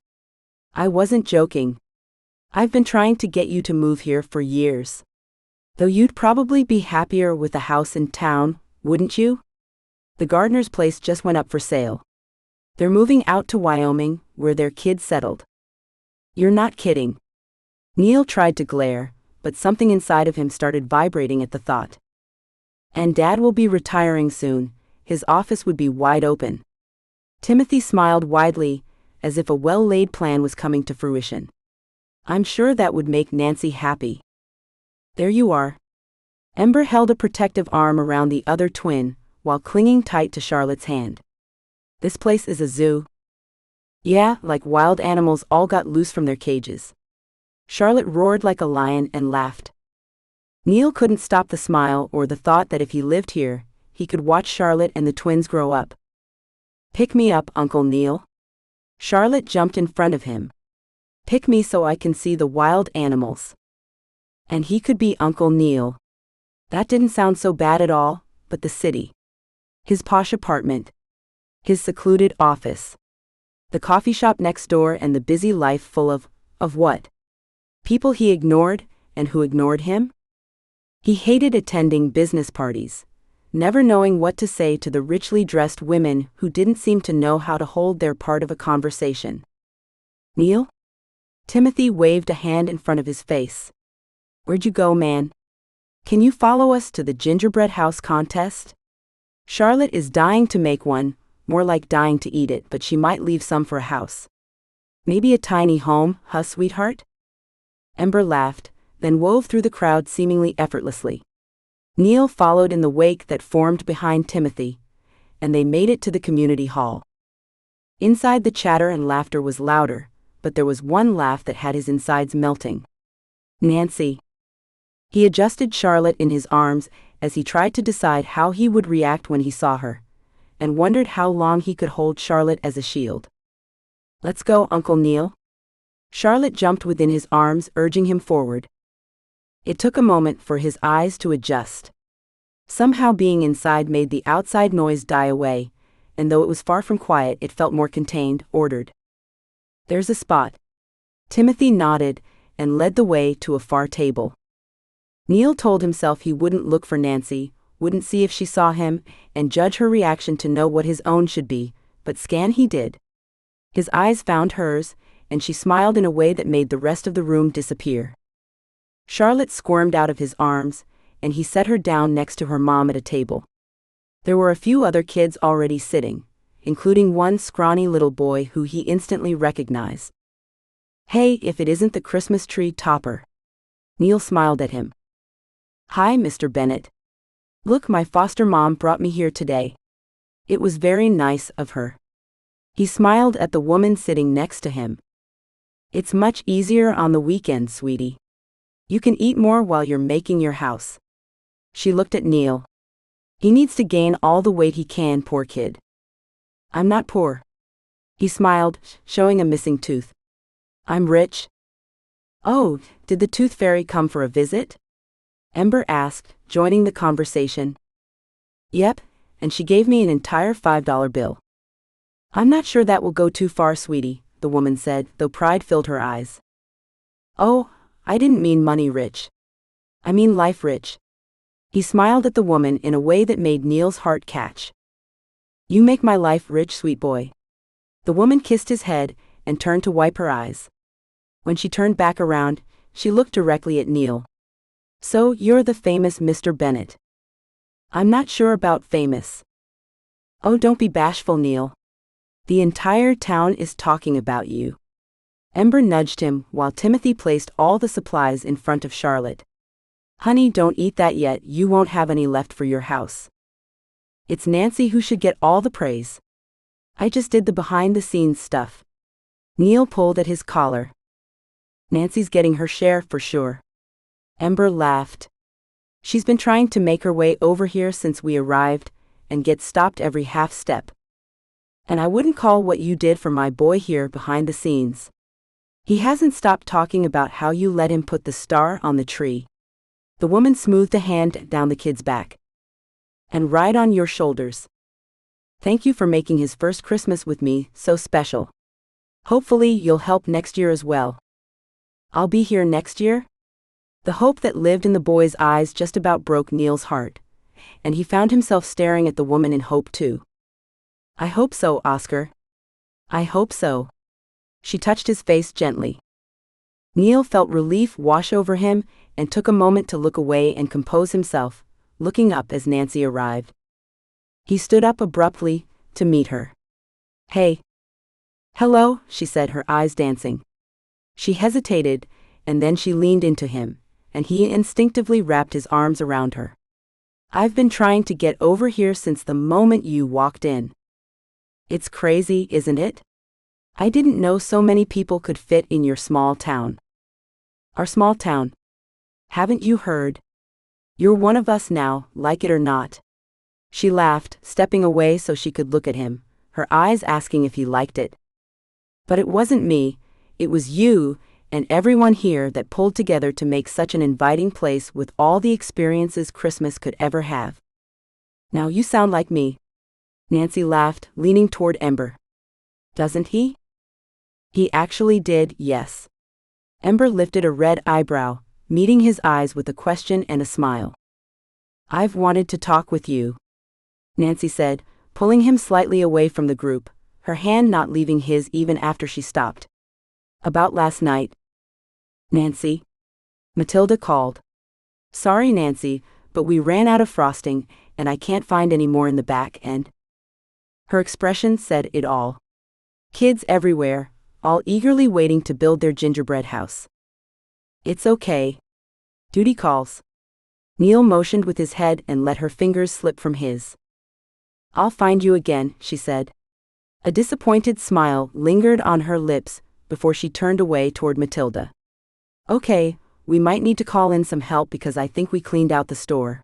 I wasn't joking. I've been trying to get you to move here for years. Though you'd probably be happier with a house in town, wouldn't you? The gardener's place just went up for sale. They're moving out to Wyoming, where their kids settled." "You're not kidding." Neil tried to glare, but something inside of him started vibrating at the thought. "And Dad will be retiring soon. His office would be wide open." Timothy smiled widely, as if a well-laid plan was coming to fruition. "I'm sure that would make Nancy happy." "There you are." Ember held a protective arm around the other twin, while clinging tight to Charlotte's hand. "This place is a zoo." "Yeah, like wild animals all got loose from their cages." Charlotte roared like a lion and laughed. Neil couldn't stop the smile or the thought that if he lived here, he could watch Charlotte and the twins grow up. "Pick me up, Uncle Neil." Charlotte jumped in front of him. "Pick me so I can see the wild animals." And he could be Uncle Neil. That didn't sound so bad at all, but the city. His posh apartment. His secluded office. The coffee shop next door and the busy life full of what? People he ignored, and who ignored him? He hated attending business parties, never knowing what to say to the richly dressed women who didn't seem to know how to hold their part of a conversation. "Neil?" Timothy waved a hand in front of his face. "Where'd you go, man? Can you follow us to the gingerbread house contest? Charlotte is dying to make one, more like dying to eat it, but she might leave some for a house. Maybe a tiny home, huh, sweetheart?" Ember laughed, then wove through the crowd seemingly effortlessly. Neil followed in the wake that formed behind Timothy, and they made it to the community hall. Inside, the chatter and laughter was louder, but there was one laugh that had his insides melting. "Nancy." He adjusted Charlotte in his arms as he tried to decide how he would react when he saw her, and wondered how long he could hold Charlotte as a shield. "Let's go, Uncle Neil." Charlotte jumped within his arms, urging him forward. It took a moment for his eyes to adjust. Somehow being inside made the outside noise die away, and though it was far from quiet, it felt more contained, ordered. "There's a spot." Timothy nodded and led the way to a far table. Neil told himself he wouldn't look for Nancy, wouldn't see if she saw him, and judge her reaction to know what his own should be, but scan he did. His eyes found hers, and she smiled in a way that made the rest of the room disappear. Charlotte squirmed out of his arms, and he set her down next to her mom at a table. There were a few other kids already sitting, including one scrawny little boy who he instantly recognized. "Hey, if it isn't the Christmas tree topper." Neil smiled at him. "Hi, Mr. Bennett. Look, my foster mom brought me here today. It was very nice of her." He smiled at the woman sitting next to him. "It's much easier on the weekend, sweetie. You can eat more while you're making your house." She looked at Neil. "He needs to gain all the weight he can, poor kid." "I'm not poor." He smiled, showing a missing tooth. "I'm rich." "Oh, did the tooth fairy come for a visit?" Ember asked, joining the conversation. "Yep, and she gave me an entire $5 bill." "I'm not sure that will go too far, sweetie," the woman said, though pride filled her eyes. "Oh, I didn't mean money rich. I mean life rich." He smiled at the woman in a way that made Neil's heart catch. "You make my life rich, sweet boy." The woman kissed his head and turned to wipe her eyes. When she turned back around, she looked directly at Neil. "So, you're the famous Mr. Bennett." "I'm not sure about famous." "Oh, don't be bashful, Neil. The entire town is talking about you." Ember nudged him while Timothy placed all the supplies in front of Charlotte. "Honey, don't eat that yet, you won't have any left for your house. It's Nancy who should get all the praise. I just did the behind-the-scenes stuff." Neil pulled at his collar. "Nancy's getting her share for sure." Ember laughed. "She's been trying to make her way over here since we arrived, and gets stopped every half step. And I wouldn't call what you did for my boy here behind the scenes. He hasn't stopped talking about how you let him put the star on the tree." The woman smoothed a hand down the kid's back. "And right on your shoulders. Thank you for making his first Christmas with me so special. Hopefully you'll help next year as well." "I'll be here next year?" The hope that lived in the boy's eyes just about broke Neil's heart, and he found himself staring at the woman in hope too. "I hope so, Oscar. I hope so." She touched his face gently. Neil felt relief wash over him and took a moment to look away and compose himself, looking up as Nancy arrived. He stood up abruptly to meet her. "Hey." "Hello," she said, her eyes dancing. She hesitated, and then she leaned into him, and he instinctively wrapped his arms around her. "I've been trying to get over here since the moment you walked in. It's crazy, isn't it? I didn't know so many people could fit in your small town." "Our small town. Haven't you heard? You're one of us now, like it or not." She laughed, stepping away so she could look at him, her eyes asking if he liked it. "But it wasn't me, it was you and everyone here that pulled together to make such an inviting place with all the experiences Christmas could ever have. Now you sound like me." Nancy laughed, leaning toward Ember. "Doesn't he?" "He actually did, yes." Ember lifted a red eyebrow, meeting his eyes with a question and a smile. "I've wanted to talk with you," Nancy said, pulling him slightly away from the group, her hand not leaving his even after she stopped. "About last night." "Nancy?" Matilda called. "Sorry, Nancy, but we ran out of frosting, and I can't find any more in the back and—" Her expression said it all. Kids everywhere, all eagerly waiting to build their gingerbread house. "It's okay. Duty calls." Neil motioned with his head and let her fingers slip from his. "I'll find you again," she said. A disappointed smile lingered on her lips before she turned away toward Matilda. "Okay, we might need to call in some help because I think we cleaned out the store."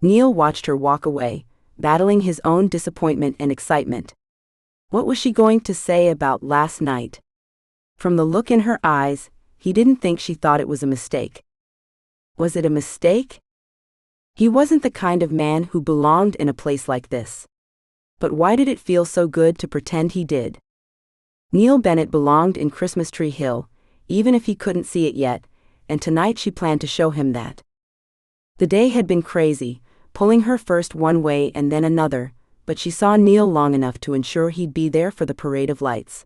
Neil watched her walk away, battling his own disappointment and excitement. What was she going to say about last night? From the look in her eyes, he didn't think she thought it was a mistake. Was it a mistake? He wasn't the kind of man who belonged in a place like this. But why did it feel so good to pretend he did? Neil Bennett belonged in Christmas Tree Hill, even if he couldn't see it yet, and tonight she planned to show him that. The day had been crazy, pulling her first one way and then another, but she saw Neil long enough to ensure he'd be there for the parade of lights.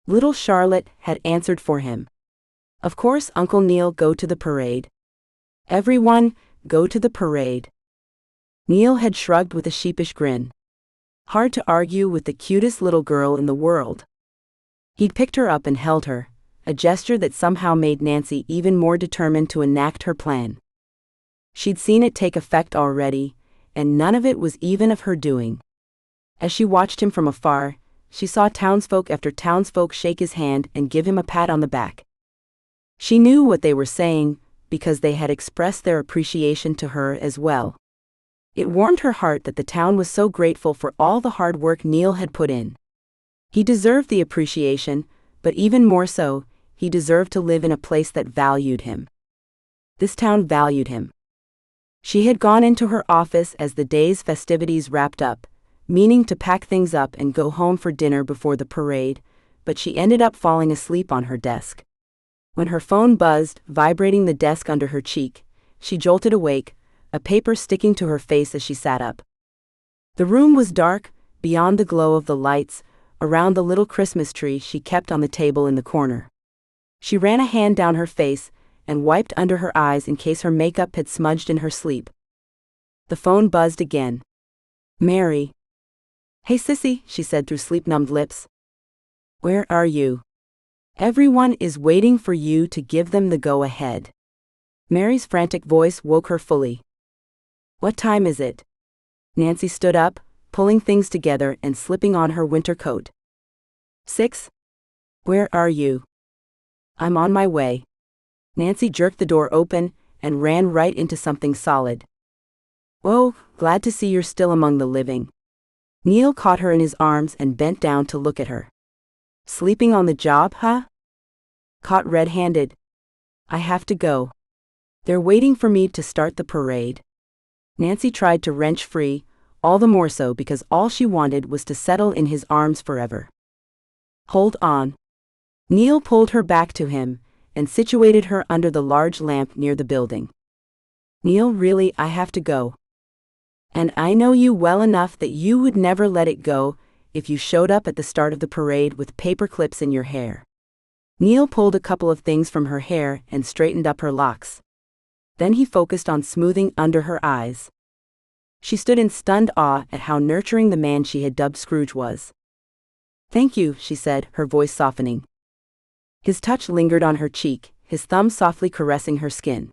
Little Charlotte had answered for him. Of course, Uncle Neil, go to the parade. Everyone, go to the parade. Neil had shrugged with a sheepish grin. Hard to argue with the cutest little girl in the world. He'd picked her up and held her, a gesture that somehow made Nancy even more determined to enact her plan. She'd seen it take effect already, and none of it was even of her doing. As she watched him from afar, she saw townsfolk after townsfolk shake his hand and give him a pat on the back. She knew what they were saying, because they had expressed their appreciation to her as well. It warmed her heart that the town was so grateful for all the hard work Neil had put in. He deserved the appreciation, but even more so, he deserved to live in a place that valued him. This town valued him. She had gone into her office as the day's festivities wrapped up, meaning to pack things up and go home for dinner before the parade, but she ended up falling asleep on her desk. When her phone buzzed, vibrating the desk under her cheek, she jolted awake, a paper sticking to her face as she sat up. The room was dark, beyond the glow of the lights, around the little Christmas tree she kept on the table in the corner. She ran a hand down her face and wiped under her eyes in case her makeup had smudged in her sleep. The phone buzzed again. Mary. Hey sissy, she said through sleep-numbed lips. Where are you? Everyone is waiting for you to give them the go-ahead. Mary's frantic voice woke her fully. What time is it? Nancy stood up, pulling things together and slipping on her winter coat. 6? Where are you? I'm on my way. Nancy jerked the door open and ran right into something solid. Oh, glad to see you're still among the living. Neil caught her in his arms and bent down to look at her. Sleeping on the job, huh? Caught red-handed. I have to go. They're waiting for me to start the parade. Nancy tried to wrench free, all the more so because all she wanted was to settle in his arms forever. Hold on. Neil pulled her back to him and situated her under the large lamp near the building. Neil, really, I have to go. And I know you well enough that you would never let it go if you showed up at the start of the parade with paper clips in your hair. Neil pulled a couple of things from her hair and straightened up her locks. Then he focused on smoothing under her eyes. She stood in stunned awe at how nurturing the man she had dubbed Scrooge was. Thank you, she said, her voice softening. His touch lingered on her cheek, his thumb softly caressing her skin.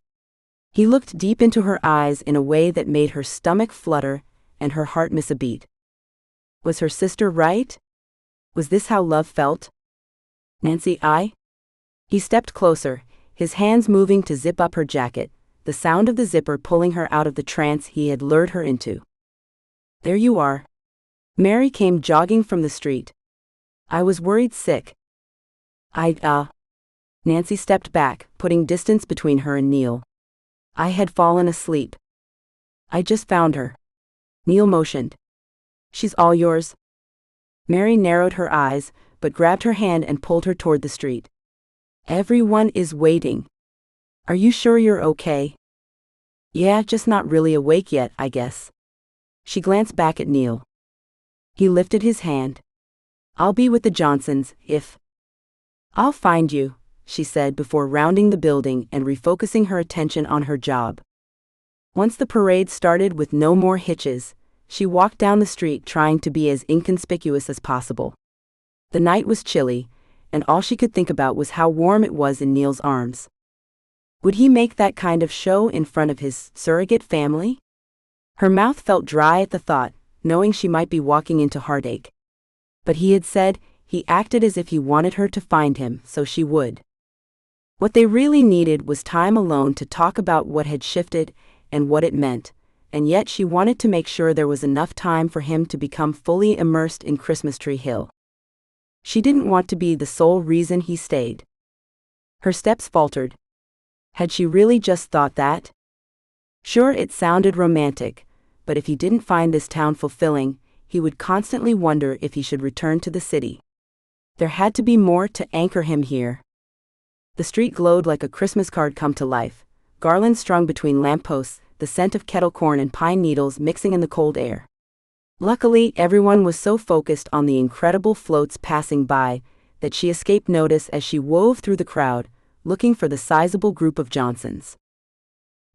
He looked deep into her eyes in a way that made her stomach flutter and her heart miss a beat. Was her sister right? Was this how love felt? Nancy, He stepped closer, his hands moving to zip up her jacket, the sound of the zipper pulling her out of the trance he had lured her into. There you are. Mary came jogging from the street. I was worried sick. Nancy stepped back, putting distance between her and Neil. I had fallen asleep. I just found her. Neil motioned. She's all yours. Mary narrowed her eyes, but grabbed her hand and pulled her toward the street. Everyone is waiting. Are you sure you're okay? Yeah, just not really awake yet, I guess. She glanced back at Neil. He lifted his hand. I'll be with the Johnsons, if... I'll find you, she said before rounding the building and refocusing her attention on her job. Once the parade started with no more hitches, she walked down the street trying to be as inconspicuous as possible. The night was chilly, and all she could think about was how warm it was in Neil's arms. Would he make that kind of show in front of his surrogate family? Her mouth felt dry at the thought, knowing she might be walking into heartache. But he had said he acted as if he wanted her to find him, so she would. What they really needed was time alone to talk about what had shifted and what it meant, and yet she wanted to make sure there was enough time for him to become fully immersed in Christmas Tree Hill. She didn't want to be the sole reason he stayed. Her steps faltered. Had she really just thought that? Sure, it sounded romantic, but if he didn't find this town fulfilling, he would constantly wonder if he should return to the city. There had to be more to anchor him here. The street glowed like a Christmas card come to life, garlands strung between lampposts, the scent of kettle corn and pine needles mixing in the cold air. Luckily, everyone was so focused on the incredible floats passing by that she escaped notice as she wove through the crowd, looking for the sizable group of Johnsons.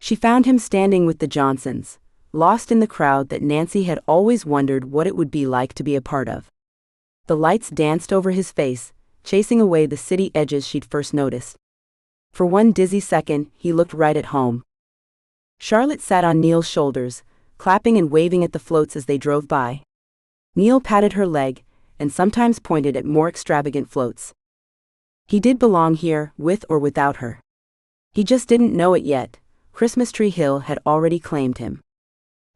She found him standing with the Johnsons, lost in the crowd that Nancy had always wondered what it would be like to be a part of. The lights danced over his face, chasing away the city edges she'd first noticed. For one dizzy second, he looked right at home. Charlotte sat on Neil's shoulders, clapping and waving at the floats as they drove by. Neil patted her leg, and sometimes pointed at more extravagant floats. He did belong here, with or without her. He just didn't know it yet. Christmas Tree Hill had already claimed him.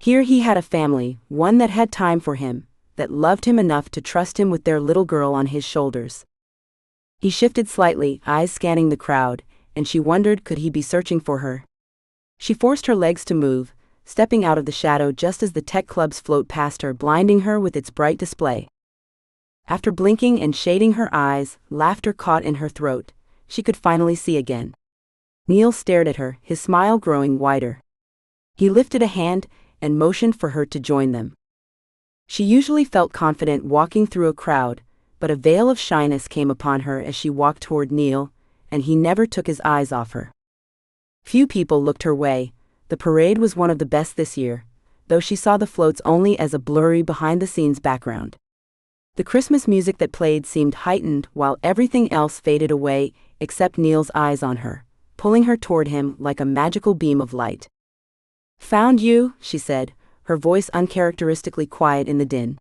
Here he had a family, one that had time for him, that loved him enough to trust him with their little girl on his shoulders. He shifted slightly, eyes scanning the crowd, and she wondered could he be searching for her. She forced her legs to move, stepping out of the shadow just as the tech club's float passed her, blinding her with its bright display. After blinking and shading her eyes, laughter caught in her throat. She could finally see again. Neil stared at her, his smile growing wider. He lifted a hand and motioned for her to join them. She usually felt confident walking through a crowd, but a veil of shyness came upon her as she walked toward Neil, and he never took his eyes off her. Few people looked her way. The parade was one of the best this year, though she saw the floats only as a blurry behind-the-scenes background. The Christmas music that played seemed heightened while everything else faded away except Neil's eyes on her, pulling her toward him like a magical beam of light. "Found you," she said, her voice uncharacteristically quiet in the din.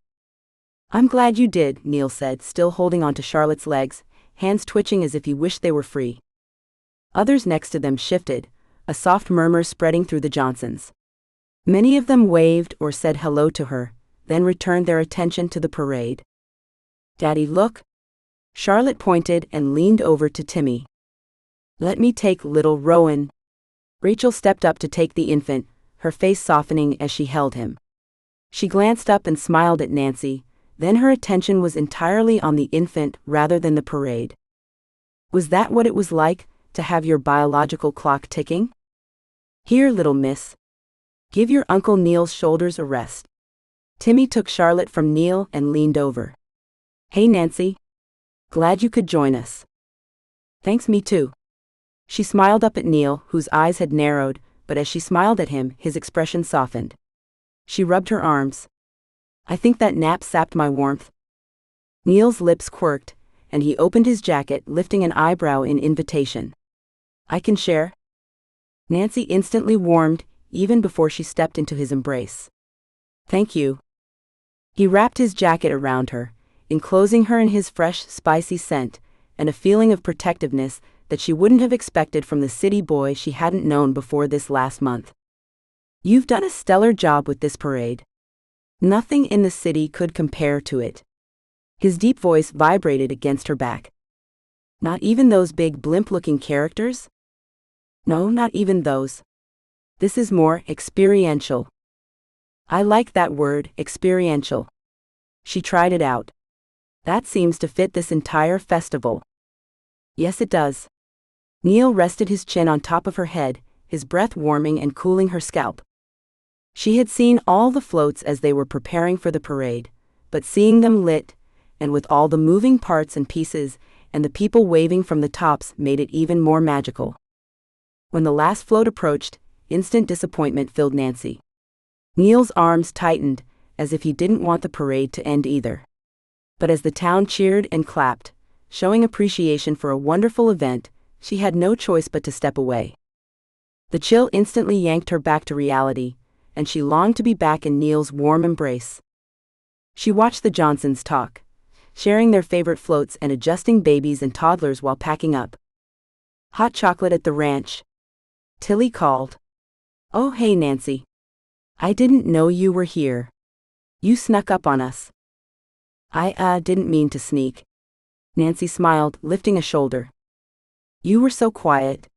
"I'm glad you did," Neil said, still holding onto Charlotte's legs, hands twitching as if he wished they were free. Others next to them shifted, a soft murmur spreading through the Johnsons. Many of them waved or said hello to her, then returned their attention to the parade. "Daddy, look." Charlotte pointed and leaned over to Timmy. "Let me take little Rowan." Rachel stepped up to take the infant, her face softening as she held him. She glanced up and smiled at Nancy, then her attention was entirely on the infant rather than the parade. Was that what it was like, to have your biological clock ticking? "Here, little miss. Give your Uncle Neil's shoulders a rest." Timmy took Charlotte from Neil and leaned over. "Hey, Nancy. Glad you could join us." "Thanks, me too." She smiled up at Neil, whose eyes had narrowed, but as she smiled at him, his expression softened. She rubbed her arms. "I think that nap sapped my warmth." Neil's lips quirked, and he opened his jacket, lifting an eyebrow in invitation. "I can share?" Nancy instantly warmed, even before she stepped into his embrace. "Thank you." He wrapped his jacket around her, enclosing her in his fresh, spicy scent, and a feeling of protectiveness that she wouldn't have expected from the city boy she hadn't known before this last month. "You've done a stellar job with this parade. Nothing in the city could compare to it." His deep voice vibrated against her back. "Not even those big blimp-looking characters?" "No, not even those. This is more experiential." "I like that word, experiential." She tried it out. "That seems to fit this entire festival." "Yes, it does." Neil rested his chin on top of her head, his breath warming and cooling her scalp. She had seen all the floats as they were preparing for the parade, but seeing them lit, and with all the moving parts and pieces, and the people waving from the tops made it even more magical. When the last float approached, instant disappointment filled Nancy. Neil's arms tightened, as if he didn't want the parade to end either. But as the town cheered and clapped, showing appreciation for a wonderful event, she had no choice but to step away. The chill instantly yanked her back to reality, and she longed to be back in Neil's warm embrace. She watched the Johnsons talk, sharing their favorite floats and adjusting babies and toddlers while packing up. "Hot chocolate at the ranch," Tilly called. "Oh, hey, Nancy. I didn't know you were here. You snuck up on us. I didn't mean to sneak. Nancy smiled, lifting a shoulder. You were so quiet.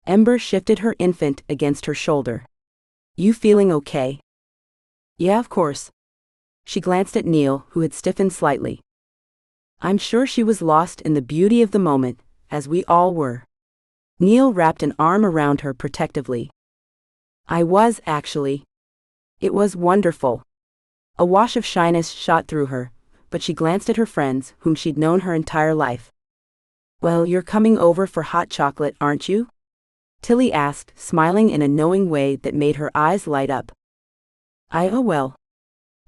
Ember shifted her infant against her shoulder. You feeling okay? Yeah, of course. She glanced at Neil, who had stiffened slightly. I'm sure she was lost in the beauty of the moment, as we all were. Neil wrapped an arm around her protectively. I was, actually. It was wonderful. A wash of shyness shot through her, but she glanced at her friends, whom she'd known her entire life. Well, you're coming over for hot chocolate, aren't you? Tilly asked, smiling in a knowing way that made her eyes light up. Well.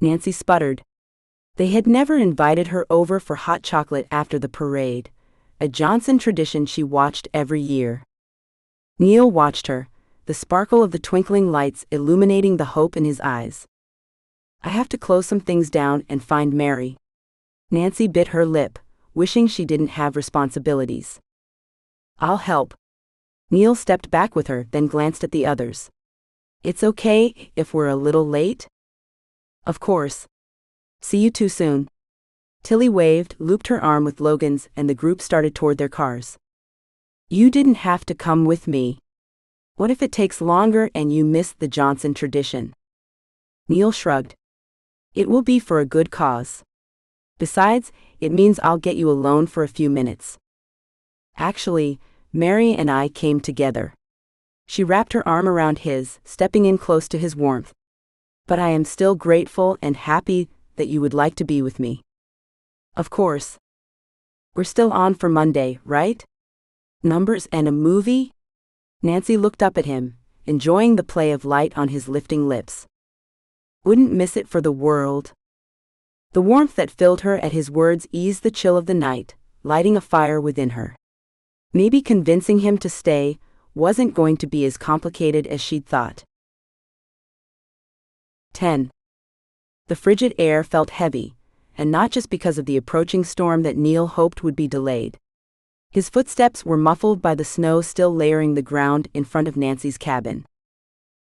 Nancy sputtered. They had never invited her over for hot chocolate after the parade, a Johnson tradition she watched every year. Neil watched her, the sparkle of the twinkling lights illuminating the hope in his eyes. I have to close some things down and find Mary. Nancy bit her lip, wishing she didn't have responsibilities. I'll help. Neil stepped back with her, then glanced at the others. It's okay if we're a little late? Of course. See you too soon. Tilly waved, looped her arm with Logan's, and the group started toward their cars. You didn't have to come with me. What if it takes longer and you miss the Johnson tradition? Neil shrugged. It will be for a good cause. Besides, it means I'll get you alone for a few minutes. Actually, Mary and I came together. She wrapped her arm around his, stepping in close to his warmth. But I am still grateful and happy that you would like to be with me. Of course. We're still on for Monday, right? Numbers and a movie? Nancy looked up at him, enjoying the play of light on his lifting lips. Wouldn't miss it for the world. The warmth that filled her at his words eased the chill of the night, lighting a fire within her. Maybe convincing him to stay wasn't going to be as complicated as she'd thought. 10. The frigid air felt heavy, and not just because of the approaching storm that Neil hoped would be delayed. His footsteps were muffled by the snow still layering the ground in front of Nancy's cabin.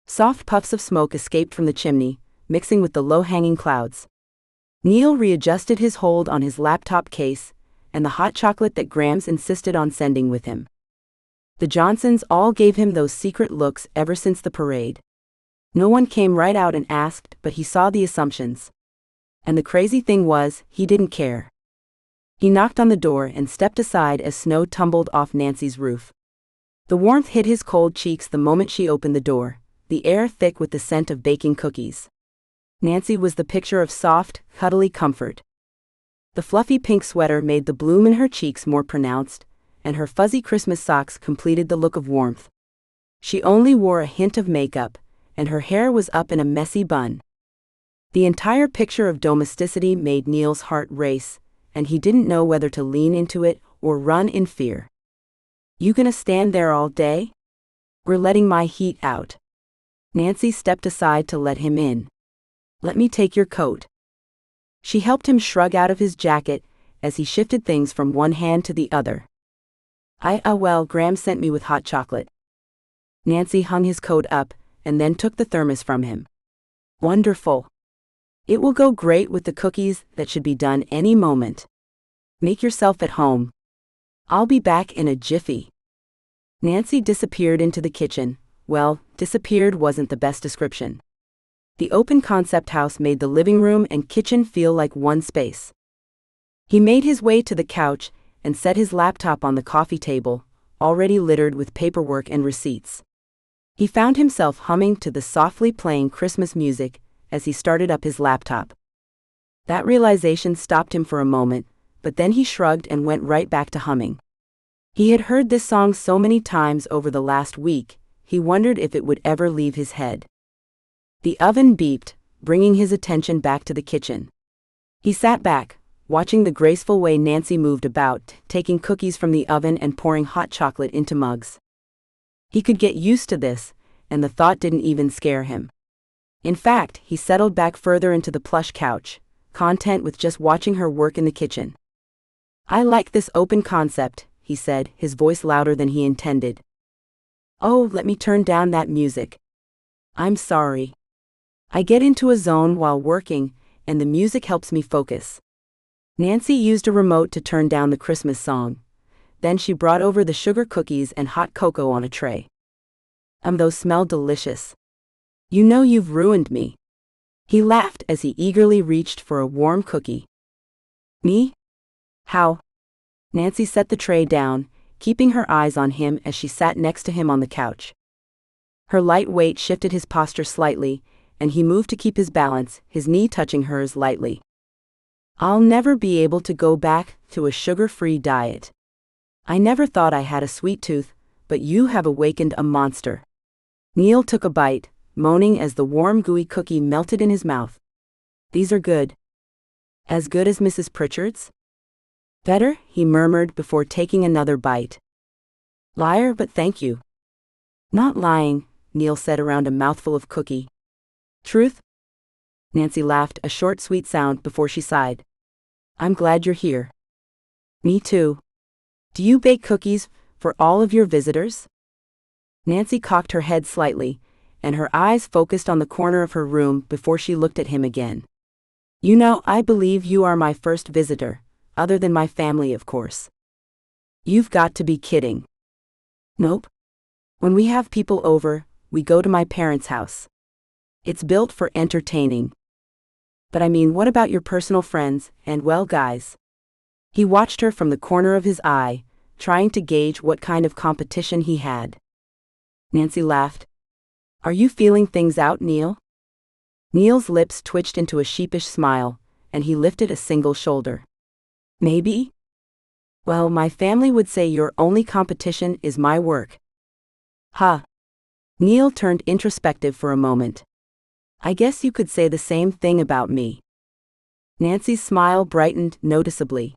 Soft puffs of smoke escaped from the chimney, mixing with the low-hanging clouds. Neil readjusted his hold on his laptop case and the hot chocolate that Grams insisted on sending with him. The Johnsons all gave him those secret looks ever since the parade. No one came right out and asked, but he saw the assumptions. And the crazy thing was, he didn't care. He knocked on the door and stepped aside as snow tumbled off Nancy's roof. The warmth hit his cold cheeks the moment she opened the door, the air thick with the scent of baking cookies. Nancy was the picture of soft, cuddly comfort. The fluffy pink sweater made the bloom in her cheeks more pronounced, and her fuzzy Christmas socks completed the look of warmth. She only wore a hint of makeup, and her hair was up in a messy bun. The entire picture of domesticity made Neil's heart race, and he didn't know whether to lean into it or run in fear. You gonna stand there all day? We're letting my heat out. Nancy stepped aside to let him in. Let me take your coat. She helped him shrug out of his jacket as he shifted things from one hand to the other. Well, Graham sent me with hot chocolate. Nancy hung his coat up and then took the thermos from him. Wonderful. It will go great with the cookies that should be done any moment. Make yourself at home. I'll be back in a jiffy. Nancy disappeared into the kitchen. Well, disappeared wasn't the best description. The open concept house made the living room and kitchen feel like one space. He made his way to the couch and set his laptop on the coffee table, already littered with paperwork and receipts. He found himself humming to the softly playing Christmas music as he started up his laptop. That realization stopped him for a moment, but then he shrugged and went right back to humming. He had heard this song so many times over the last week, he wondered if it would ever leave his head. The oven beeped, bringing his attention back to the kitchen. He sat back, watching the graceful way Nancy moved about, taking cookies from the oven and pouring hot chocolate into mugs. He could get used to this, and the thought didn't even scare him. In fact, he settled back further into the plush couch, content with just watching her work in the kitchen. I like this open concept, he said, his voice louder than he intended. Oh, let me turn down that music. I'm sorry. I get into a zone while working, and the music helps me focus. Nancy used a remote to turn down the Christmas song. Then she brought over the sugar cookies and hot cocoa on a tray. Those smell delicious. You know you've ruined me. He laughed as he eagerly reached for a warm cookie. Me? How? Nancy set the tray down, keeping her eyes on him as she sat next to him on the couch. Her light weight shifted his posture slightly, and he moved to keep his balance, his knee touching hers lightly. I'll never be able to go back to a sugar-free diet. I never thought I had a sweet tooth, but you have awakened a monster. Neil took a bite, moaning as the warm gooey cookie melted in his mouth. These are good. As good as Mrs. Pritchard's? Better, he murmured before taking another bite. Liar, but thank you. Not lying, Neil said around a mouthful of cookie. Truth? Nancy laughed, a short sweet sound before she sighed. I'm glad you're here. Me too. Do you bake cookies for all of your visitors? Nancy cocked her head slightly, and her eyes focused on the corner of her room before she looked at him again. You know, I believe you are my first visitor, other than my family, of course. You've got to be kidding. Nope. When we have people over, we go to my parents' house. It's built for entertaining. But I mean, what about your personal friends, and well, guys? He watched her from the corner of his eye, trying to gauge what kind of competition he had. Nancy laughed. Are you feeling things out, Neil? Neil's lips twitched into a sheepish smile, and he lifted a single shoulder. Maybe? Well, my family would say your only competition is my work. Huh. Neil turned introspective for a moment. I guess you could say the same thing about me. Nancy's smile brightened noticeably.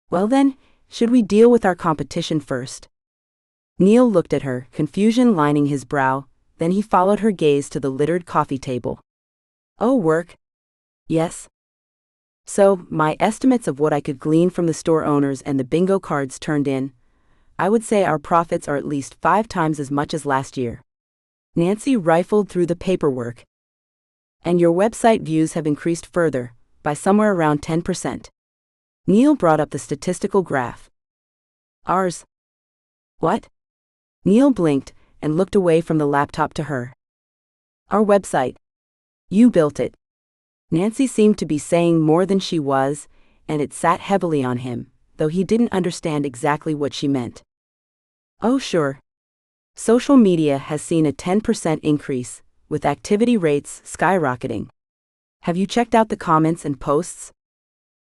Well then, should we deal with our competition first? Neil looked at her, confusion lining his brow, then he followed her gaze to the littered coffee table. Oh, work? Yes. So, my estimates of what I could glean from the store owners and the bingo cards turned in, I would say our profits are at least 5 times as much as last year. Nancy rifled through the paperwork. And your website views have increased further, by somewhere around 10%. Neil brought up the statistical graph. Ours. What? Neil blinked and looked away from the laptop to her. Our website. You built it. Nancy seemed to be saying more than she was, and it sat heavily on him, though he didn't understand exactly what she meant. Oh, sure. Social media has seen a 10% increase, with activity rates skyrocketing. Have you checked out the comments and posts?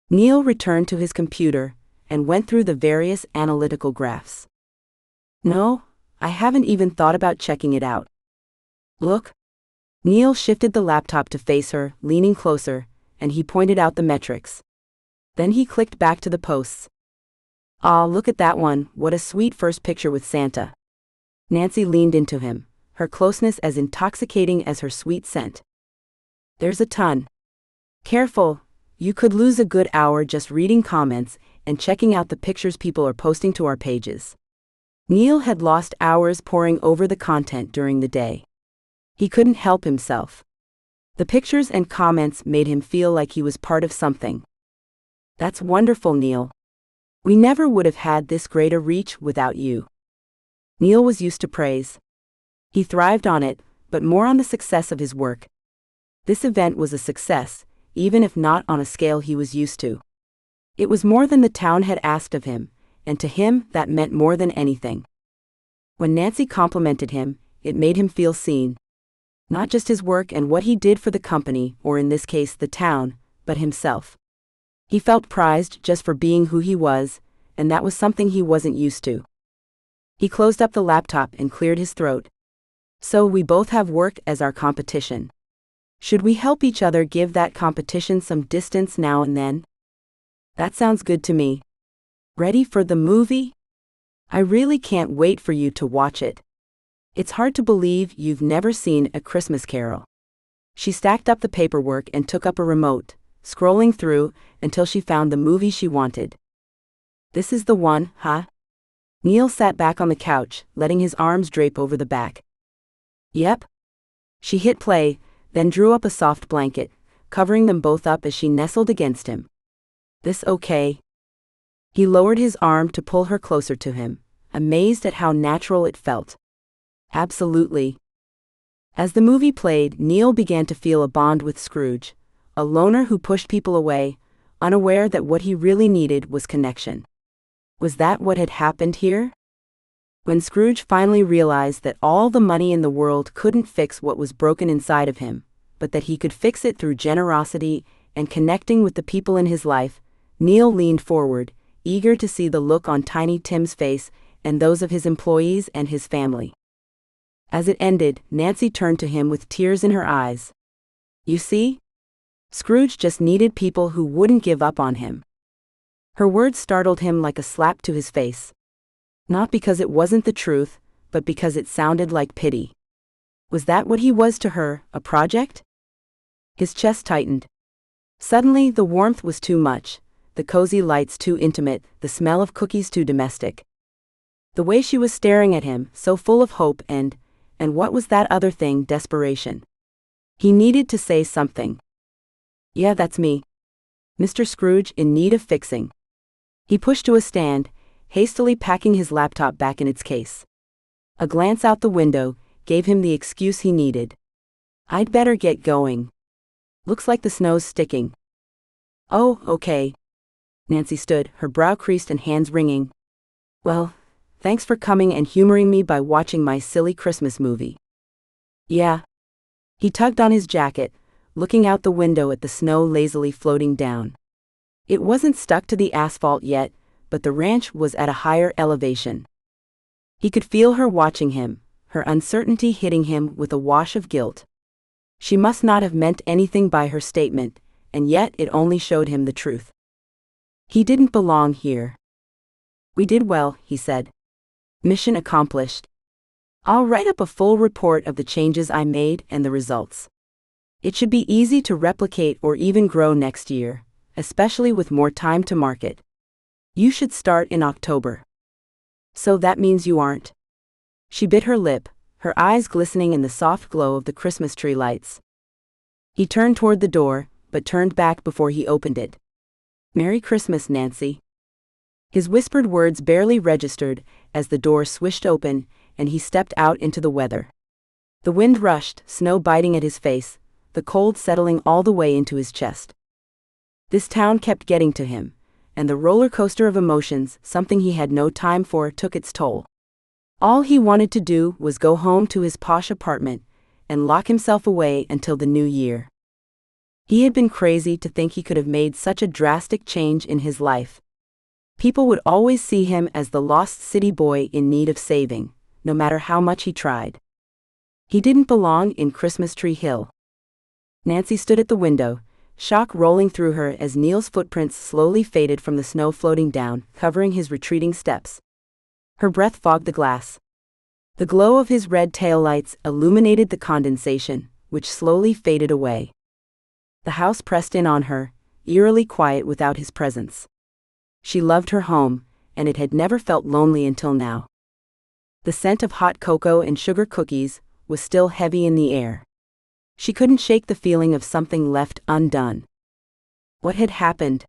Neil returned to his computer and went through the various analytical graphs. No, I haven't even thought about checking it out. Look. Neil shifted the laptop to face her, leaning closer, and he pointed out the metrics. Then he clicked back to the posts. Ah, look at that one, what a sweet first picture with Santa. Nancy leaned into him, her closeness as intoxicating as her sweet scent. There's a ton. Careful, you could lose a good hour just reading comments and checking out the pictures people are posting to our pages. Neil had lost hours poring over the content during the day. He couldn't help himself. The pictures and comments made him feel like he was part of something. That's wonderful, Neil. We never would have had this great a reach without you. Neil was used to praise. He thrived on it, but more on the success of his work. This event was a success, even if not on a scale he was used to. It was more than the town had asked of him, and to him that meant more than anything. When Nancy complimented him, it made him feel seen. Not just his work and what he did for the company, or in this case the town, but himself. He felt prized just for being who he was, and that was something he wasn't used to. He closed up the laptop and cleared his throat. So we both have work as our competition. Should we help each other give that competition some distance now and then? That sounds good to me. Ready for the movie? I really can't wait for you to watch it. It's hard to believe you've never seen A Christmas Carol. She stacked up the paperwork and took up a remote, scrolling through until she found the movie she wanted. This is the one, huh? Neil sat back on the couch, letting his arms drape over the back. Yep. She hit play, then drew up a soft blanket, covering them both up as she nestled against him. "This okay?" He lowered his arm to pull her closer to him, amazed at how natural it felt. "Absolutely." As the movie played, Neil began to feel a bond with Scrooge, a loner who pushed people away, unaware that what he really needed was connection. Was that what had happened here? When Scrooge finally realized that all the money in the world couldn't fix what was broken inside of him, but that he could fix it through generosity and connecting with the people in his life, Neil leaned forward, eager to see the look on Tiny Tim's face and those of his employees and his family. As it ended, Nancy turned to him with tears in her eyes. "You see? Scrooge just needed people who wouldn't give up on him." Her words startled him like a slap to his face. Not because it wasn't the truth, but because it sounded like pity. Was that what he was to her, a project? His chest tightened. Suddenly, the warmth was too much, the cozy lights too intimate, the smell of cookies too domestic. The way she was staring at him, so full of hope and what was that other thing, desperation. He needed to say something. "Yeah, that's me. Mr. Scrooge, in need of fixing." He pushed to a stand, hastily packing his laptop back in its case. A glance out the window gave him the excuse he needed. "I'd better get going. Looks like the snow's sticking." "Oh, okay." Nancy stood, her brow creased and hands wringing. "Well, thanks for coming and humoring me by watching my silly Christmas movie." "Yeah." He tugged on his jacket, looking out the window at the snow lazily floating down. It wasn't stuck to the asphalt yet, but the ranch was at a higher elevation. He could feel her watching him, her uncertainty hitting him with a wash of guilt. She must not have meant anything by her statement, and yet it only showed him the truth. He didn't belong here. "We did well," he said. "Mission accomplished. I'll write up a full report of the changes I made and the results. It should be easy to replicate or even grow next year, especially with more time to market. You should start in October." "So that means you aren't?" She bit her lip, her eyes glistening in the soft glow of the Christmas tree lights. He turned toward the door, but turned back before he opened it. "Merry Christmas, Nancy." His whispered words barely registered as the door swished open and he stepped out into the weather. The wind rushed, snow biting at his face, the cold settling all the way into his chest. This town kept getting to him, and the roller coaster of emotions, something he had no time for, took its toll. All he wanted to do was go home to his posh apartment and lock himself away until the new year. He had been crazy to think he could have made such a drastic change in his life. People would always see him as the lost city boy in need of saving, no matter how much he tried. He didn't belong in Christmas Tree Hill. Nancy stood at the window, shock rolling through her as Neil's footprints slowly faded from the snow floating down, covering his retreating steps. Her breath fogged the glass. The glow of his red taillights illuminated the condensation, which slowly faded away. The house pressed in on her, eerily quiet without his presence. She loved her home, and it had never felt lonely until now. The scent of hot cocoa and sugar cookies was still heavy in the air. She couldn't shake the feeling of something left undone. What had happened?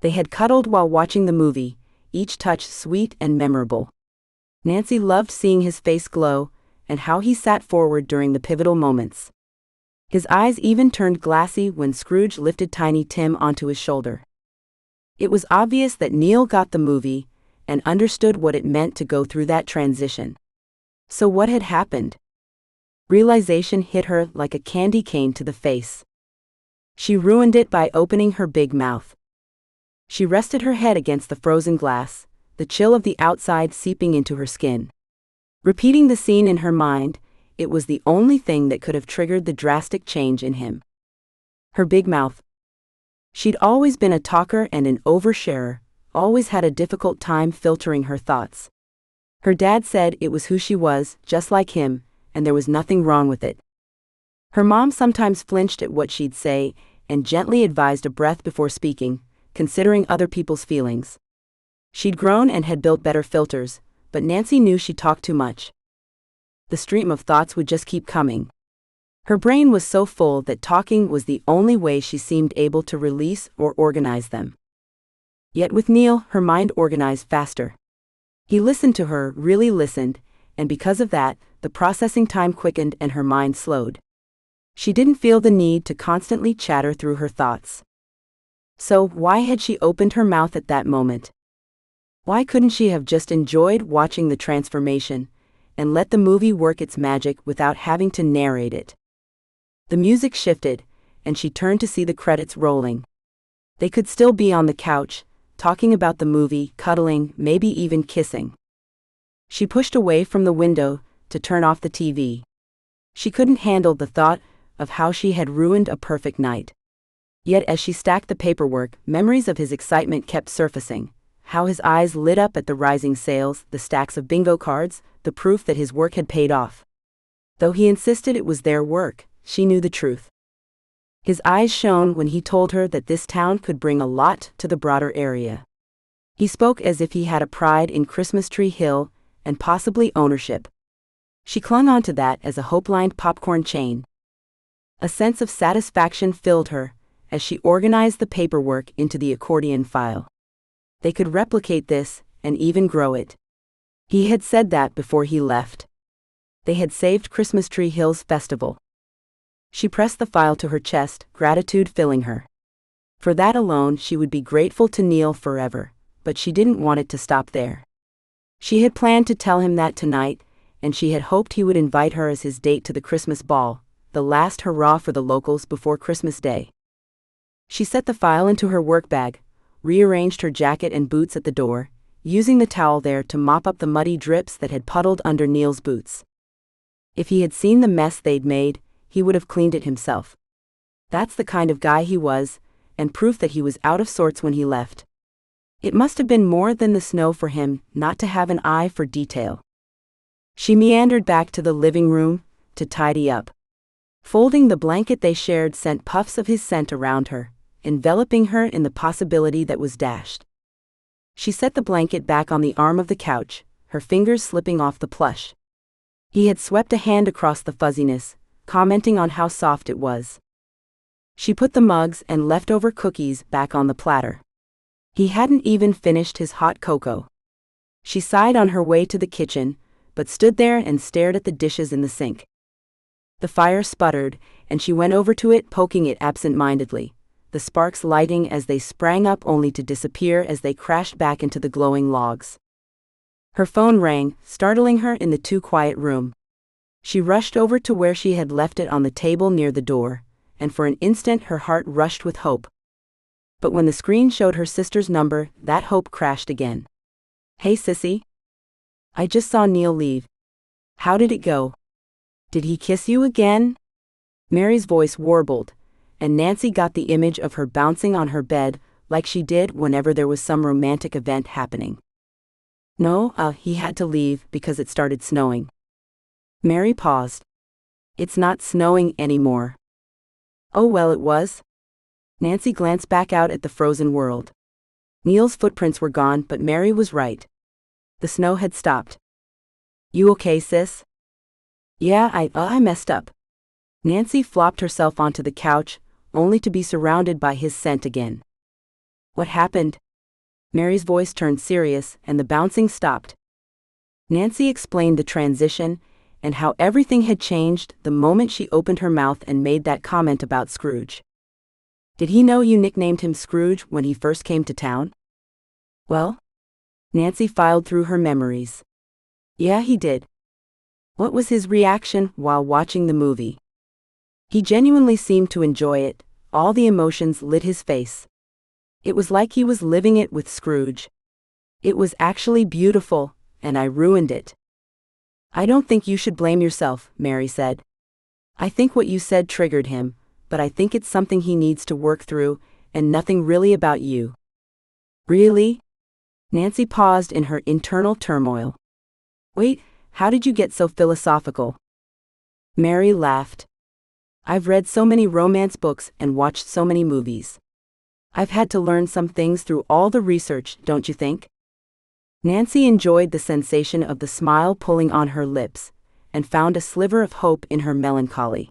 They had cuddled while watching the movie, each touch sweet and memorable. Nancy loved seeing his face glow, and how he sat forward during the pivotal moments. His eyes even turned glassy when Scrooge lifted Tiny Tim onto his shoulder. It was obvious that Neil got the movie, and understood what it meant to go through that transition. So what had happened? Realization hit her like a candy cane to the face. She ruined it by opening her big mouth. She rested her head against the frozen glass, the chill of the outside seeping into her skin. Repeating the scene in her mind, it was the only thing that could have triggered the drastic change in him. Her big mouth. She'd always been a talker and an oversharer, always had a difficult time filtering her thoughts. Her dad said it was who she was, just like him, and there was nothing wrong with it. Her mom sometimes flinched at what she'd say and gently advised a breath before speaking, considering other people's feelings. She'd grown and had built better filters, but Nancy knew she talked too much. The stream of thoughts would just keep coming. Her brain was so full that talking was the only way she seemed able to release or organize them. Yet with Neil, her mind organized faster. He listened to her, really listened, and because of that, the processing time quickened and her mind slowed. She didn't feel the need to constantly chatter through her thoughts. So, why had she opened her mouth at that moment? Why couldn't she have just enjoyed watching the transformation and let the movie work its magic without having to narrate it? The music shifted, and she turned to see the credits rolling. They could still be on the couch, talking about the movie, cuddling, maybe even kissing. She pushed away from the window to turn off the TV. She couldn't handle the thought of how she had ruined a perfect night. Yet as she stacked the paperwork, memories of his excitement kept surfacing. How his eyes lit up at the rising sales, the stacks of bingo cards, the proof that his work had paid off. Though he insisted it was their work, she knew the truth. His eyes shone when he told her that this town could bring a lot to the broader area. He spoke as if he had a pride in Christmas Tree Hill and possibly ownership. She clung onto that as a hope-lined popcorn chain. A sense of satisfaction filled her as she organized the paperwork into the accordion file. They could replicate this and even grow it. He had said that before he left. They had saved Christmas Tree Hill's festival. She pressed the file to her chest, gratitude filling her. For that alone, she would be grateful to Neil forever, but she didn't want it to stop there. She had planned to tell him that tonight, and she had hoped he would invite her as his date to the Christmas ball, the last hurrah for the locals before Christmas Day. She set the file into her work bag, rearranged her jacket and boots at the door, using the towel there to mop up the muddy drips that had puddled under Neil's boots. If he had seen the mess they'd made, he would have cleaned it himself. That's the kind of guy he was, and proof that he was out of sorts when he left. It must have been more than the snow for him not to have an eye for detail. She meandered back to the living room to tidy up. Folding the blanket they shared sent puffs of his scent around her, enveloping her in the possibility that was dashed. She set the blanket back on the arm of the couch, her fingers slipping off the plush. He had swept a hand across the fuzziness, commenting on how soft it was. She put the mugs and leftover cookies back on the platter. He hadn't even finished his hot cocoa. She sighed on her way to the kitchen, but stood there and stared at the dishes in the sink. The fire sputtered, and she went over to it, poking it absent-mindedly, the sparks lighting as they sprang up only to disappear as they crashed back into the glowing logs. Her phone rang, startling her in the too-quiet room. She rushed over to where she had left it on the table near the door, and for an instant her heart rushed with hope. But when the screen showed her sister's number, that hope crashed again. "Hey sissy. I just saw Neil leave. How did it go? Did he kiss you again?" Mary's voice warbled, and Nancy got the image of her bouncing on her bed like she did whenever there was some romantic event happening. "No, he had to leave because it started snowing." Mary paused. "It's not snowing anymore." "Oh well, it was." Nancy glanced back out at the frozen world. Neil's footprints were gone, but Mary was right. The snow had stopped. "You okay, sis?" "Yeah, I messed up." Nancy flopped herself onto the couch, only to be surrounded by his scent again. "What happened?" Mary's voice turned serious, and the bouncing stopped. Nancy explained the transition, and how everything had changed the moment she opened her mouth and made that comment about Scrooge. "Did he know you nicknamed him Scrooge when he first came to town?" "Well?" Nancy filed through her memories. "Yeah, he did." "What was his reaction while watching the movie?" "He genuinely seemed to enjoy it, all the emotions lit his face. It was like he was living it with Scrooge. It was actually beautiful, and I ruined it." "I don't think you should blame yourself," Mary said. "I think what you said triggered him, but I think it's something he needs to work through, and nothing really about you." "Really?" Nancy paused in her internal turmoil. "Wait, how did you get so philosophical?" Mary laughed. "I've read so many romance books and watched so many movies. I've had to learn some things through all the research, don't you think?" Nancy enjoyed the sensation of the smile pulling on her lips, and found a sliver of hope in her melancholy.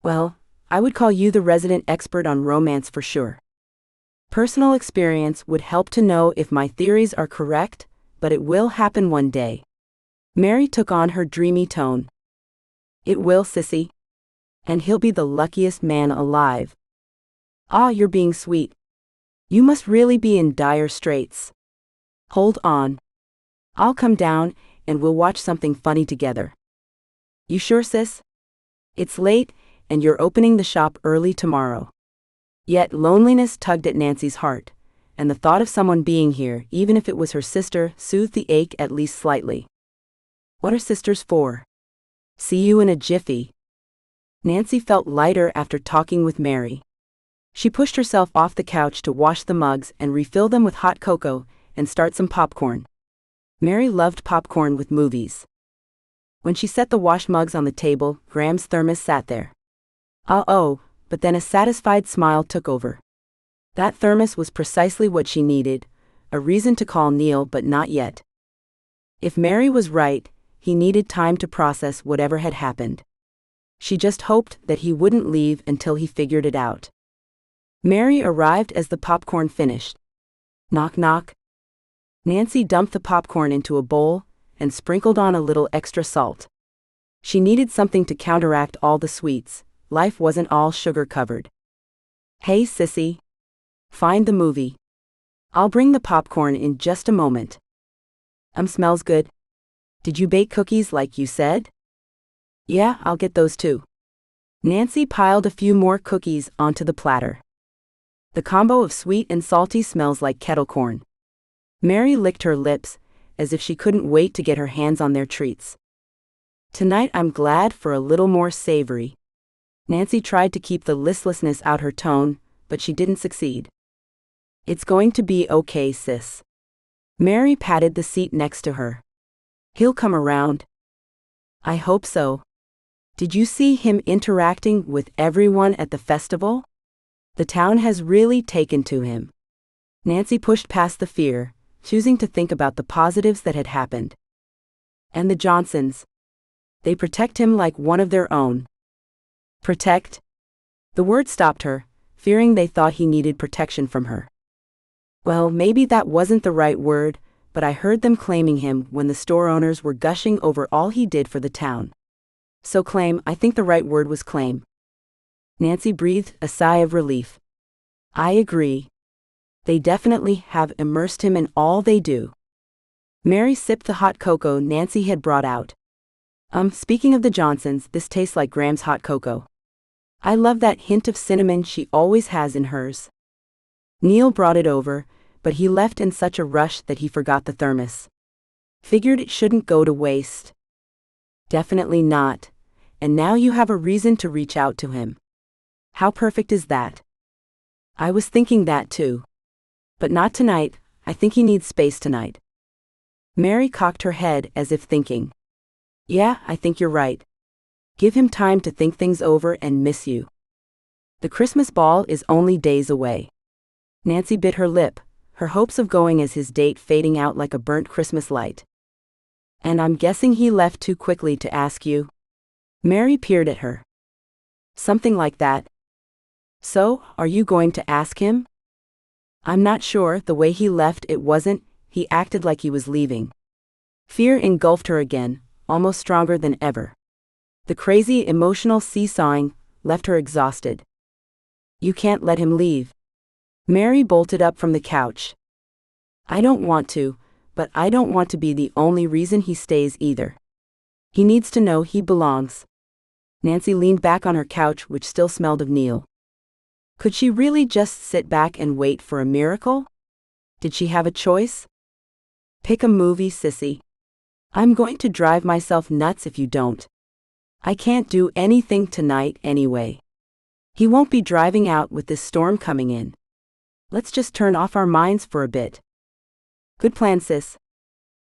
Well, I would call you the resident expert on romance for sure. Personal experience would help to know if my theories are correct, but it will happen one day. Mary took on her dreamy tone. It will, sissy. And he'll be the luckiest man alive. Ah, you're being sweet. You must really be in dire straits. Hold on. I'll come down, and we'll watch something funny together. You sure, sis? It's late, and you're opening the shop early tomorrow. Yet loneliness tugged at Nancy's heart, and the thought of someone being here, even if it was her sister, soothed the ache at least slightly. What are sisters for? See you in a jiffy. Nancy felt lighter after talking with Mary. She pushed herself off the couch to wash the mugs and refill them with hot cocoa and start some popcorn. Mary loved popcorn with movies. When she set the wash mugs on the table, Graham's thermos sat there. Oh, but then a satisfied smile took over. That thermos was precisely what she needed, a reason to call Neil, but not yet. If Mary was right, he needed time to process whatever had happened. She just hoped that he wouldn't leave until he figured it out. Mary arrived as the popcorn finished. Knock knock. Nancy dumped the popcorn into a bowl and sprinkled on a little extra salt. She needed something to counteract all the sweets. Life wasn't all sugar-covered. Hey, sissy. Find the movie. I'll bring the popcorn in just a moment. Smells good. Did you bake cookies like you said? Yeah, I'll get those too. Nancy piled a few more cookies onto the platter. The combo of sweet and salty smells like kettle corn. Mary licked her lips, as if she couldn't wait to get her hands on their treats. Tonight I'm glad for a little more savory. Nancy tried to keep the listlessness out her tone, but she didn't succeed. It's going to be okay, sis. Mary patted the seat next to her. He'll come around. I hope so. Did you see him interacting with everyone at the festival? The town has really taken to him. Nancy pushed past the fear, choosing to think about the positives that had happened. And the Johnsons. They protect him like one of their own. Protect? The word stopped her, fearing they thought he needed protection from her. Well, maybe that wasn't the right word, but I heard them claiming him when the store owners were gushing over all he did for the town. So claim, I think the right word was claim. Nancy breathed a sigh of relief. I agree. They definitely have immersed him in all they do. Mary sipped the hot cocoa Nancy had brought out. Speaking of the Johnsons, this tastes like Graham's hot cocoa. I love that hint of cinnamon she always has in hers. Neil brought it over, but he left in such a rush that he forgot the thermos. Figured it shouldn't go to waste. Definitely not. And now you have a reason to reach out to him. How perfect is that? I was thinking that too. But not tonight, I think he needs space tonight. Mary cocked her head as if thinking. Yeah, I think you're right. Give him time to think things over and miss you. The Christmas ball is only days away. Nancy bit her lip, her hopes of going as his date fading out like a burnt Christmas light. And I'm guessing he left too quickly to ask you? Mary peered at her. Something like that. So, are you going to ask him? I'm not sure. The way he left, it wasn't, he acted like he was leaving. Fear engulfed her again, almost stronger than ever. The crazy emotional seesawing left her exhausted. You can't let him leave. Mary bolted up from the couch. I don't want to, but I don't want to be the only reason he stays either. He needs to know he belongs. Nancy leaned back on her couch, which still smelled of Neil. Could she really just sit back and wait for a miracle? Did she have a choice? Pick a movie, sissy. I'm going to drive myself nuts if you don't. I can't do anything tonight anyway. He won't be driving out with this storm coming in. Let's just turn off our minds for a bit. Good plan, sis.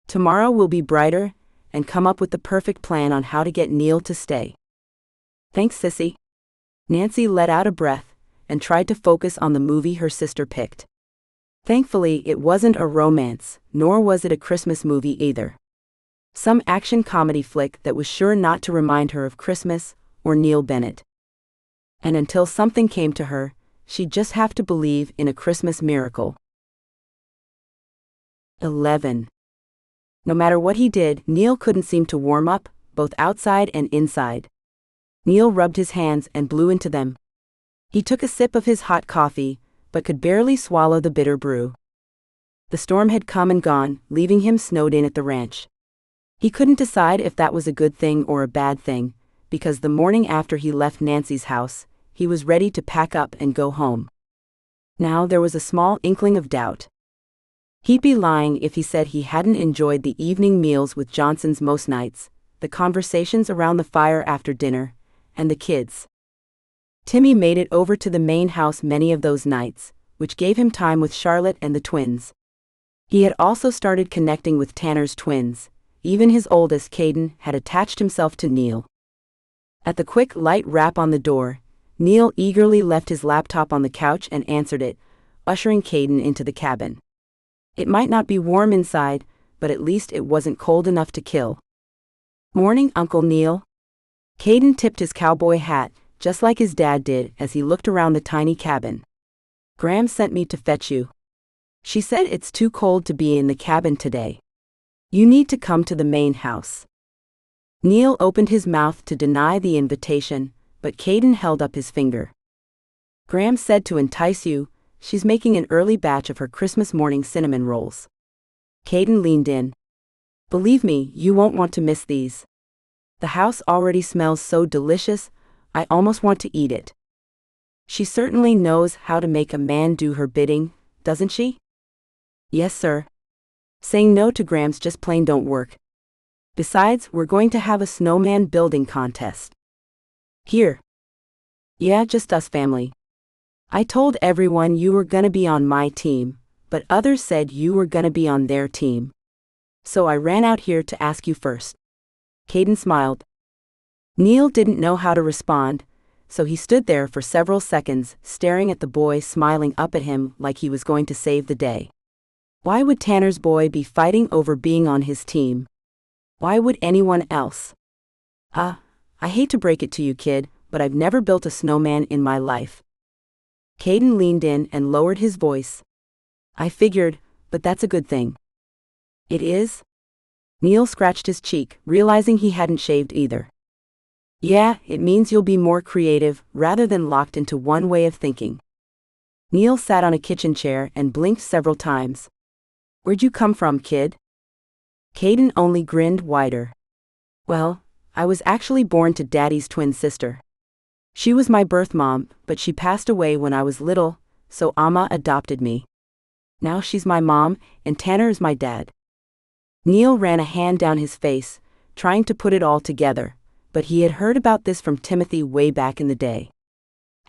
Tomorrow we'll be brighter and come up with the perfect plan on how to get Neil to stay. Thanks, sissy. Nancy let out a breath and tried to focus on the movie her sister picked. Thankfully, it wasn't a romance, nor was it a Christmas movie either. Some action comedy flick that was sure not to remind her of Christmas or Neil Bennett. And until something came to her, she'd just have to believe in a Christmas miracle. 11. No matter what he did, Neil couldn't seem to warm up, both outside and inside. Neil rubbed his hands and blew into them. He took a sip of his hot coffee, but could barely swallow the bitter brew. The storm had come and gone, leaving him snowed in at the ranch. He couldn't decide if that was a good thing or a bad thing, because the morning after he left Nancy's house, he was ready to pack up and go home. Now there was a small inkling of doubt. He'd be lying if he said he hadn't enjoyed the evening meals with Johnsons most nights, the conversations around the fire after dinner, and the kids. Timmy made it over to the main house many of those nights, which gave him time with Charlotte and the twins. He had also started connecting with Tanner's twins. Even his oldest, Caden, had attached himself to Neil. At the quick, light rap on the door, Neil eagerly left his laptop on the couch and answered it, ushering Caden into the cabin. It might not be warm inside, but at least it wasn't cold enough to kill. "Morning, Uncle Neil." Caden tipped his cowboy hat, just like his dad did, as he looked around the tiny cabin. "Gram sent me to fetch you. She said it's too cold to be in the cabin today. You need to come to the main house." Neil opened his mouth to deny the invitation, but Caden held up his finger. "Gram said to entice you. She's making an early batch of her Christmas morning cinnamon rolls." Caden leaned in. "Believe me, you won't want to miss these. The house already smells so delicious, I almost want to eat it." "She certainly knows how to make a man do her bidding, doesn't she?" "Yes, sir. Saying no to Grams just plain don't work. Besides, we're going to have a snowman building contest." "Here." "Yeah, just us family. I told everyone you were gonna be on my team, but others said you were gonna be on their team. So I ran out here to ask you first." Caden smiled. Neil didn't know how to respond, so he stood there for several seconds, staring at the boy smiling up at him like he was going to save the day. Why would Tanner's boy be fighting over being on his team? Why would anyone else? I hate to break it to you, kid, but I've never built a snowman in my life." Caden leaned in and lowered his voice. "I figured, but that's a good thing." "It is?" Neil scratched his cheek, realizing he hadn't shaved either. "Yeah, it means you'll be more creative, rather than locked into one way of thinking." Neil sat on a kitchen chair and blinked several times. "Where'd you come from, kid?" Caden only grinned wider. "Well, I was actually born to Daddy's twin sister. She was my birth mom, but she passed away when I was little, so Amma adopted me. Now she's my mom, and Tanner is my dad." Neil ran a hand down his face, trying to put it all together, but he had heard about this from Timothy way back in the day.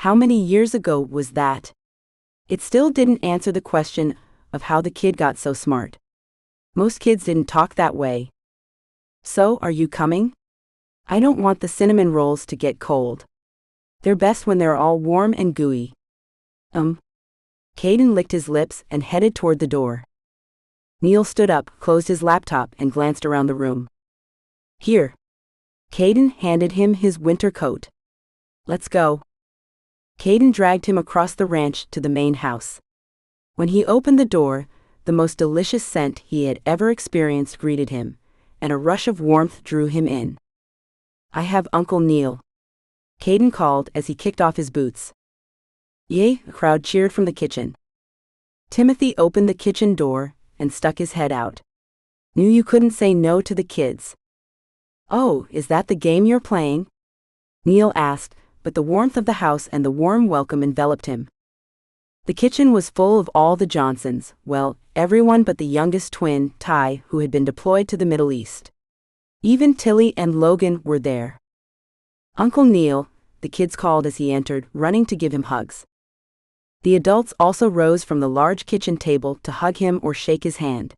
How many years ago was that? It still didn't answer the question of how the kid got so smart. Most kids didn't talk that way. "So, are you coming? I don't want the cinnamon rolls to get cold. They're best when they're all warm and gooey." Caden licked his lips and headed toward the door. Neil stood up, closed his laptop, and glanced around the room. "Here." Caden handed him his winter coat. "Let's go." Caden dragged him across the ranch to the main house. When he opened the door, the most delicious scent he had ever experienced greeted him, and a rush of warmth drew him in. "I have Uncle Neil," Caden called as he kicked off his boots. "Yay!" a crowd cheered from the kitchen. Timothy opened the kitchen door and stuck his head out. "Knew you couldn't say no to the kids." "Oh, is that the game you're playing?" Neil asked, but the warmth of the house and the warm welcome enveloped him. The kitchen was full of all the Johnsons, well, everyone but the youngest twin, Ty, who had been deployed to the Middle East. Even Tilly and Logan were there. "Uncle Neil," the kids called as he entered, running to give him hugs. The adults also rose from the large kitchen table to hug him or shake his hand.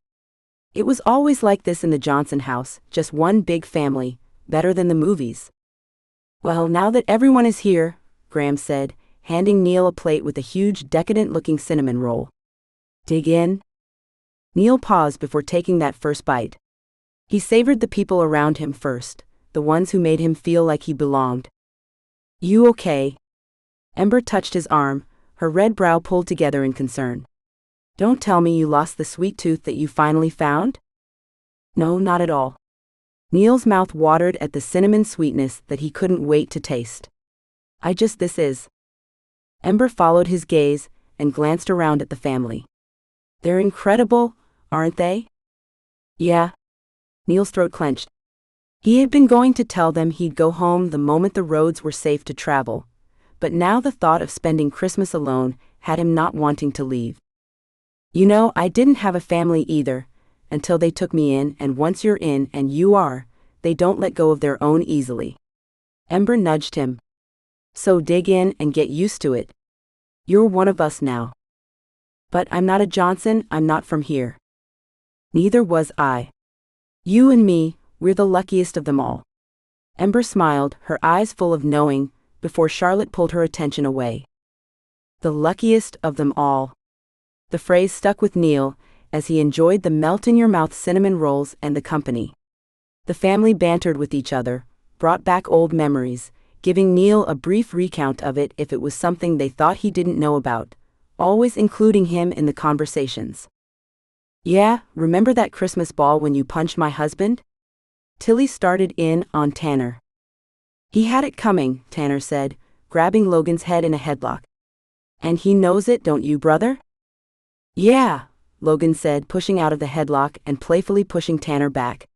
It was always like this in the Johnson house, just one big family, better than the movies. "Well, now that everyone is here," Graham said, handing Neil a plate with a huge, decadent-looking cinnamon roll. "Dig in?" Neil paused before taking that first bite. He savored the people around him first, the ones who made him feel like he belonged. "You okay?" Ember touched his arm, her red brow pulled together in concern. Don't tell me you lost the sweet tooth that you finally found? No, not at all. Neil's mouth watered at the cinnamon sweetness that he couldn't wait to taste. This is. Ember followed his gaze and glanced around at the family. They're incredible, aren't they? Yeah. Neil's throat clenched. He had been going to tell them he'd go home the moment the roads were safe to travel, but now the thought of spending Christmas alone had him not wanting to leave. You know, I didn't have a family either, until they took me in, and once you're in and you are, they don't let go of their own easily. Ember nudged him. So dig in and get used to it. You're one of us now. But I'm not a Johnson, I'm not from here. Neither was I. You and me, we're the luckiest of them all. Ember smiled, her eyes full of knowing, before Charlotte pulled her attention away. The luckiest of them all. The phrase stuck with Neil, as he enjoyed the melt-in-your-mouth cinnamon rolls and the company. The family bantered with each other, brought back old memories, giving Neil a brief recount of it if it was something they thought he didn't know about, always including him in the conversations. Yeah, remember that Christmas ball when you punched my husband? Tilly started in on Tanner. He had it coming, Tanner said, grabbing Logan's head in a headlock. And he knows it, don't you, brother? Yeah, Logan said, pushing out of the headlock and playfully pushing Tanner back.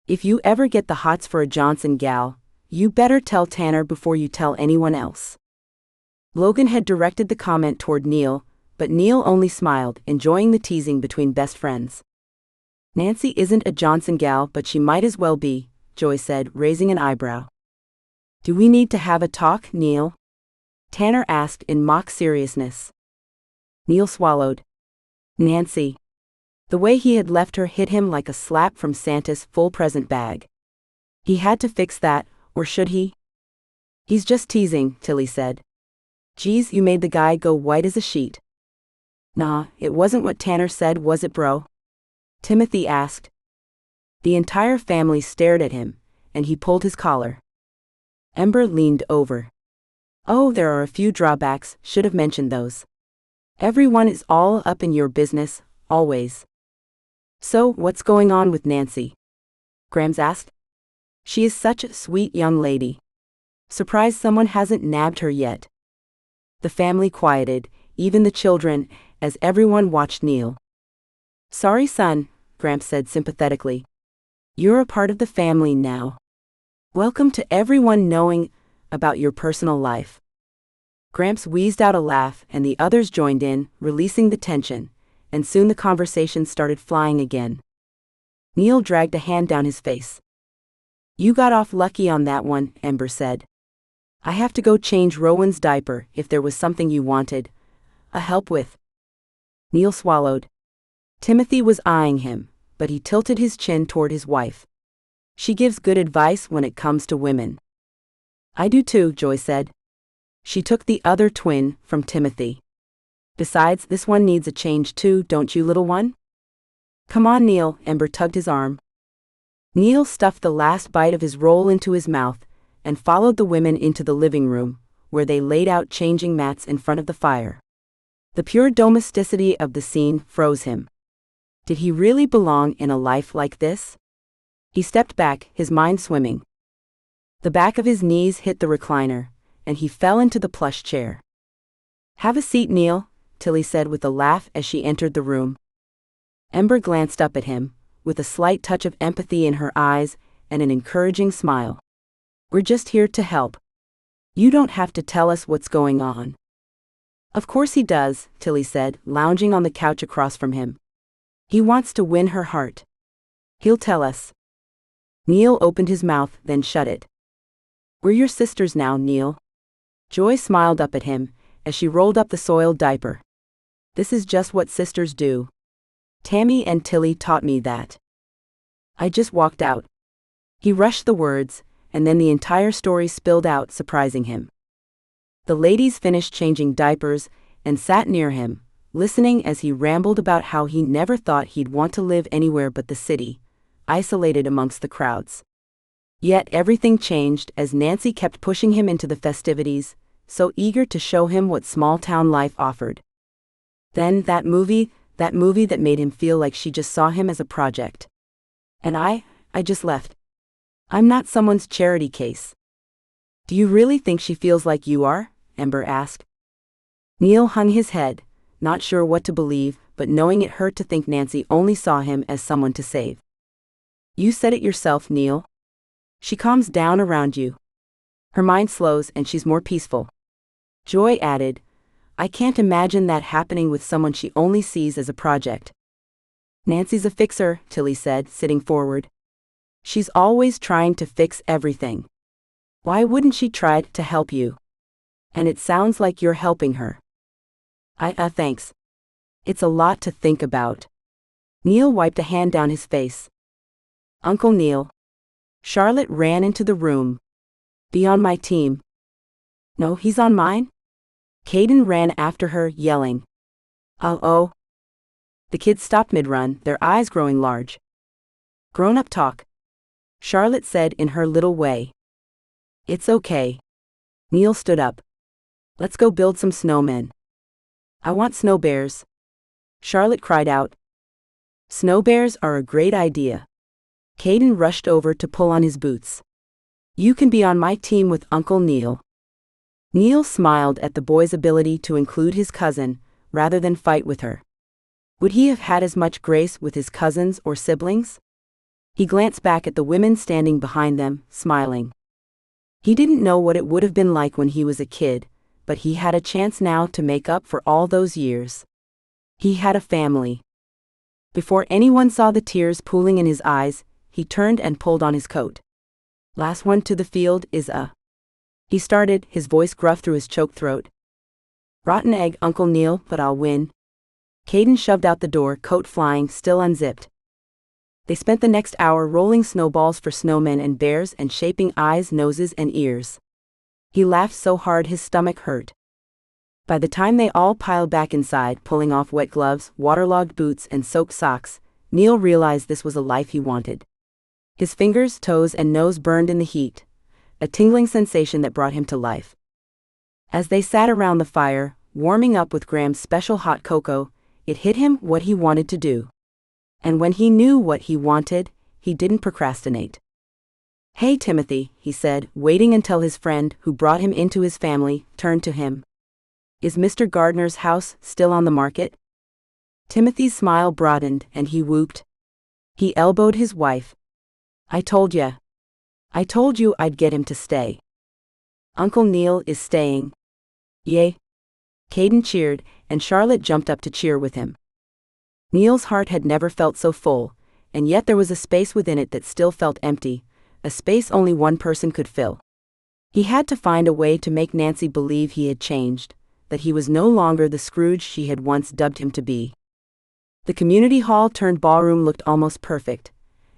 If you ever get the hots for a Johnson gal, you better tell Tanner before you tell anyone else. Logan had directed the comment toward Neil, but Neil only smiled, enjoying the teasing between best friends. Nancy isn't a Johnson gal, but she might as well be, Joy said, raising an eyebrow. Do we need to have a talk, Neil? Tanner asked in mock seriousness. Neil swallowed. Nancy. The way he had left her hit him like a slap from Santa's full present bag. He had to fix that, or should he? He's just teasing, Tilly said. Geez, you made the guy go white as a sheet. Nah, it wasn't what Tanner said, was it, bro? Timothy asked. The entire family stared at him, and he pulled his collar. Ember leaned over. Oh, there are a few drawbacks, should have mentioned those. Everyone is all up in your business, always. So, what's going on with Nancy? Grams asked. She is such a sweet young lady. Surprised someone hasn't nabbed her yet. The family quieted, even the children, as everyone watched Neil. Sorry, son, Gramps said sympathetically. You're a part of the family now. Welcome to everyone knowing about your personal life. Gramps wheezed out a laugh, and the others joined in, releasing the tension, and soon the conversation started flying again. Neil dragged a hand down his face. You got off lucky on that one, Ember said. I have to go change Rowan's diaper if there was something you wanted help with. Neil swallowed. Timothy was eyeing him, but he tilted his chin toward his wife. She gives good advice when it comes to women. I do too, Joy said. She took the other twin from Timothy. Besides, this one needs a change too, don't you, little one? Come on, Neil, Ember tugged his arm. Neil stuffed the last bite of his roll into his mouth and followed the women into the living room, where they laid out changing mats in front of the fire. The pure domesticity of the scene froze him. Did he really belong in a life like this? He stepped back, his mind swimming. The back of his knees hit the recliner, and he fell into the plush chair. Have a seat, Neil, Tilly said with a laugh as she entered the room. Ember glanced up at him, with a slight touch of empathy in her eyes and an encouraging smile. We're just here to help. You don't have to tell us what's going on. Of course he does, Tilly said, lounging on the couch across from him. He wants to win her heart. He'll tell us. Neil opened his mouth, then shut it. We're your sisters now, Neil. Joy smiled up at him, as she rolled up the soiled diaper. This is just what sisters do. Tammy and Tilly taught me that. I just walked out. He rushed the words, and then the entire story spilled out, surprising him. The ladies finished changing diapers and sat near him, listening as he rambled about how he never thought he'd want to live anywhere but the city, isolated amongst the crowds. Yet everything changed as Nancy kept pushing him into the festivities, so eager to show him what small-town life offered. Then that movie that made him feel like she just saw him as a project. And I just left. I'm not someone's charity case. Do you really think she feels like you are? Ember asked. Neil hung his head, not sure what to believe, but knowing it hurt to think Nancy only saw him as someone to save. You said it yourself, Neil. She calms down around you. Her mind slows and she's more peaceful. Joy added, I can't imagine that happening with someone she only sees as a project. Nancy's a fixer, Tilly said, sitting forward. She's always trying to fix everything. Why wouldn't she try to help you? And it sounds like you're helping her. Thanks. It's a lot to think about. Neil wiped a hand down his face. Uncle Neil. Charlotte ran into the room. Be on my team. No, he's on mine? Caden ran after her, yelling. Oh. The kids stopped mid-run, their eyes growing large. Grown-up talk. Charlotte said in her little way. It's okay. Neil stood up. Let's go build some snowmen. I want snow bears. Charlotte cried out. Snow bears are a great idea. Caden rushed over to pull on his boots. You can be on my team with Uncle Neil. Neil smiled at the boy's ability to include his cousin, rather than fight with her. Would he have had as much grace with his cousins or siblings? He glanced back at the women standing behind them, smiling. He didn't know what it would have been like when he was a kid, but he had a chance now to make up for all those years. He had a family. Before anyone saw the tears pooling in his eyes, he turned and pulled on his coat. Last one to the field is a... He started, his voice gruff through his choked throat. Rotten egg, Uncle Neil, but I'll win. Caden shoved out the door, coat flying, still unzipped. They spent the next hour rolling snowballs for snowmen and bears and shaping eyes, noses, and ears. He laughed so hard his stomach hurt. By the time they all piled back inside, pulling off wet gloves, waterlogged boots, and soaked socks, Neil realized this was a life he wanted. His fingers, toes, and nose burned in the heat, a tingling sensation that brought him to life. As they sat around the fire, warming up with Graham's special hot cocoa, it hit him what he wanted to do. And when he knew what he wanted, he didn't procrastinate. Hey Timothy, he said, waiting until his friend, who brought him into his family, turned to him. Is Mr. Gardner's house still on the market? Timothy's smile broadened and he whooped. He elbowed his wife. I told you I'd get him to stay. Uncle Neil is staying. Yay. Caden cheered, and Charlotte jumped up to cheer with him. Neil's heart had never felt so full, and yet there was a space within it that still felt empty, a space only one person could fill. He had to find a way to make Nancy believe he had changed, that he was no longer the Scrooge she had once dubbed him to be. The community hall turned ballroom looked almost perfect,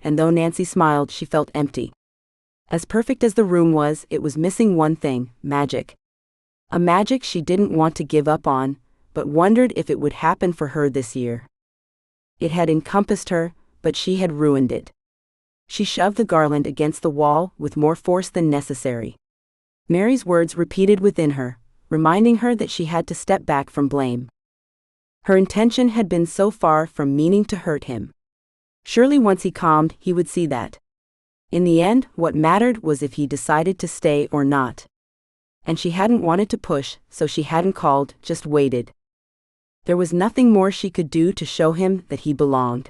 and though Nancy smiled, she felt empty. As perfect as the room was, it was missing one thing, magic. A magic she didn't want to give up on, but wondered if it would happen for her this year. It had encompassed her, but she had ruined it. She shoved the garland against the wall with more force than necessary. Mary's words repeated within her, reminding her that she had to step back from blame. Her intention had been so far from meaning to hurt him. Surely once he calmed, he would see that. In the end, what mattered was if he decided to stay or not. And she hadn't wanted to push, so she hadn't called, just waited. There was nothing more she could do to show him that he belonged.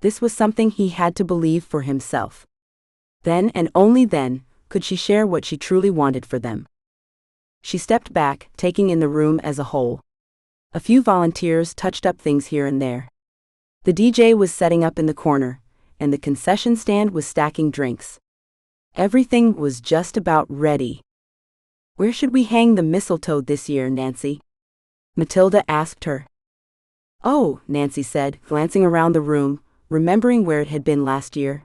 This was something he had to believe for himself. Then and only then, could she share what she truly wanted for them. She stepped back, taking in the room as a whole. A few volunteers touched up things here and there. The DJ was setting up in the corner, and the concession stand was stacking drinks. Everything was just about ready. Where should we hang the mistletoe this year, Nancy? Matilda asked her. Oh, Nancy said, glancing around the room, remembering where it had been last year.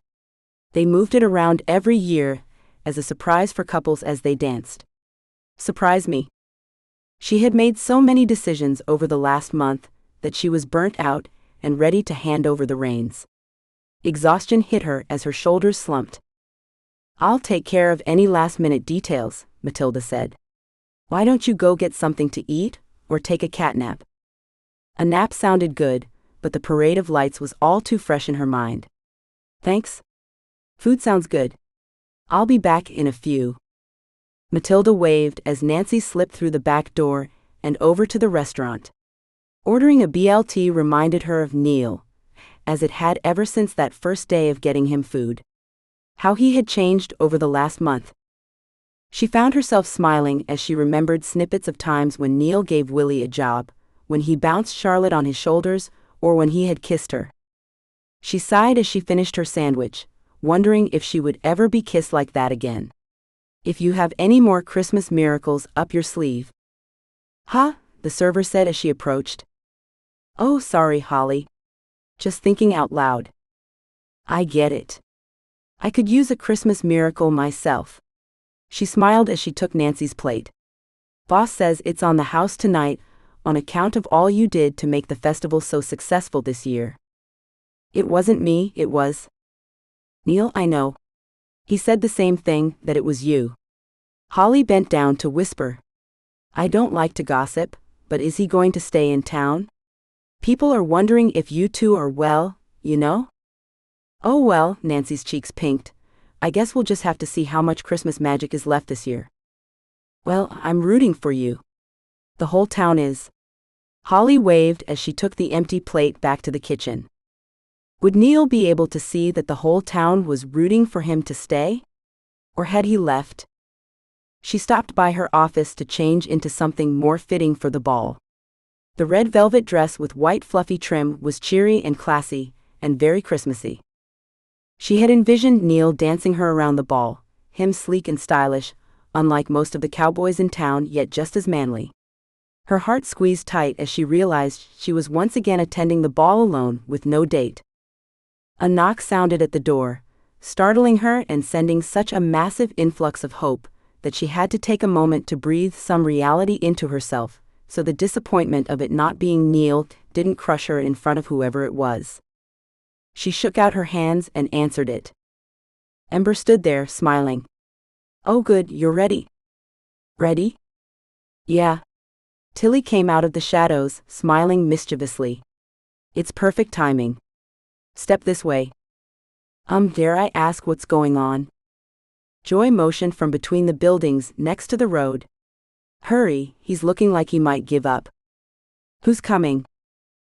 They moved it around every year, as a surprise for couples as they danced. Surprise me. She had made so many decisions over the last month, that she was burnt out and ready to hand over the reins. Exhaustion hit her as her shoulders slumped. I'll take care of any last-minute details, Matilda said. Why don't you go get something to eat, or take a cat nap? A nap sounded good, but the parade of lights was all too fresh in her mind. Thanks. Food sounds good. I'll be back in a few. Matilda waved as Nancy slipped through the back door and over to the restaurant. Ordering a BLT reminded her of Neil, as it had ever since that first day of getting him food. How he had changed over the last month. She found herself smiling as she remembered snippets of times when Neil gave Willie a job, when he bounced Charlotte on his shoulders, or when he had kissed her. She sighed as she finished her sandwich, wondering if she would ever be kissed like that again. If you have any more Christmas miracles up your sleeve. Huh? The server said as she approached. Oh, sorry, Holly. Just thinking out loud. I get it. I could use a Christmas miracle myself. She smiled as she took Nancy's plate. Boss says it's on the house tonight, on account of all you did to make the festival so successful this year. It wasn't me, it was Neil, I know. He said the same thing, that it was you. Holly bent down to whisper. I don't like to gossip, but is he going to stay in town? People are wondering if you two are well, you know? Oh well, Nancy's cheeks pinked. I guess we'll just have to see how much Christmas magic is left this year. Well, I'm rooting for you. The whole town is. Holly waved as she took the empty plate back to the kitchen. Would Neil be able to see that the whole town was rooting for him to stay? Or had he left? She stopped by her office to change into something more fitting for the ball. The red velvet dress with white fluffy trim was cheery and classy, and very Christmassy. She had envisioned Neil dancing her around the ball, him sleek and stylish, unlike most of the cowboys in town, yet just as manly. Her heart squeezed tight as she realized she was once again attending the ball alone with no date. A knock sounded at the door, startling her and sending such a massive influx of hope that she had to take a moment to breathe some reality into herself, so the disappointment of it not being Neil didn't crush her in front of whoever it was. She shook out her hands and answered it. Ember stood there, smiling. Oh good, you're ready. Ready? Yeah. Tilly came out of the shadows, smiling mischievously. It's perfect timing. Step this way. Dare I ask what's going on? Joy motioned from between the buildings next to the road. Hurry, he's looking like he might give up. Who's coming?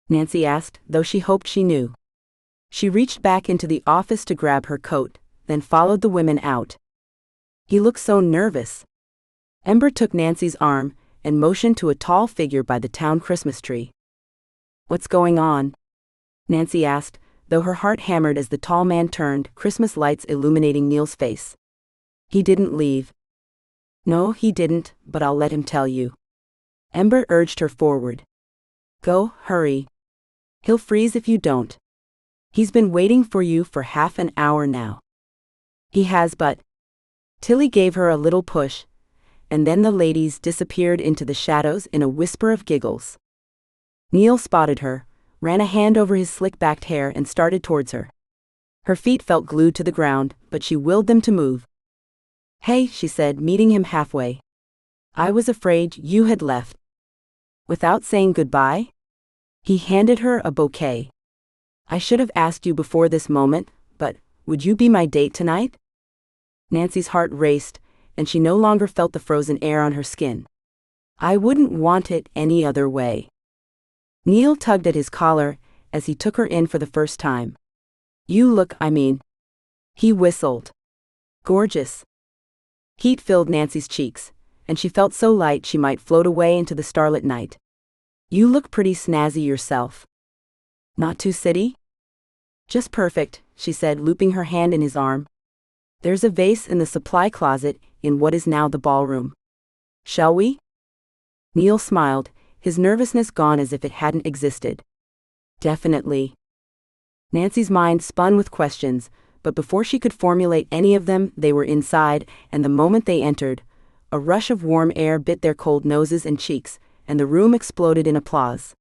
Nancy asked, though she hoped she knew. She reached back into the office to grab her coat, then followed the women out. He looks so nervous. Ember took Nancy's arm and motioned to a tall figure by the town Christmas tree. What's going on? Nancy asked, though her heart hammered as the tall man turned, Christmas lights illuminating Neil's face. He didn't leave. No, he didn't, but I'll let him tell you. Ember urged her forward. Go, hurry. He'll freeze if you don't. He's been waiting for you for half an hour now. He has, but... Tilly gave her a little push, and then the ladies disappeared into the shadows in a whisper of giggles. Neil spotted her, ran a hand over his slick-backed hair and started towards her. Her feet felt glued to the ground, but she willed them to move. Hey, she said, meeting him halfway. I was afraid you had left. Without saying goodbye? He handed her a bouquet. I should have asked you before this moment, but would you be my date tonight? Nancy's heart raced, and she no longer felt the frozen air on her skin. I wouldn't want it any other way. Neil tugged at his collar as he took her in for the first time. You look, He whistled. Gorgeous. Heat filled Nancy's cheeks, and she felt so light she might float away into the starlit night. You look pretty snazzy yourself. Not too city? Just perfect, she said, looping her hand in his arm. There's a vase in the supply closet in what is now the ballroom. Shall we? Neil smiled, his nervousness gone as if it hadn't existed. Definitely. Nancy's mind spun with questions, but before she could formulate any of them, they were inside, and the moment they entered, a rush of warm air bit their cold noses and cheeks, and the room exploded in applause.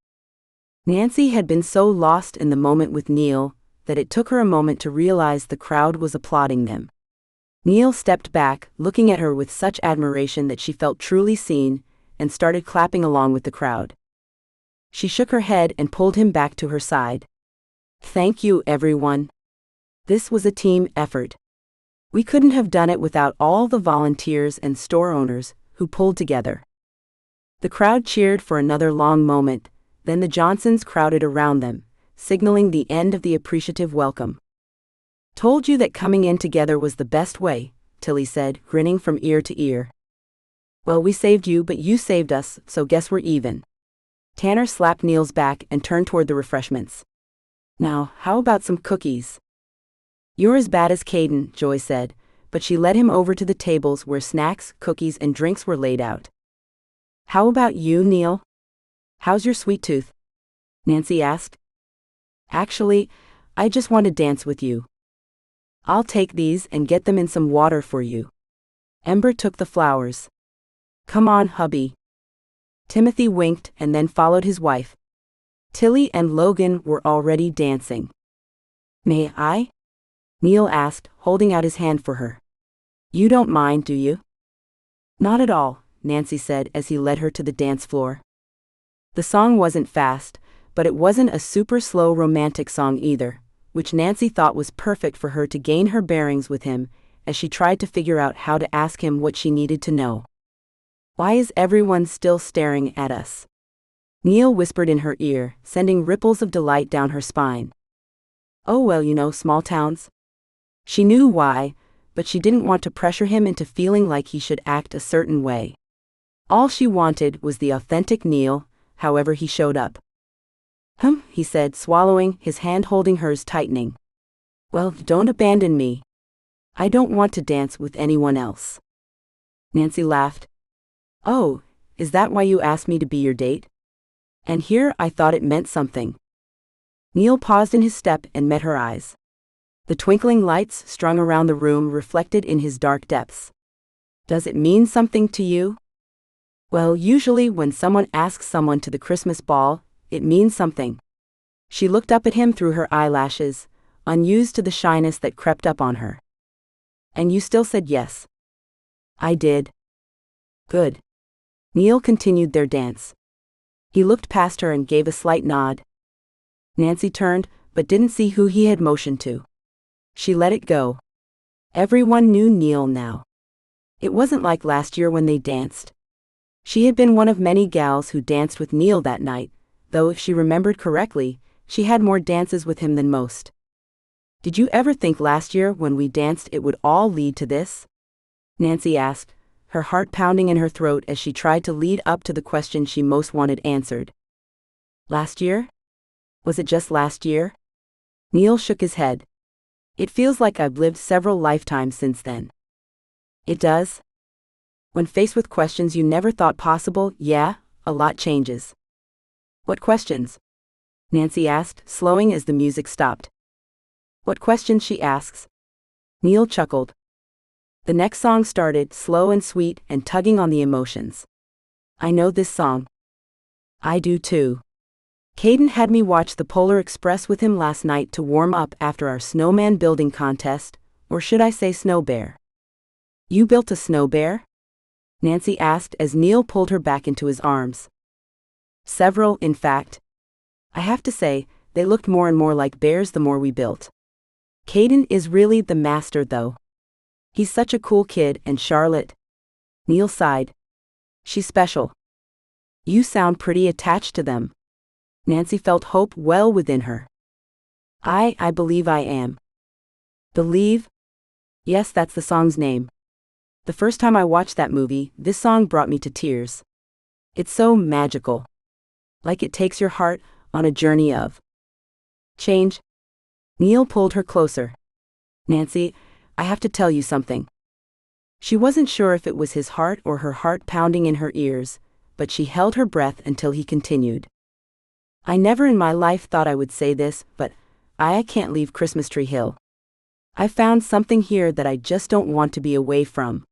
Nancy had been so lost in the moment with Neil that it took her a moment to realize the crowd was applauding them. Neil stepped back, looking at her with such admiration that she felt truly seen, and started clapping along with the crowd. She shook her head and pulled him back to her side. "Thank you, everyone. This was a team effort. We couldn't have done it without all the volunteers and store owners who pulled together." The crowd cheered for another long moment, then the Johnsons crowded around them, signaling the end of the appreciative welcome. "Told you that coming in together was the best way," Tilly said, grinning from ear to ear. "Well, we saved you, but you saved us, so guess we're even." Tanner slapped Neil's back and turned toward the refreshments. "Now, how about some cookies?" "You're as bad as Caden," Joy said, but she led him over to the tables where snacks, cookies, and drinks were laid out. "How about you, Neil? How's your sweet tooth?" Nancy asked. "Actually, I just want to dance with you." "I'll take these and get them in some water for you." Ember took the flowers. "Come on, hubby." Timothy winked and then followed his wife. Tilly and Logan were already dancing. "May I?" Neil asked, holding out his hand for her. "You don't mind, do you?" "Not at all," Nancy said as he led her to the dance floor. The song wasn't fast, but it wasn't a super slow romantic song either, which Nancy thought was perfect for her to gain her bearings with him as she tried to figure out how to ask him what she needed to know. "Why is everyone still staring at us?" Neil whispered in her ear, sending ripples of delight down her spine. "Oh well, you know, small towns." She knew why, but she didn't want to pressure him into feeling like he should act a certain way. All she wanted was the authentic Neil, however he showed up. He said, swallowing, his hand holding hers tightening. "Well, don't abandon me. I don't want to dance with anyone else." Nancy laughed. "Oh, is that why you asked me to be your date? And here I thought it meant something." Neil paused in his step and met her eyes. The twinkling lights strung around the room reflected in his dark depths. "Does it mean something to you?" "Well, usually when someone asks someone to the Christmas ball, it means something." She looked up at him through her eyelashes, unused to the shyness that crept up on her. "And you still said yes?" "I did." "Good." Neil continued their dance. He looked past her and gave a slight nod. Nancy turned, but didn't see who he had motioned to. She let it go. Everyone knew Neil now. It wasn't like last year when they danced. She had been one of many gals who danced with Neil that night, though if she remembered correctly, she had more dances with him than most. "Did you ever think last year when we danced it would all lead to this?" Nancy asked, her heart pounding in her throat as she tried to lead up to the question she most wanted answered. "Last year? Was it just last year?" Neil shook his head. "It feels like I've lived several lifetimes since then." "It does?" When faced with questions you never thought possible, yeah, a lot changes. "What questions?" Nancy asked, slowing as the music stopped. "What questions she asks?" Neil chuckled. The next song started, slow and sweet and tugging on the emotions. "I know this song." "I do too. Caden had me watch the Polar Express with him last night to warm up after our snowman building contest, or should I say snow bear." "You built a snow bear?" Nancy asked as Neil pulled her back into his arms. "Several, in fact. I have to say, they looked more and more like bears the more we built. Caden is really the master though. He's such a cool kid, and Charlotte." Neil sighed. "She's special." "You sound pretty attached to them." Nancy felt hope well within her. I believe I am." "Believe?" "Yes, that's the song's name. The first time I watched that movie, this song brought me to tears. It's so magical. Like it takes your heart on a journey of change." Neil pulled her closer. "Nancy, I have to tell you something." She wasn't sure if it was his heart or her heart pounding in her ears, but she held her breath until he continued. "I never in my life thought I would say this, but I can't leave Christmas Tree Hill. I found something here that I just don't want to be away from.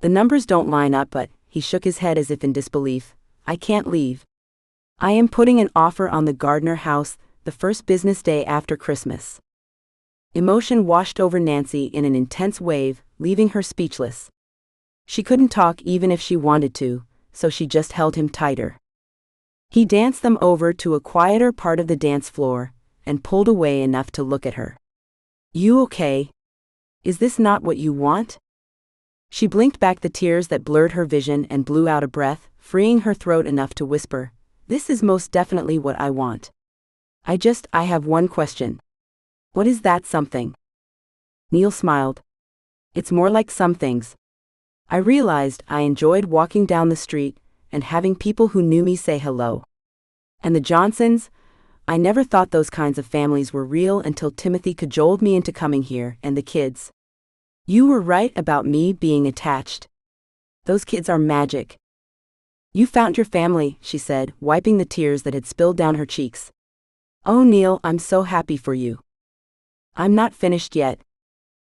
The numbers don't line up, but," he shook his head as if in disbelief, "I can't leave. I am putting an offer on the Gardner house the first business day after Christmas." Emotion washed over Nancy in an intense wave, leaving her speechless. She couldn't talk even if she wanted to, so she just held him tighter. He danced them over to a quieter part of the dance floor and pulled away enough to look at her. "You okay? Is this not what you want?" She blinked back the tears that blurred her vision and blew out a breath, freeing her throat enough to whisper, "This is most definitely what I want. I have one question." "What is that something?" Neil smiled. "It's more like some things. I realized I enjoyed walking down the street and having people who knew me say hello. And the Johnsons, I never thought those kinds of families were real until Timothy cajoled me into coming here, and the kids. You were right about me being attached. Those kids are magic." "You found your family," she said, wiping the tears that had spilled down her cheeks. "Oh, Neil, I'm so happy for you." "I'm not finished yet."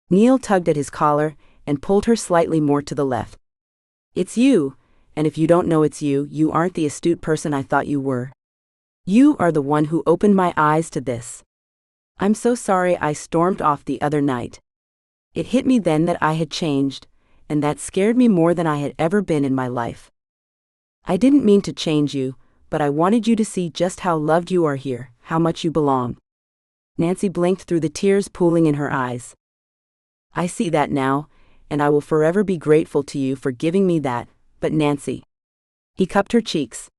Neil tugged at his collar and pulled her slightly more to the left. "It's you, and if you don't know it's you, you aren't the astute person I thought you were. You are the one who opened my eyes to this. I'm so sorry I stormed off the other night. It hit me then that I had changed, and that scared me more than I had ever been in my life. I didn't mean to change you, but I wanted you to see just how loved you are here, how much you belong." Nancy blinked through the tears pooling in her eyes. "I see that now, and I will forever be grateful to you for giving me that, but Nancy." He cupped her cheeks.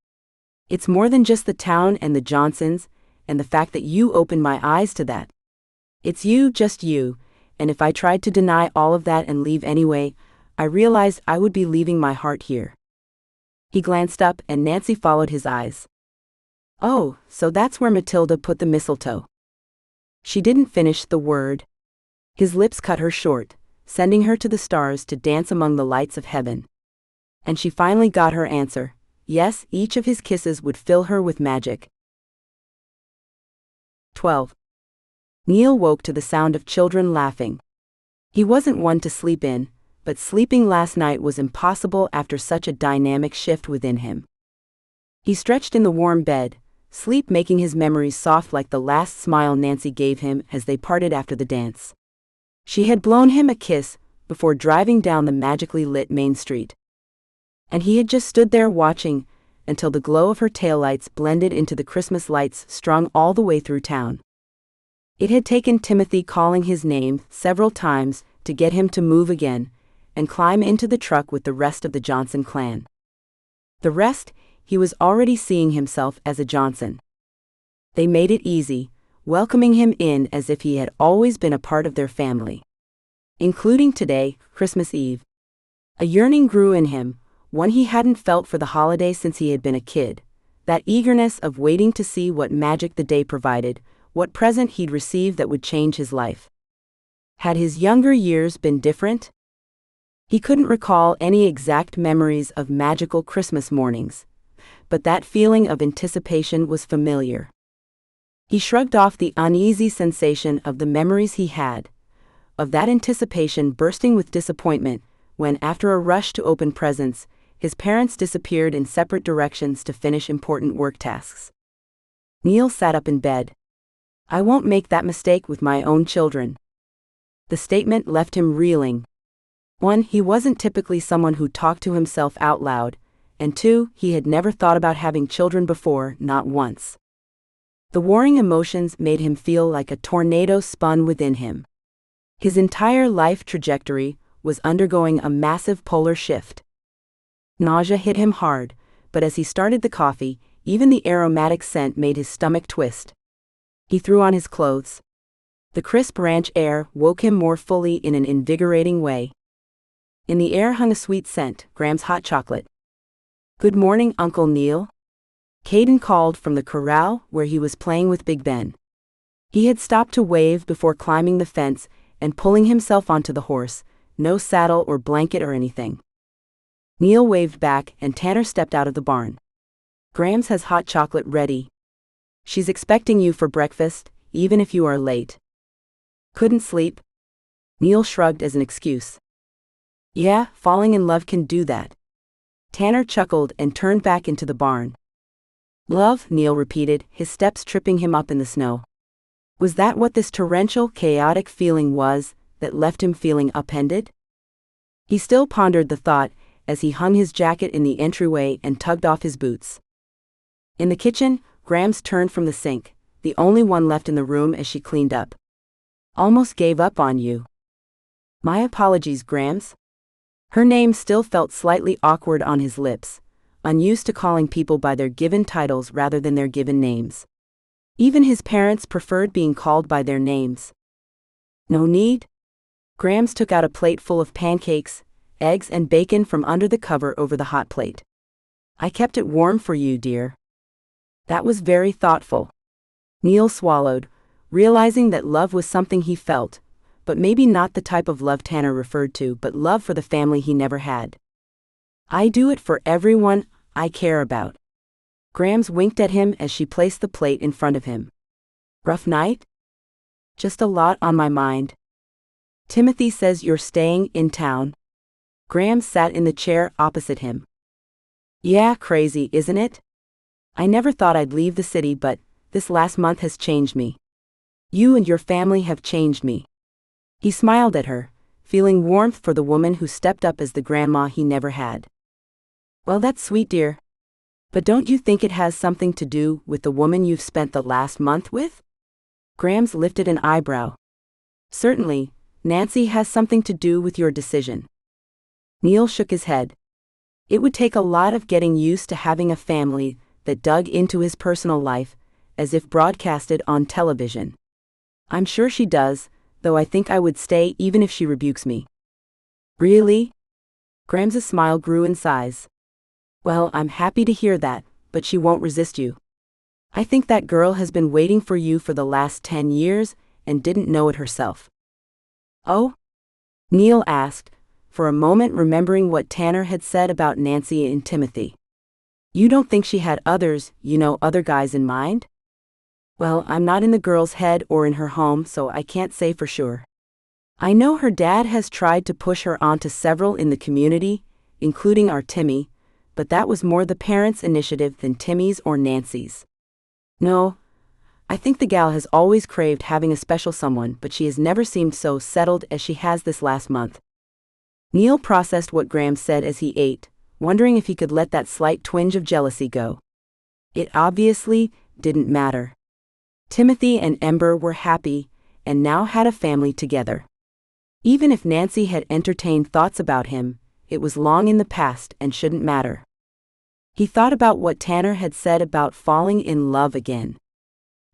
"It's more than just the town and the Johnsons, and the fact that you opened my eyes to that. It's you, just you, and if I tried to deny all of that and leave anyway, I realized I would be leaving my heart here." He glanced up and Nancy followed his eyes. "Oh, so that's where Matilda put the mistletoe." She didn't finish the word. His lips cut her short, sending her to the stars to dance among the lights of heaven. And she finally got her answer. Yes, each of his kisses would fill her with magic. 12. Neil woke to the sound of children laughing. He wasn't one to sleep in, but sleeping last night was impossible after such a dynamic shift within him. He stretched in the warm bed, sleep making his memories soft like the last smile Nancy gave him as they parted after the dance. She had blown him a kiss before driving down the magically lit main street. And he had just stood there watching until the glow of her taillights blended into the Christmas lights strung all the way through town. It had taken Timothy calling his name several times to get him to move again and climb into the truck with the rest of the Johnson clan. The rest, he was already seeing himself as a Johnson. They made it easy, welcoming him in as if he had always been a part of their family. Including today, Christmas Eve. A yearning grew in him, one he hadn't felt for the holiday since he had been a kid, that eagerness of waiting to see what magic the day provided, what present he'd receive that would change his life. Had his younger years been different? He couldn't recall any exact memories of magical Christmas mornings, but that feeling of anticipation was familiar. He shrugged off the uneasy sensation of the memories he had, of that anticipation bursting with disappointment when, after a rush to open presents, his parents disappeared in separate directions to finish important work tasks. Neil sat up in bed. "I won't make that mistake with my own children." The statement left him reeling. 1, he wasn't typically someone who talked to himself out loud, and 2, he had never thought about having children before, not once. The warring emotions made him feel like a tornado spun within him. His entire life trajectory was undergoing a massive polar shift. Nausea hit him hard, but as he started the coffee, even the aromatic scent made his stomach twist. He threw on his clothes. The crisp ranch air woke him more fully in an invigorating way. In the air hung a sweet scent, Graham's hot chocolate. "Good morning, Uncle Neil," Caden called from the corral where he was playing with Big Ben. He had stopped to wave before climbing the fence and pulling himself onto the horse, no saddle or blanket or anything. Neil waved back and Tanner stepped out of the barn. "Graham's has hot chocolate ready. She's expecting you for breakfast, even if you are late." "Couldn't sleep?" Neil shrugged as an excuse. "Yeah, falling in love can do that." Tanner chuckled and turned back into the barn. "Love," Neil repeated, his steps tripping him up in the snow. Was that what this torrential, chaotic feeling was that left him feeling upended? He still pondered the thought as he hung his jacket in the entryway and tugged off his boots. In the kitchen, Grams turned from the sink, the only one left in the room as she cleaned up. "Almost gave up on you." "My apologies, Grams." Her name still felt slightly awkward on his lips, unused to calling people by their given titles rather than their given names. Even his parents preferred being called by their names. "No need." Grams took out a plate full of pancakes, eggs and bacon from under the cover over the hot plate. "I kept it warm for you, dear." That was very thoughtful. Neil swallowed, realizing that love was something he felt, but maybe not the type of love Tanner referred to, but love for the family he never had. "I do it for everyone I care about." Grams winked at him as she placed the plate in front of him. "Rough night?" "Just a lot on my mind." "Timothy says you're staying in town." Grams sat in the chair opposite him. "Yeah, crazy, isn't it? I never thought I'd leave the city, but this last month has changed me. You and your family have changed me." He smiled at her, feeling warmth for the woman who stepped up as the grandma he never had. "Well, that's sweet, dear. But don't you think it has something to do with the woman you've spent the last month with?" Grams lifted an eyebrow. "Certainly, Nancy has something to do with your decision." Neil shook his head. It would take a lot of getting used to having a family that dug into his personal life, as if broadcasted on television. "I'm sure she does, though I think I would stay even if she rebukes me." "Really?" Grams's smile grew in size. "Well, I'm happy to hear that, but she won't resist you. I think that girl has been waiting for you for the last 10 years and didn't know it herself." "Oh?" Neil asked, for a moment remembering what Tanner had said about Nancy and Timothy. "You don't think she had others, other guys in mind?" "Well, I'm not in the girl's head or in her home, so I can't say for sure. I know her dad has tried to push her onto several in the community, including our Timmy, but that was more the parents' initiative than Timmy's or Nancy's. No, I think the gal has always craved having a special someone, but she has never seemed so settled as she has this last month." Neil processed what Grams said as he ate, wondering if he could let that slight twinge of jealousy go. It obviously didn't matter. Timothy and Ember were happy, and now had a family together. Even if Nancy had entertained thoughts about him, it was long in the past and shouldn't matter. He thought about what Tanner had said about falling in love again.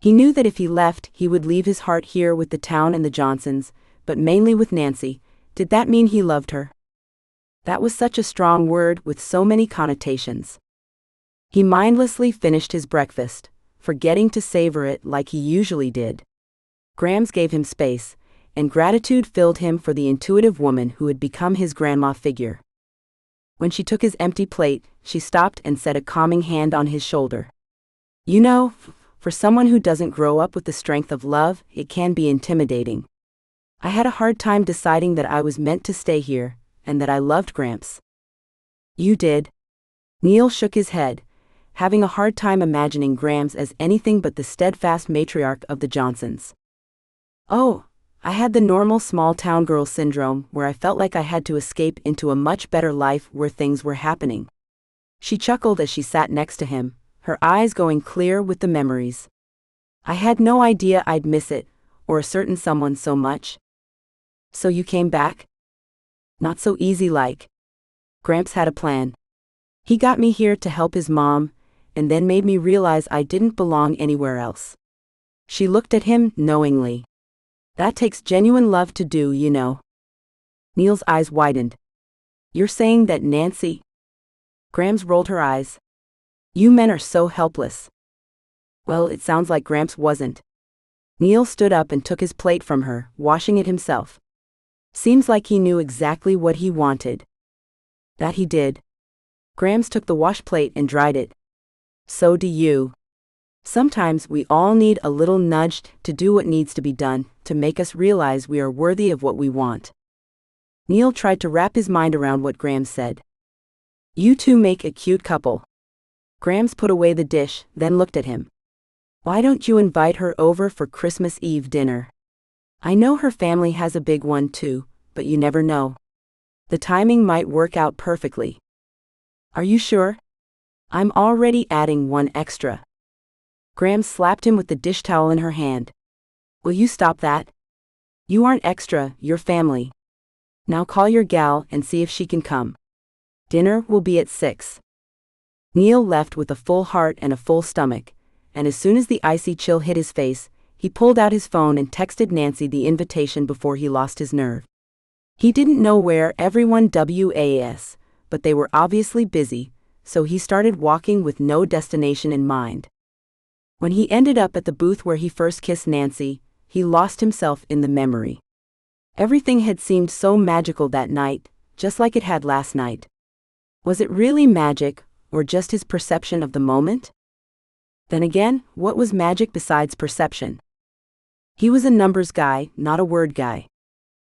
He knew that if he left, he would leave his heart here with the town and the Johnsons, but mainly with Nancy. Did that mean he loved her? That was such a strong word with so many connotations. He mindlessly finished his breakfast, forgetting to savor it like he usually did. Grams gave him space, and gratitude filled him for the intuitive woman who had become his grandma figure. When she took his empty plate, she stopped and set a calming hand on his shoulder. For someone who doesn't grow up with the strength of love, it can be intimidating. I had a hard time deciding that I was meant to stay here, and that I loved Gramps." "You did?" Neil shook his head, having a hard time imagining Grams as anything but the steadfast matriarch of the Johnsons. "Oh, I had the normal small-town girl syndrome where I felt like I had to escape into a much better life where things were happening." She chuckled as she sat next to him, her eyes going clear with the memories. "I had no idea I'd miss it, or a certain someone so much." "So you came back?" "Not so easy like. Gramps had a plan. He got me here to help his mom, and then made me realize I didn't belong anywhere else." She looked at him knowingly. "That takes genuine love to do, Neil's eyes widened. "You're saying that Nancy?" Grams rolled her eyes. "You men are so helpless." "Well, it sounds like Gramps wasn't." Neil stood up and took his plate from her, washing it himself. "Seems like he knew exactly what he wanted." "That he did." Grams took the wash plate and dried it. "So do you. Sometimes we all need a little nudge to do what needs to be done, to make us realize we are worthy of what we want." Neil tried to wrap his mind around what Grams said. "You two make a cute couple." Grams put away the dish, then looked at him. "Why don't you invite her over for Christmas Eve dinner? I know her family has a big one too, but you never know." The timing might work out perfectly. Are you sure? I'm already adding one extra. Graham slapped him with the dish towel in her hand. Will you stop that? You aren't extra, you're family. Now call your gal and see if she can come. Dinner will be at 6. Neil left with a full heart and a full stomach, and as soon as the icy chill hit his face, he pulled out his phone and texted Nancy the invitation before he lost his nerve. He didn't know where everyone was, but they were obviously busy, so he started walking with no destination in mind. When he ended up at the booth where he first kissed Nancy, he lost himself in the memory. Everything had seemed so magical that night, just like it had last night. Was it really magic, or just his perception of the moment? Then again, what was magic besides perception? He was a numbers guy, not a word guy.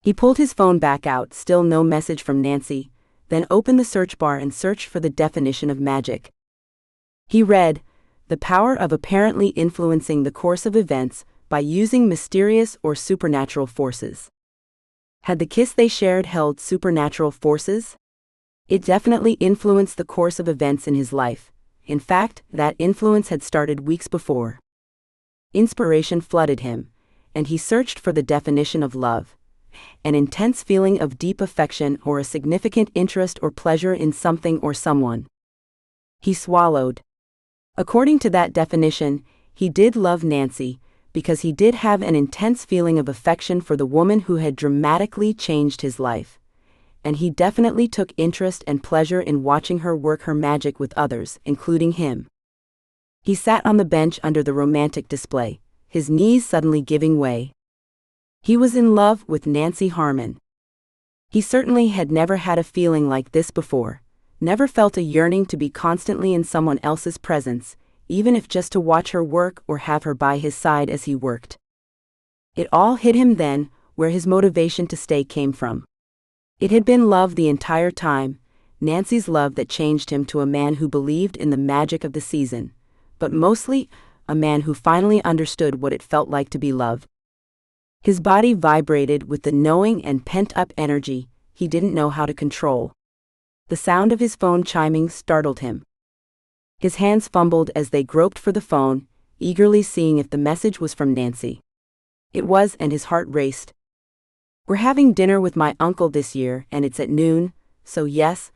He pulled his phone back out, still no message from Nancy, then opened the search bar and searched for the definition of magic. He read, "The power of apparently influencing the course of events by using mysterious or supernatural forces." Had the kiss they shared held supernatural forces? It definitely influenced the course of events in his life. In fact, that influence had started weeks before. Inspiration flooded him, and he searched for the definition of love. An intense feeling of deep affection or a significant interest or pleasure in something or someone. He swallowed. According to that definition, he did love Nancy, because he did have an intense feeling of affection for the woman who had dramatically changed his life. And he definitely took interest and pleasure in watching her work her magic with others, including him. He sat on the bench under the romantic display, his knees suddenly giving way. He was in love with Nancy Harmon. He certainly had never had a feeling like this before, never felt a yearning to be constantly in someone else's presence, even if just to watch her work or have her by his side as he worked. It all hit him then, where his motivation to stay came from. It had been love the entire time, Nancy's love that changed him to a man who believed in the magic of the season, but mostly, a man who finally understood what it felt like to be loved. His body vibrated with the knowing and pent-up energy he didn't know how to control. The sound of his phone chiming startled him. His hands fumbled as they groped for the phone, eagerly seeing if the message was from Nancy. It was, and his heart raced. "We're having dinner with my uncle this year, and it's at noon, so yes,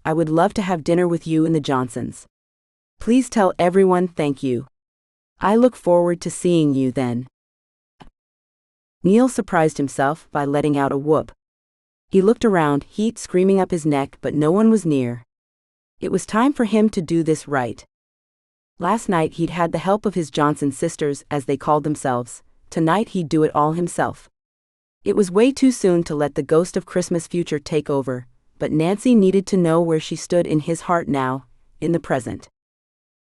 I would love to have dinner with you and the Johnsons. Please tell everyone thank you. I look forward to seeing you then." Neil surprised himself by letting out a whoop. He looked around, heat screaming up his neck, but no one was near. It was time for him to do this right. Last night he'd had the help of his Johnson sisters, as they called themselves. Tonight he'd do it all himself. It was way too soon to let the ghost of Christmas future take over, but Nancy needed to know where she stood in his heart now, in the present.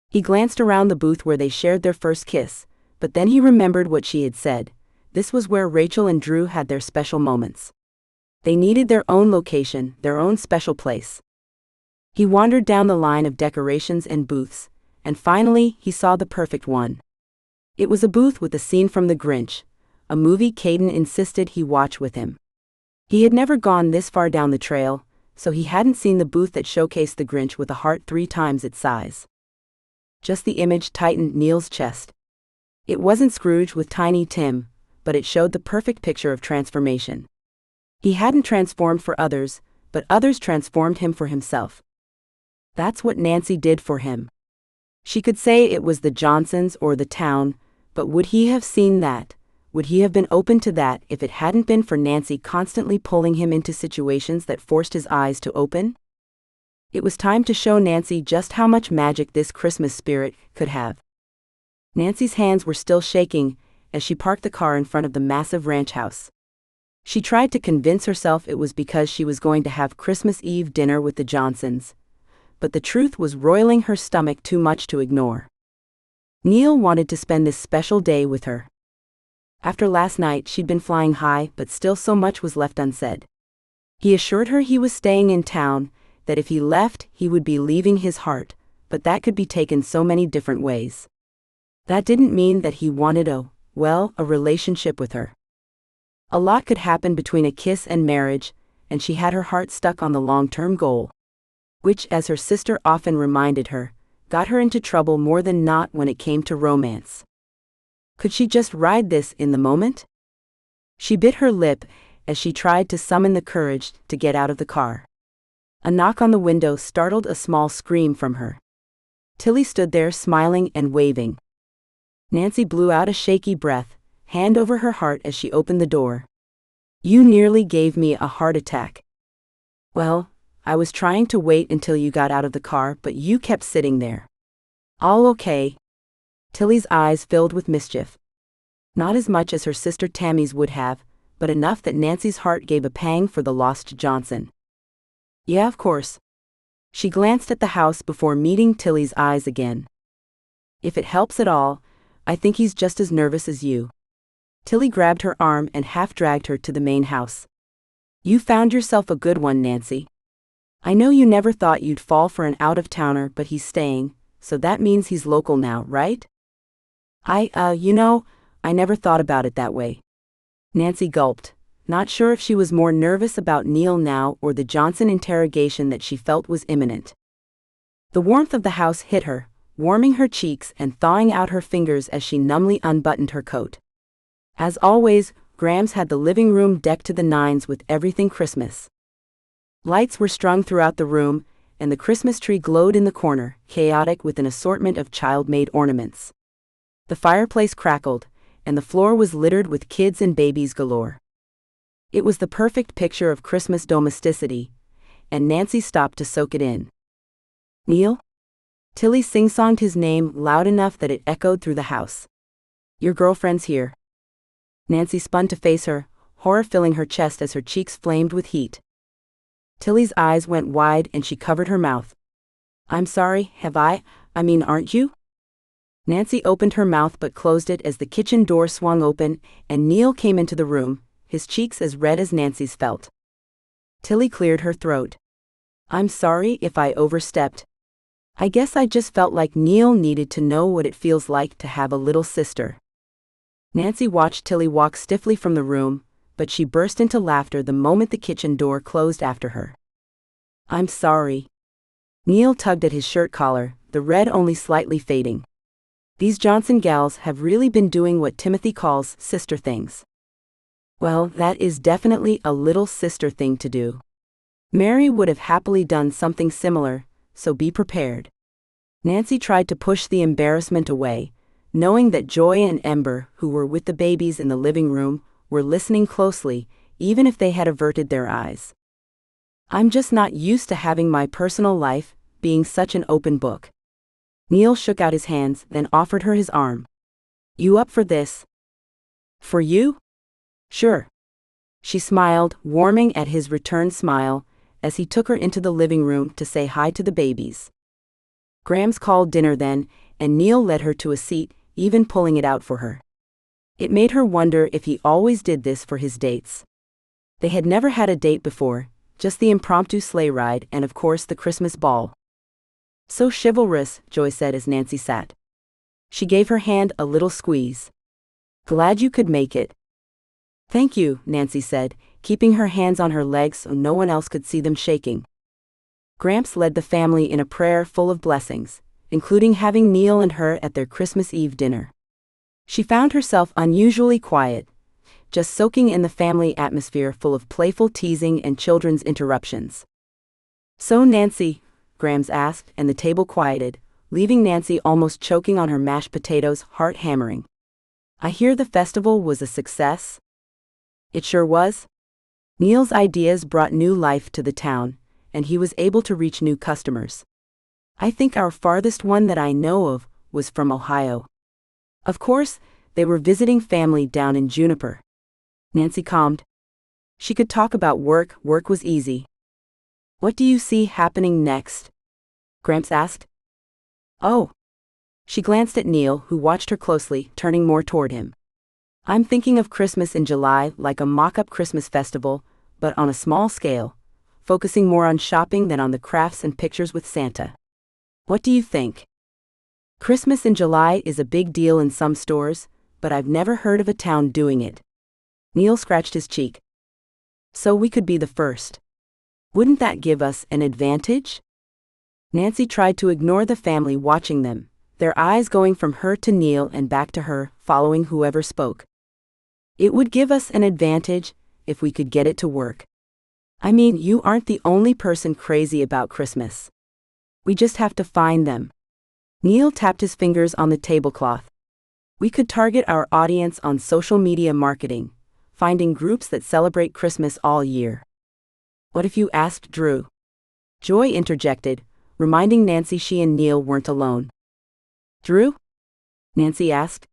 He glanced around the booth where they shared their first kiss, but then he remembered what she had said. This was where Rachel and Drew had their special moments. They needed their own location, their own special place. He wandered down the line of decorations and booths, and finally he saw the perfect one. It was a booth with a scene from The Grinch, a movie Caden insisted he watch with him. He had never gone this far down the trail, so he hadn't seen the booth that showcased The Grinch with a heart 3 times its size. Just the image tightened Neil's chest. It wasn't Scrooge with Tiny Tim, but it showed the perfect picture of transformation. He hadn't transformed for others, but others transformed him for himself. That's what Nancy did for him. She could say it was the Johnsons or the town, but would he have seen that? Would he have been open to that if it hadn't been for Nancy constantly pulling him into situations that forced his eyes to open? It was time to show Nancy just how much magic this Christmas spirit could have. Nancy's hands were still shaking as she parked the car in front of the massive ranch house. She tried to convince herself it was because she was going to have Christmas Eve dinner with the Johnsons, but the truth was roiling her stomach too much to ignore. Neil wanted to spend this special day with her. After last night she'd been flying high, but still so much was left unsaid. He assured her he was staying in town, that if he left he would be leaving his heart, but that could be taken so many different ways. That didn't mean that he wanted a relationship with her. A lot could happen between a kiss and marriage, and she had her heart stuck on the long-term goal, which, as her sister often reminded her, got her into trouble more than not when it came to romance. Could she just ride this in the moment? She bit her lip as she tried to summon the courage to get out of the car. A knock on the window startled a small scream from her. Tilly stood there smiling and waving. Nancy blew out a shaky breath, hand over her heart as she opened the door. "You nearly gave me a heart attack." "Well, I was trying to wait until you got out of the car, but you kept sitting there." "All okay." Tilly's eyes filled with mischief. Not as much as her sister Tammy's would have, but enough that Nancy's heart gave a pang for the lost Johnson. "Yeah, of course." She glanced at the house before meeting Tilly's eyes again. "If it helps at all, I think he's just as nervous as you." Tilly grabbed her arm and half-dragged her to the main house. "You found yourself a good one, Nancy. I know you never thought you'd fall for an out-of-towner, but he's staying, so that means he's local now, right?" I never thought about it that way." Nancy gulped, not sure if she was more nervous about Neil now or the Johnson interrogation that she felt was imminent. The warmth of the house hit her, warming her cheeks and thawing out her fingers as she numbly unbuttoned her coat. As always, Grams had the living room decked to the nines with everything Christmas. Lights were strung throughout the room, and the Christmas tree glowed in the corner, chaotic with an assortment of child-made ornaments. The fireplace crackled, and the floor was littered with kids and babies galore. It was the perfect picture of Christmas domesticity, and Nancy stopped to soak it in. "Neil?" Tilly sing-songed his name loud enough that it echoed through the house. "Your girlfriend's here." Nancy spun to face her, horror filling her chest as her cheeks flamed with heat. Tilly's eyes went wide and she covered her mouth. "I'm sorry, aren't you?" Nancy opened her mouth but closed it as the kitchen door swung open and Neil came into the room, his cheeks as red as Nancy's felt. Tilly cleared her throat. "I'm sorry if I overstepped. I guess I just felt like Neil needed to know what it feels like to have a little sister." Nancy watched Tilly walk stiffly from the room, but she burst into laughter the moment the kitchen door closed after her. "I'm sorry." Neil tugged at his shirt collar, the red only slightly fading. "These Johnson gals have really been doing what Timothy calls sister things." "Well, that is definitely a little sister thing to do. Mary would have happily done something similar, so be prepared." Nancy tried to push the embarrassment away, knowing that Joy and Ember, who were with the babies in the living room, were listening closely, even if they had averted their eyes. "I'm just not used to having my personal life being such an open book." Neil shook out his hands, then offered her his arm. "You up for this?" "For you?" "Sure." She smiled, warming at his return smile, as he took her into the living room to say hi to the babies. Grams called dinner then, and Neil led her to a seat, even pulling it out for her. It made her wonder if he always did this for his dates. They had never had a date before, just the impromptu sleigh ride and of course the Christmas ball. "So chivalrous," Joy said as Nancy sat. She gave her hand a little squeeze. "Glad you could make it." "Thank you," Nancy said, keeping her hands on her legs so no one else could see them shaking. Gramps led the family in a prayer full of blessings, including having Neil and her at their Christmas Eve dinner. She found herself unusually quiet, just soaking in the family atmosphere full of playful teasing and children's interruptions. "So Nancy," Grams asked, and the table quieted, leaving Nancy almost choking on her mashed potatoes, heart hammering. "I hear the festival was a success." "It sure was." Neil's ideas brought new life to the town, and he was able to reach new customers. "I think our farthest one that I know of was from Ohio." Of course, they were visiting family down in Juniper. Nancy calmed. She could talk about work was easy. "What do you see happening next?" Gramps asked. "Oh." She glanced at Neil, who watched her closely, turning more toward him. "I'm thinking of Christmas in July like a mock-up Christmas festival, but on a small scale, focusing more on shopping than on the crafts and pictures with Santa. What do you think?" "Christmas in July is a big deal in some stores, but I've never heard of a town doing it." Neil scratched his cheek. So we could be the first. Wouldn't that give us an advantage? Nancy tried to ignore the family watching them, their eyes going from her to Neil and back to her, following whoever spoke. It would give us an advantage if we could get it to work. I mean, you aren't the only person crazy about Christmas. We just have to find them. Neil tapped his fingers on the tablecloth. We could target our audience on social media marketing, finding groups that celebrate Christmas all year. What if you asked Drew? Joy interjected, reminding Nancy she and Neil weren't alone. Drew? Nancy asked.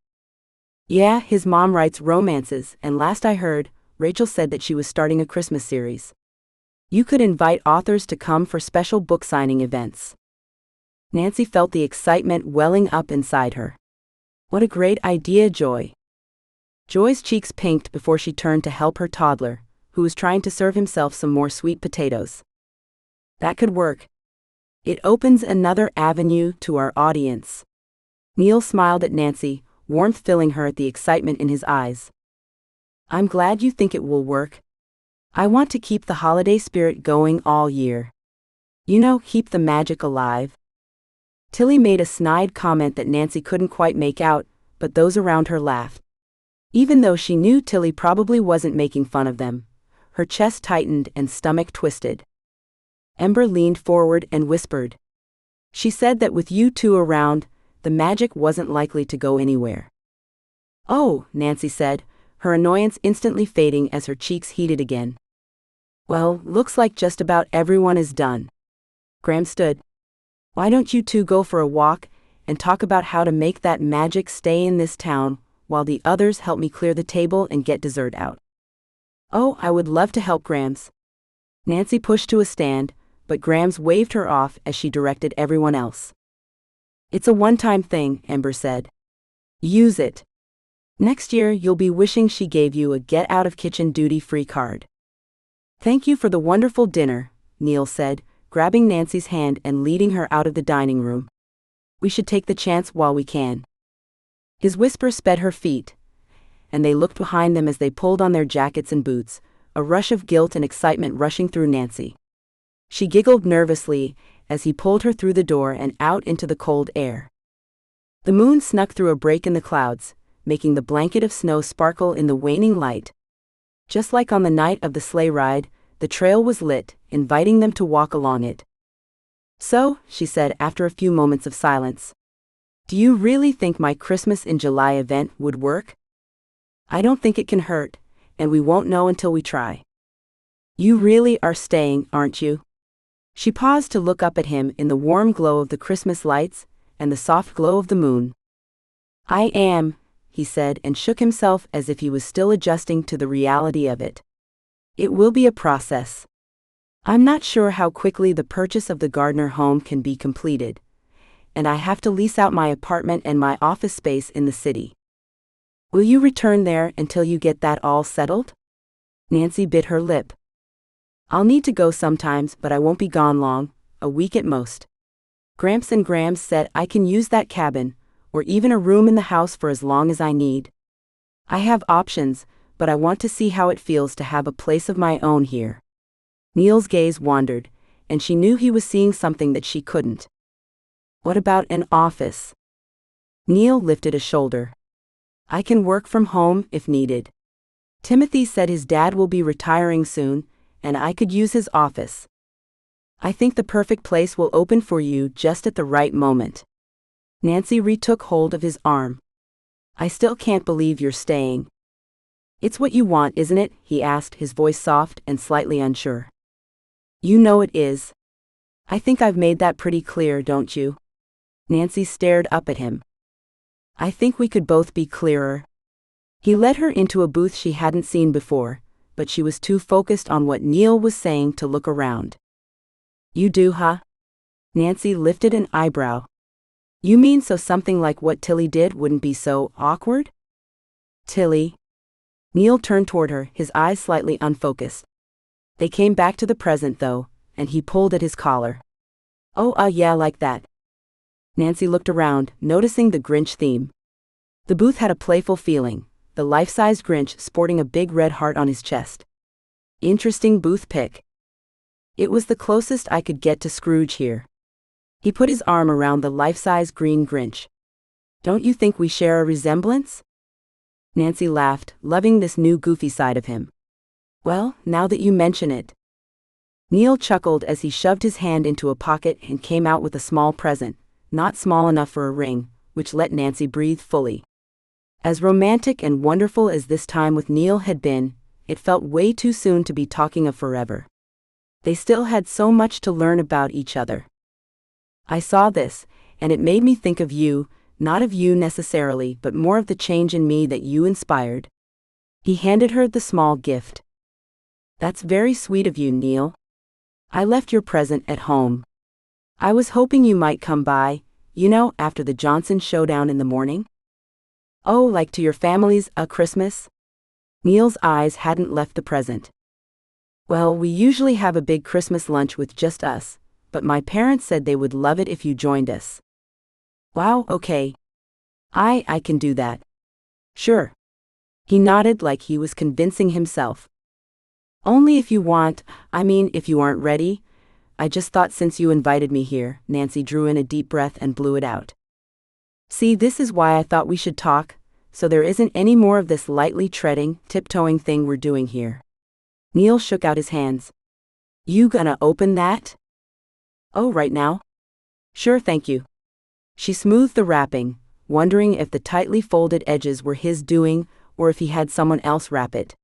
Yeah, his mom writes romances, and last I heard, Rachel said that she was starting a Christmas series. You could invite authors to come for special book signing events. Nancy felt the excitement welling up inside her. What a great idea, Joy. Joy's cheeks pinked before she turned to help her toddler, who was trying to serve himself some more sweet potatoes. That could work. It opens another avenue to our audience. Neil smiled at Nancy, warmth filling her at the excitement in his eyes. I'm glad you think it will work. I want to keep the holiday spirit going all year. You know, keep the magic alive. Tilly made a snide comment that Nancy couldn't quite make out, but those around her laughed. Even though she knew Tilly probably wasn't making fun of them, her chest tightened and stomach twisted. Ember leaned forward and whispered. She said that with you two around, the magic wasn't likely to go anywhere. Oh, Nancy said, her annoyance instantly fading as her cheeks heated again. Well, looks like just about everyone is done. Graham stood. Why don't you two go for a walk and talk about how to make that magic stay in this town while the others help me clear the table and get dessert out? Oh, I would love to help, Grams. Nancy pushed to a stand, but Grams waved her off as she directed everyone else. It's a one-time thing, Ember said. Use it. Next year you'll be wishing she gave you a get-out-of-kitchen duty-free card. Thank you for the wonderful dinner, Neil said, grabbing Nancy's hand and leading her out of the dining room. We should take the chance while we can. His whisper sped her feet, and they looked behind them as they pulled on their jackets and boots, a rush of guilt and excitement rushing through Nancy. She giggled nervously as he pulled her through the door and out into the cold air. The moon snuck through a break in the clouds, making the blanket of snow sparkle in the waning light. Just like on the night of the sleigh ride, the trail was lit, inviting them to walk along it. So, she said after a few moments of silence, do you really think my Christmas in July event would work? I don't think it can hurt, and we won't know until we try. You really are staying, aren't you? She paused to look up at him in the warm glow of the Christmas lights and the soft glow of the moon. I am, he said and shook himself as if he was still adjusting to the reality of it. It will be a process. I'm not sure how quickly the purchase of the Gardner home can be completed, and I have to lease out my apartment and my office space in the city. Will you return there until you get that all settled? Nancy bit her lip. I'll need to go sometimes, but I won't be gone long, a week at most. Gramps and Grams said I can use that cabin, or even a room in the house for as long as I need. I have options, but I want to see how it feels to have a place of my own here. Neil's gaze wandered, and she knew he was seeing something that she couldn't. What about an office? Neil lifted a shoulder. I can work from home if needed. Timothy said his dad will be retiring soon, and I could use his office. I think the perfect place will open for you just at the right moment. Nancy retook hold of his arm. I still can't believe you're staying. It's what you want, isn't it? He asked, his voice soft and slightly unsure. You know it is. I think I've made that pretty clear, don't you? Nancy stared up at him. I think we could both be clearer. He led her into a booth she hadn't seen before, but she was too focused on what Neil was saying to look around. You do, huh? Nancy lifted an eyebrow. You mean so something like what Tilly did wouldn't be so awkward? Tilly. Neil turned toward her, his eyes slightly unfocused. They came back to the present, though, and he pulled at his collar. Oh, yeah, like that. Nancy looked around, noticing the Grinch theme. The booth had a playful feeling, the life-sized Grinch sporting a big red heart on his chest. Interesting booth pick. It was the closest I could get to Scrooge here. He put his arm around the life-size green Grinch. Don't you think we share a resemblance? Nancy laughed, loving this new goofy side of him. Well, now that you mention it. Neil chuckled as he shoved his hand into a pocket and came out with a small present, not small enough for a ring, which let Nancy breathe fully. As romantic and wonderful as this time with Neil had been, it felt way too soon to be talking of forever. They still had so much to learn about each other. I saw this, and it made me think of you, not of you necessarily, but more of the change in me that you inspired. He handed her the small gift. That's very sweet of you, Neil. I left your present at home. I was hoping you might come by, after the Johnson showdown in the morning. Oh, like to your family's Christmas? Neil's eyes hadn't left the present. Well, we usually have a big Christmas lunch with just us, but my parents said they would love it if you joined us. Wow, okay. I can do that. Sure. He nodded like he was convincing himself. Only if you want, if you aren't ready. I just thought since you invited me here. Nancy drew in a deep breath and blew it out. See, this is why I thought we should talk, so there isn't any more of this lightly treading, tiptoeing thing we're doing here. Neil shook out his hands. You gonna open that? Oh, right now? Sure, thank you. She smoothed the wrapping, wondering if the tightly folded edges were his doing or if he had someone else wrap it.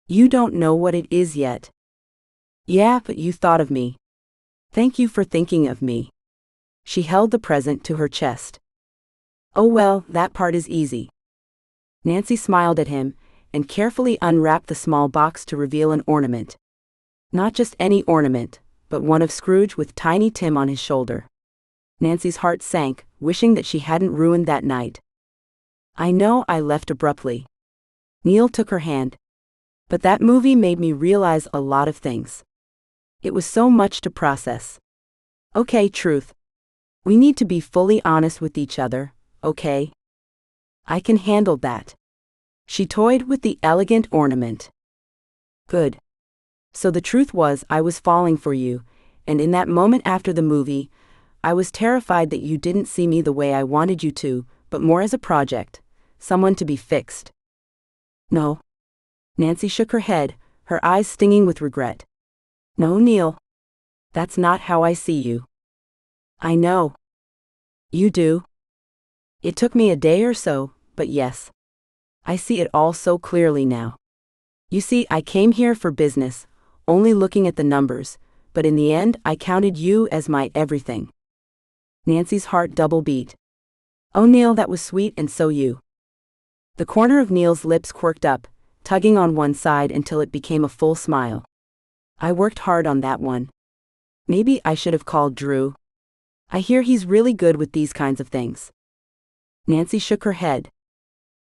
You don't know what it is yet. Yeah, but you thought of me. Thank you for thinking of me. She held the present to her chest. Oh well, that part is easy. Nancy smiled at him and carefully unwrapped the small box to reveal an ornament. Not just any ornament, but one of Scrooge with Tiny Tim on his shoulder. Nancy's heart sank, wishing that she hadn't ruined that night. I know I left abruptly. Neil took her hand. But that movie made me realize a lot of things. It was so much to process. Okay, truth. We need to be fully honest with each other, okay? I can handle that. She toyed with the elegant ornament. Good. So the truth was I was falling for you, and in that moment after the movie, I was terrified that you didn't see me the way I wanted you to, but more as a project, someone to be fixed. No. Nancy shook her head, her eyes stinging with regret. No, Neil. That's not how I see you. I know. You do. It took me a day or so, but yes. I see it all so clearly now. You see, I came here for business, only looking at the numbers, but in the end I counted you as my everything. Nancy's heart double beat. Oh, Neil, that was sweet, and so you. The corner of Neil's lips quirked up, tugging on one side until it became a full smile. I worked hard on that one. Maybe I should have called Drew. I hear he's really good with these kinds of things. Nancy shook her head.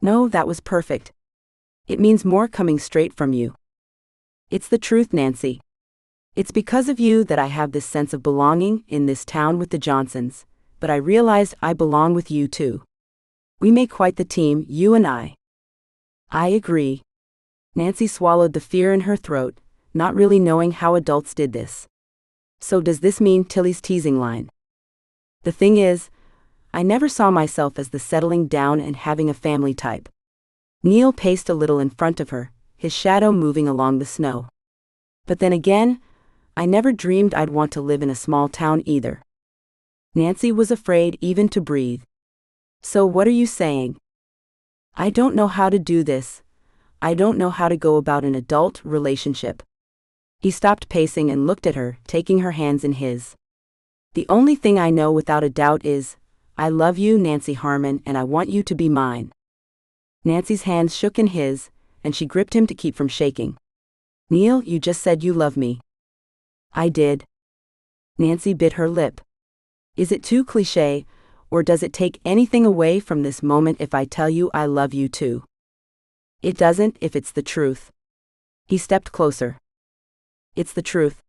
No, that was perfect. It means more coming straight from you. It's the truth, Nancy. It's because of you that I have this sense of belonging in this town with the Johnsons, but I realized I belong with you too. We make quite the team, you and I. I agree. Nancy swallowed the fear in her throat, not really knowing how adults did this. So does this mean Tilly's teasing line? The thing is, I never saw myself as the settling down and having a family type. Neil paced a little in front of her, his shadow moving along the snow. But then again, I never dreamed I'd want to live in a small town either. Nancy was afraid even to breathe. So what are you saying? I don't know how to do this. I don't know how to go about an adult relationship. He stopped pacing and looked at her, taking her hands in his. The only thing I know without a doubt is, I love you, Nancy Harmon, and I want you to be mine. Nancy's hands shook in his, and she gripped him to keep from shaking. Neil, you just said you love me. I did. Nancy bit her lip. Is it too cliché, or does it take anything away from this moment if I tell you I love you too? It doesn't if it's the truth. He stepped closer. It's the truth.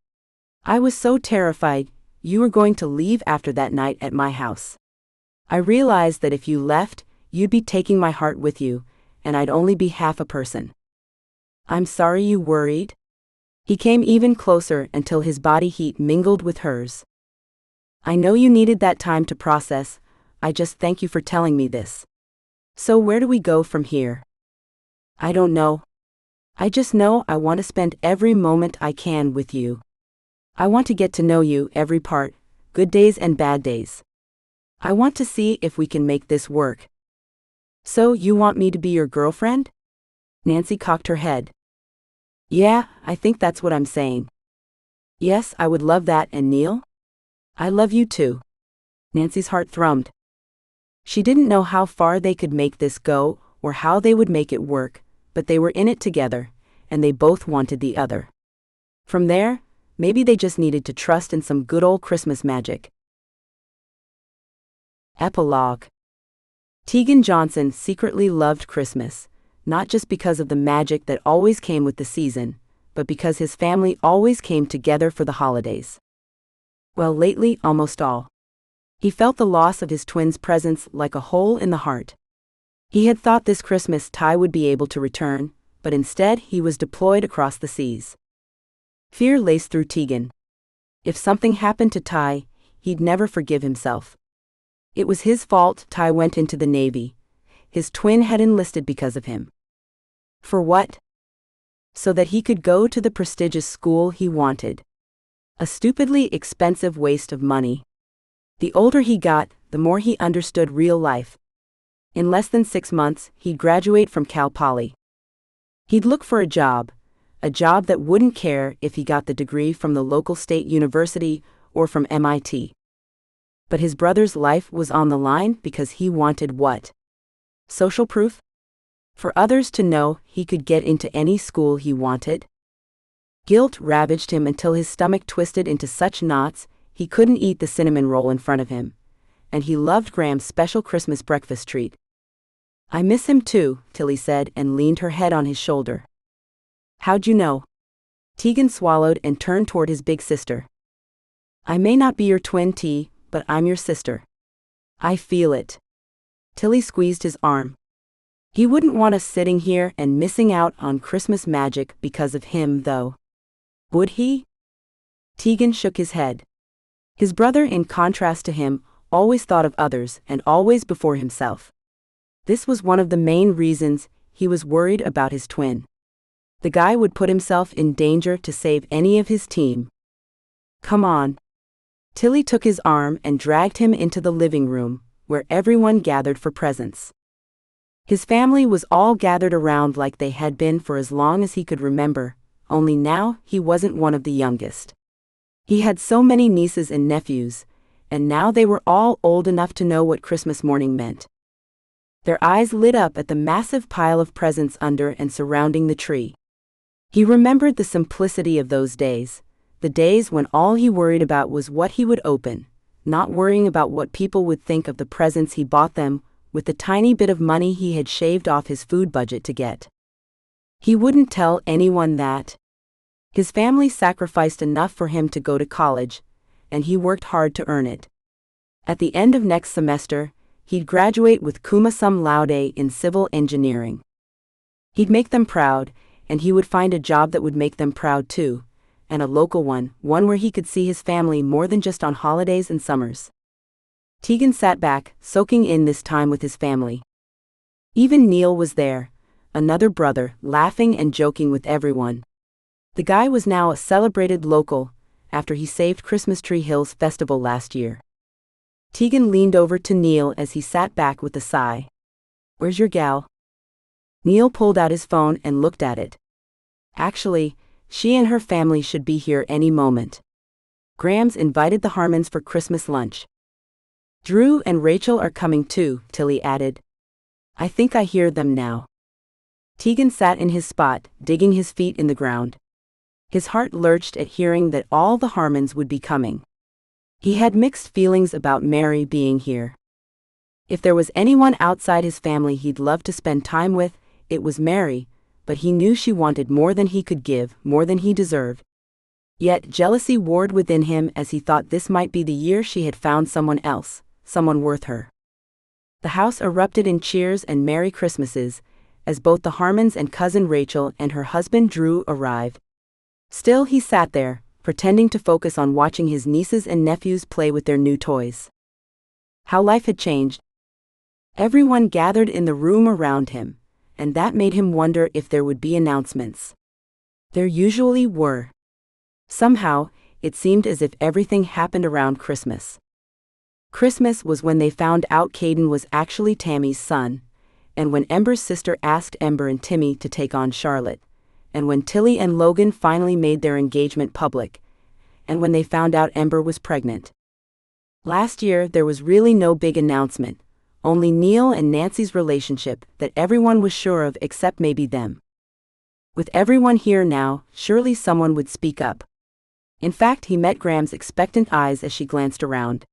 I was so terrified you were going to leave after that night at my house. I realized that if you left, you'd be taking my heart with you, and I'd only be half a person. I'm sorry you worried. He came even closer until his body heat mingled with hers. I know you needed that time to process. I just thank you for telling me this. So where do we go from here? I don't know. I just know I want to spend every moment I can with you. I want to get to know you, every part, good days and bad days. I want to see if we can make this work. So you want me to be your girlfriend? Nancy cocked her head. Yeah, I think that's what I'm saying. Yes, I would love that, and Neil? I love you too. Nancy's heart thrummed. She didn't know how far they could make this go or how they would make it work, but they were in it together, and they both wanted the other. From there, maybe they just needed to trust in some good old Christmas magic. Epilogue. Tegan Johnson secretly loved Christmas, not just because of the magic that always came with the season, but because his family always came together for the holidays. Well, lately, almost all. He felt the loss of his twins' presence like a hole in the heart. He had thought this Christmas Ty would be able to return, but instead he was deployed across the seas. Fear laced through Tegan. If something happened to Ty, he'd never forgive himself. It was his fault Ty went into the Navy. His twin had enlisted because of him. For what? So that he could go to the prestigious school he wanted. A stupidly expensive waste of money. The older he got, the more he understood real life. In less than 6 months, he'd graduate from Cal Poly. He'd look for a job that wouldn't care if he got the degree from the local state university or from MIT. But his brother's life was on the line because he wanted what? Social proof? For others to know he could get into any school he wanted? Guilt ravaged him until his stomach twisted into such knots he couldn't eat the cinnamon roll in front of him, and he loved Graham's special Christmas breakfast treat. I miss him too, Tilly said and leaned her head on his shoulder. How'd you know? Tegan swallowed and turned toward his big sister. I may not be your twin, T, but I'm your sister. I feel it. Tilly squeezed his arm. He wouldn't want us sitting here and missing out on Christmas magic because of him, though. Would he? Tegan shook his head. His brother, in contrast to him, always thought of others and always before himself. This was one of the main reasons he was worried about his twin. The guy would put himself in danger to save any of his team. Come on. Tilly took his arm and dragged him into the living room, where everyone gathered for presents. His family was all gathered around like they had been for as long as he could remember, only now he wasn't one of the youngest. He had so many nieces and nephews, and now they were all old enough to know what Christmas morning meant. Their eyes lit up at the massive pile of presents under and surrounding the tree. He remembered the simplicity of those days, the days when all he worried about was what he would open, not worrying about what people would think of the presents he bought them with the tiny bit of money he had shaved off his food budget to get. He wouldn't tell anyone that. His family sacrificed enough for him to go to college, and he worked hard to earn it. At the end of next semester, he'd graduate with cum laude in civil engineering. He'd make them proud, and he would find a job that would make them proud too, and a local one where he could see his family more than just on holidays and summers. Tegan sat back, soaking in this time with his family. Even Neil was there, another brother, laughing and joking with everyone. The guy was now a celebrated local, after he saved Christmas Tree Hill's festival last year. Tegan leaned over to Neil as he sat back with a sigh. Where's your gal? Neil pulled out his phone and looked at it. Actually, she and her family should be here any moment. Graham's invited the Harmons for Christmas lunch. Drew and Rachel are coming too, Tilly added. I think I hear them now. Tegan sat in his spot, digging his feet in the ground. His heart lurched at hearing that all the Harmons would be coming. He had mixed feelings about Mary being here. If there was anyone outside his family he'd love to spend time with, it was Mary, but he knew she wanted more than he could give, more than he deserved. Yet jealousy warred within him as he thought this might be the year she had found someone else, someone worth her. The house erupted in cheers and Merry Christmases, as both the Harmons and cousin Rachel and her husband Drew arrived. Still, he sat there, pretending to focus on watching his nieces and nephews play with their new toys. How life had changed. Everyone gathered in the room around him, and that made him wonder if there would be announcements. There usually were. Somehow, it seemed as if everything happened around Christmas. Christmas was when they found out Caden was actually Tammy's son, and when Ember's sister asked Ember and Timmy to take on Charlotte, and when Tilly and Logan finally made their engagement public, and when they found out Ember was pregnant. Last year there was really no big announcement, only Neil and Nancy's relationship that everyone was sure of except maybe them. With everyone here now, surely someone would speak up. In fact, he met Graham's expectant eyes as she glanced around.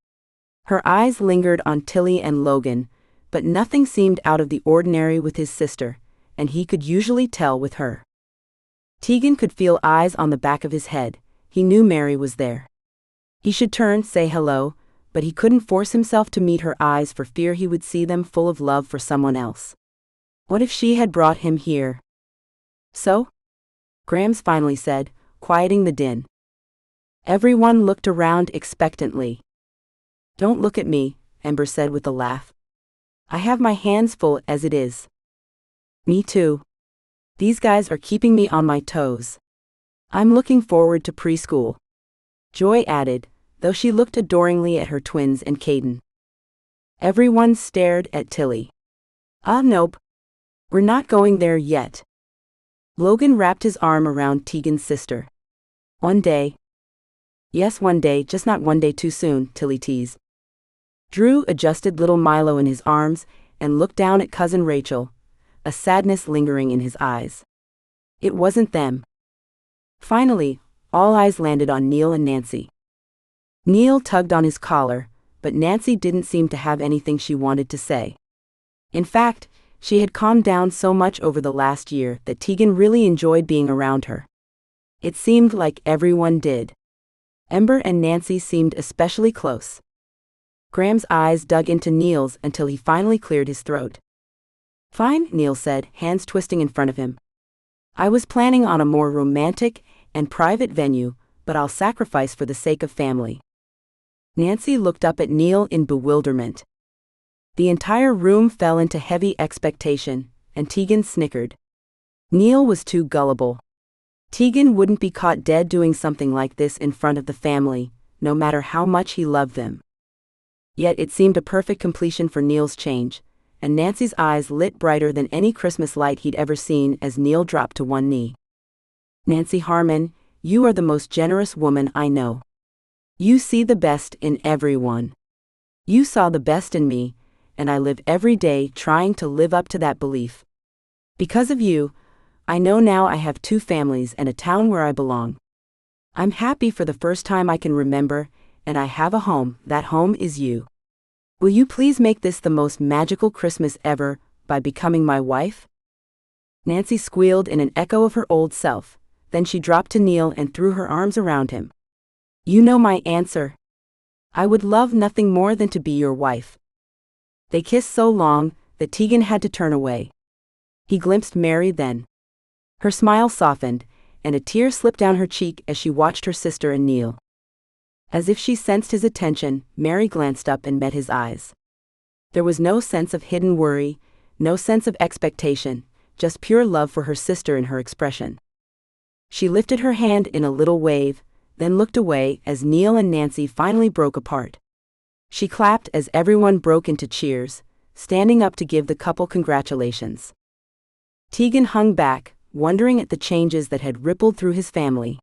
Her eyes lingered on Tilly and Logan, but nothing seemed out of the ordinary with his sister, and he could usually tell with her. Tegan could feel eyes on the back of his head. He knew Mary was there. He should turn, say hello, but he couldn't force himself to meet her eyes for fear he would see them full of love for someone else. What if she had brought him here? So? Grams finally said, quieting the din. Everyone looked around expectantly. Don't look at me, Ember said with a laugh. I have my hands full as it is. Me too. These guys are keeping me on my toes. I'm looking forward to preschool. Joy added, though she looked adoringly at her twins and Caden. Everyone stared at Tilly. Nope. We're not going there yet. Logan wrapped his arm around Tegan's sister. One day. Yes, one day, just not one day too soon, Tilly teased. Drew adjusted little Milo in his arms and looked down at Cousin Rachel, a sadness lingering in his eyes. It wasn't them. Finally, all eyes landed on Neil and Nancy. Neil tugged on his collar, but Nancy didn't seem to have anything she wanted to say. In fact, she had calmed down so much over the last year that Tegan really enjoyed being around her. It seemed like everyone did. Ember and Nancy seemed especially close. Graham's eyes dug into Neil's until he finally cleared his throat. Fine, Neil said, hands twisting in front of him. I was planning on a more romantic and private venue, but I'll sacrifice for the sake of family. Nancy looked up at Neil in bewilderment. The entire room fell into heavy expectation, and Tegan snickered. Neil was too gullible. Tegan wouldn't be caught dead doing something like this in front of the family, no matter how much he loved them. Yet it seemed a perfect completion for Neil's change, and Nancy's eyes lit brighter than any Christmas light he'd ever seen as Neil dropped to one knee. Nancy Harmon, you are the most generous woman I know. You see the best in everyone. You saw the best in me, and I live every day trying to live up to that belief. Because of you, I know now I have 2 families and a town where I belong. I'm happy for the first time I can remember, and I have a home. That home is you. Will you please make this the most magical Christmas ever by becoming my wife? Nancy squealed in an echo of her old self, then she dropped to Neil and threw her arms around him. You know my answer. I would love nothing more than to be your wife. They kissed so long that Tegan had to turn away. He glimpsed Mary then. Her smile softened, and a tear slipped down her cheek as she watched her sister and Neil. As if she sensed his attention, Mary glanced up and met his eyes. There was no sense of hidden worry, no sense of expectation, just pure love for her sister in her expression. She lifted her hand in a little wave, then looked away as Neil and Nancy finally broke apart. She clapped as everyone broke into cheers, standing up to give the couple congratulations. Tegan hung back, wondering at the changes that had rippled through his family.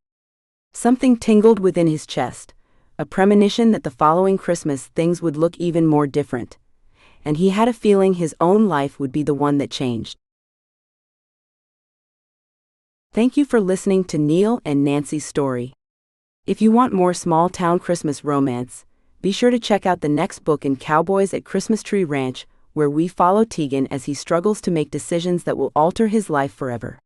Something tingled within his chest, a premonition that the following Christmas things would look even more different, and he had a feeling his own life would be the one that changed. Thank you for listening to Neil and Nancy's story. If you want more small-town Christmas romance, be sure to check out the next book in Cowboys at Christmas Tree Ranch, where we follow Tegan as he struggles to make decisions that will alter his life forever.